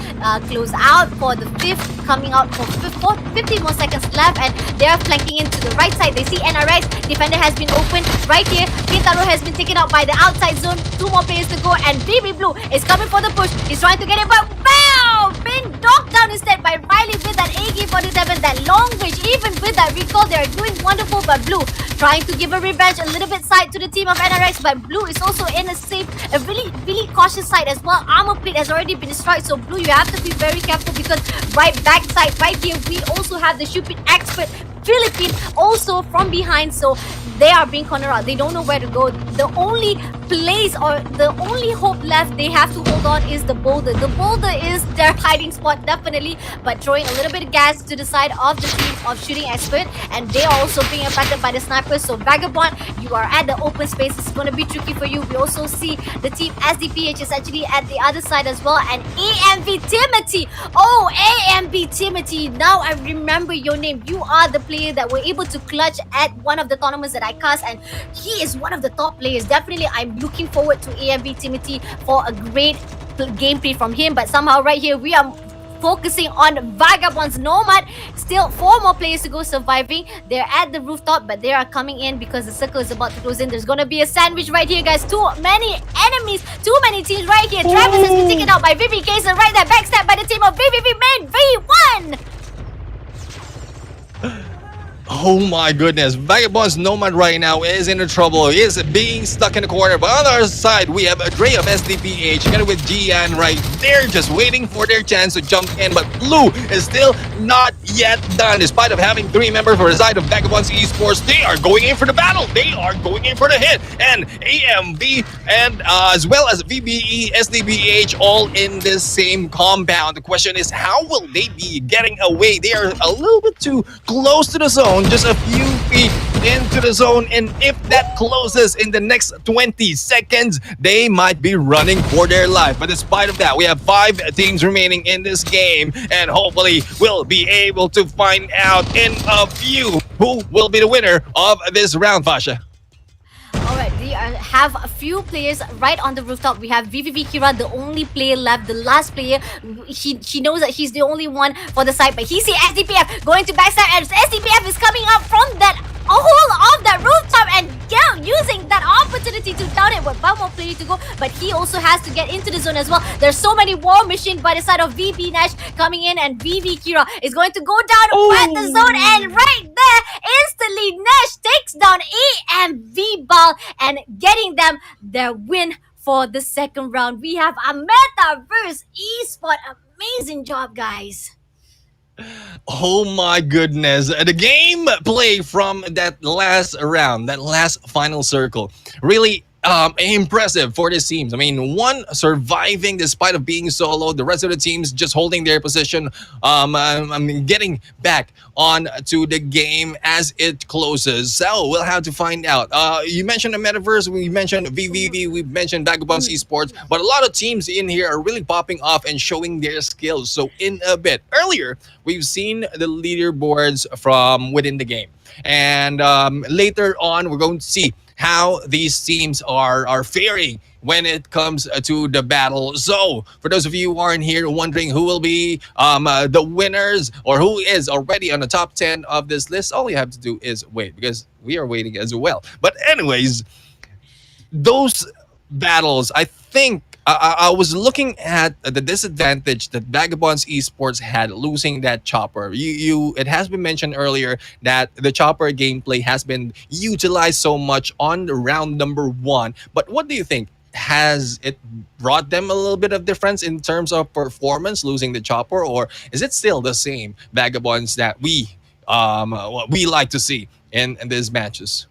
closed out for the fifth, coming out for 15 more seconds left, and they are flanking into the right side. They see NRX defender has been opened right here. Kintaro has been taken out by the outside zone. 2 more players to go, and BB Blue is coming for the push. He's trying to get it, but bam! Being knocked down instead by Riley with that AK-47, that long range. Even with that recall, they are doing wonderful, but Blue trying to give a revenge a little bit side to the team of NRX, but Blue is also in a really cautious side as well. Armor plate has already been destroyed, so Blue, you have to be very careful, because right backside right here we also have the stupid expert Philippine also from behind, so they are being cornered out. They don't know where to go. The only place or the only hope left they have to hold on is the boulder. The boulder is their hiding spot, definitely, but throwing a little bit of gas to the side of the team of shooting expert, and they are also being affected by the snipers. So Vagabond, you are at the open space. It's going to be tricky for you. We also see the team SDPH is actually at the other side as well, and AMV Timothy. Oh, AMV Timothy, now I remember your name. You are the player that were able to clutch at one of the tournaments that I cast, and he is one of the top players. Definitely, I'm looking forward to AMV Timothy for a great gameplay from him. But somehow right here we are focusing on Vagabonds Nomad. Still 4 more players to go surviving. They're at the rooftop, but they are coming in because the circle is about to close in. There's gonna be a sandwich right here, guys. Too many enemies, too many teams right here. Travis has been taken out by Vivi Kason right there, backstab by the team of VVV Main V1. Oh my goodness, Vagabond's Nomad right now is in trouble. He is being stuck in the corner. But on the other side, we have Dre of SDPH together with Gian right there, just waiting for their chance to jump in. But Blue is still not yet done. Despite of having 3 members for the side of Vagabond's Esports, they are going in for the battle. They are going in for the hit. And AMV and as well as VBE, SDPH all in this same compound. The question is, how will they be getting away? They are a little bit too close to the zone. Just a few feet into the zone, and if that closes in the next 20 seconds, they might be running for their life. But despite of that, we have 5 teams remaining in this game, and hopefully we'll be able to find out in a few who will be the winner of this round, Fasha. Alright, we have a few players right on the rooftop. We have VVV Kira, the only player left, the last player. She knows that she's the only one for the side, but he sees SDPF going to backstab, and SDPF is coming up from that hole of that rooftop and using that opportunity to down it with 1 more player to go, but he also has to get into the zone as well. There's so many war machines by the side of VB Nash coming in, and VV Kira is going to go down at the zone, and right there, instantly Nash takes down AMV Ball and getting them their win for the second round. We have a Metaverse Esport. Amazing job, guys. Oh my goodness. The game play from that last round, that last final circle, really impressive for these teams. I mean, one surviving despite of being solo, the rest of the teams just holding their position, I mean, getting back on to the game as it closes. So we'll have to find out. You mentioned the metaverse, we mentioned VVV, we mentioned Vagabonds Esports, but a lot of teams in here are really popping off and showing their skills. So in a bit earlier, we've seen the leaderboards from within the game, and later on, we're going to see how these teams are faring when it comes to the battle. So, for those of you who aren't here wondering who will be the winners or who is already on the top 10 of this list, all you have to do is wait because we are waiting as well. But, anyways, those battles, I think I was looking at the disadvantage that Vagabonds Esports had losing that chopper. It has been mentioned earlier that the chopper gameplay has been utilized so much on the round number one. But what do you think? Has it brought them a little bit of difference in terms of performance losing the chopper, or is it still the same Vagabonds that what we like to see in these matches?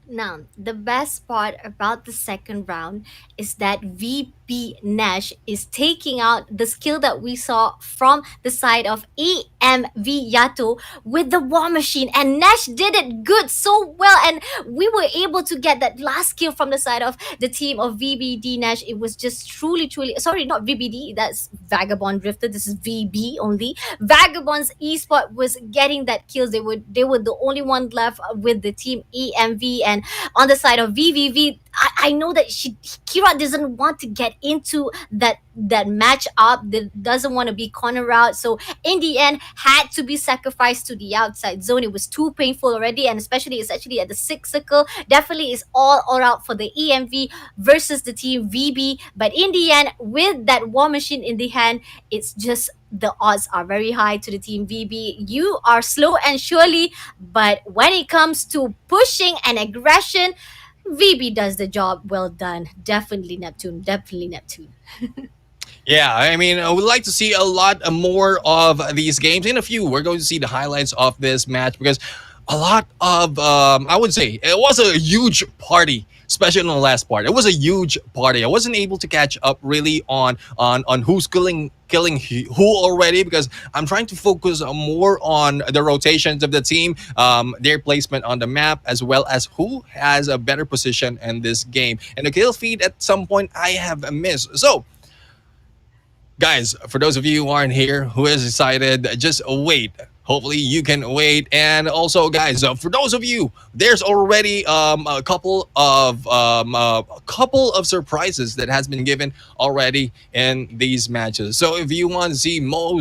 Now, the best part about the second round is that VP Nash is taking out the skill that we saw from the side of AMV Yato with the War Machine, and Nash did it good so well, and we were able to get that last kill from the side of the team of VBD Nash. It was just truly, sorry, not VBD, that's Vagabond Drifter. This is VB only. Vagabond's Esport was getting that kills. They were the only one left with the team AMV, and on the side of VVV, I know that Kira doesn't want to get into that match up, that doesn't want to be corner out. So in the end, had to be sacrificed to the outside zone. It was too painful already, and especially it's actually at the sixth circle. Definitely is all out for the EMV versus the team VB. But in the end, with that War Machine in the hand, it's just the odds are very high to the team VB. You are slow and surely, but when it comes to pushing and aggression, VB does the job well done. Definitely Neptune. Definitely Neptune. Yeah, I mean, I would like to see a lot more of these games. In a few, we're going to see the highlights of this match because a lot of, I would say, it was a huge party, especially in the last part. It was a huge party. I wasn't able to catch up really on who's killing who already because I'm trying to focus more on the rotations of the team, their placement on the map, as well as who has a better position in this game. And the kill feed at some point I have missed. So guys, for those of you who aren't here, who is excited, just wait. Hopefully you can wait. And also, guys, for those of you, there's already a couple of surprises that has been given already in these matches. So if you want to see more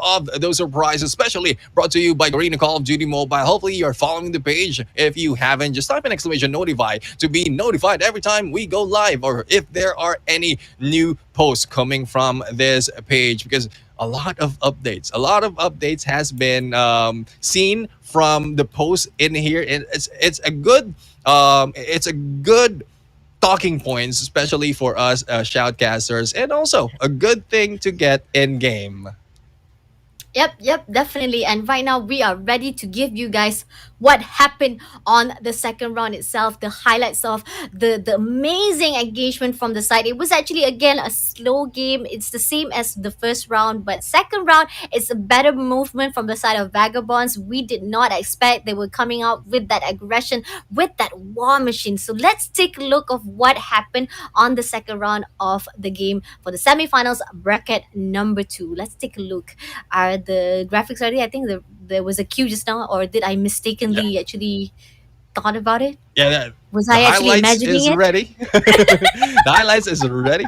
of those surprises, especially brought to you by Garena Call of Duty Mobile, hopefully you're following the page. If you haven't, just type an exclamation notify to be notified every time we go live or if there are any new posts coming from this page because a lot of updates has been seen from the post in here, and it's a good talking points, especially for us shoutcasters, and also a good thing to get in game. Yep, definitely. And right now we are ready to give you guys what happened on the second round itself, the highlights of the amazing engagement from the side. It was actually again a slow game. It's the same as the first round, but second round it's a better movement from the side of Vagabonds. We did not expect they were coming out with that aggression, with that War Machine. So let's take a look of what happened on the second round of the game for the semifinals bracket number 2. Let's take a look. Are the graphics ready? I think there was a queue just now, or did I mistakenly actually thought about it? Yeah, Was the I actually highlights imagining is it? ready. The highlights is ready.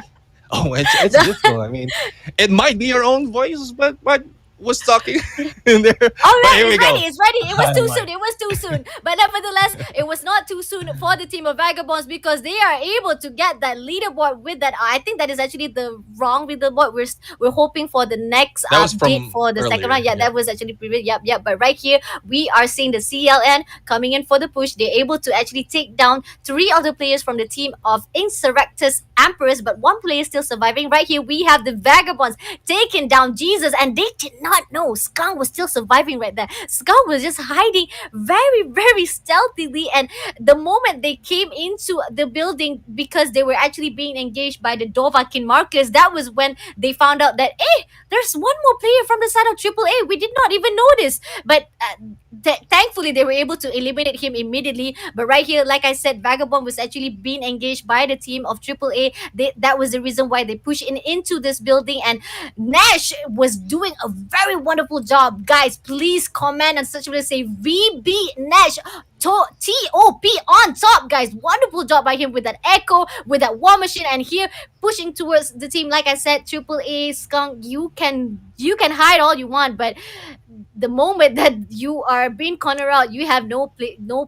Oh, it's difficult. I mean, it might be your own voice, but what was talking in there? All But right, here we it's go. ready. It's ready. It was too Highlight. soon. It was too soon. But nevertheless, it was not too soon for the team of Vagabonds because they are able to get that leaderboard with that. I think that is actually the wrong leaderboard. We're hoping for the next That was update from for the second earlier. round. Yeah, Yeah. that was actually previous. Yep. But right here, we are seeing the CLN coming in for the push. They're able to actually take down 3 other players from the team of Insurrectus Emperors, but one player is still surviving. Right here, we have the Vagabonds taking down Jesus, and they did not know Skunk was still surviving right there. Skunk was just hiding very, very stealthily. And the moment they came into the building, because they were actually being engaged by the Dovahkiin markers, that was when they found out that, hey, there's one more player from the side of Triple A. We did not even notice. But thankfully, they were able to eliminate him immediately. But right here, like I said, Vagabond was actually being engaged by the team of Triple A. That was the reason why they pushed in into this building. And Nash was doing a very wonderful job. Guys, please comment and such as say VB Nash. TOP on top, guys. Wonderful job by him with that echo, with that war machine, and here pushing towards the team. Like I said, Triple A Skunk, you can hide all you want, but the moment that you are being cornered out, you have no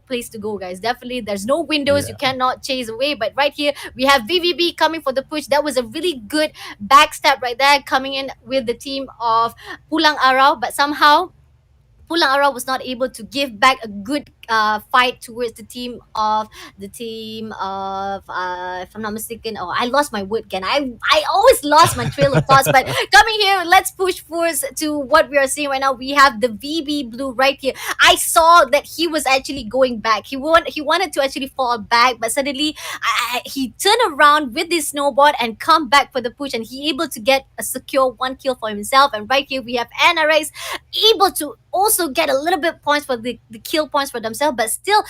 place to go, guys. Definitely, there's no windows. You Yeah. cannot chase away. But right here, we have VVB coming for the push. That was a really good backstab right there, coming in with the team of Pulang Arau, but somehow Pulang Arau was not able to give back a good fight towards the team of if I'm not mistaken. Oh, I lost my word again. I always lost my trail of thoughts. But coming here, let's push forward to what we are seeing right now. We have the VB Blue right here. I saw that he was actually going back. He wanted to actually fall back, but suddenly he turned around with his snowboard and come back for the push, and he able to get a secure one kill for himself. And right here we have NRX able to also get a little bit points for the kill points for themselves, but still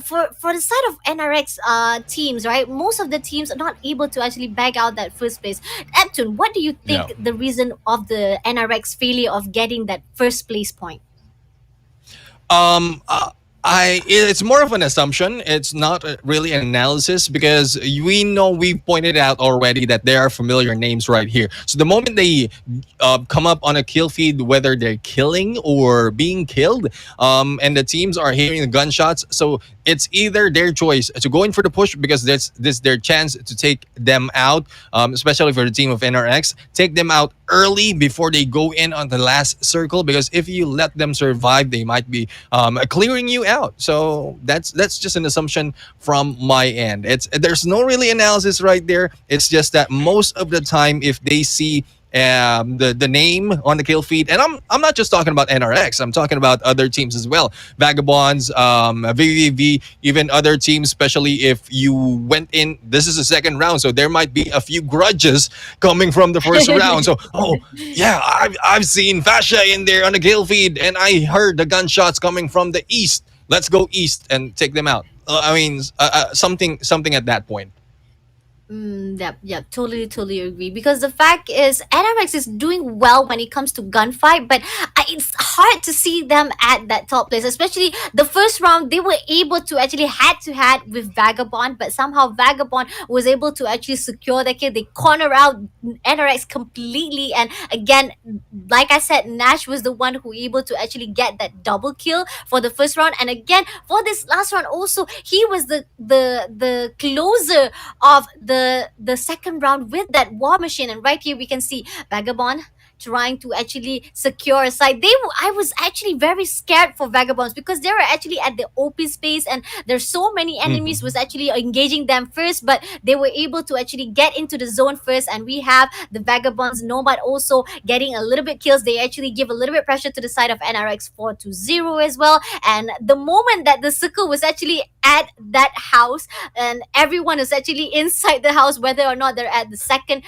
for the side of NRX teams, right, most of the teams are not able to actually bag out that first place. Neptune, what do you think Yeah. the reason of the NRX failure of getting that first place point? Um, uh, it's more of an assumption. It's not really an analysis because we know we've pointed out already that there are familiar names right here. So the moment they come up on a kill feed, whether they're killing or being killed, and the teams are hearing the gunshots, so it's either their choice to go in for the push because this their chance to take them out, especially for the team of NRX, take them out early before they go in on the last circle. Because if you let them survive, they might be clearing you out. So that's just an assumption from my end. There's no really analysis right there. It's just that most of the time, if they see the name on the kill feed, and I'm not just talking about NRX. I'm talking about other teams as well, Vagabonds, VVV, even other teams. Especially if you went in, this is the second round, so there might be a few grudges coming from the first round. So, oh yeah, I've seen Fascia in there on the kill feed, and I heard the gunshots coming from the east. Let's go east and take them out. I mean, something at that point. Yeah, totally agree. Because the fact is, NRX is doing well when it comes to gunfight, but it's hard to see them at that top place. Especially the first round, they were able to actually head to head with Vagabond, but somehow Vagabond was able to actually secure the kill. They corner out NRX completely, and again, like I said, Nash was the one who able to actually get that double kill for the first round, and again for this last round also, he was the closer of the second round with that war machine. And right here we can see Vagabond trying to actually secure a side. I was actually very scared for Vagabonds because they were actually at the OP space, and there's so many enemies was actually engaging them first, but they were able to actually get into the zone first. And we have the Vagabonds Nomad also getting a little bit kills. They actually give a little bit pressure to the side of NRX 4-0 as well. And the moment that the circle was actually at that house, and everyone is actually inside the house, whether or not they're at the second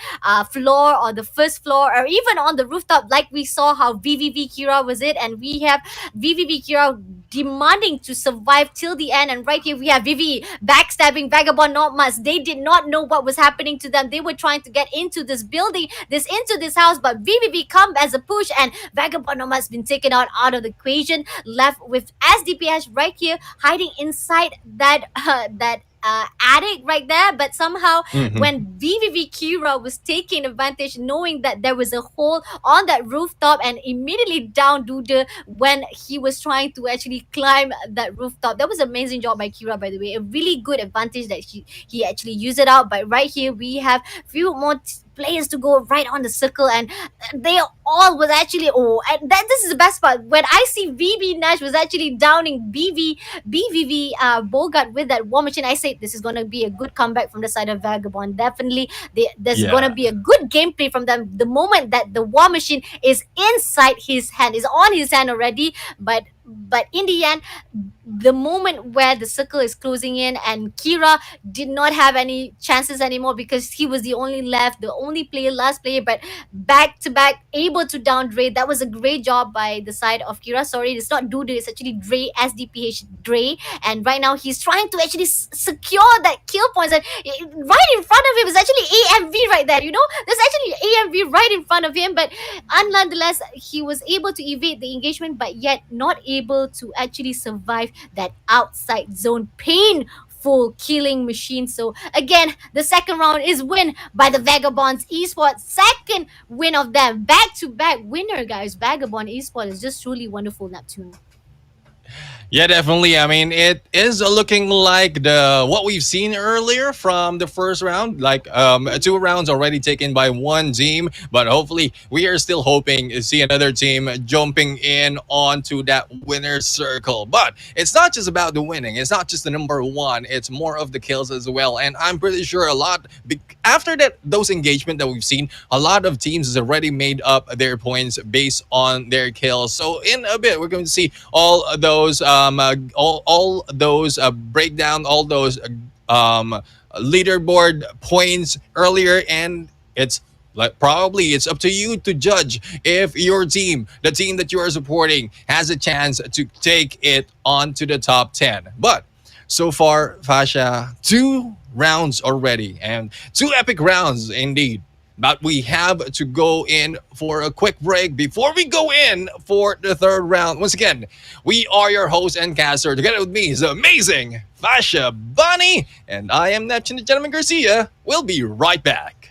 floor or the first floor or even on the rooftop, like we saw how VVV Kira was it, and we have VVV Kira demanding to survive till the end. And right here we have Vivi backstabbing Vagabond not much. They did not know what was happening to them. They were trying to get into this building, into this house, but VVV come as a push, and Vagabond not much been taken out of the equation, left with SDPH right here hiding inside that attic right there. But somehow when VVV Kira was taking advantage, knowing that there was a hole on that rooftop, and immediately down Duda when he was trying to actually climb that rooftop. That was an amazing job by Kira, by the way. A really good advantage that he actually used it out. But right here we have few more players to go right on the circle, and they all was actually, oh, and that this is the best part. When I see VB Nash was actually downing BVV Bogart with that war machine, I say this is gonna be a good comeback from the side of Vagabond. Definitely, there's gonna Yeah. be a good gameplay from them. The moment that the war machine is inside his hand, is on his hand already, but in the end, the moment where the circle is closing in and Kira did not have any chances anymore because he was the only left, the only player, last player, but back to back able to down Dre. That was a great job by the side of Kira. Sorry, it's not Dude, it's actually Dre, SDPH Dre. And right now he's trying to actually secure that kill points. And right in front of him is actually AMV right there. You know, there's actually AMV right in front of him, but nonetheless, he was able to evade the engagement, but yet not able to actually survive that outside zone painful killing machine. So again, the second round is win by the Vagabonds Esports. Second win of them, back to back winner, guys. Vagabond Esports is just truly wonderful, Neptune. Yeah, definitely. I mean, it is looking like the what we've seen earlier from the first round, like two rounds already taken by one team. But hopefully, we are still hoping to see another team jumping in onto that winner's circle. But it's not just about the winning. It's not just the number one. It's more of the kills as well. And I'm pretty sure after those engagement that we've seen, a lot of teams has already made up their points based on their kills. So in a bit, we're going to see all those all those breakdown, all those leaderboard points earlier, and it's like probably it's up to you to judge if your team, the team that you are supporting, has a chance to take it onto the top 10. But so far, Fasha, two rounds already, and two epic rounds indeed. But we have to go in for a quick break before we go in for the third round. Once again, we are your host and caster. Together with me is the amazing Fasha Bunny, and I am Neptune the Gentleman Garcia. We'll be right back.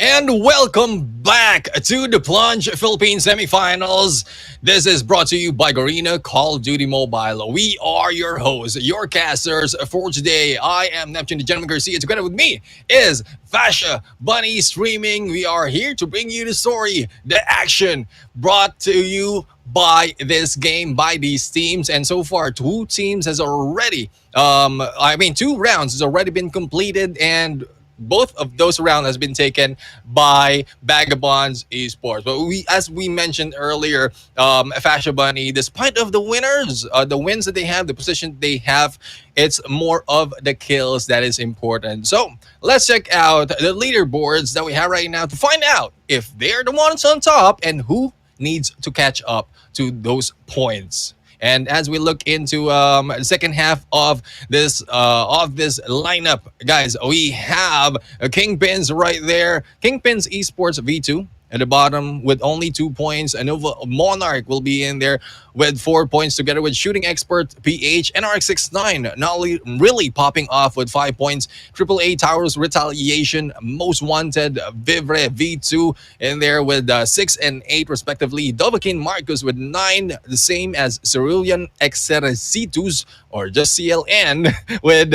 And welcome back to the Plunge Philippines Semifinals. This is brought to you by Garena Call of Duty Mobile. We are your hosts, your casters for today. I am Neptune, the Gentleman Garcia. Together with me is Fasha Bunny Streaming. We are here to bring you the story, the action, brought to you by this game, by these teams. And so far, two teams has already, two rounds has already been completed, and both of those rounds has been taken by Vagabonds Esports. But as we mentioned earlier, Fascia Bunny, despite of the winners, the wins that they have, the position they have, it's more of the kills that is important. So let's check out the leaderboards that we have right now to find out if they're the ones on top and who needs to catch up to those points. And as we look into the second half of this lineup, guys, we have Kingpins right there. Kingpins Esports V2 at the bottom with only 2 points. Nova Monarch will be in there with 4 points, together with Shooting Expert PH and RX69 not really popping off with 5 points. AAA Towers Retaliation Most Wanted Vivre V2 in there with 6 and 8 respectively. Dovahkiin Marcus with 9, the same as Cerulean Exercitus or just CLN with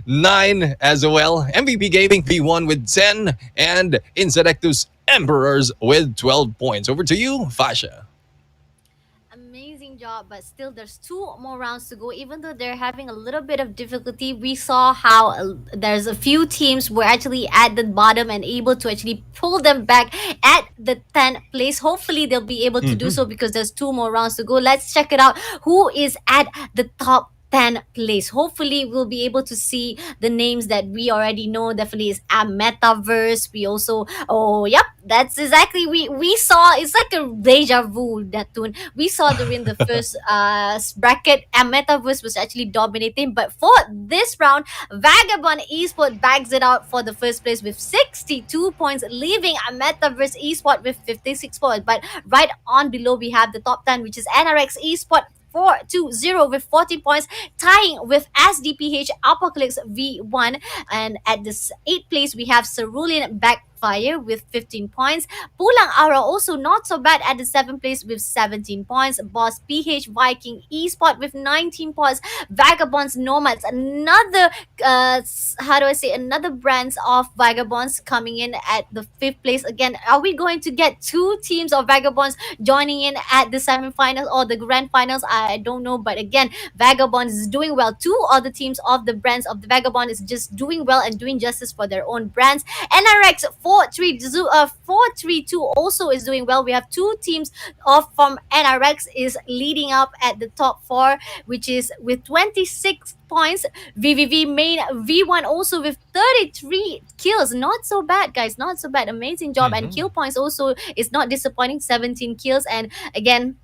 9 as well. MVP Gaming V1 with 10 and Insurrectus Emperors with 12 points. Over to you, Fasha. Amazing job, but still there's two more rounds to go. Even though they're having a little bit of difficulty, we saw how there's a few teams were actually at the bottom and able to actually pull them back at the 10th place. Hopefully they'll be able to do so because there's two more rounds to go. Let's check it out. Who is at the top 10 place? Hopefully we'll be able to see the names that we already know. Definitely is a metaverse. We also, oh yep, that's exactly, we saw, it's like a deja vu, that tune we saw during the first bracket. A metaverse was actually dominating, but for this round, Vagabond Esport bags it out for the first place with 62 points, leaving a metaverse esport with 56 points. But right on below we have the top 10, which is NRX Esport 420 with 40 points, tying with SDPH Apocalypse V1. And at this 8th place, we have Cerulean Backfire with 15 points. Pulang Ara also not so bad at the 7th place with 17 points. Boss PH Viking Esport with 19 points. Vagabonds Nomads, another another brands of Vagabonds coming in at the 5th place. Again, are we going to get two teams of Vagabonds joining in at the semifinals or the grand finals? I don't know, but again, Vagabonds is doing well. Two other teams of the brands of the Vagabond is just doing well and doing justice for their own brands. NRX 432 also is doing well. We have two teams of from NRX is leading up at the top 4, which is with 26 points. VVV main V1 also with 33 kills. Not so bad, guys. Not so bad. Amazing job. And kill points also is not disappointing. 17 kills. And again,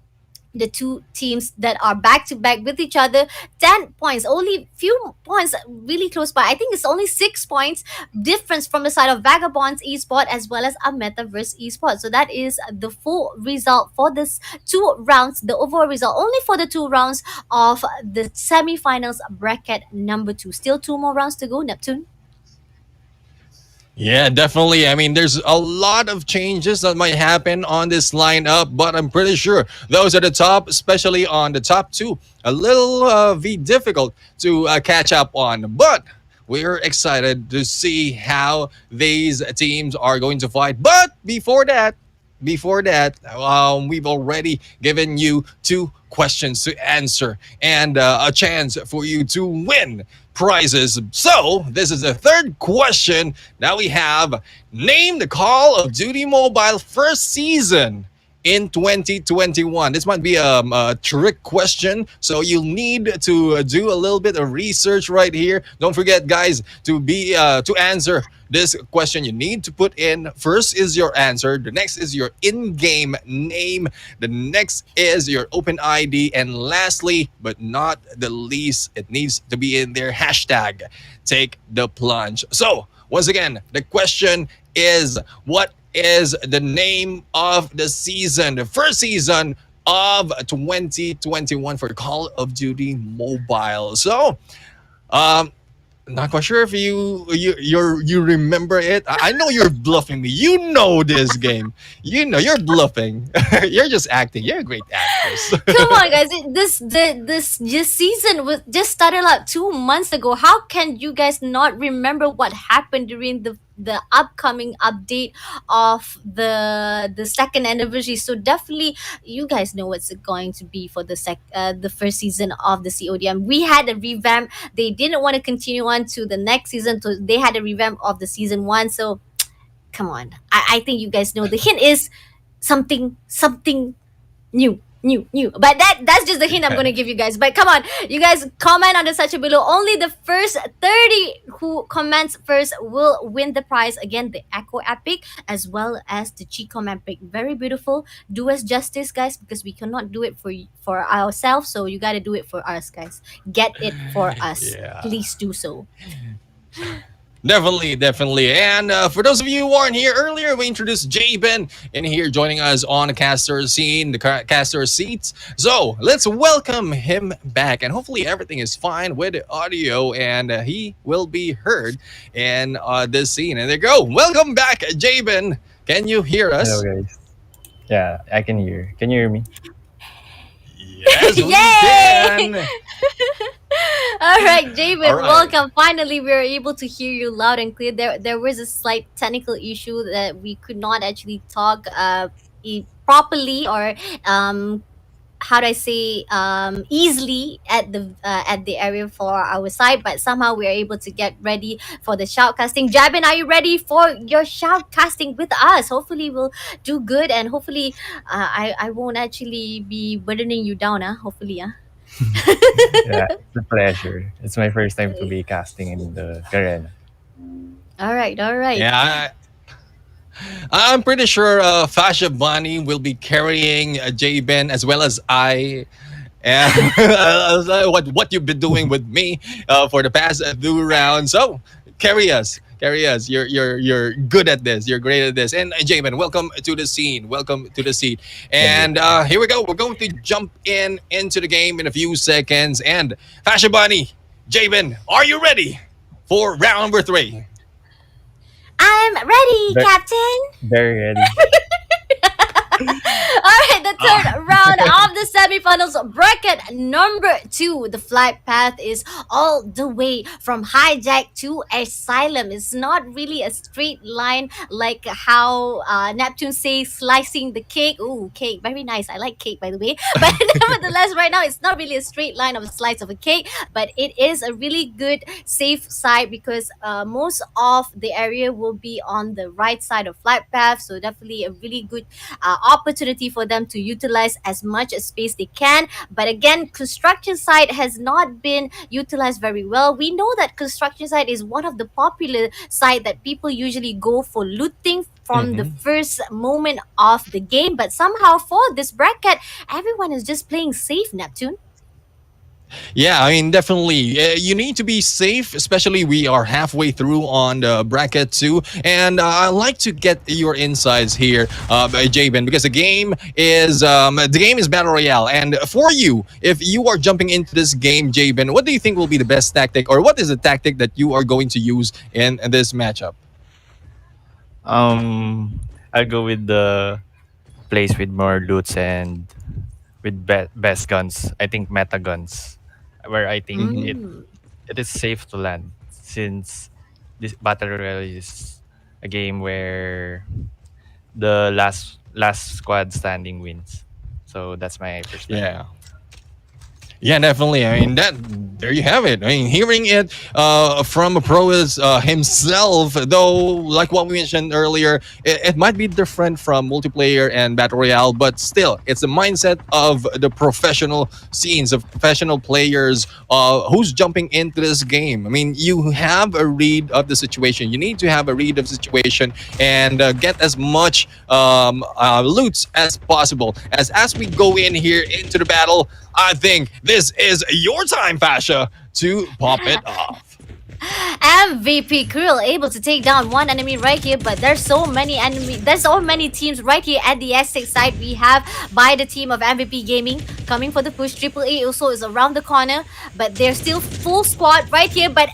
the two teams that are back to back with each other, 10 points, only few points really close by. I think it's only 6 points difference from the side of Vagabonds Esport as well as a Metaverse Esport. So that is the full result for this two rounds, the overall result only for the two rounds of the semi-finals bracket number 2. Still two more rounds to go, Neptune. Yeah, definitely. I mean, there's a lot of changes that might happen on this lineup, but I'm pretty sure those at the top, especially on the top 2, a little be difficult to catch up on. But we're excited to see how these teams are going to fight. But before that, we've already given you 2 questions to answer and a chance for you to win prizes. So this is the third question that we have. Name the Call of Duty Mobile first season in 2021. This might be a trick question, so you'll need to do a little bit of research right here. Don't forget, guys, to answer this question, you need to put in, first is your answer, the next is your in-game name, the next is your open ID, and lastly but not the least, it needs to be in there, hashtag take the plunge. So once again, the question is, what is the name of the season, the first season of 2021 for Call of Duty Mobile? So Not quite sure if you remember it. I know you're bluffing me. You know this game. You know you're bluffing. You're just acting. You're a great actress. Come on, guys! This season was just started like 2 months ago. How can you guys not remember what happened during the upcoming update of the second anniversary? So definitely, you guys know what's it going to be for the first season of the CODM. We had a revamp. They didn't want to continue on to the next season, so they had a revamp of the season 1. So come on, I think you guys know the hint is something new. But that's just the hint I'm gonna give you guys. But come on, you guys comment on the section below. Only the first 30 who comments first will win the prize. Again, the Echo Epic as well as the Chicom Epic. Very beautiful. Do us justice, guys, because we cannot do it for ourselves. So you gotta do it for us, guys. Get it for us. Yeah. Please do so. Definitely. And for those of you who weren't here earlier, we introduced Jabin in here joining us on the caster scene, the caster seats. So let's welcome him back, and hopefully everything is fine with the audio, and he will be heard in this scene. And there you go. Welcome back, Jabin. Can you hear us? Hello, guys. Yeah, I can hear. Can you hear me? Yes, we Yay! can. All right, David, All right. welcome. Finally, we were able to hear you loud and clear. There was a slight technical issue that we could not actually talk properly, or how do I say, easily at the area for our side, but somehow we are able to get ready for the shoutcasting. Jabin, are you ready for your shoutcasting with us? Hopefully we'll do good, and hopefully I won't actually be burdening you down. Hopefully. Yeah, it's a pleasure. It's my first time to be casting in the Garena. All right. Yeah, I'm pretty sure Fasha Bunny will be carrying Jabin as well as I. And what you've been doing with me for the past two rounds. So carry us. You're good at this. You're great at this. And Jabin, welcome to the scene. Welcome to the seat. And here we go. We're going to jump into the game in a few seconds. And Fasha Bunny, Jabin, are you ready for round number 3? I'm ready, Ve- Captain. Very ready. All right, the third round of the semifinals, bracket number 2. The flight path is all the way from hijack to asylum. It's not really a straight line like how Neptune says slicing the cake. Ooh, cake, very nice. I like cake, by the way. But nevertheless, right now it's not really a straight line of a slice of a cake, but it is a really good safe side because most of the area will be on the right side of flight path. So definitely a really good opportunity for them to utilize as much space they can. But again, construction site has not been utilized very well. We know that construction site is one of the popular site that people usually go for looting from the first moment of the game. But somehow for this bracket, everyone is just playing safe, Neptune. Yeah, I mean, definitely. You need to be safe, especially we are halfway through on the bracket 2. And I'd like to get your insights here, Jabin, because the game is Battle Royale. And for you, if you are jumping into this game, Jabin, what do you think will be the best tactic, or what is the tactic that you are going to use in this matchup? I'll go with the place with more loots and with best guns. I think meta guns, where I think it is safe to land, since this battle royale is a game where the last squad standing wins. So that's my perspective. Yeah. Yeah, definitely. I mean, there you have it. I mean, hearing it from a pro himself, though, like what we mentioned earlier, it might be different from multiplayer and battle royale, but still, it's the mindset of the professional scenes, of professional players who's jumping into this game. I mean, you have a read of the situation. You need to have a read of the situation and get as much loots as possible. As we go in here into the battle, I think this is your time, Fasha, to pop it off. MVP Krill able to take down one enemy right here, but there's so many teams right here at the S6 side. We have by the team of MVP Gaming coming for the push. Triple A also is around the corner, but they're still full squad right here. But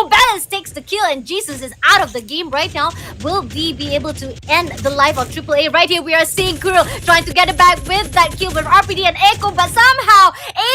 Balance takes the kill, and Jesus is out of the game right now. Will we be able to end the life of Triple A right here? We are seeing Krill trying to get it back with that kill with RPD and Echo, but somehow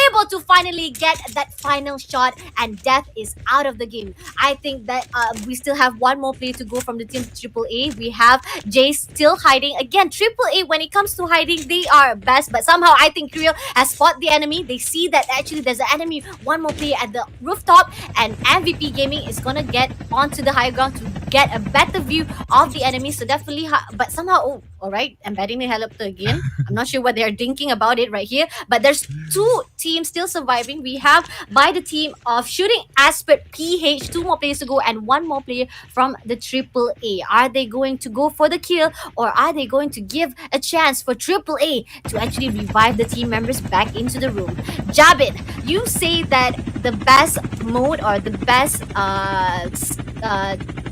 able to finally get that final shot, and Death is out of the game. I think that we still have one more player to go from the team Triple A. We have Jay still hiding. Again, Triple A, when it comes to hiding, they are best, but somehow I think Krill has spotted the enemy. They see that actually there's an enemy, one more player at the rooftop, and MVP Gaming is gonna get onto the high ground to get a better view of the enemy. So definitely, but somehow, alright, embedding the helicopter again. I'm not sure what they're thinking about it right here, but there's two teams still surviving. We have by the team of Shooting Aspect PH, two more players to go, and one more player from the Triple A. Are they going to go for the kill, or are they going to give a chance for Triple A to actually revive the team members back into the room? Jabin, you say that the best mode or the best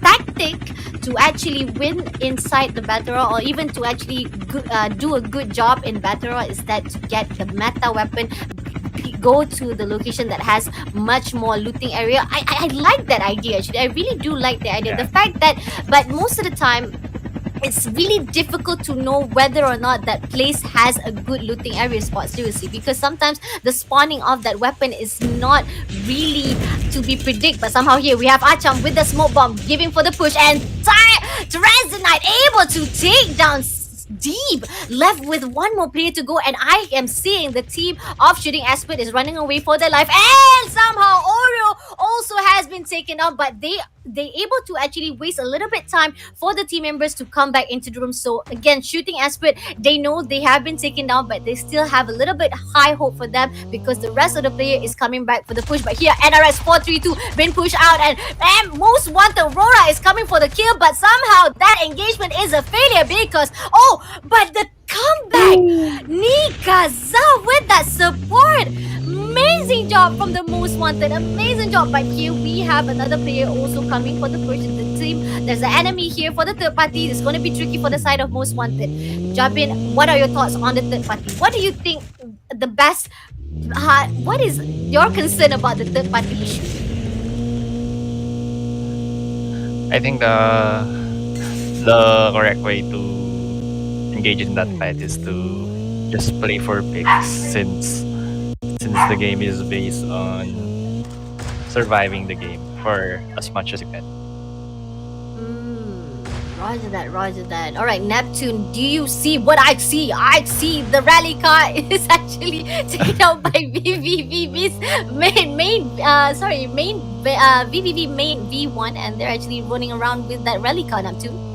tactic to actually win inside the battle royale, or even to actually do a good job in battle royale, is that to get the meta weapon, go to the location that has much more looting area. I like that idea, actually. I really do like the idea. The fact that, but most of the time, it's really difficult to know whether or not that place has a good looting area spot, seriously, because sometimes the spawning of that weapon is not really to be predict. But somehow here we have Acham with the smoke bomb giving for the push, and Transonite able to take down Deep, left with one more player to go, and I am seeing the team of Shooting Aspect is running away for their life, and somehow Oreo also has been taken out, but they able to actually waste a little bit time for the team members to come back into the room. So again, Shooting Aspect, they know they have been taken down, but they still have a little bit high hope for them because the rest of the player is coming back for the push. But here NRS 432 been pushed out, and Most Wanted Aurora is coming for the kill, but somehow that engagement is a failure because but the comeback, Nikaza with that support. Amazing job from the Most Wanted. Amazing job. But here we have another player also coming for the push in the team. There's an enemy here for the third party. It's going to be tricky for the side of Most Wanted. Jabin, what are your thoughts on the third party? What do you think the best... what is your concern about the third party issue? I think the correct way to engage in that fight is to just play for picks, since the game is based on surviving the game for as much as you can. Roger that. All right, Neptune, do you see what I see? I see the rally car is actually taken out by VVV's main VVV main V1, and they're actually running around with that rally car, Neptune.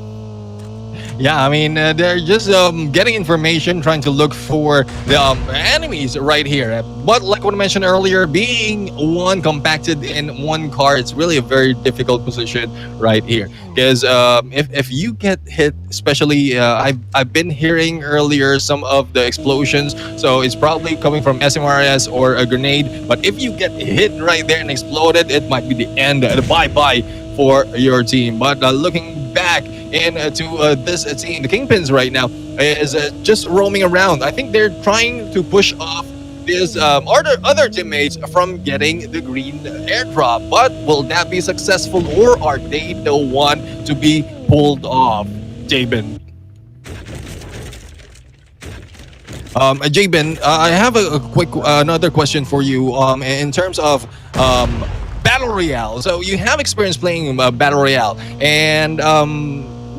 Yeah, I mean, they're just getting information, trying to look for the enemies right here. But like what I mentioned earlier, being one compacted in one car, it's really a very difficult position right here. Because if you get hit, especially, I've been hearing earlier some of the explosions, so it's probably coming from SMRS or a grenade. But if you get hit right there and exploded, it might be the end, the bye-bye for your team. But looking back into this team, the Kingpins right now is just roaming around. I think they're trying to push off these other teammates from getting the green airdrop. But will that be successful, or are they the one to be pulled off? Jabin. Jabin, I have a quick another question for you. In terms of Battle Royale. So you have experience playing Battle Royale, and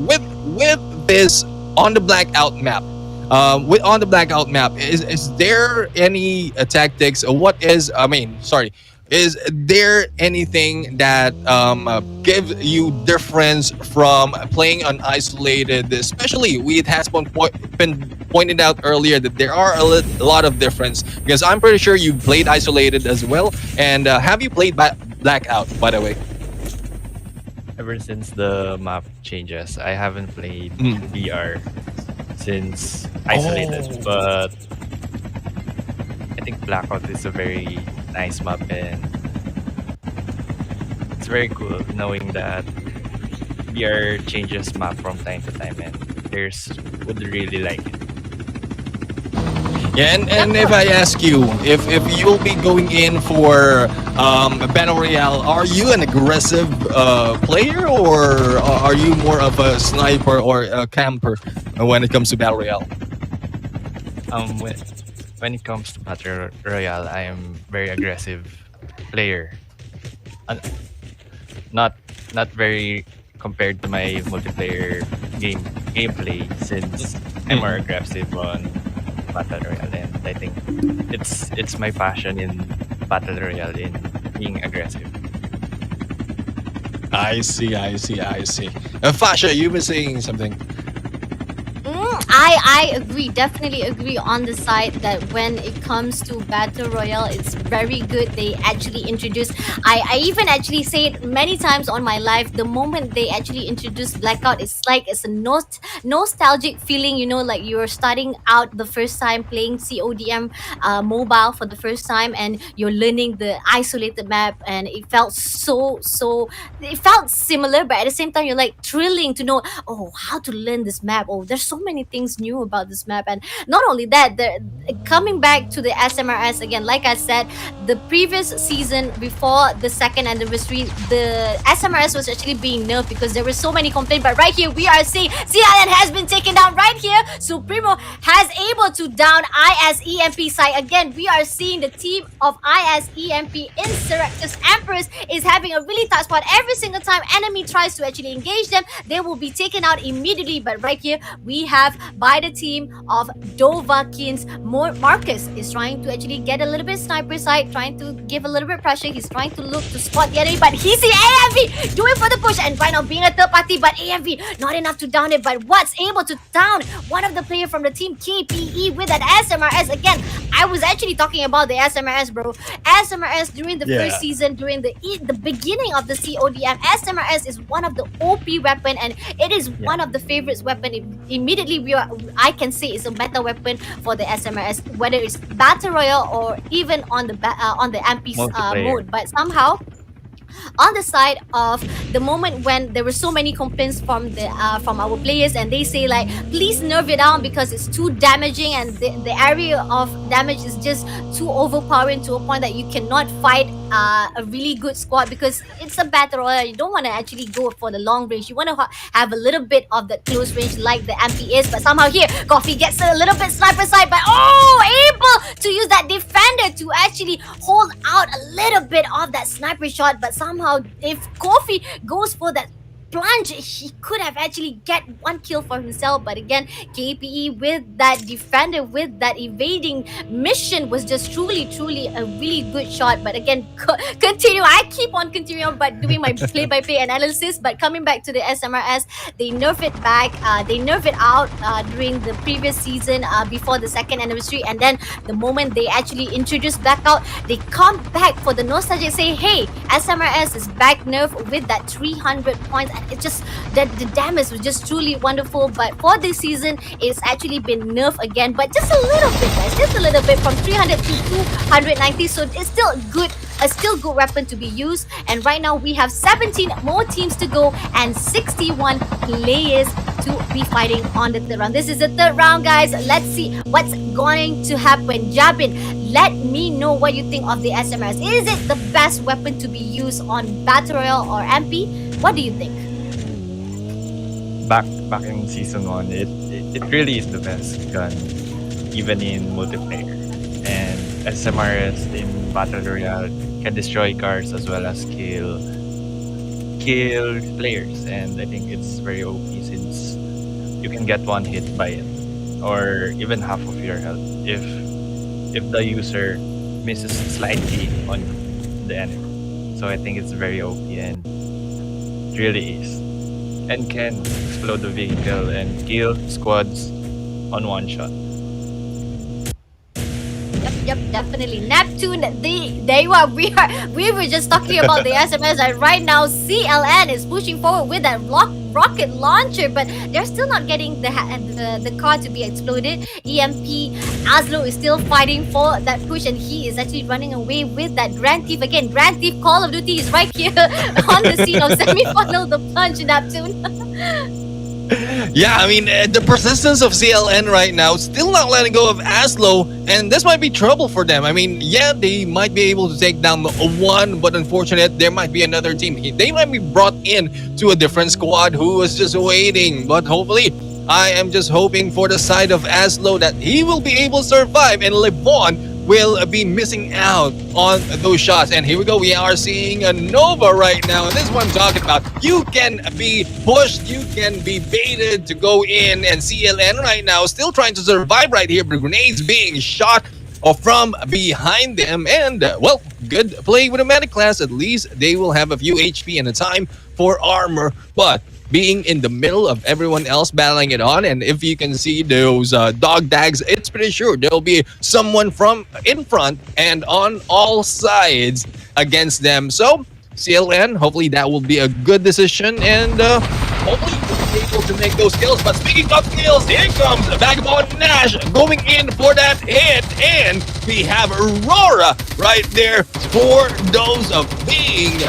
with this on the blackout map, is there any tactics? Is there anything that gives you difference from playing on isolated? Especially, it has been pointed out earlier that there are a lot of difference, because I'm pretty sure you played isolated as well. And have you played blackout, by the way? Ever since the map changes, I haven't played VR since isolated, but I think blackout is a very nice map, and it's very cool knowing that VR changes map from time to time, and players would really like it. Yeah, and if I ask you, if you'll be going in for a battle royale, are you an aggressive player, or are you more of a sniper or a camper when it comes to battle royale? When it comes to battle royale, I am very aggressive player. Uh, not not very compared to my multiplayer gameplay, since I'm more aggressive on battle royale, and I think it's my passion in battle royale in being aggressive. I see, I see, I see. Fasha, you were saying something. I agree, definitely agree on the side that when it comes to Battle Royale, it's very good. They actually introduced, I even actually say it many times on my live, the moment they actually introduced Blackout, it's like it's a nostalgic feeling, you know, like you're starting out the first time playing CODM mobile for the first time, and you're learning the isolated map, and it felt it felt similar, but at the same time, you're like thrilling to know, oh, how to learn this map. Oh, there's so many things new about this map. And not only that, coming back to the SMRS again, like I said, the previous season before the second anniversary, the SMRS was actually being nerfed because there were so many complaints. But right here, we are seeing Sea Island has been taken down right here. Supremo has able to down ISEMP side. Again, we are seeing the team of ISEMP Insurrectus Empress is having a really tough spot. Every single time enemy tries to actually engage them, they will be taken out immediately. But right here, we have by the team of Dovahkiin's Marcus is trying to actually get a little bit sniper side, trying to give a little bit pressure. He's trying to look to spot the enemy, but he's the AMV doing for the push, and right now being a third party, but AMV not enough to down it. But what's able to down one of the player from the team KPE with that SMRS. Again, I was actually talking about the SMRS, bro. SMRS during the first season, during the beginning of the CODM, SMRS is one of the OP weapon, and it is one of the favorites weapon. Immediately I can say it's a meta weapon for the SMRS, whether it's battle royale or even on the MP mode. But somehow, on the side of the moment when there were so many complaints from from our players, and they say like, please nerf it down because it's too damaging, and the area of damage is just too overpowering to a point that you cannot fight a really good squad, because it's a battle royale. You don't want to actually go for the long range. You want to have a little bit of the close range like the MP is. But somehow here, Coffee gets a little bit sniper side, but able to use that defender to actually hold out a little bit of that sniper shot. But somehow, if Coffee goes for that Plunge, he could have actually get one kill for himself. But again, KPE with that defender, with that evading mission, was just truly a really good shot. But again, continue. I keep on continuing but doing my play-by-play analysis. But coming back to the SMRS, they nerf it back. They nerf it out during the previous season before the second anniversary. And then the moment they actually introduced Blackout, they come back for the nostalgia, say, hey, SMRS is back nerf with that 300 points. It just, the damage was just truly wonderful. But for this season, it's actually been nerfed again, but just a little bit, guys, just a little bit, from 300 to 290. So it's still a still good weapon to be used. And right now we have 17 more teams to go and 61 players to be fighting on the third round. This is the third round, guys. Let's see what's going to happen. Jabin, let me know what you think of the SMRS. Is it the best weapon to be used on Battle Royale or MP? What do you think? Back in season 1, it really is the best gun, even in multiplayer. And SMRS in Battle Royale can destroy cars as well as kill players, and I think it's very OP since you can get one hit by it, or even half of your health if the user misses slightly on the enemy. So I think it's very OP, and it really is, and can explode the vehicle and kill squads on one shot. Yep, definitely. Neptune, they were we were just talking about the SMS, and right now CLN is pushing forward with that rocket launcher, but they're still not getting the car to be exploded. EMP Aslo is still fighting for that push, and he is actually running away with that Grand Thief again. Grand Thief Call of Duty is right here on the scene of semi-final, the Plunge Neptune. Yeah, I mean, the persistence of CLN right now, still not letting go of Aslo, and this might be trouble for them. I mean, yeah, they might be able to take down one, but unfortunate, there might be another team. They might be brought in to a different squad who was just waiting, but hopefully, I am just hoping for the side of Aslo that he will be able to survive, and LeBron will be missing out on those shots. And here we go, we are seeing a Nova right now, and this is what I'm talking about. You can be pushed, you can be baited to go in, and CLN right now still trying to survive right here, but grenades being shot from behind them. And well, good play with a medic class. At least they will have a few HP and a time for armor, but being in the middle of everyone else battling it on, and if you can see those dog tags, it's pretty sure there'll be someone from in front and on all sides against them. So CLN, hopefully that will be a good decision, and hopefully we'll be able to make those kills. But speaking of kills, here comes Vagabond Nash going in for that hit, and we have Aurora right there for those of being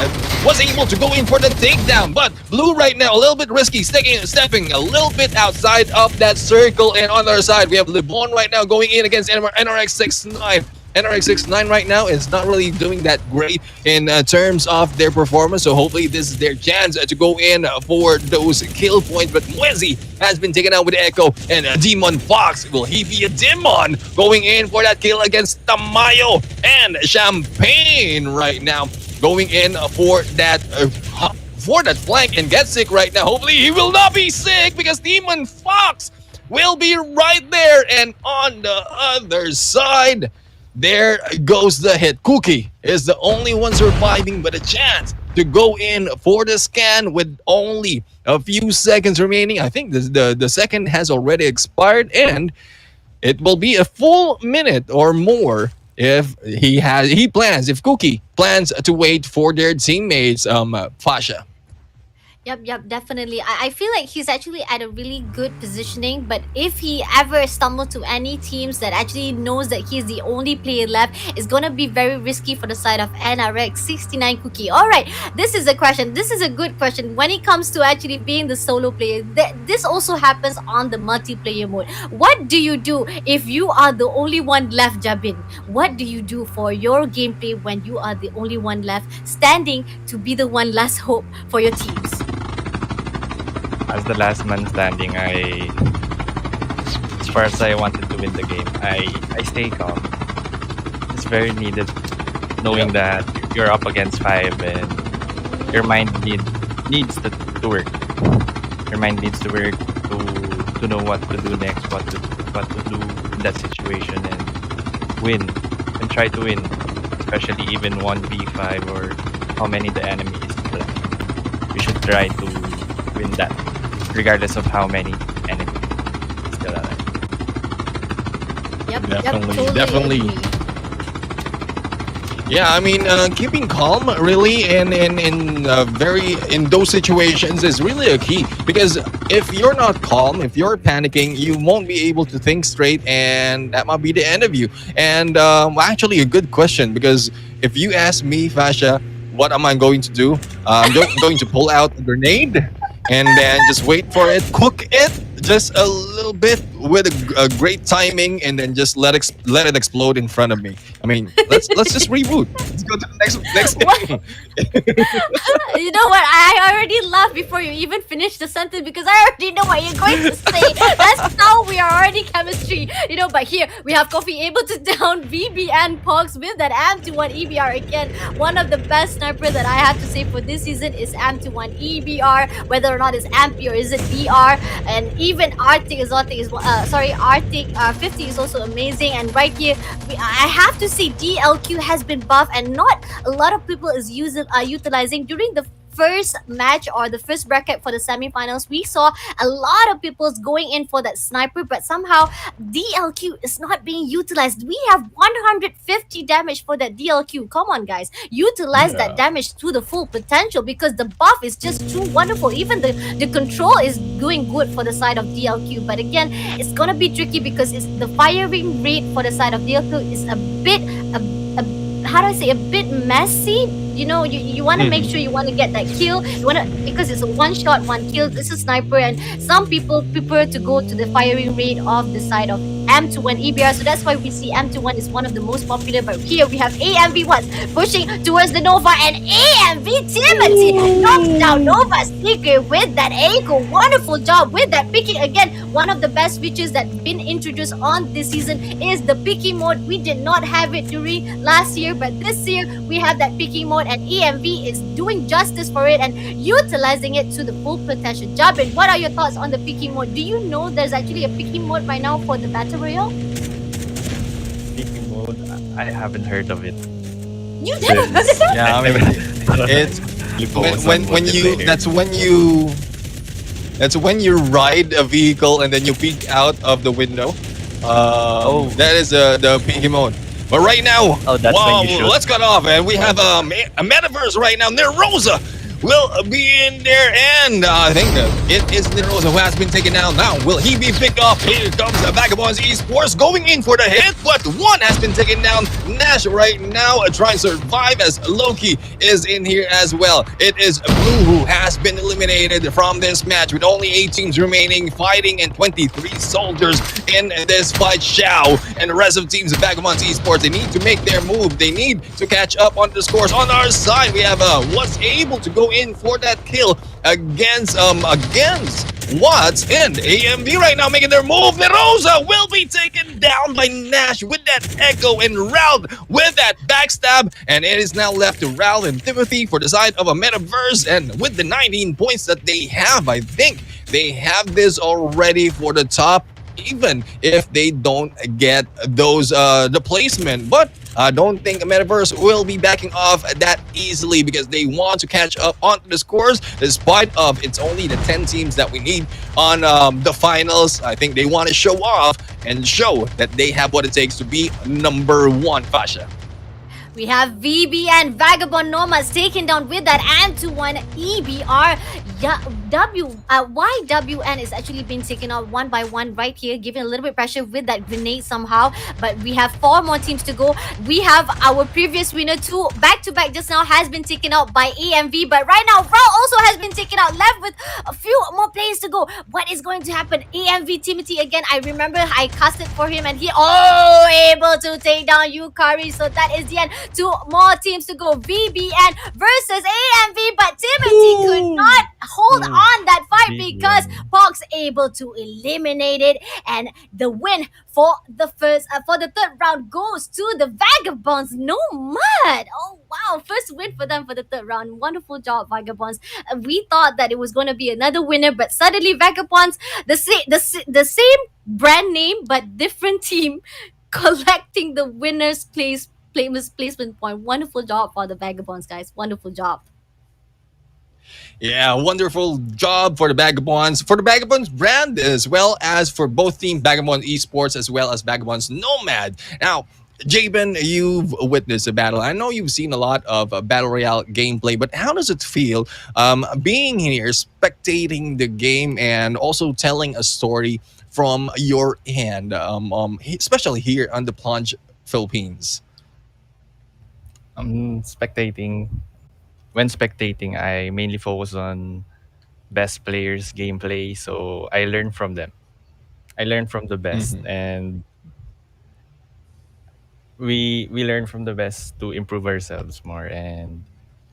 was able to go in for the takedown. But Blue right now a little bit risky, stepping a little bit outside of that circle, and on the other side we have LeBron right now going in against NRX69. NRX69 right now is not really doing that great in terms of their performance, so hopefully this is their chance to go in for those kill points. But Mwezi has been taken out with Echo, and Demon Fox, will he be a demon going in for that kill against Tamayo? And Champagne right now going in for that flank and get sick right now. Hopefully he will not be sick, because Demon Fox will be right there. And on the other side, there goes the hit. Cookie is the only one surviving, but a chance to go in for the scan with only a few seconds remaining. I think the second has already expired, and it will be a full minute or more if if Cookie plans to wait for their teammates, Fasha. Yep, definitely. I feel like he's actually at a really good positioning, but if he ever stumbles to any teams that actually knows that he's the only player left, it's gonna be very risky for the side of NRX 69 Cookie. Alright, this is a question. This is a good question. When it comes to actually being the solo player, this also happens on the multiplayer mode. What do you do if you are the only one left, Jabin? What do you do for your gameplay when you are the only one left, standing to be the one last hope for your teams? As the last man standing, as far as I wanted to win the game, I stay calm. It's very needed, knowing that you're up against 5 and your mind needs to work. Your mind needs to work to know what to do next, what to do in that situation, and win and try to win, especially even 1v5 or how many the enemy is left. We should try to win that, regardless of how many enemies still alive. Yep, Definitely. agree. Yeah, I mean, keeping calm really in those situations is really a key, because if you're not calm, if you're panicking, you won't be able to think straight, and that might be the end of you. And actually, a good question, because if you ask me, Fasha, what am I going to do? I'm going to pull out a grenade and then just wait for it, cook it just a little bit with a great timing, and then just let it explode in front of me. I mean, let's just reboot. Let's go to the next game. You know what? I already laughed before you even finished the sentence, because I already know what you're going to say. That's how we are already chemistry. But here we have Coffee able to down VBN Pogs with that AM21 EBR again. One of the best sniper that I have to say for this season is AM21 EBR, whether or not it's Ampy or is it DR, and even Arctic Exotic is Arctic 50 is also amazing. And right here, I have to say DLQ has been buffed, and not a lot of people is utilizing during the first match or the first bracket for the semifinals, we saw a lot of people going in for that sniper, but somehow DLQ is not being utilized. We have 150 damage for that DLQ. Come on, guys, utilize that Yeah. damage to the full potential because the buff is just too wonderful. Even the control is doing good for the side of DLQ, but again, it's gonna be tricky because it's the firing rate for the side of DLQ is a bit how do I say, a bit messy. You want to make sure you want to get that kill. You want to, because it's a one shot, one kill. This is sniper, and some people prefer to go to the firing rate of the side of M21 EBR. So that's why we see M21 is one of the most popular. But here we have AMV once pushing towards the Nova, and AMV Timothy knocks down Nova's secret with that echo. Wonderful job with that picking. Again, one of the best features that been introduced on this season is the picking mode. We did not have it during last year, but this year we have that picking mode, and EMV is doing justice for it and utilizing it to the full potential. Jabin, what are your thoughts on the picking mode? Do you know there's actually a picking mode right now for the Battle Royale? Speaking mode, I haven't heard of it. You never heard of that? Yeah, I mean, it's when you that's when you ride a vehicle and then you peek out of the window. That is the peeking mode. But right now, Oh, that's when you shoot. let's cut off, and we have a metaverse right now. Nerosa will be in there, and I think it is Nerosa who has been taken down now. Will he be picked off? Here comes the Vagabonds Esports going in for the hit, but one has been taken down. Nash right now trying to survive as Loki is in here as well. It is Blue who has been eliminated from this match with only 8 teams remaining fighting and 23 soldiers in this fight. Xiao and the rest of teams of Vagabonds Esports, they need to make their move. They need to catch up on the scores. On our side, we have was able to go in for that kill against Watts and AMV right now making their move. Nerosa will be taken down by Nash with that echo, and Raul with that backstab, and it is now left to Raul and Timothy for the side of a metaverse. And with the 19 points that they have, I think they have this already for the top, even if they don't get those the placement. But I don't think Metaverse will be backing off that easily because they want to catch up on the scores despite of it's only the 10 teams that we need on the finals. I think they want to show off and show that they have what it takes to be number one. Fasha. We have VB and Vagabond Nomads taken down with that M21 EBR. YWN is actually being taken out one by one right here, giving a little bit pressure with that grenade somehow. But we have 4 more teams to go. We have our previous winner, 2 back-to-back just now, has been taken out by AMV. But right now, Raul also has been taken out, left with a few more players to go. What is going to happen? AMV Timothy again. I remember I casted for him and he able to take down Yukari. So that is the end. 2 more teams to go. VBN versus AMV, but Timothy could not hold on that fight because Pox able to eliminate it, and the win for the third round goes to the Vagabonds Nomad. Oh wow, first win for them for the third round. Wonderful job, Vagabonds. We thought that it was going to be another winner, but suddenly Vagabonds, the same brand name but different team, collecting the winner's placement point. Wonderful job for the Vagabonds, guys. Wonderful job. Yeah, wonderful job for the Vagabonds, brand, as well as for both team Vagabond Esports, as well as Vagabonds Nomad. Now, Jabin, you've witnessed a battle. I know you've seen a lot of Battle Royale gameplay, but how does it feel being here, spectating the game, and also telling a story from your end, especially here on the Plunge Philippines? Spectating. When spectating, I mainly focus on best players' gameplay, so I learn from them. I learn from the best, and we learn from the best to improve ourselves more. And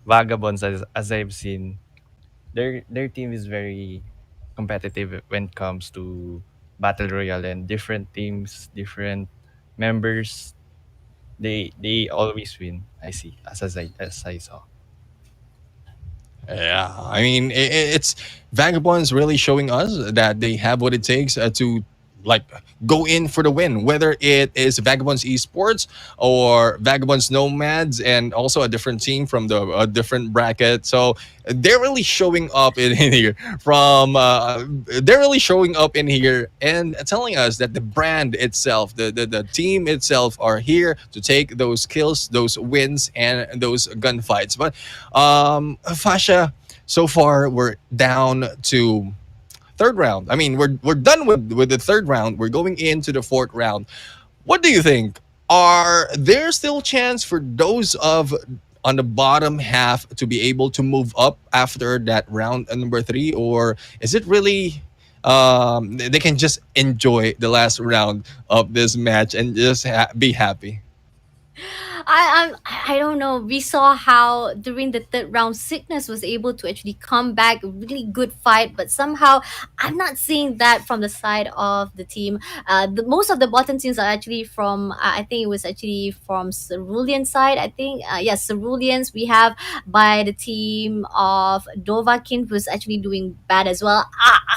Vagabonds, as I've seen, their team is very competitive when it comes to battle royale, and different teams, different members, they always win. I see, as I saw. Yeah, I mean, it's Vagabonds really showing us that they have what it takes to like go in for the win, whether it is Vagabonds Esports or Vagabonds Nomads, and also a different team from the a different bracket. So they're really showing up in here from they're really showing up in here and telling us that the brand itself, the team itself are here to take those kills, those wins, and those gunfights. But Fasha, so far we're down to third round. I mean, we're done with the third round. We're going into the fourth round. What do you think? Are there still chance for those of on the bottom half to be able to move up after that round number three, or is it really they can just enjoy the last round of this match and just be happy? I don't know. We saw how during the third round, Sickness was able to actually come back, really good fight, but somehow I'm not seeing that from the side of the team. Most of the bottom teams are actually from I think it was actually from Cerulean side. I think yes, Ceruleans we have by the team of Dovahkiin who's actually doing bad as well.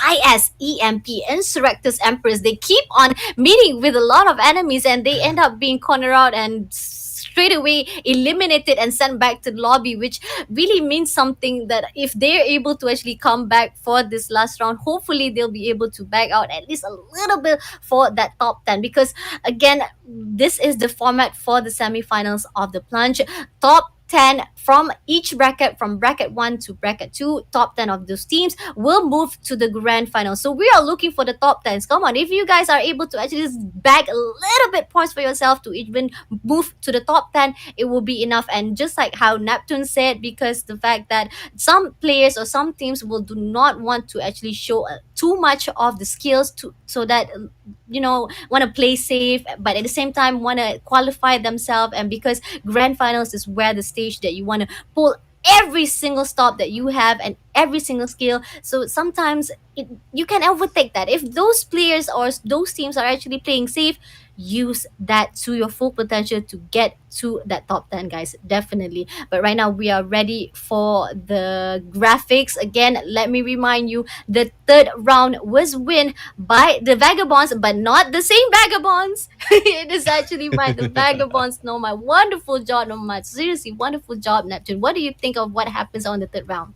ISEMP Insurrectus Empress, they keep on meeting with a lot of enemies and they end up being cornered out and straight away eliminated and sent back to the lobby, which really means something that if they're able to actually come back for this last round, hopefully they'll be able to back out at least a little bit for that top 10. Because again, this is the format for the semifinals of the Plunge. Top 10 from each bracket, from bracket 1 to bracket 2, top 10 of those teams will move to the grand final. So we are looking for the top 10s. Come on, if you guys are able to actually just bag a little bit points for yourself to even move to the top 10, it will be enough. And just like how Neptune said, because the fact that some players or some teams will do not want to actually show too much of the skills to so that want to play safe but at the same time want to qualify themselves, and because grand finals is where the stage that you want to pull every single stop that you have and every single skill. So sometimes you can overtake that. If those players or those teams are actually playing safe, use that to your full potential to get to that top 10, guys, definitely. But right now we are ready for the graphics. Again, let me remind you, the third round was win by the Vagabonds, but not the same Vagabonds. It is actually by the Vagabonds. No, my wonderful job, no, my seriously wonderful job, Neptune. What do you think of what happens on the third round?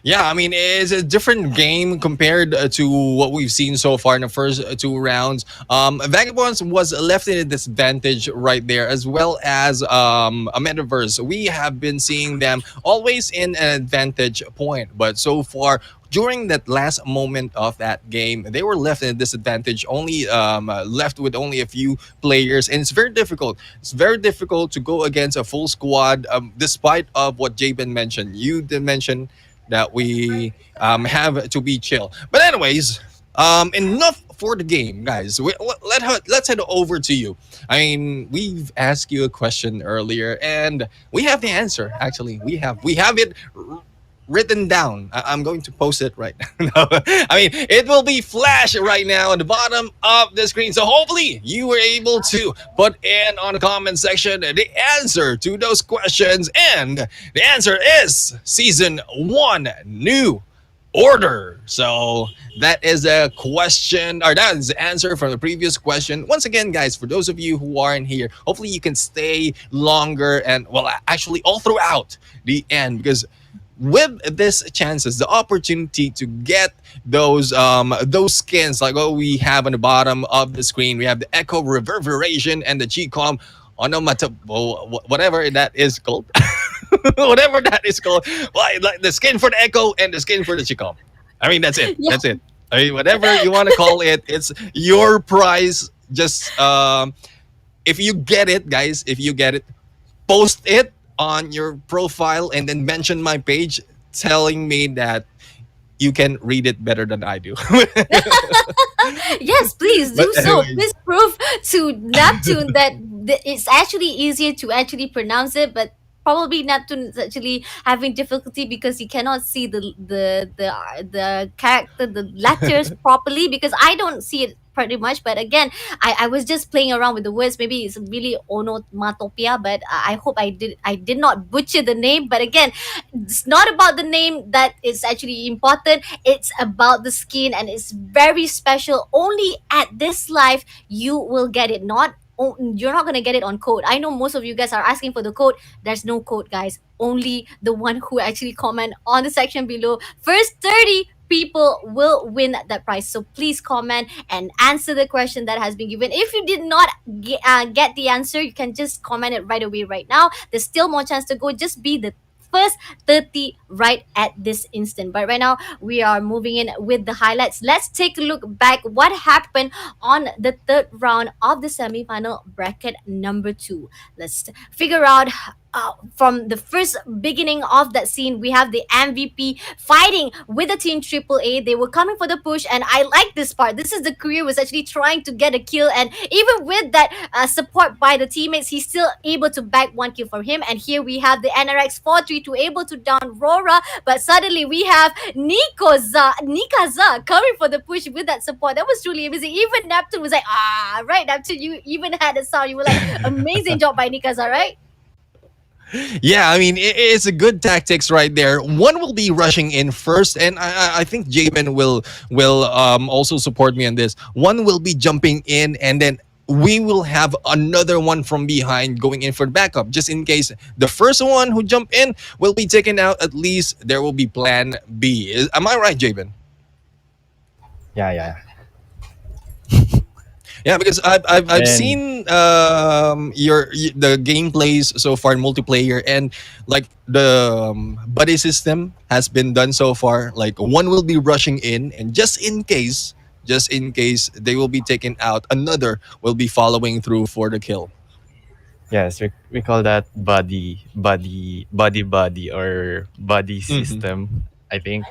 Yeah, I mean, it's a different game compared to what we've seen so far in the first two rounds. Vagabonds was left in a disadvantage right there, as well as a Metaverse. We have been seeing them always in an advantage point, but so far, during that last moment of that game, they were left in a disadvantage, only left with only a few players, and it's very difficult. It's very difficult to go against a full squad, despite of what Jabin mentioned. You did mention that we have to be chill. But anyways, enough for the game, guys. Let's head over to you. I mean, we've asked you a question earlier, and we have the answer. Actually, we have it written down. I'm going to post it right now. No, I mean, it will be flash right now on the bottom of the screen. So hopefully you were able to put in on the comment section the answer to those questions. And the answer is season 1, new order. So that is a question, or that is the answer from the previous question. Once again, guys, for those of you who aren't here, hopefully you can stay longer and, well, actually all throughout the end, because with this chances, the opportunity to get those skins like what we have on the bottom of the screen. We have the Echo Reverberation and the G-Com on whatever that is called. Whatever that is called. Like the skin for the Echo and the skin for the G-Com. I mean, that's it. Yeah. That's it. I mean, whatever you want to call it, it's your prize. Just if you get it, guys, if you get it, post it on your profile and then mention my page telling me that you can read it better than I do. Yes, please But do so. anyways, Please prove to Neptune that it's actually easier to actually pronounce it, but probably Neptune is actually having difficulty because he cannot see the character, the letters properly, because I don't see it pretty much. But again, I was just playing around with the words. Maybe it's really onomatopoeia, but I hope I did not butcher the name. But again, it's not about the name that is actually important. It's about the skin, and it's very special. Only at this life you will get it. Not you're not gonna get it on code. I know most of you guys are asking for the code. There's no code, guys. Only the one who actually comment on the section below. First 30 people will win that prize. So please comment and answer the question that has been given. If you did not get the answer, you can just comment it right away right now. There's still more chance to go. Just be the first 30 right at this instant. But right now we are moving in with the highlights. Let's take a look back what happened on the third round of the semi-final bracket number 2. Let's figure out from the first beginning of that scene. We have the MVP fighting with the team AAA. They were coming for the push, and I like this part. This is the Korea was actually trying to get a kill, and even with that support by the teammates, he's still able to bag one kill for him. And here we have the NRX 432 able to down Rora, but suddenly we have Nikaza coming for the push with that support. That was truly amazing. Even Neptune was like, right, Neptune, you even had a sound. You were like, amazing job by Nikaza, right? Yeah, I mean, it's a good tactics right there. One will be rushing in first, and I think Javen will also support me on this. One will be jumping in, and then we will have another one from behind going in for backup, just in case the first one who jump in will be taken out. At least there will be plan B. Am I right, Javen? Yeah, yeah. Yeah, because I've And seen the gameplays so far in multiplayer, and like the buddy system has been done so far. Like one will be rushing in, and just in case they will be taken out, another will be following through for the kill. yes, we call that body or body Hmm. system, I think.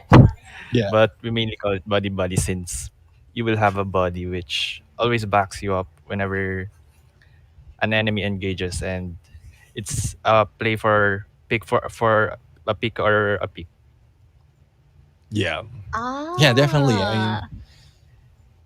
Yeah. But we mainly call it body since you will have a body which always backs you up whenever an enemy engages, and it's a play for pick for a pick or a pick. Yeah. Yeah, definitely. I mean, Ah.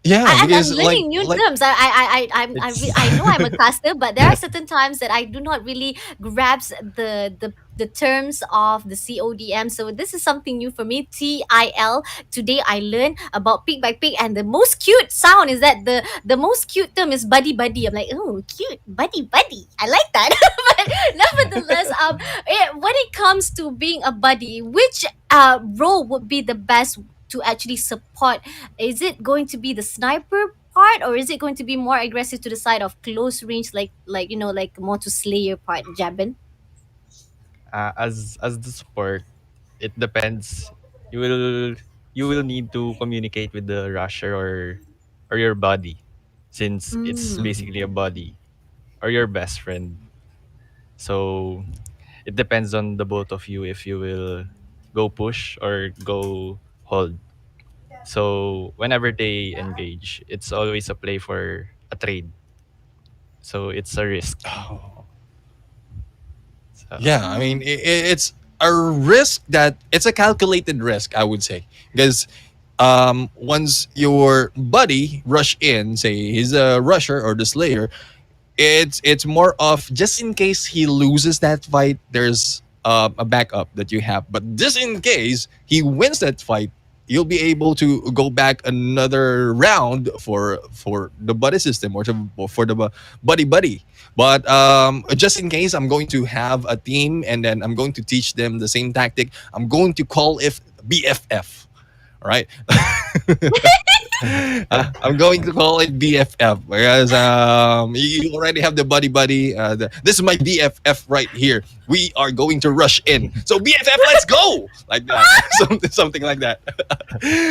yeah, I'm because learning new like terms. It's I know I'm a caster, but there are certain times that I do not really grasp the terms of the CODM. So this is something new for me. TIL. Today I learned about pig by pig, and the most cute sound is that the most cute term is buddy buddy. I'm like, oh, cute buddy buddy. I like that. But nevertheless, when it comes to being a buddy, which role would be the best to actually support? Is it going to be the sniper part, or is it going to be more aggressive to the side of close range, like like more to slayer part, Jabin? as the support, it depends. You will you will need to communicate with the rusher or your body, since it's Mm. Mhm. basically a body or your best friend. So it depends on the both of you if you will go push or go hold. So whenever they engage, it's always a play for a trade. So it's a risk. Oh. So Yeah, I Ah. mean, it's a risk that it's a calculated risk, I would say, because once your buddy rush in, say he's a rusher or the slayer, it's more of just in case he loses that fight, there's a backup that you have. But just in case he wins that fight, you'll be able to go back another round for the buddy system or for the buddy buddy. But just in case, I'm going to have a team, and then I'm going to teach them the same tactic. I'm going to call it BFF. All right. I'm going to call it BFF because you already have the buddy buddy. This is my BFF right here. We are going to rush in. So BFF, let's go like that. Something like that.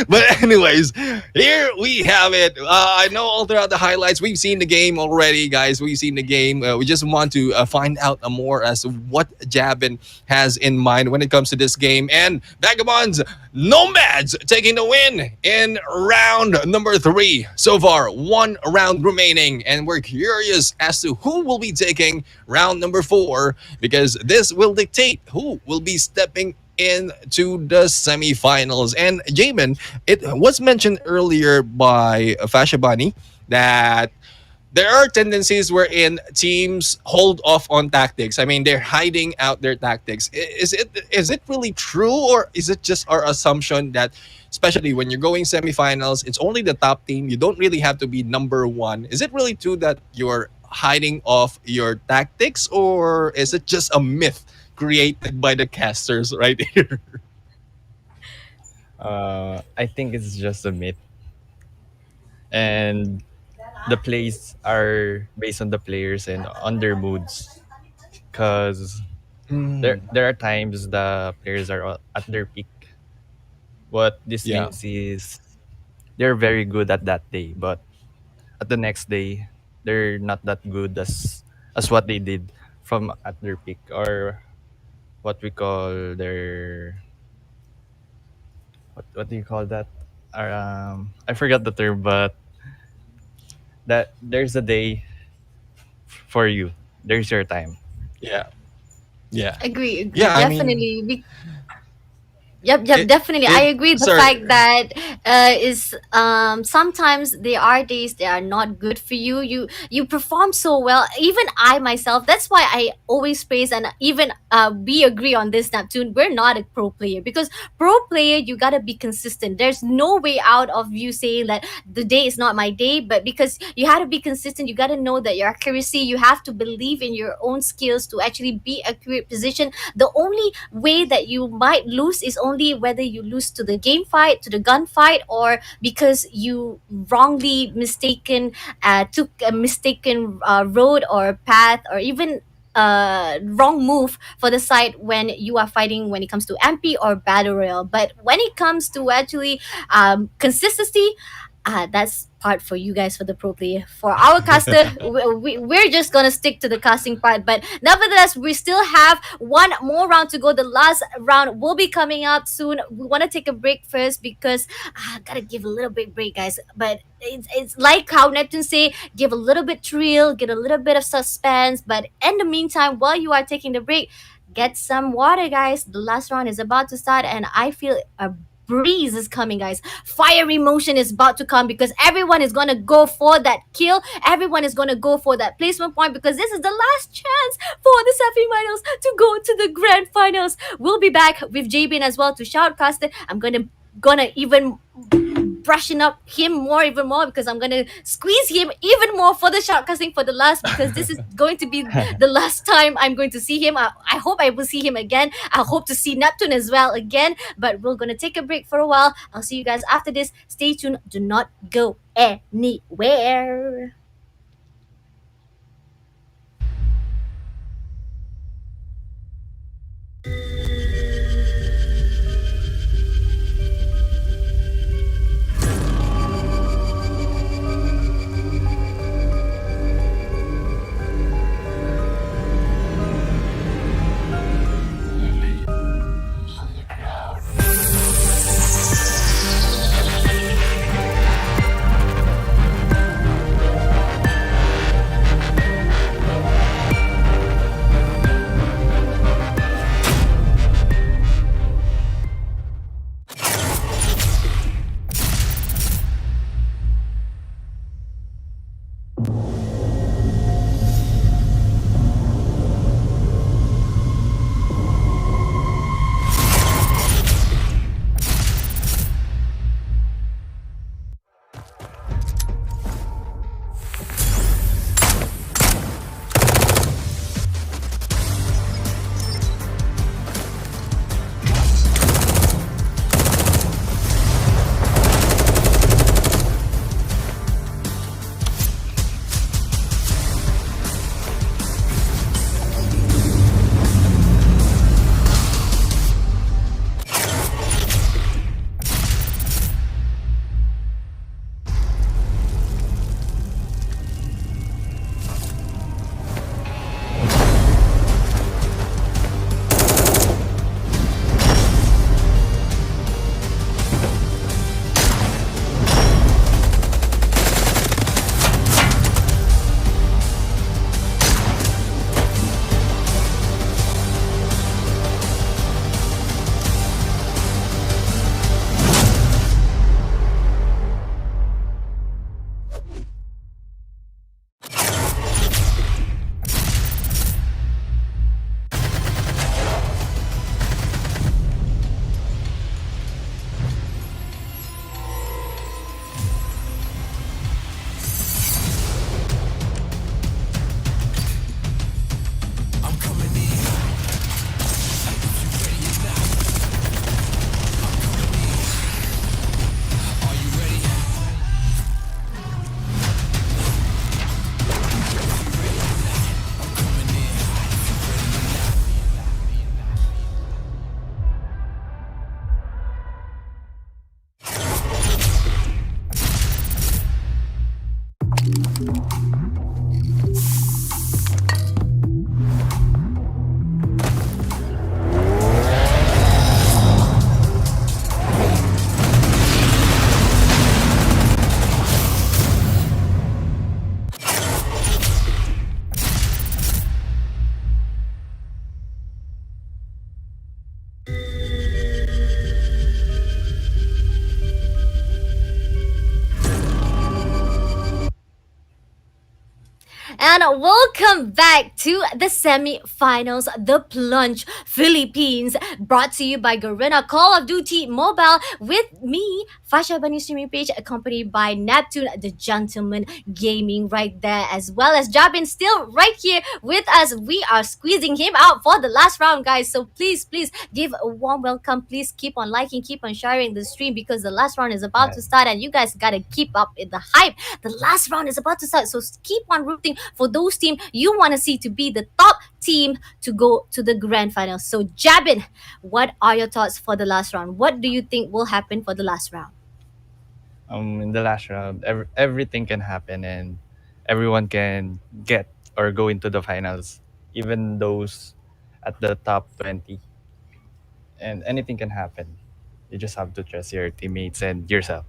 But anyways, here we have it. I know all throughout the highlights we've seen the game already, guys. We've seen the game. We just want to find out more as to what Jabin has in mind when it comes to this game. And Vagabonds Nomads taking the win in round number 3. So far, 1 round remaining, and we're curious as to who will be taking round number 4, because this will dictate who will be stepping into the semifinals. And Jamin, it was mentioned earlier by Fasha Bunny that there are tendencies wherein teams hold off on tactics. I mean, they're hiding out their tactics. Is it really true, or is it just our assumption that, especially when you're going semifinals, it's only the top team? You don't really have to be number one. Is it really true that you're hiding off your tactics, or is it just a myth created by the casters right here? I think it's just a myth, and the plays are based on the players and on their moods. Cause there are times the players are at their peak. What this Yeah. means is they're very good at that day, but at the next day they're not that good as what they did from at their peak, or what we call their what do you call that? I forgot the term, but that there's a day for you. There's your time. Yeah. Yeah. Agree, Yeah. I mean, definitely. Yep, it, definitely. I it, agree. The sorry. fact that is sometimes there are days that are not good for you. You perform so well. Even I myself. That's why I always praise, and even we agree on this, Neptune. We're not a pro player, because pro player you gotta be consistent. There's no way out of you saying that the day is not my day, but because you have to be consistent, you gotta know that your accuracy. You have to believe in your own skills to actually be accurate position. The only way that you might lose is only whether you lose to the game fight, to the gunfight, or because you wrongly mistaken took a mistaken road or path, or even wrong move for the site when you are fighting when it comes to MP or battle royale. But when it comes to actually consistency, that's part for you guys, for the pro player. For our caster, we're just gonna stick to the casting part. But nevertheless, we still have one more round to go. The last round will be coming up soon. We want to take a break first because I gotta give a little bit break, guys. But it's like how Neptune say, give a little bit thrill, get a little bit of suspense. But in the meantime, while you are taking the break, get some water, guys. The last round is about to start, and I feel a breeze is coming, guys. Fire emotion is about to come because everyone is gonna go for that kill. Everyone is gonna go for that placement point because this is the last chance for the semifinals to go to the grand finals. We'll be back with Jabin as well to shoutcast it. I'm gonna even brushing up him more, even more, because I'm gonna squeeze him even more for the shoutcasting for the last, because this is going to be the last time I'm going to see him. I hope I will see him again. I hope to see Neptune as well again, but we're gonna take a break for a while. I'll see you guys after this. Stay tuned. Do not go anywhere. And welcome back to the semi-finals, the Plunge Philippines, brought to you by Garena Call of Duty Mobile with me, Fasha Bani streaming page, accompanied by Neptune, the gentleman gaming right there, as well as Jabin still right here with us. We are squeezing him out for the last round, guys. So please give a warm welcome. Please keep on liking, keep on sharing the stream because the last round is about to start, and you guys gotta keep up with the hype. The last round is about to start, so keep on rooting for those teams you want to see to be the top team to go to the grand final. So, Jabin, what are your thoughts for the last round? What do you think will happen for the last round? In the last round, everything can happen, and everyone can get or go into the finals, even those at the top 20. And anything can happen. You just have to trust your teammates and yourself.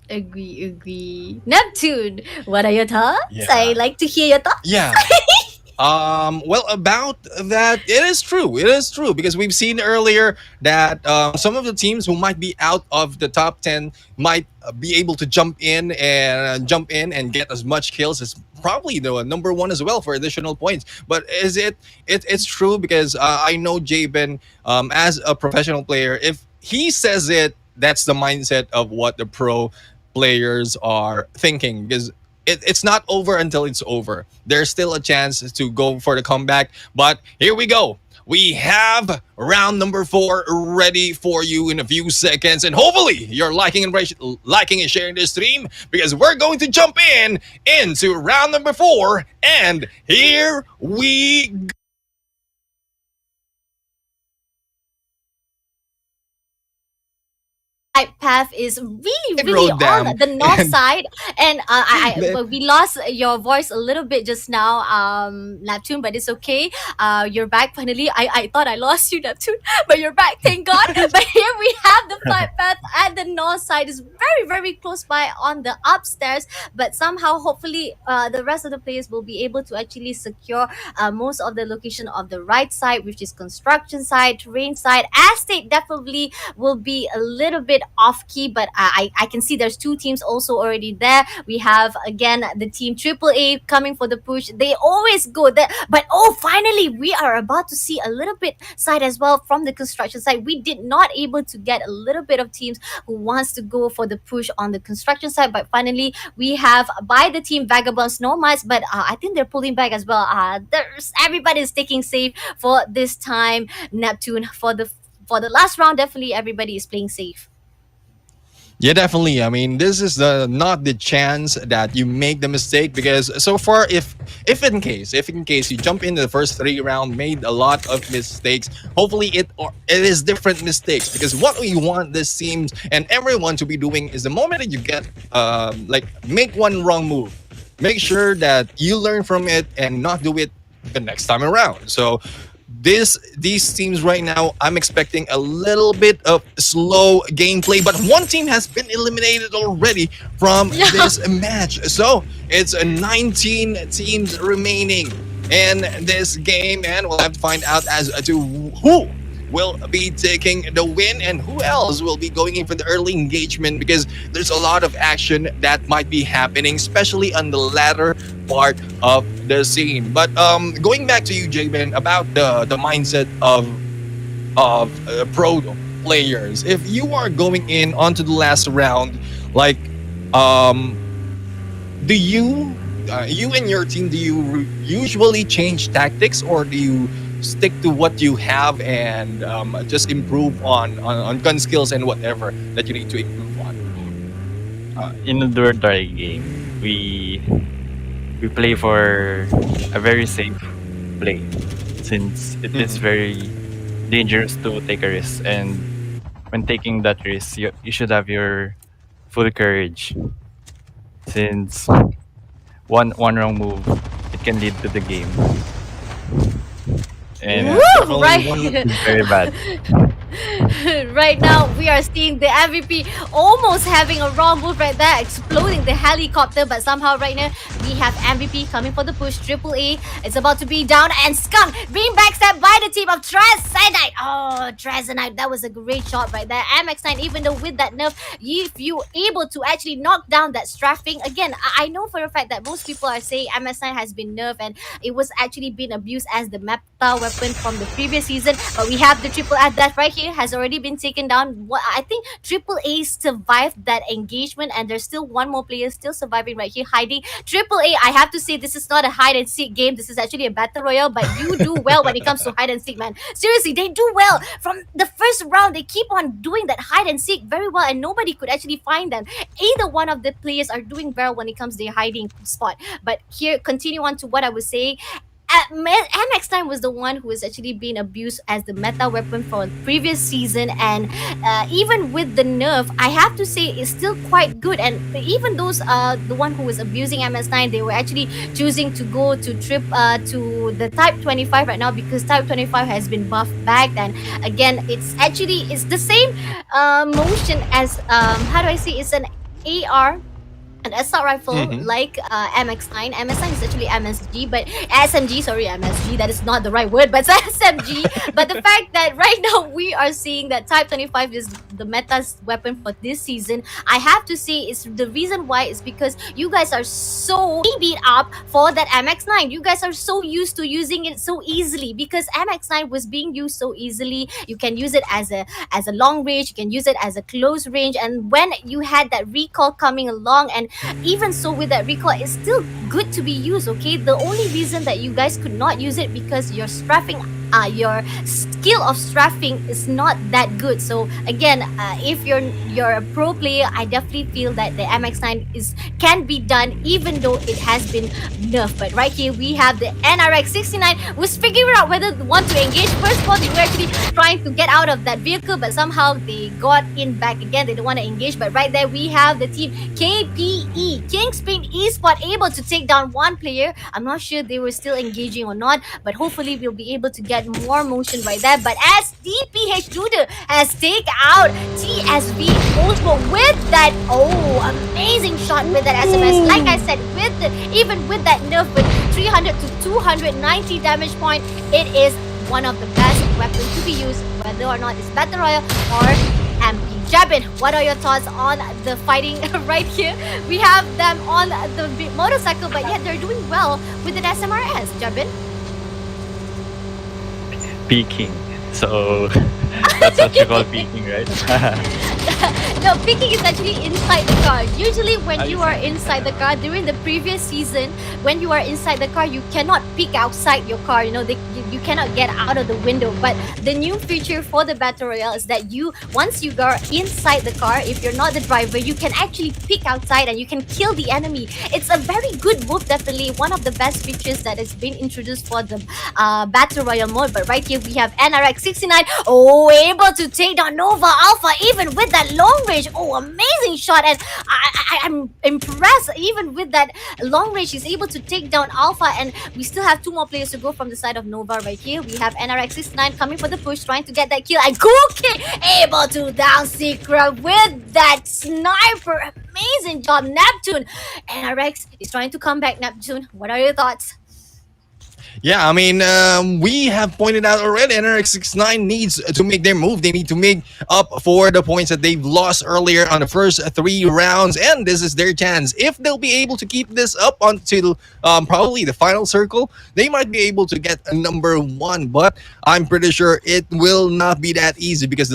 Agree. Neptune, what are your thoughts? Yeah. I like to hear your thoughts. Yeah. Well, about that, it is true. It is true because we've seen earlier that some of the teams who might be out of the top 10 might be able to jump in and get as much kills as probably the number one as well for additional points. But is it's true because I know Jabin as a professional player, if he says it, that's the mindset of what the pro players are thinking because it's not over until it's over. There's still a chance to go for the comeback. But here we go. We have round number 4 ready for you in a few seconds. And hopefully you're liking and sharing this stream because we're going to jump into round number 4. And here we go. Path is really Road down. on the north And- side, and we lost your voice a little bit just now, Neptune, but it's okay. You're back finally. I thought I lost you, Neptune, but you're back, thank God. But here we have the flight path at the north side. Is very close by on the upstairs, but somehow hopefully the rest of the players will be able to actually secure most of the location of the right side, which is construction side, terrain side. Estate definitely will be a little bit off key, but I can see there's 2 teams also already there. We have again the team AAA coming for the push. They always go there, but finally we are about to see a little bit side as well from the construction side. We did not able to get a little bit of teams who wants to go for the push on the construction side, but finally we have by the team Vagabonds Nomads, but I think they're pulling back as well. There's everybody is taking safe for this time. Neptune, for the last round, definitely everybody is playing safe. Yeah, definitely. I mean, this is not the chance that you make the mistake because so far, if in case you jump into the first 3 round, made a lot of mistakes, hopefully it is different mistakes because what we want this teams and everyone to be doing is the moment that you get make one wrong move, make sure that you learn from it and not do it the next time around. So these teams right now, I'm expecting a little bit of slow gameplay, but one team has been eliminated already from this match. So it's 19 teams remaining in this game, and we'll have to find out as to who will be taking the win and who else will be going in for the early engagement because there's a lot of action that might be happening, especially on the latter part of the scene. But going back to you, Jabin, about the mindset of pro players, if you are going in onto the last round, like do you and your team, do you usually change tactics or do you stick to what you have and just improve on gun skills and whatever that you need to improve on? In a dual game, we play for a very safe play since it is very dangerous to take a risk, and when taking that risk you should have your full courage since one wrong move it can lead to the game, and Woo, right. it's very bad. Right now, we are seeing the MVP almost having a wrong move right there, exploding the helicopter. But somehow, right now, we have MVP coming for the push. Triple A is about to be down, and Skunk being backstabbed by the team of Trezanite. Oh, Trezanite, that was a great shot right there. MX9, even though with that nerf, if you able to actually knock down that strafing, again, I know for a fact that most people are saying MX9 has been nerfed and it was actually been abused as the meta weapon from the previous season. But we have the triple A that right here has already been taken down. I think triple A survived that engagement, and there's still one more player still surviving right here, hiding. Triple A, I have to say, this is not a hide and seek game. This is actually a battle royale, but you do well when it comes to hide and seek, man. Seriously, they do well from the first round. They keep on doing that hide and seek very well, and nobody could actually find them. Either one of the players are doing well when it comes to their hiding spot. But here, continue on to what I was saying. MX9 was the one who was actually being abused as the meta weapon for the previous season, and even with the nerf, I have to say it's still quite good. And even those the one who was abusing MX9, they were actually choosing to go to to the Type 25 right now, because Type 25 has been buffed back. And again, it's the same motion as how do I say, it's an AR, an assault rifle like MX9. MX9 is actually MSG, but SMG, sorry, MSG, that is not the right word, but it's SMG. But the fact that right now we are seeing that Type 25 is the meta weapon for this season, I have to say is the reason why is because you guys are so beat up for that MX9. You guys are so used to using it so easily, because MX9 was being used so easily. You can use it as a long range, you can use it as a close range, and when you had that recall coming along, and even so with that recall, it's still good to be used, okay? The only reason that you guys could not use it because your strafing, your skill of strafing is not that good. So again, if you're a pro player, I definitely feel that the MX9 can be done even though it has been nerfed. But right here we have the NRX69 who's figuring out whether they want to engage. First of all, they were actually trying to get out of that vehicle, but somehow they got in back again. They don't want to engage. But right there we have the team KPE, Kingspin Esport, able to take down one player. I'm not sure they were still engaging or not, but hopefully we'll be able to get more motion right there. But as DPH Judah has taken out TSV also with that amazing shot with that SMS. Like I said, even with that nerf with 300 to 290 damage point, it is one of the best weapons to be used, whether or not it's Battle Royale or MP. Jabin, what are your thoughts on the fighting right here? We have them on the motorcycle, but yet they're doing well with an SMRS. Jabin? Peeking. So that's what you call peeking, right? No, peeking is actually inside the car. Usually when you are inside the car, during the previous season, when you are inside the car, you cannot peek outside your car. You know, you cannot get out of the window. But the new feature for the Battle Royale is that once you go inside the car, if you're not the driver, you can actually peek outside and you can kill the enemy. It's a very good move, definitely. One of the best features that has been introduced for the Battle Royale mode. But right here we have NRX69, able to take down Nova Alpha even with that long range. Amazing shot, and I'm impressed. Even with that long range, he's able to take down Alpha, and we still have two more players to go from the side of Nova. Right here we have NRX69 coming for the push, trying to get that kill, and Cookie able to down Secret with that sniper. Amazing job, Neptune. NRX is trying to come back. Neptune, what are your thoughts? Yeah, I mean, we have pointed out already, NRX69 needs to make their move. They need to make up for the points that they've lost earlier on the first 3 rounds, and this is their chance. If they'll be able to keep this up until probably the final circle, they might be able to get a #1, but I'm pretty sure it will not be that easy, because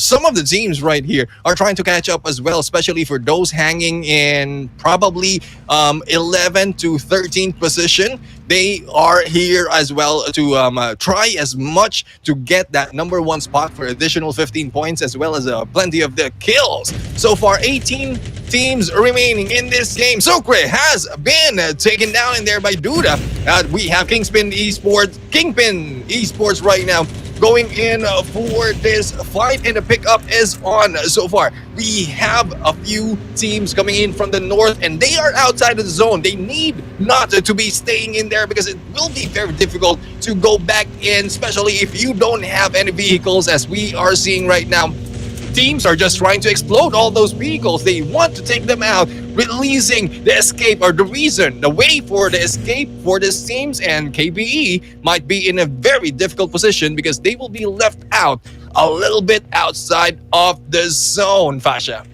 some of the teams right here are trying to catch up as well, especially for those hanging in probably 11 to 13th position. They are here as well to try as much to get that #1 spot for additional 15 points, as well as plenty of the kills. So far, 18 teams remaining in this game. Sucre has been taken down in there by Duda. We have Kingpin Esports right now going in for this fight, and the pickup is on so far. We have a few teams coming in from the north, and they are outside of the zone. They need not to be staying in there because it will be very difficult to go back in, especially if you don't have any vehicles, as we are seeing right now. Teams are just trying to explode all those vehicles. They want to take them out, releasing the escape or the reason, the way for the escape for these teams. And KBE might be in a very difficult position because they will be left out a little bit outside of the zone, Fasha.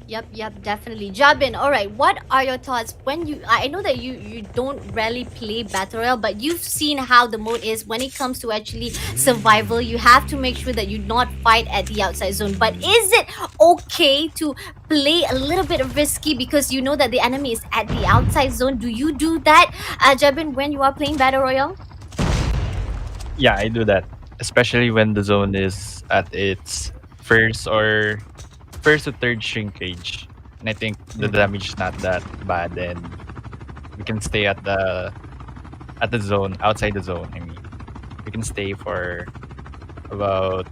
Yep, definitely. Jabin, all right, what are your thoughts when I know that you don't really play Battle Royale, but you've seen how the mode is when it comes to actually survival. You have to make sure that you not fight at the outside zone. But is it okay to play a little bit of risky because you know that the enemy is at the outside zone? Do you do that, Jabin, when you are playing Battle Royale? Yeah, I do that, especially when the zone is at its first or first to third shrinkage, and I think the damage is not that bad, and we can stay at the zone, outside the zone. I mean, we can stay for about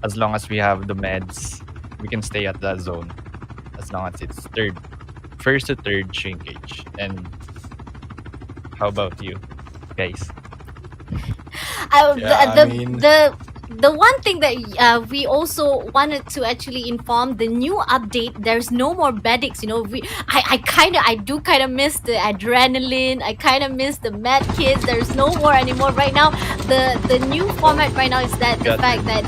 as long as we have the meds. We can stay at that zone as long as it's first to third shrinkage. And how about you guys? Yeah, I mean- The one thing that we also wanted to actually inform, the new update, there's no more medics. You know, I do kind of miss the adrenaline. I kind of miss the med kits. There's no more anymore right now. The new format right now is that the Got fact that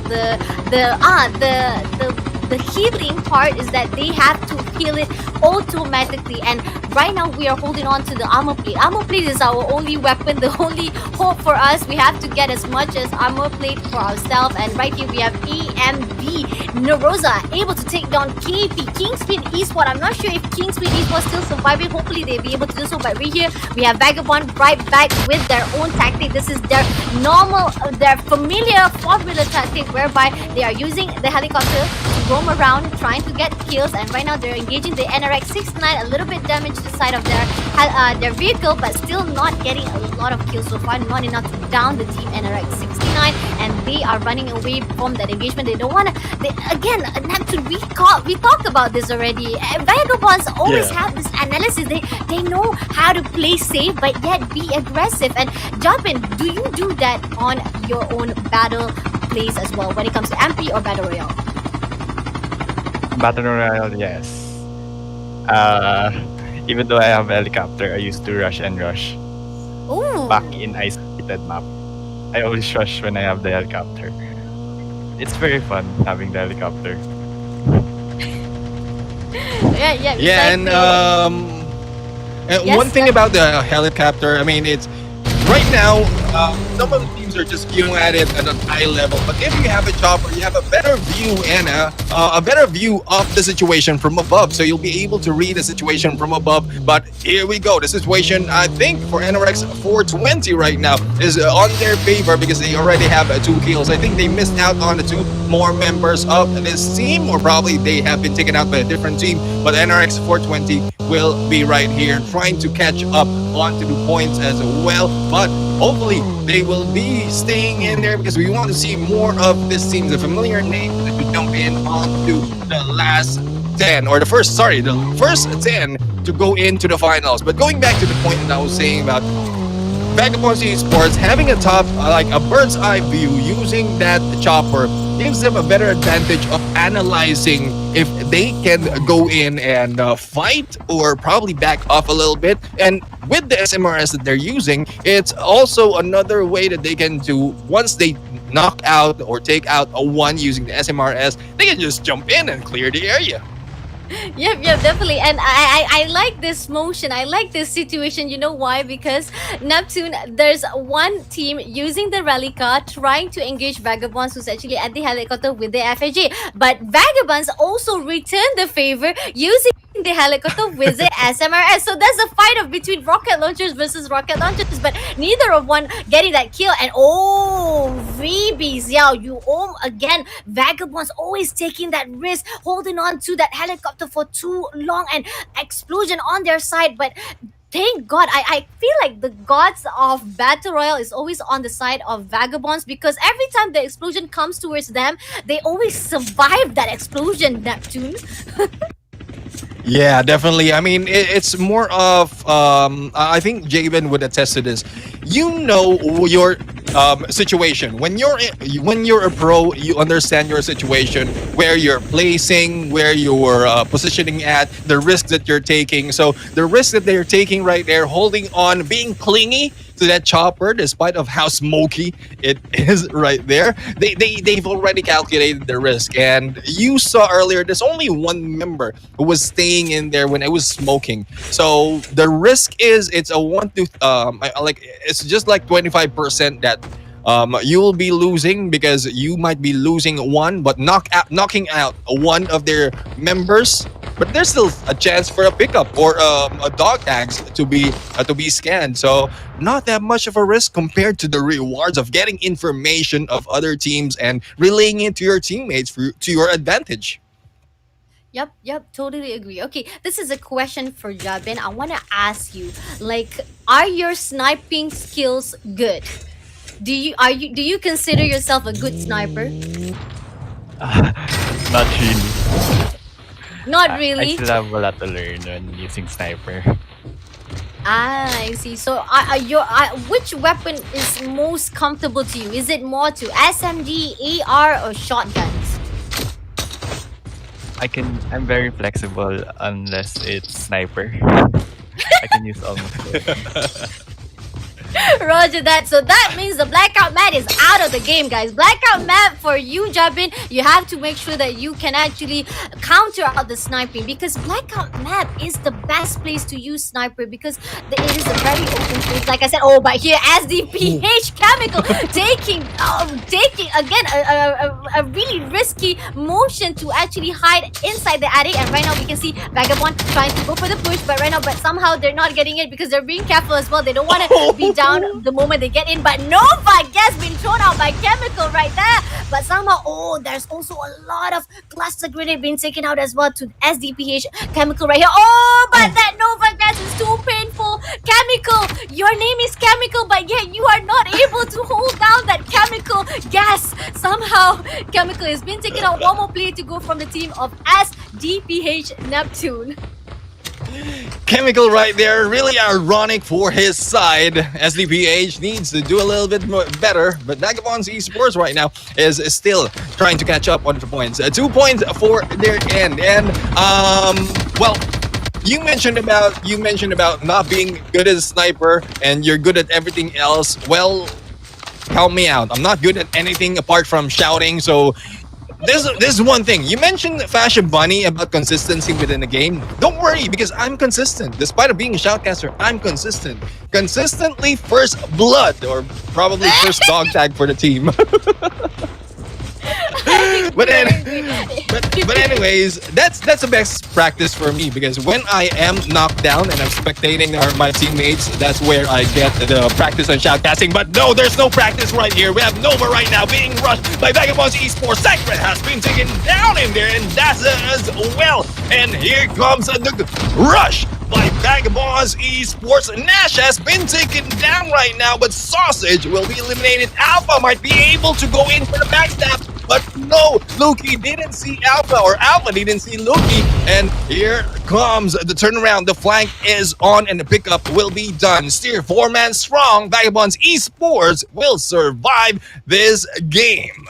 the healing part is that they have to heal it automatically. And right now we are holding on to the armor plate. Armor plate is our only weapon, the only hope for us. We have to get as much as armor plate for ourselves. And right here we have AMB Narosa able to take down KP Kingspeed Esport. I'm not sure if Kingspeed Esport still surviving. Hopefully they'll be able to do so. But right here we have Vagabond right back with their own tactic. This is their normal, their familiar formula tactic, whereby they are using the helicopter to roam around trying to get kills. And right now they're engaging the NRX 69, a little bit damage to the side of their vehicle, but still not getting a lot of kills so far, not enough to down the team NRX 69. And they are running away from that engagement. They don't want to. Again, Neptune, we talked about this already. Vagabonds always have this analysis. They know how to play safe but yet be aggressive. And Jumpin, do you do that on your own battle plays as well when it comes to MP or Battle Royale? Battle Royale, yes. Even though I have a helicopter, I used to rush and rush. Ooh. Back in isolated map, I always rush when I have the helicopter. It's very fun having the helicopter. Yeah, Yeah, and Yes, one thing sir. about the helicopter, I mean, it's right now. Some of the teams are just viewing at it at an eye level, but if you have a chopper, you have a better view and a better view of the situation from above, so you'll be able to read the situation from above. But here we go. The situation, I think, for NRX 420 right now is on their favor because they already have 2 kills. I think they missed out on the 2 more members of this team, or probably they have been taken out by a different team. But NRX 420 will be right here trying to catch up onto the points as well. But hopefully they will be staying in there because we want to see more of this team, the familiar name that we jump in onto the last 10, or the first 10 to go into the finals. But going back to the point that I was saying about Vagabond Esports having a top, like a bird's eye view using that chopper gives them a better advantage of analyzing if they can go in and fight or probably back off a little bit. And with the SMRS that they're using, it's also another way that they can do once they knock out or take out a 1 using the SMRS, they can just jump in and clear the area. Yep, definitely. And I like this motion. I like this situation. You know why? Because Neptune, there's one team using the rally car trying to engage Vagabonds, who's actually at the helicopter with the FAJ. But Vagabonds also return the favor using the helicopter with the SMRS. So there's a fight of between rocket launchers versus rocket launchers, but neither of one getting that kill. And Reebies, you again. Vagabonds always taking that risk, holding on to that helicopter for too long, and explosion on their side. But thank God. I feel like the gods of Battle Royale is always on the side of vagabonds because every time the explosion comes towards them, they always survive that explosion, Neptune. Yeah, definitely. I mean, it's more of I think Jabin would attest to this. You know your situation when you're a pro. You understand your situation, where you're placing, where you're positioning at, the risk that you're taking. So the risk that they're taking right there, holding on, being clingy to that chopper, despite of how smoky it is right there. They've already calculated the risk, and you saw earlier. There's only one member who was staying in there when it was smoking. So the risk is it's a one to like it's just like 25% that you will be losing because you might be losing one, but knocking out one of their members. But there's still a chance for a pickup or a dog tags to be scanned. So not that much of a risk compared to the rewards of getting information of other teams and relaying it to your teammates to your advantage. Yep, totally agree. Okay, this is a question for Jabin. I want to ask you, like, are your sniping skills good? Do you consider yourself a good sniper? Not really. Not I really. still have a lot to learn when using sniper. Ah, I see. So, which weapon is most comfortable to you? Is it more to SMG, AR, or shotguns? I'm very flexible unless it's sniper. I can use almost both. Roger that. So that means the blackout map is out of the game, guys. Blackout map for you, Jabin. You have to make sure that you can actually counter out the sniping because blackout map is the best place to use sniper because it is a very open place. Like I said, oh, but here SDPH Chemical taking again a really risky motion to actually hide inside the attic. And right now we can see Vagabond trying to go for the push, but right now, but somehow they're not getting it because they're being careful as well. They don't want to be down the moment they get in, but Nova gets been thrown out by Chemical right there. But somehow, there's also a lot of cluster grenade being taken out as well to SDPH Chemical right here. But that Nova gas is too painful. Chemical, your name is Chemical, but yet you are not able to hold down that Chemical gas. Somehow, Chemical has been taken out. One more player to go from the team of SDPH Neptune. Chemical right there, really ironic for his side. SDPH needs to do a little bit better, but Vagabonds Esports right now is still trying to catch up on the points. 2 points for their end, and well, you mentioned about not being good as a sniper, and you're good at everything else. Well, count me out. I'm not good at anything apart from shouting, so this is one thing. You mentioned Fashion Bunny about consistency within the game. Don't worry, because I'm consistent. Despite of being a shoutcaster, I'm consistent. Consistently first blood, or probably first dog tag for the team. but anyways, that's the best practice for me because when I am knocked down and I'm spectating my teammates, that's where I get the practice on shoutcasting. But no, there's no practice right here. We have Nova right now being rushed by Vagabonds Esports. Sacred has been taken down in there, and that's as well. And here comes the rush by Vagabonds Esports. Nash has been taken down right now, but Sausage will be eliminated. Alpha might be able to go in for the backstab, but no, Luki didn't see Alpha, or Alpha didn't see Luki. And here comes the turnaround. The flank is on, and the pickup will be done. Steer 4-man strong. Vagabonds Esports will survive this game.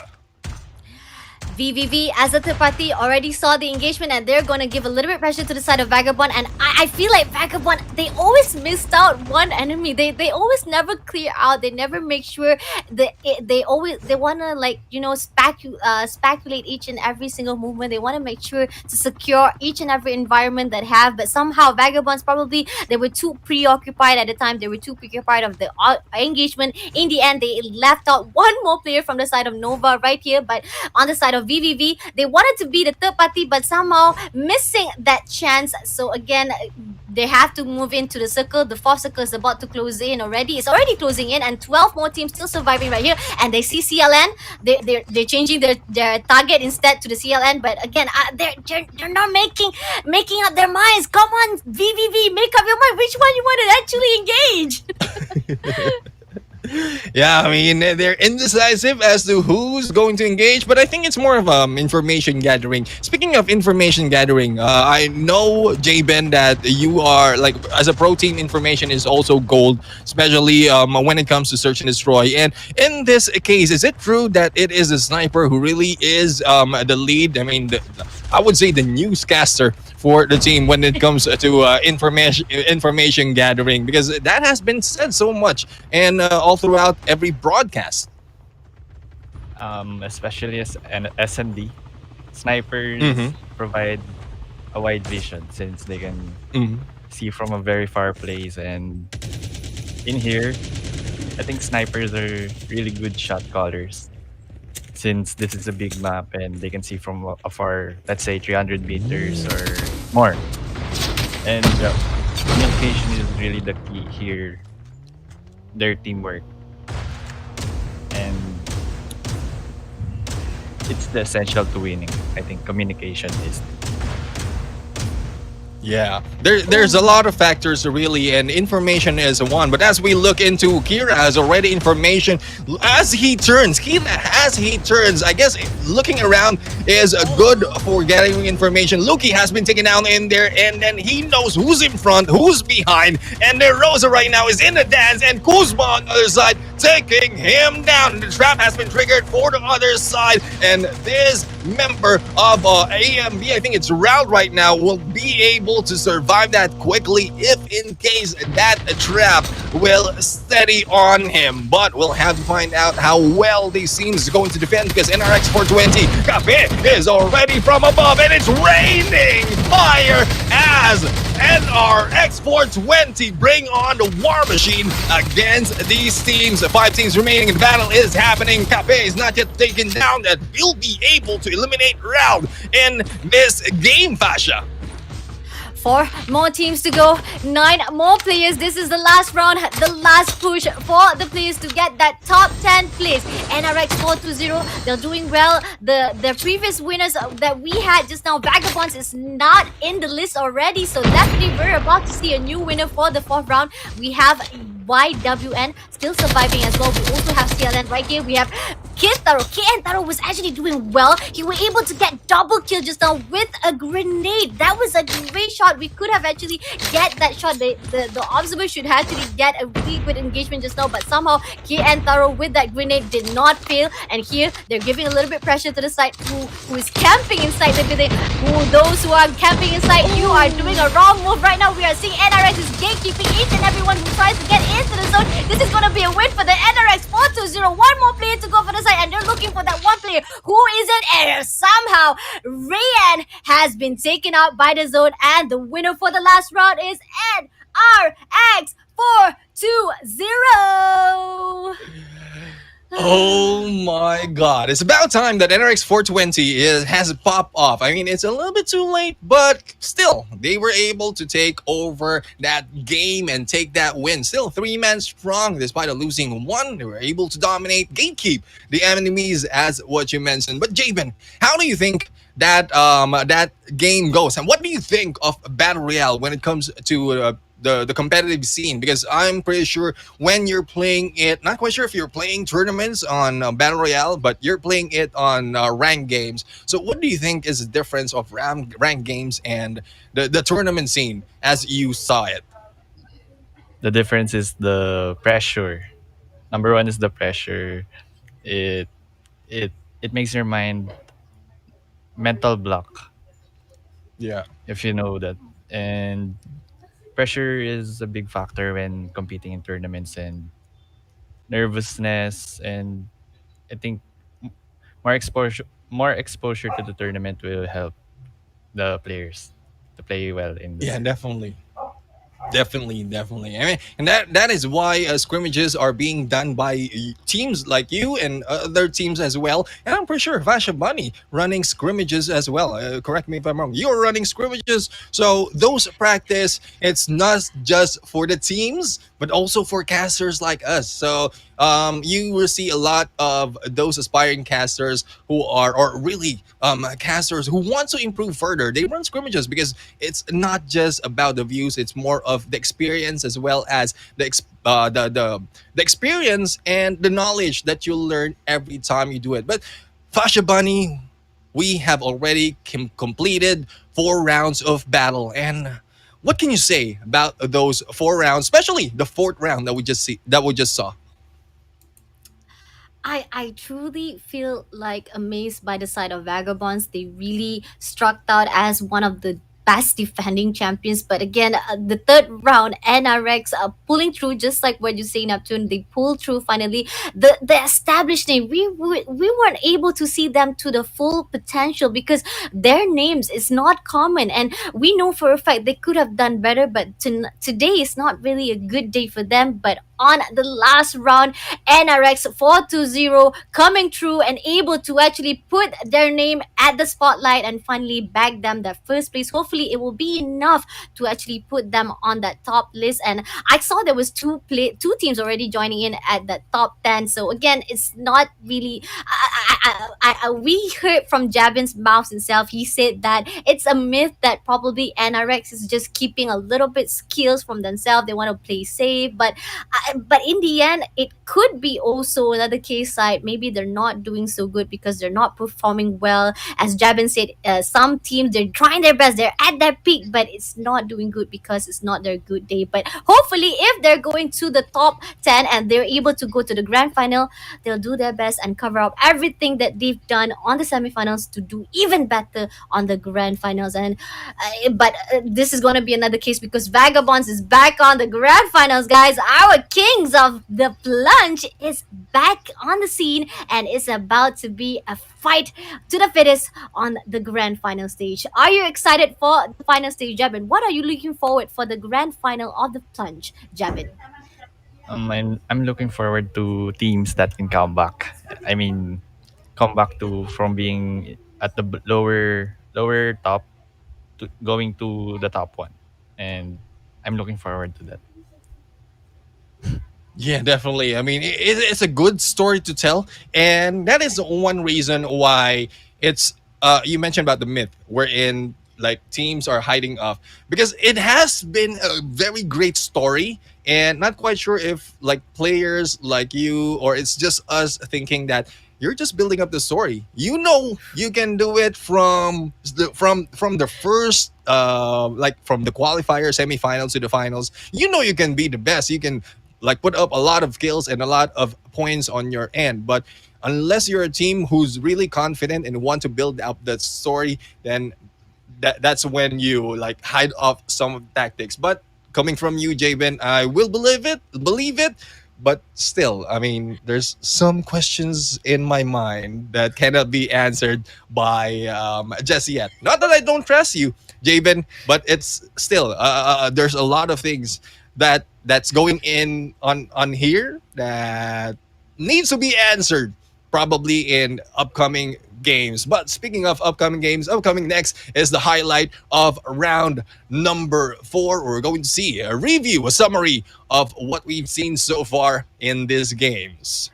VVV as a third party already saw the engagement and they're going to give a little bit pressure to the side of Vagabond, and I feel like Vagabond, they always missed out one enemy. They always never clear out. They never make sure that they want to, like, you know, speculate each and every single movement. They want to make sure to secure each and every environment that have, but somehow Vagabonds probably they were too preoccupied at the time. They were too preoccupied of the engagement. In the end, they left out one more player from the side of Nova right here, but on the side of VVV. They wanted to be the third party, but somehow missing that chance. So again, they have to move into the circle. The fourth circle is about to close in already. It's already closing in, and 12 more teams still surviving right here. And they see CLN. They're changing their target instead to the CLN. But again, they're not making up their minds. Come on, VVV, make up your mind. Which one you want to actually engage? Yeah, I mean they're indecisive as to who's going to engage, but I think it's more of information gathering. Speaking of information gathering, I know Jben that you are like as a pro team, information is also gold, especially when it comes to search and destroy. And in this case, is it true that it is a sniper who really is the lead? I mean, I would say the newscaster for the team when it comes to information gathering, because that has been said so much and all throughout every broadcast. Especially as an SMD, snipers Mhm. provide a wide vision since they can Mhm. see from a very far place. And in here, I think snipers are really good shot callers since this is a big map and they can see from afar, let's say 300 meters or more. And communication is really the key here. Their teamwork, and it's the essential to winning. I think communication is. Yeah, there's a lot of factors really, and information is one. But as we look into Kira has already information as he turns. I guess looking around is good for getting information. Luki has been taken down in there, and then he knows who's in front, who's behind, and then Rosa right now is in the dance, and Kuzma on the other side taking him down. And the trap has been triggered for the other side, and this member of AMB, I think it's Round right now, will be able to survive that quickly if in case that trap will steady on him. But we'll have to find out how well these teams are going to defend, because NRX 420 Cafe is already from above, and it's raining fire as NRX 420 bring on the war machine against these teams. 5 teams remaining. The battle is happening. Cafe is not yet taken down, and will be able to eliminate Round in this game, Fasha. 4 more teams to go, 9 more players. This is the last round, the last push for the players to get that top 10 place. NRX 420, they're doing well. The previous winners that we had just now, Vagabonds, is not in the list already. So definitely we're about to see a new winner for the 4th round. We have YWN still surviving as well. We also have CLN right here. We have Kentaro. Kentaro was actually doing well. He was able to get double kill just now with a grenade. That was a great shot. We could have actually get that shot. The observer should actually get a really good engagement just now, but somehow Kentaro with that grenade did not fail. And here they're giving a little bit pressure to the side who is camping inside the building. Those who are camping inside, you are doing a wrong move right now. We are seeing NRX is gatekeeping each and everyone who tries to get into the zone. This is going to be a win for the NRX 420. One more player to go for the side, and they're looking for that one player. Who is it? And somehow Rayan has been taken out by the zone, and the winner for the last round is NRX 420. Oh my god. It's about time that NRX 420 has popped off. I mean, it's a little bit too late, but still, they were able to take over that game and take that win. Still 3-man strong despite of losing 1. They were able to dominate, gatekeep the enemies as what you mentioned. But Jabin, how do you think that that game goes? And what do you think of Battle Royale when it comes to the competitive scene? Because I'm pretty sure when you're playing it, not quite sure if you're playing tournaments on Battle Royale, but you're playing it on ranked games. So what do you think is the difference of ranked games and the tournament scene as you saw it? The difference is the pressure. Number one is the pressure. It it it makes your mind mental block, Yeah. if you know that. And pressure is a big factor when competing in tournaments, and nervousness, and I think m- more exposure to the tournament will help the players to play well in the Yeah, tournament. definitely. Definitely, definitely. I mean, and that is why scrimmages are being done by teams like you and other teams as well. And I'm pretty sure Vasha Bunny running scrimmages as well. Correct me if I'm wrong. You're running scrimmages, so those practice. It's not just for the teams, but also for casters like us. So you will see a lot of those aspiring casters who are, or really casters who want to improve further. They run scrimmages because it's not just about the views; it's more of the experience as well as the experience and the knowledge that you learn every time you do it. But Fasha Bunny, we have already completed 4 rounds of battle, and what can you say about those 4 rounds, especially the fourth round that we just saw? I truly feel like amazed by the side of Vagabonds. They really struck out as one of the best defending champions. But again, the third round, NRX pulling through, just like what you say, Neptune. They pulled through finally. The established name, we weren't able to see them to the full potential because their names is not common, and we know for a fact they could have done better. But today is not really a good day for them. But on the last round, NRX 420 coming through and able to actually put their name at the spotlight and finally bag them that first place. Hopefully, it will be enough to actually put them on that top list. And I saw there was two teams already joining in at the top 10. So again, it's not really. We heard from Jabin's mouth himself. He said that it's a myth that probably NRX is just keeping a little bit skills from themselves. They want to play safe, but in the end, it could be also another case side. Maybe they're not doing so good because they're not performing well. As Jabin said, some teams they're trying their best, they're at their peak, but it's not doing good because it's not their good day. But hopefully, if they're going to the top 10 and they're able to go to the grand final, they'll do their best and cover up everything that they've done on the semifinals to do even better on the grand finals. And but this is going to be another case because Vagabonds is back on the grand finals, guys. Our kings of the plunge is back on the scene and it's about to be a fight to the fittest on the grand final stage. Are you excited for the final stage, Jabin? What are you looking forward for the grand final of the plunge, Jabin? I'm looking forward to teams that can come back. I mean, come back to from being at the lower top to going to the top one, and I'm looking forward to that. Yeah, definitely. I mean, it's a good story to tell, and that is one reason why it's. You mentioned about the myth wherein like teams are hiding off because it has been a very great story, and not quite sure if like players like you or it's just us thinking that you're just building up the story. You know, you can do it from the first like from the qualifier semifinals to the finals. You know, you can be the best. You can like put up a lot of kills and a lot of points on your end. But unless you're a team who's really confident and want to build up that story, then that's when you like hide off some tactics. But coming from you, Jabin, I will believe it. But still, I mean, there's some questions in my mind that cannot be answered by just yet. Not that I don't trust you, Jabin, but it's still there's a lot of things that's going in on here that needs to be answered probably in upcoming games. But speaking of upcoming games, upcoming next is the highlight of round number 4. We're going to see a review, a summary of what we've seen so far in these games.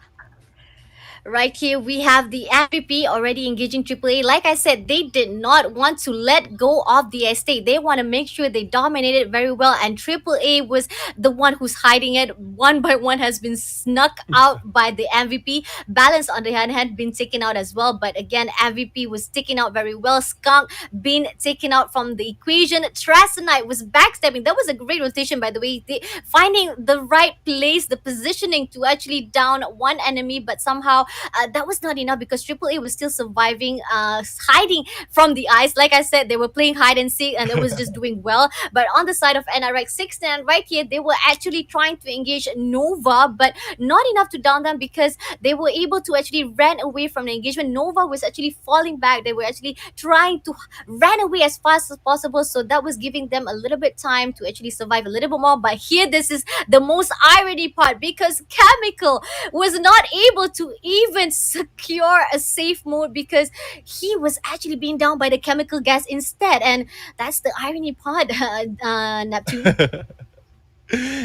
Right here, we have the MVP already engaging AAA. Like I said, they did not want to let go of the estate. They want to make sure they dominate it very well. And AAA was the one who's hiding it. One by one has been snuck out by the MVP. Balance, on the hand, had been taken out as well. But again, MVP was taken out very well. Skunk being taken out from the equation. Trasonite was backstabbing. That was a great rotation, by the way. Finding the right place, the positioning to actually down one enemy, but somehow that was not enough because Triple A was still surviving, hiding from the ice. Like I said, they were playing hide and seek, and it was just doing well. But on the side of NRX 16, right here, they were actually trying to engage Nova, but not enough to down them because they were able to actually ran away from the engagement. Nova was actually falling back. They were actually trying to run away as fast as possible. So that was giving them a little bit time to actually survive a little bit more. But here, this is the most irony part because Chemical was not able to even secure a safe mode because he was actually being down by the chemical gas instead. And that's the irony part, Neptune.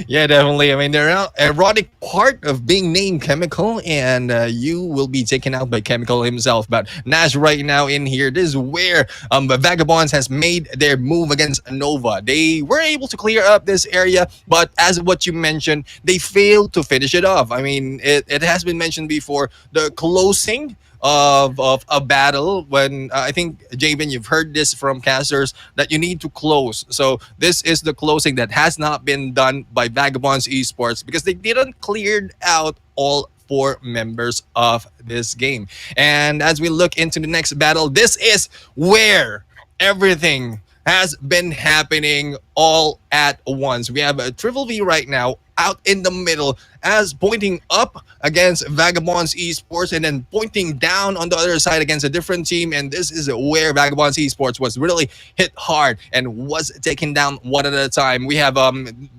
Yeah, definitely. I mean, the ironic part of being named Chemical, and you will be taken out by Chemical himself. But Nash right now in here, this is where Vagabonds has made their move against Nova. They were able to clear up this area, but as what you mentioned, they failed to finish it off. I mean, it has been mentioned before, the closing of a battle when I think Jabin, you've heard this from casters that you need to close. So this is the closing that has not been done by Vagabonds Esports because they didn't cleared out all four members of this game. And as we look into the next battle, this is where everything has been happening all at once. We have a Triple V right now out in the middle as pointing up against Vagabonds Esports and then pointing down on the other side against a different team. And this is where Vagabonds Esports was really hit hard and was taken down one at a time. We have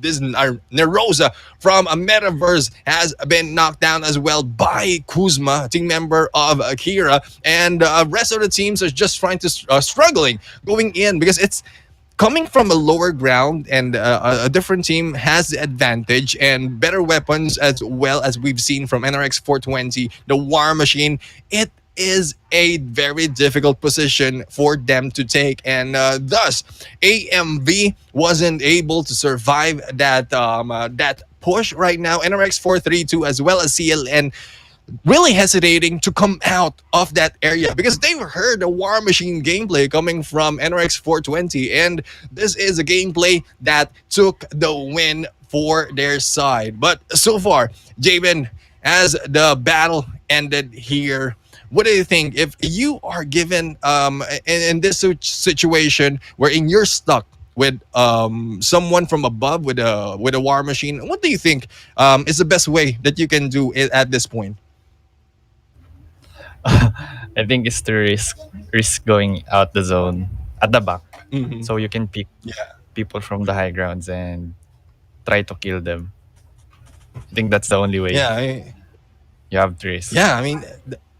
this Nerosa from a Metaverse has been knocked down as well by Kuzma, team member of Akira, and rest of the teams are just trying to struggling going in because it's coming from a lower ground and a different team has the advantage and better weapons as well as we've seen from NRX 420, the War Machine. It is a very difficult position for them to take, and thus AMV wasn't able to survive that push right now. NRX 432 as well as CLN really hesitating to come out of that area because they heard the War Machine gameplay coming from NRX 420, and this is a gameplay that took the win for their side. But so far, Jabin, as the battle ended here, what do you think if you are given in this situation wherein you're stuck with someone from above with a War Machine? What do you think is the best way that you can do it at this point? I think it's to risk going out the zone at the back, Mhm. so you can pick Yeah. people from the high grounds and try to kill them. I think that's the only way Yeah, you have to risk. yeah. I mean,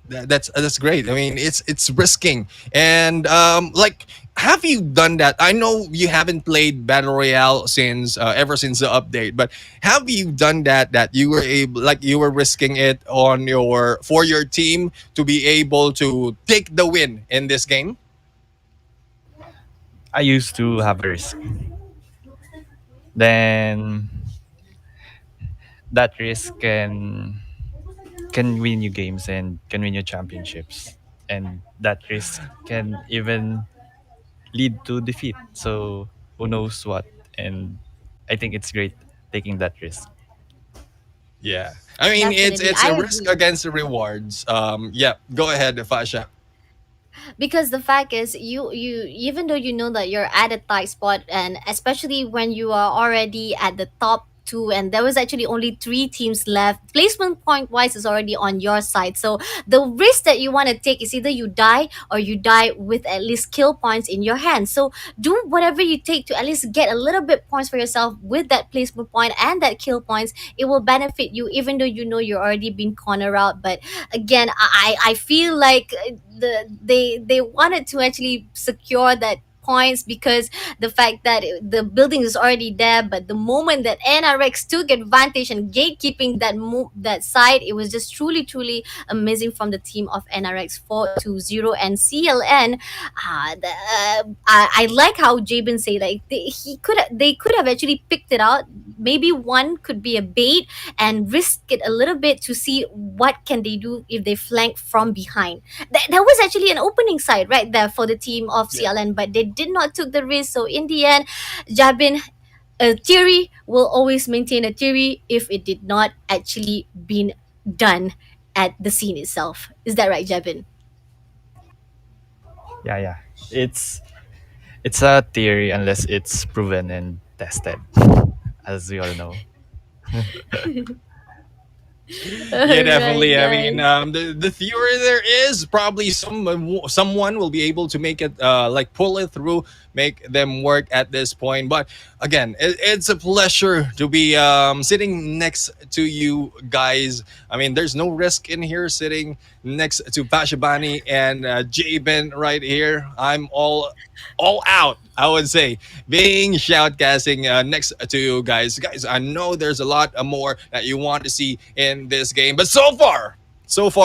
that's great. I mean, it's risking, and like, have you done that? I know you haven't played battle royale since ever since the update, but have you done that? That you were able, like, you were risking it on your for your team to be able to take the win in this game. I used to have a risk. Then that risk can win you games and can win you championships. And that risk can even lead to defeat. So who knows what? And I think it's great taking that risk. Yeah, I mean, Definitely, it's I a risk agree. against the rewards. Yeah, go ahead, Fasha. Because the fact is, you even though you know that you're at a tight spot, and especially when you are already at the top two and there was actually only three teams left, placement point wise is already on your side. So the risk that you want to take is either you die or you die with at least kill points in your hand. So do whatever you take to at least get a little bit points for yourself with that placement point and that kill points. It will benefit you even though you know you're already been cornered out. But again, I feel like they wanted to actually secure that points because the fact that the building is already there, but the moment that NRX took advantage and gatekeeping that side, it was just truly amazing from the team of NRX 420 and CLN. I like how Jabin say like they could have actually picked it out. Maybe one could be a bait and risk it a little bit to see what can they do if they flank from behind. That was actually an opening side right there for the team of Yeah. CLN, but they did not took the risk. So in the end, Jabin, a theory will always maintain a theory if it did not actually been done. at the scene itself. Is that right, Jevin? Yeah, yeah. It's it's a theory unless it's proven and tested, as we all know. Yeah, All right, definitely. I mean, guys. the theory there is probably someone will be able to make it like pull it through, make them work at this point. But again, it's a pleasure to be sitting next to you guys. I mean, there's no risk in here sitting next to Pashabani and Jabin right here. I'm all out, I would say, being shoutcasting next to you guys. Guys, I know there's a lot more that you want to see in this game, but so far,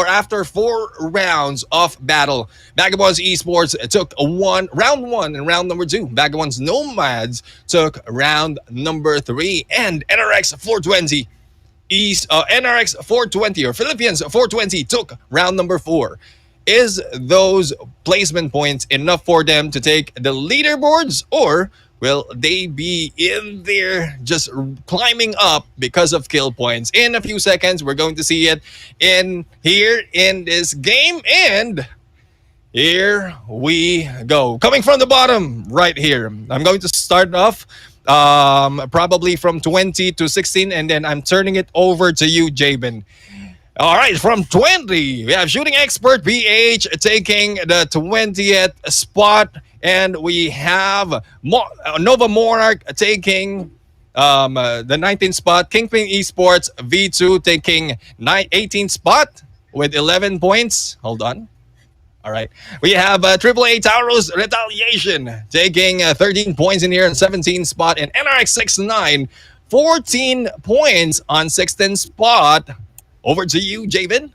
after 4 rounds of battle, Vagabonds Esports took round one and round number two. Vagabonds Nomads took round number three, and NRX 420 NRX 420 or Philippines 420 took round number four. Is those placement points enough for them to take the leaderboards, or will they be in there just climbing up because of kill points? In a few seconds, we're going to see it in here in this game, and here we go. Coming from the bottom right here, I'm going to start off probably from 20 to 16, and then I'm turning it over to you, Jabin. All right, from 20, we have shooting expert BH taking the 20th spot, and we have Nova Monarch taking the 19th spot. Kingpin Esports V2 taking 18th spot with 11 points. Hold on. All right. We have AAA Tauros Retaliation taking 13 points in here in 17th spot, and NRX 69 14 points on 16th spot. Over to you, Jabin.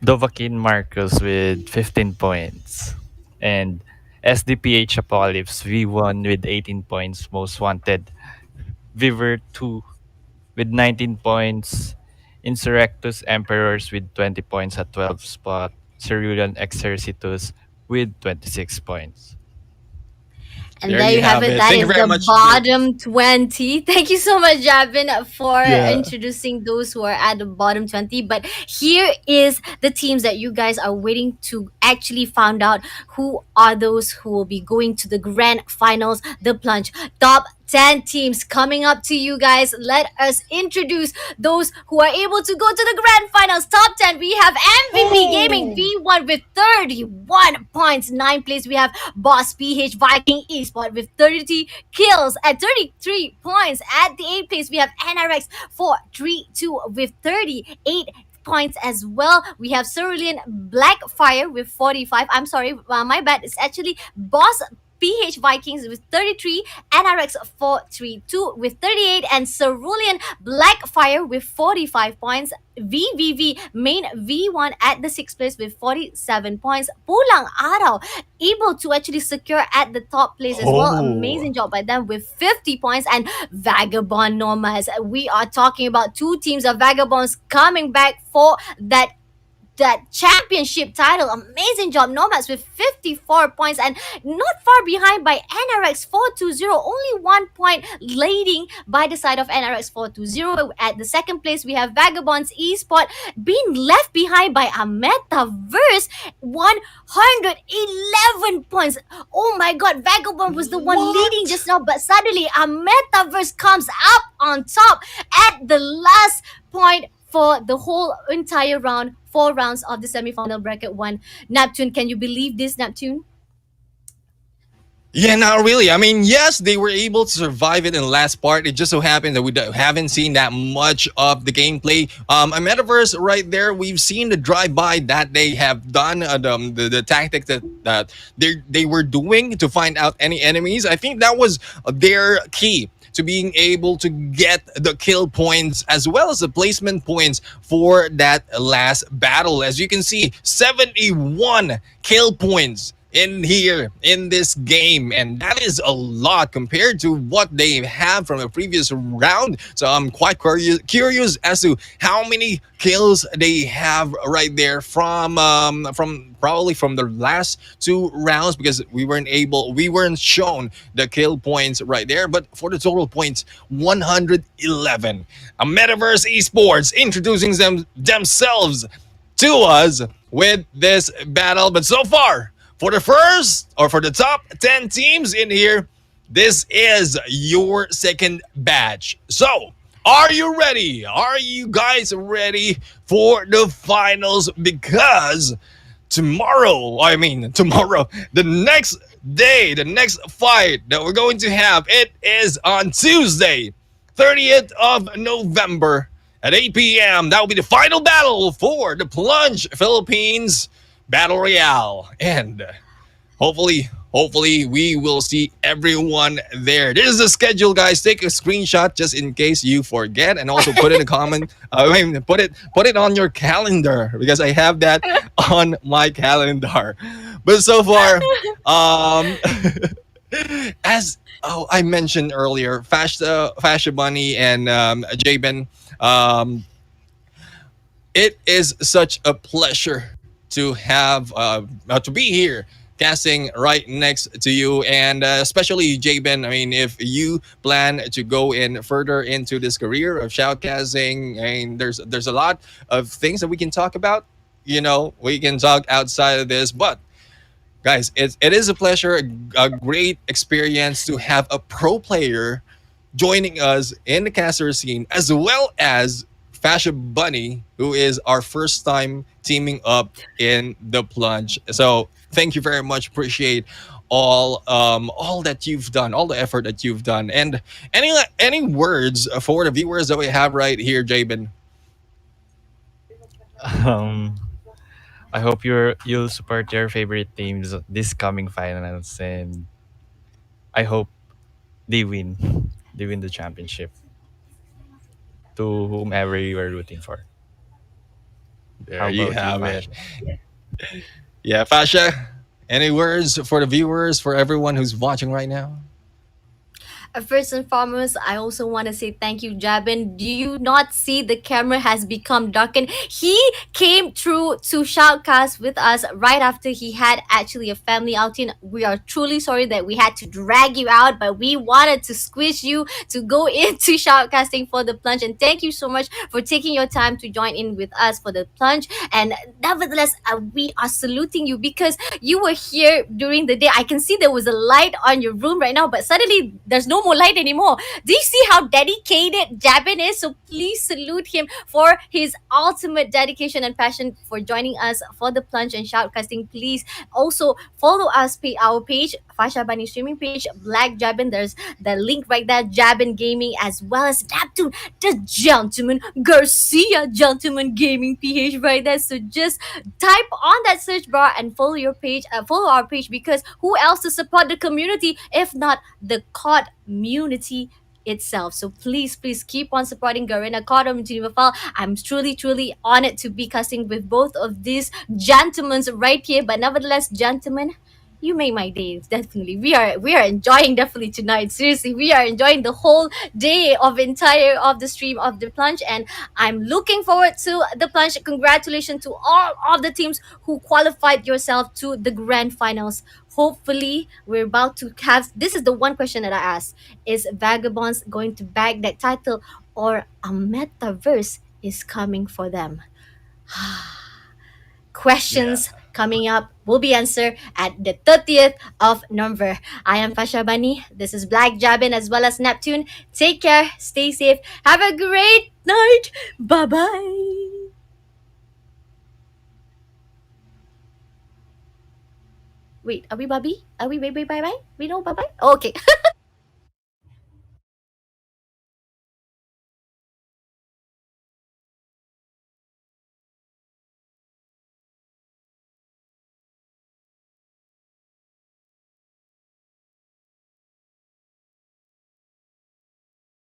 Dovahkiin Marcos with 15 points. And SDPH Apocalypse V1 with 18 points, most wanted. Viver 2 with 19 points. Insurrectus Emperors with 20 points at 12th spot. Cerulean Exercitus with 26 points. And There there you you have have it. it. That Thank you is very the much. bottom 20. Thank you so much, Javin, for Yeah. introducing those who are at the bottom 20. But here is the teams that you guys are waiting to actually find out who are those who will be going to the grand finals, the plunge. Top 10 teams coming up to you guys. Let us introduce those who are able to go to the grand finals. Top 10, we have MVP Gaming V1 with 31 points. 9th place, we have Boss PH Viking Esport with 30 kills at 33 points. At the 8th place, we have NRX 432 with 38 points as well. We have Cerulean Blackfire with 45. I'm sorry, my bad. It's actually Boss PH Vikings with 33, NRX 432 with 38, and Cerulean Blackfire with 45 points. VVV main V1 at the 6th place with 47 points. Pulang Araw able to actually secure at the top place as well. Oh. Amazing job by them with 50 points. And Vagabond Nomads. We are talking about two teams of Vagabonds coming back for that championship title. Amazing job, Nomads with 54 points, and not far behind by NRX 420, only 1 point leading by the side of NRX 420. At the second place, we have Vagabonds Esport being left behind by a Metaverse 111 points. Oh my god, Vagabond was the one leading just now, but suddenly a Metaverse comes up on top at the last point for the whole entire round, 4 rounds of the semifinal bracket one. Neptune, can you believe this, Neptune? Yeah, not really. I mean, yes, they were able to survive it in the last part. It just so happened that we haven't seen that much of the gameplay. A Metaverse right there, we've seen the drive-by that they have done, the tactic that they were doing to find out any enemies. I think that was their key to being able to get the kill points as well as the placement points for that last battle. As you can see, 71 kill points in here in this game, and that is a lot compared to what they have from the previous round. So I'm quite curious as to how many kills they have right there from probably from the last two rounds, because we weren't shown the kill points right there. But for the total points, 111. A Metaverse Esports introducing themselves to us with this battle. But so far, for the first or for the top 10 teams in here, this is your second batch. So, are you ready? Are you guys ready for the finals? Because tomorrow, the next day, the next fight that we're going to have, it is on Tuesday, 30th of November at 8 p.m. That will be the final battle for the Plunge Philippines Battle Royale. And hopefully we will see everyone there. This is the schedule, guys. Take a screenshot just in case you forget, and also put in a comment. Put it on your calendar, because I have that on my calendar. But so far, um as I mentioned earlier, Fasha Bunny and Jabin, um it is such a pleasure to have to be here casting right next to you, and especially Jabin. I mean, if you plan to go in further into this career of shoutcasting, I mean, there's a lot of things that we can talk about. We can talk outside of this, but guys, it is a pleasure, a great experience to have a pro player joining us in the caster scene, as well as Fashion Bunny, who is our first time teaming up in the Plunge. So thank you very much. Appreciate all that you've done, all the effort that you've done, and any words for the viewers that we have right here, Jabin. Um, I hope you'll support your favorite teams this coming finals, and I hope they win. They win the championship to whomever you are rooting for. There How you about you, have it. Fashion? Yeah, Fasha. Any words for the viewers, for everyone who's watching right now? First and foremost, I also want to say thank you, Jabin. Do you not see the camera has become darkened? He came through to shoutcast with us right after he had actually a family outing. We are truly sorry that we had to drag you out, but we wanted to squish you to go into shoutcasting for the plunge. And thank you so much for taking your time to join in with us for the plunge. And nevertheless, we are saluting you because you were here during the day. I can see there was a light on your room right now, but suddenly there's no more light anymore. Do you see how dedicated Jabin is? So please salute him for his ultimate dedication and passion for joining us for the plunge and shoutcasting. Please also follow us, our page, Fasha Bunny streaming page, Black Jabin. There's the link right there, Jabin Gaming, as well as Neptune, the Gentleman Garcia, Gentleman Gaming PH right there. So just type on that search bar and follow our page, because who else to support the community if not the COD community itself. So please keep on supporting Garena COD Universal. I'm truly honored to be casting with both of these gentlemen right here. But nevertheless, gentlemen, you made my day. Definitely, we are enjoying definitely tonight. Seriously, we are enjoying the whole day of the stream of the plunge, and I'm looking forward to the plunge. Congratulations to all of the teams who qualified yourself to the grand finals. Hopefully, we're about to have. This is the one question that I asked: is Vagabonds going to bag that title, or a metaverse is coming for them? Yeah. Questions coming up will be answered at the 30th of November. I am Fasha Bani. This is Black Jabin as well as Neptune. Take care, stay safe, have a great night. Bye bye. Wait, are we Bobby? Are we bye bye bye bye? We know bye bye? Okay.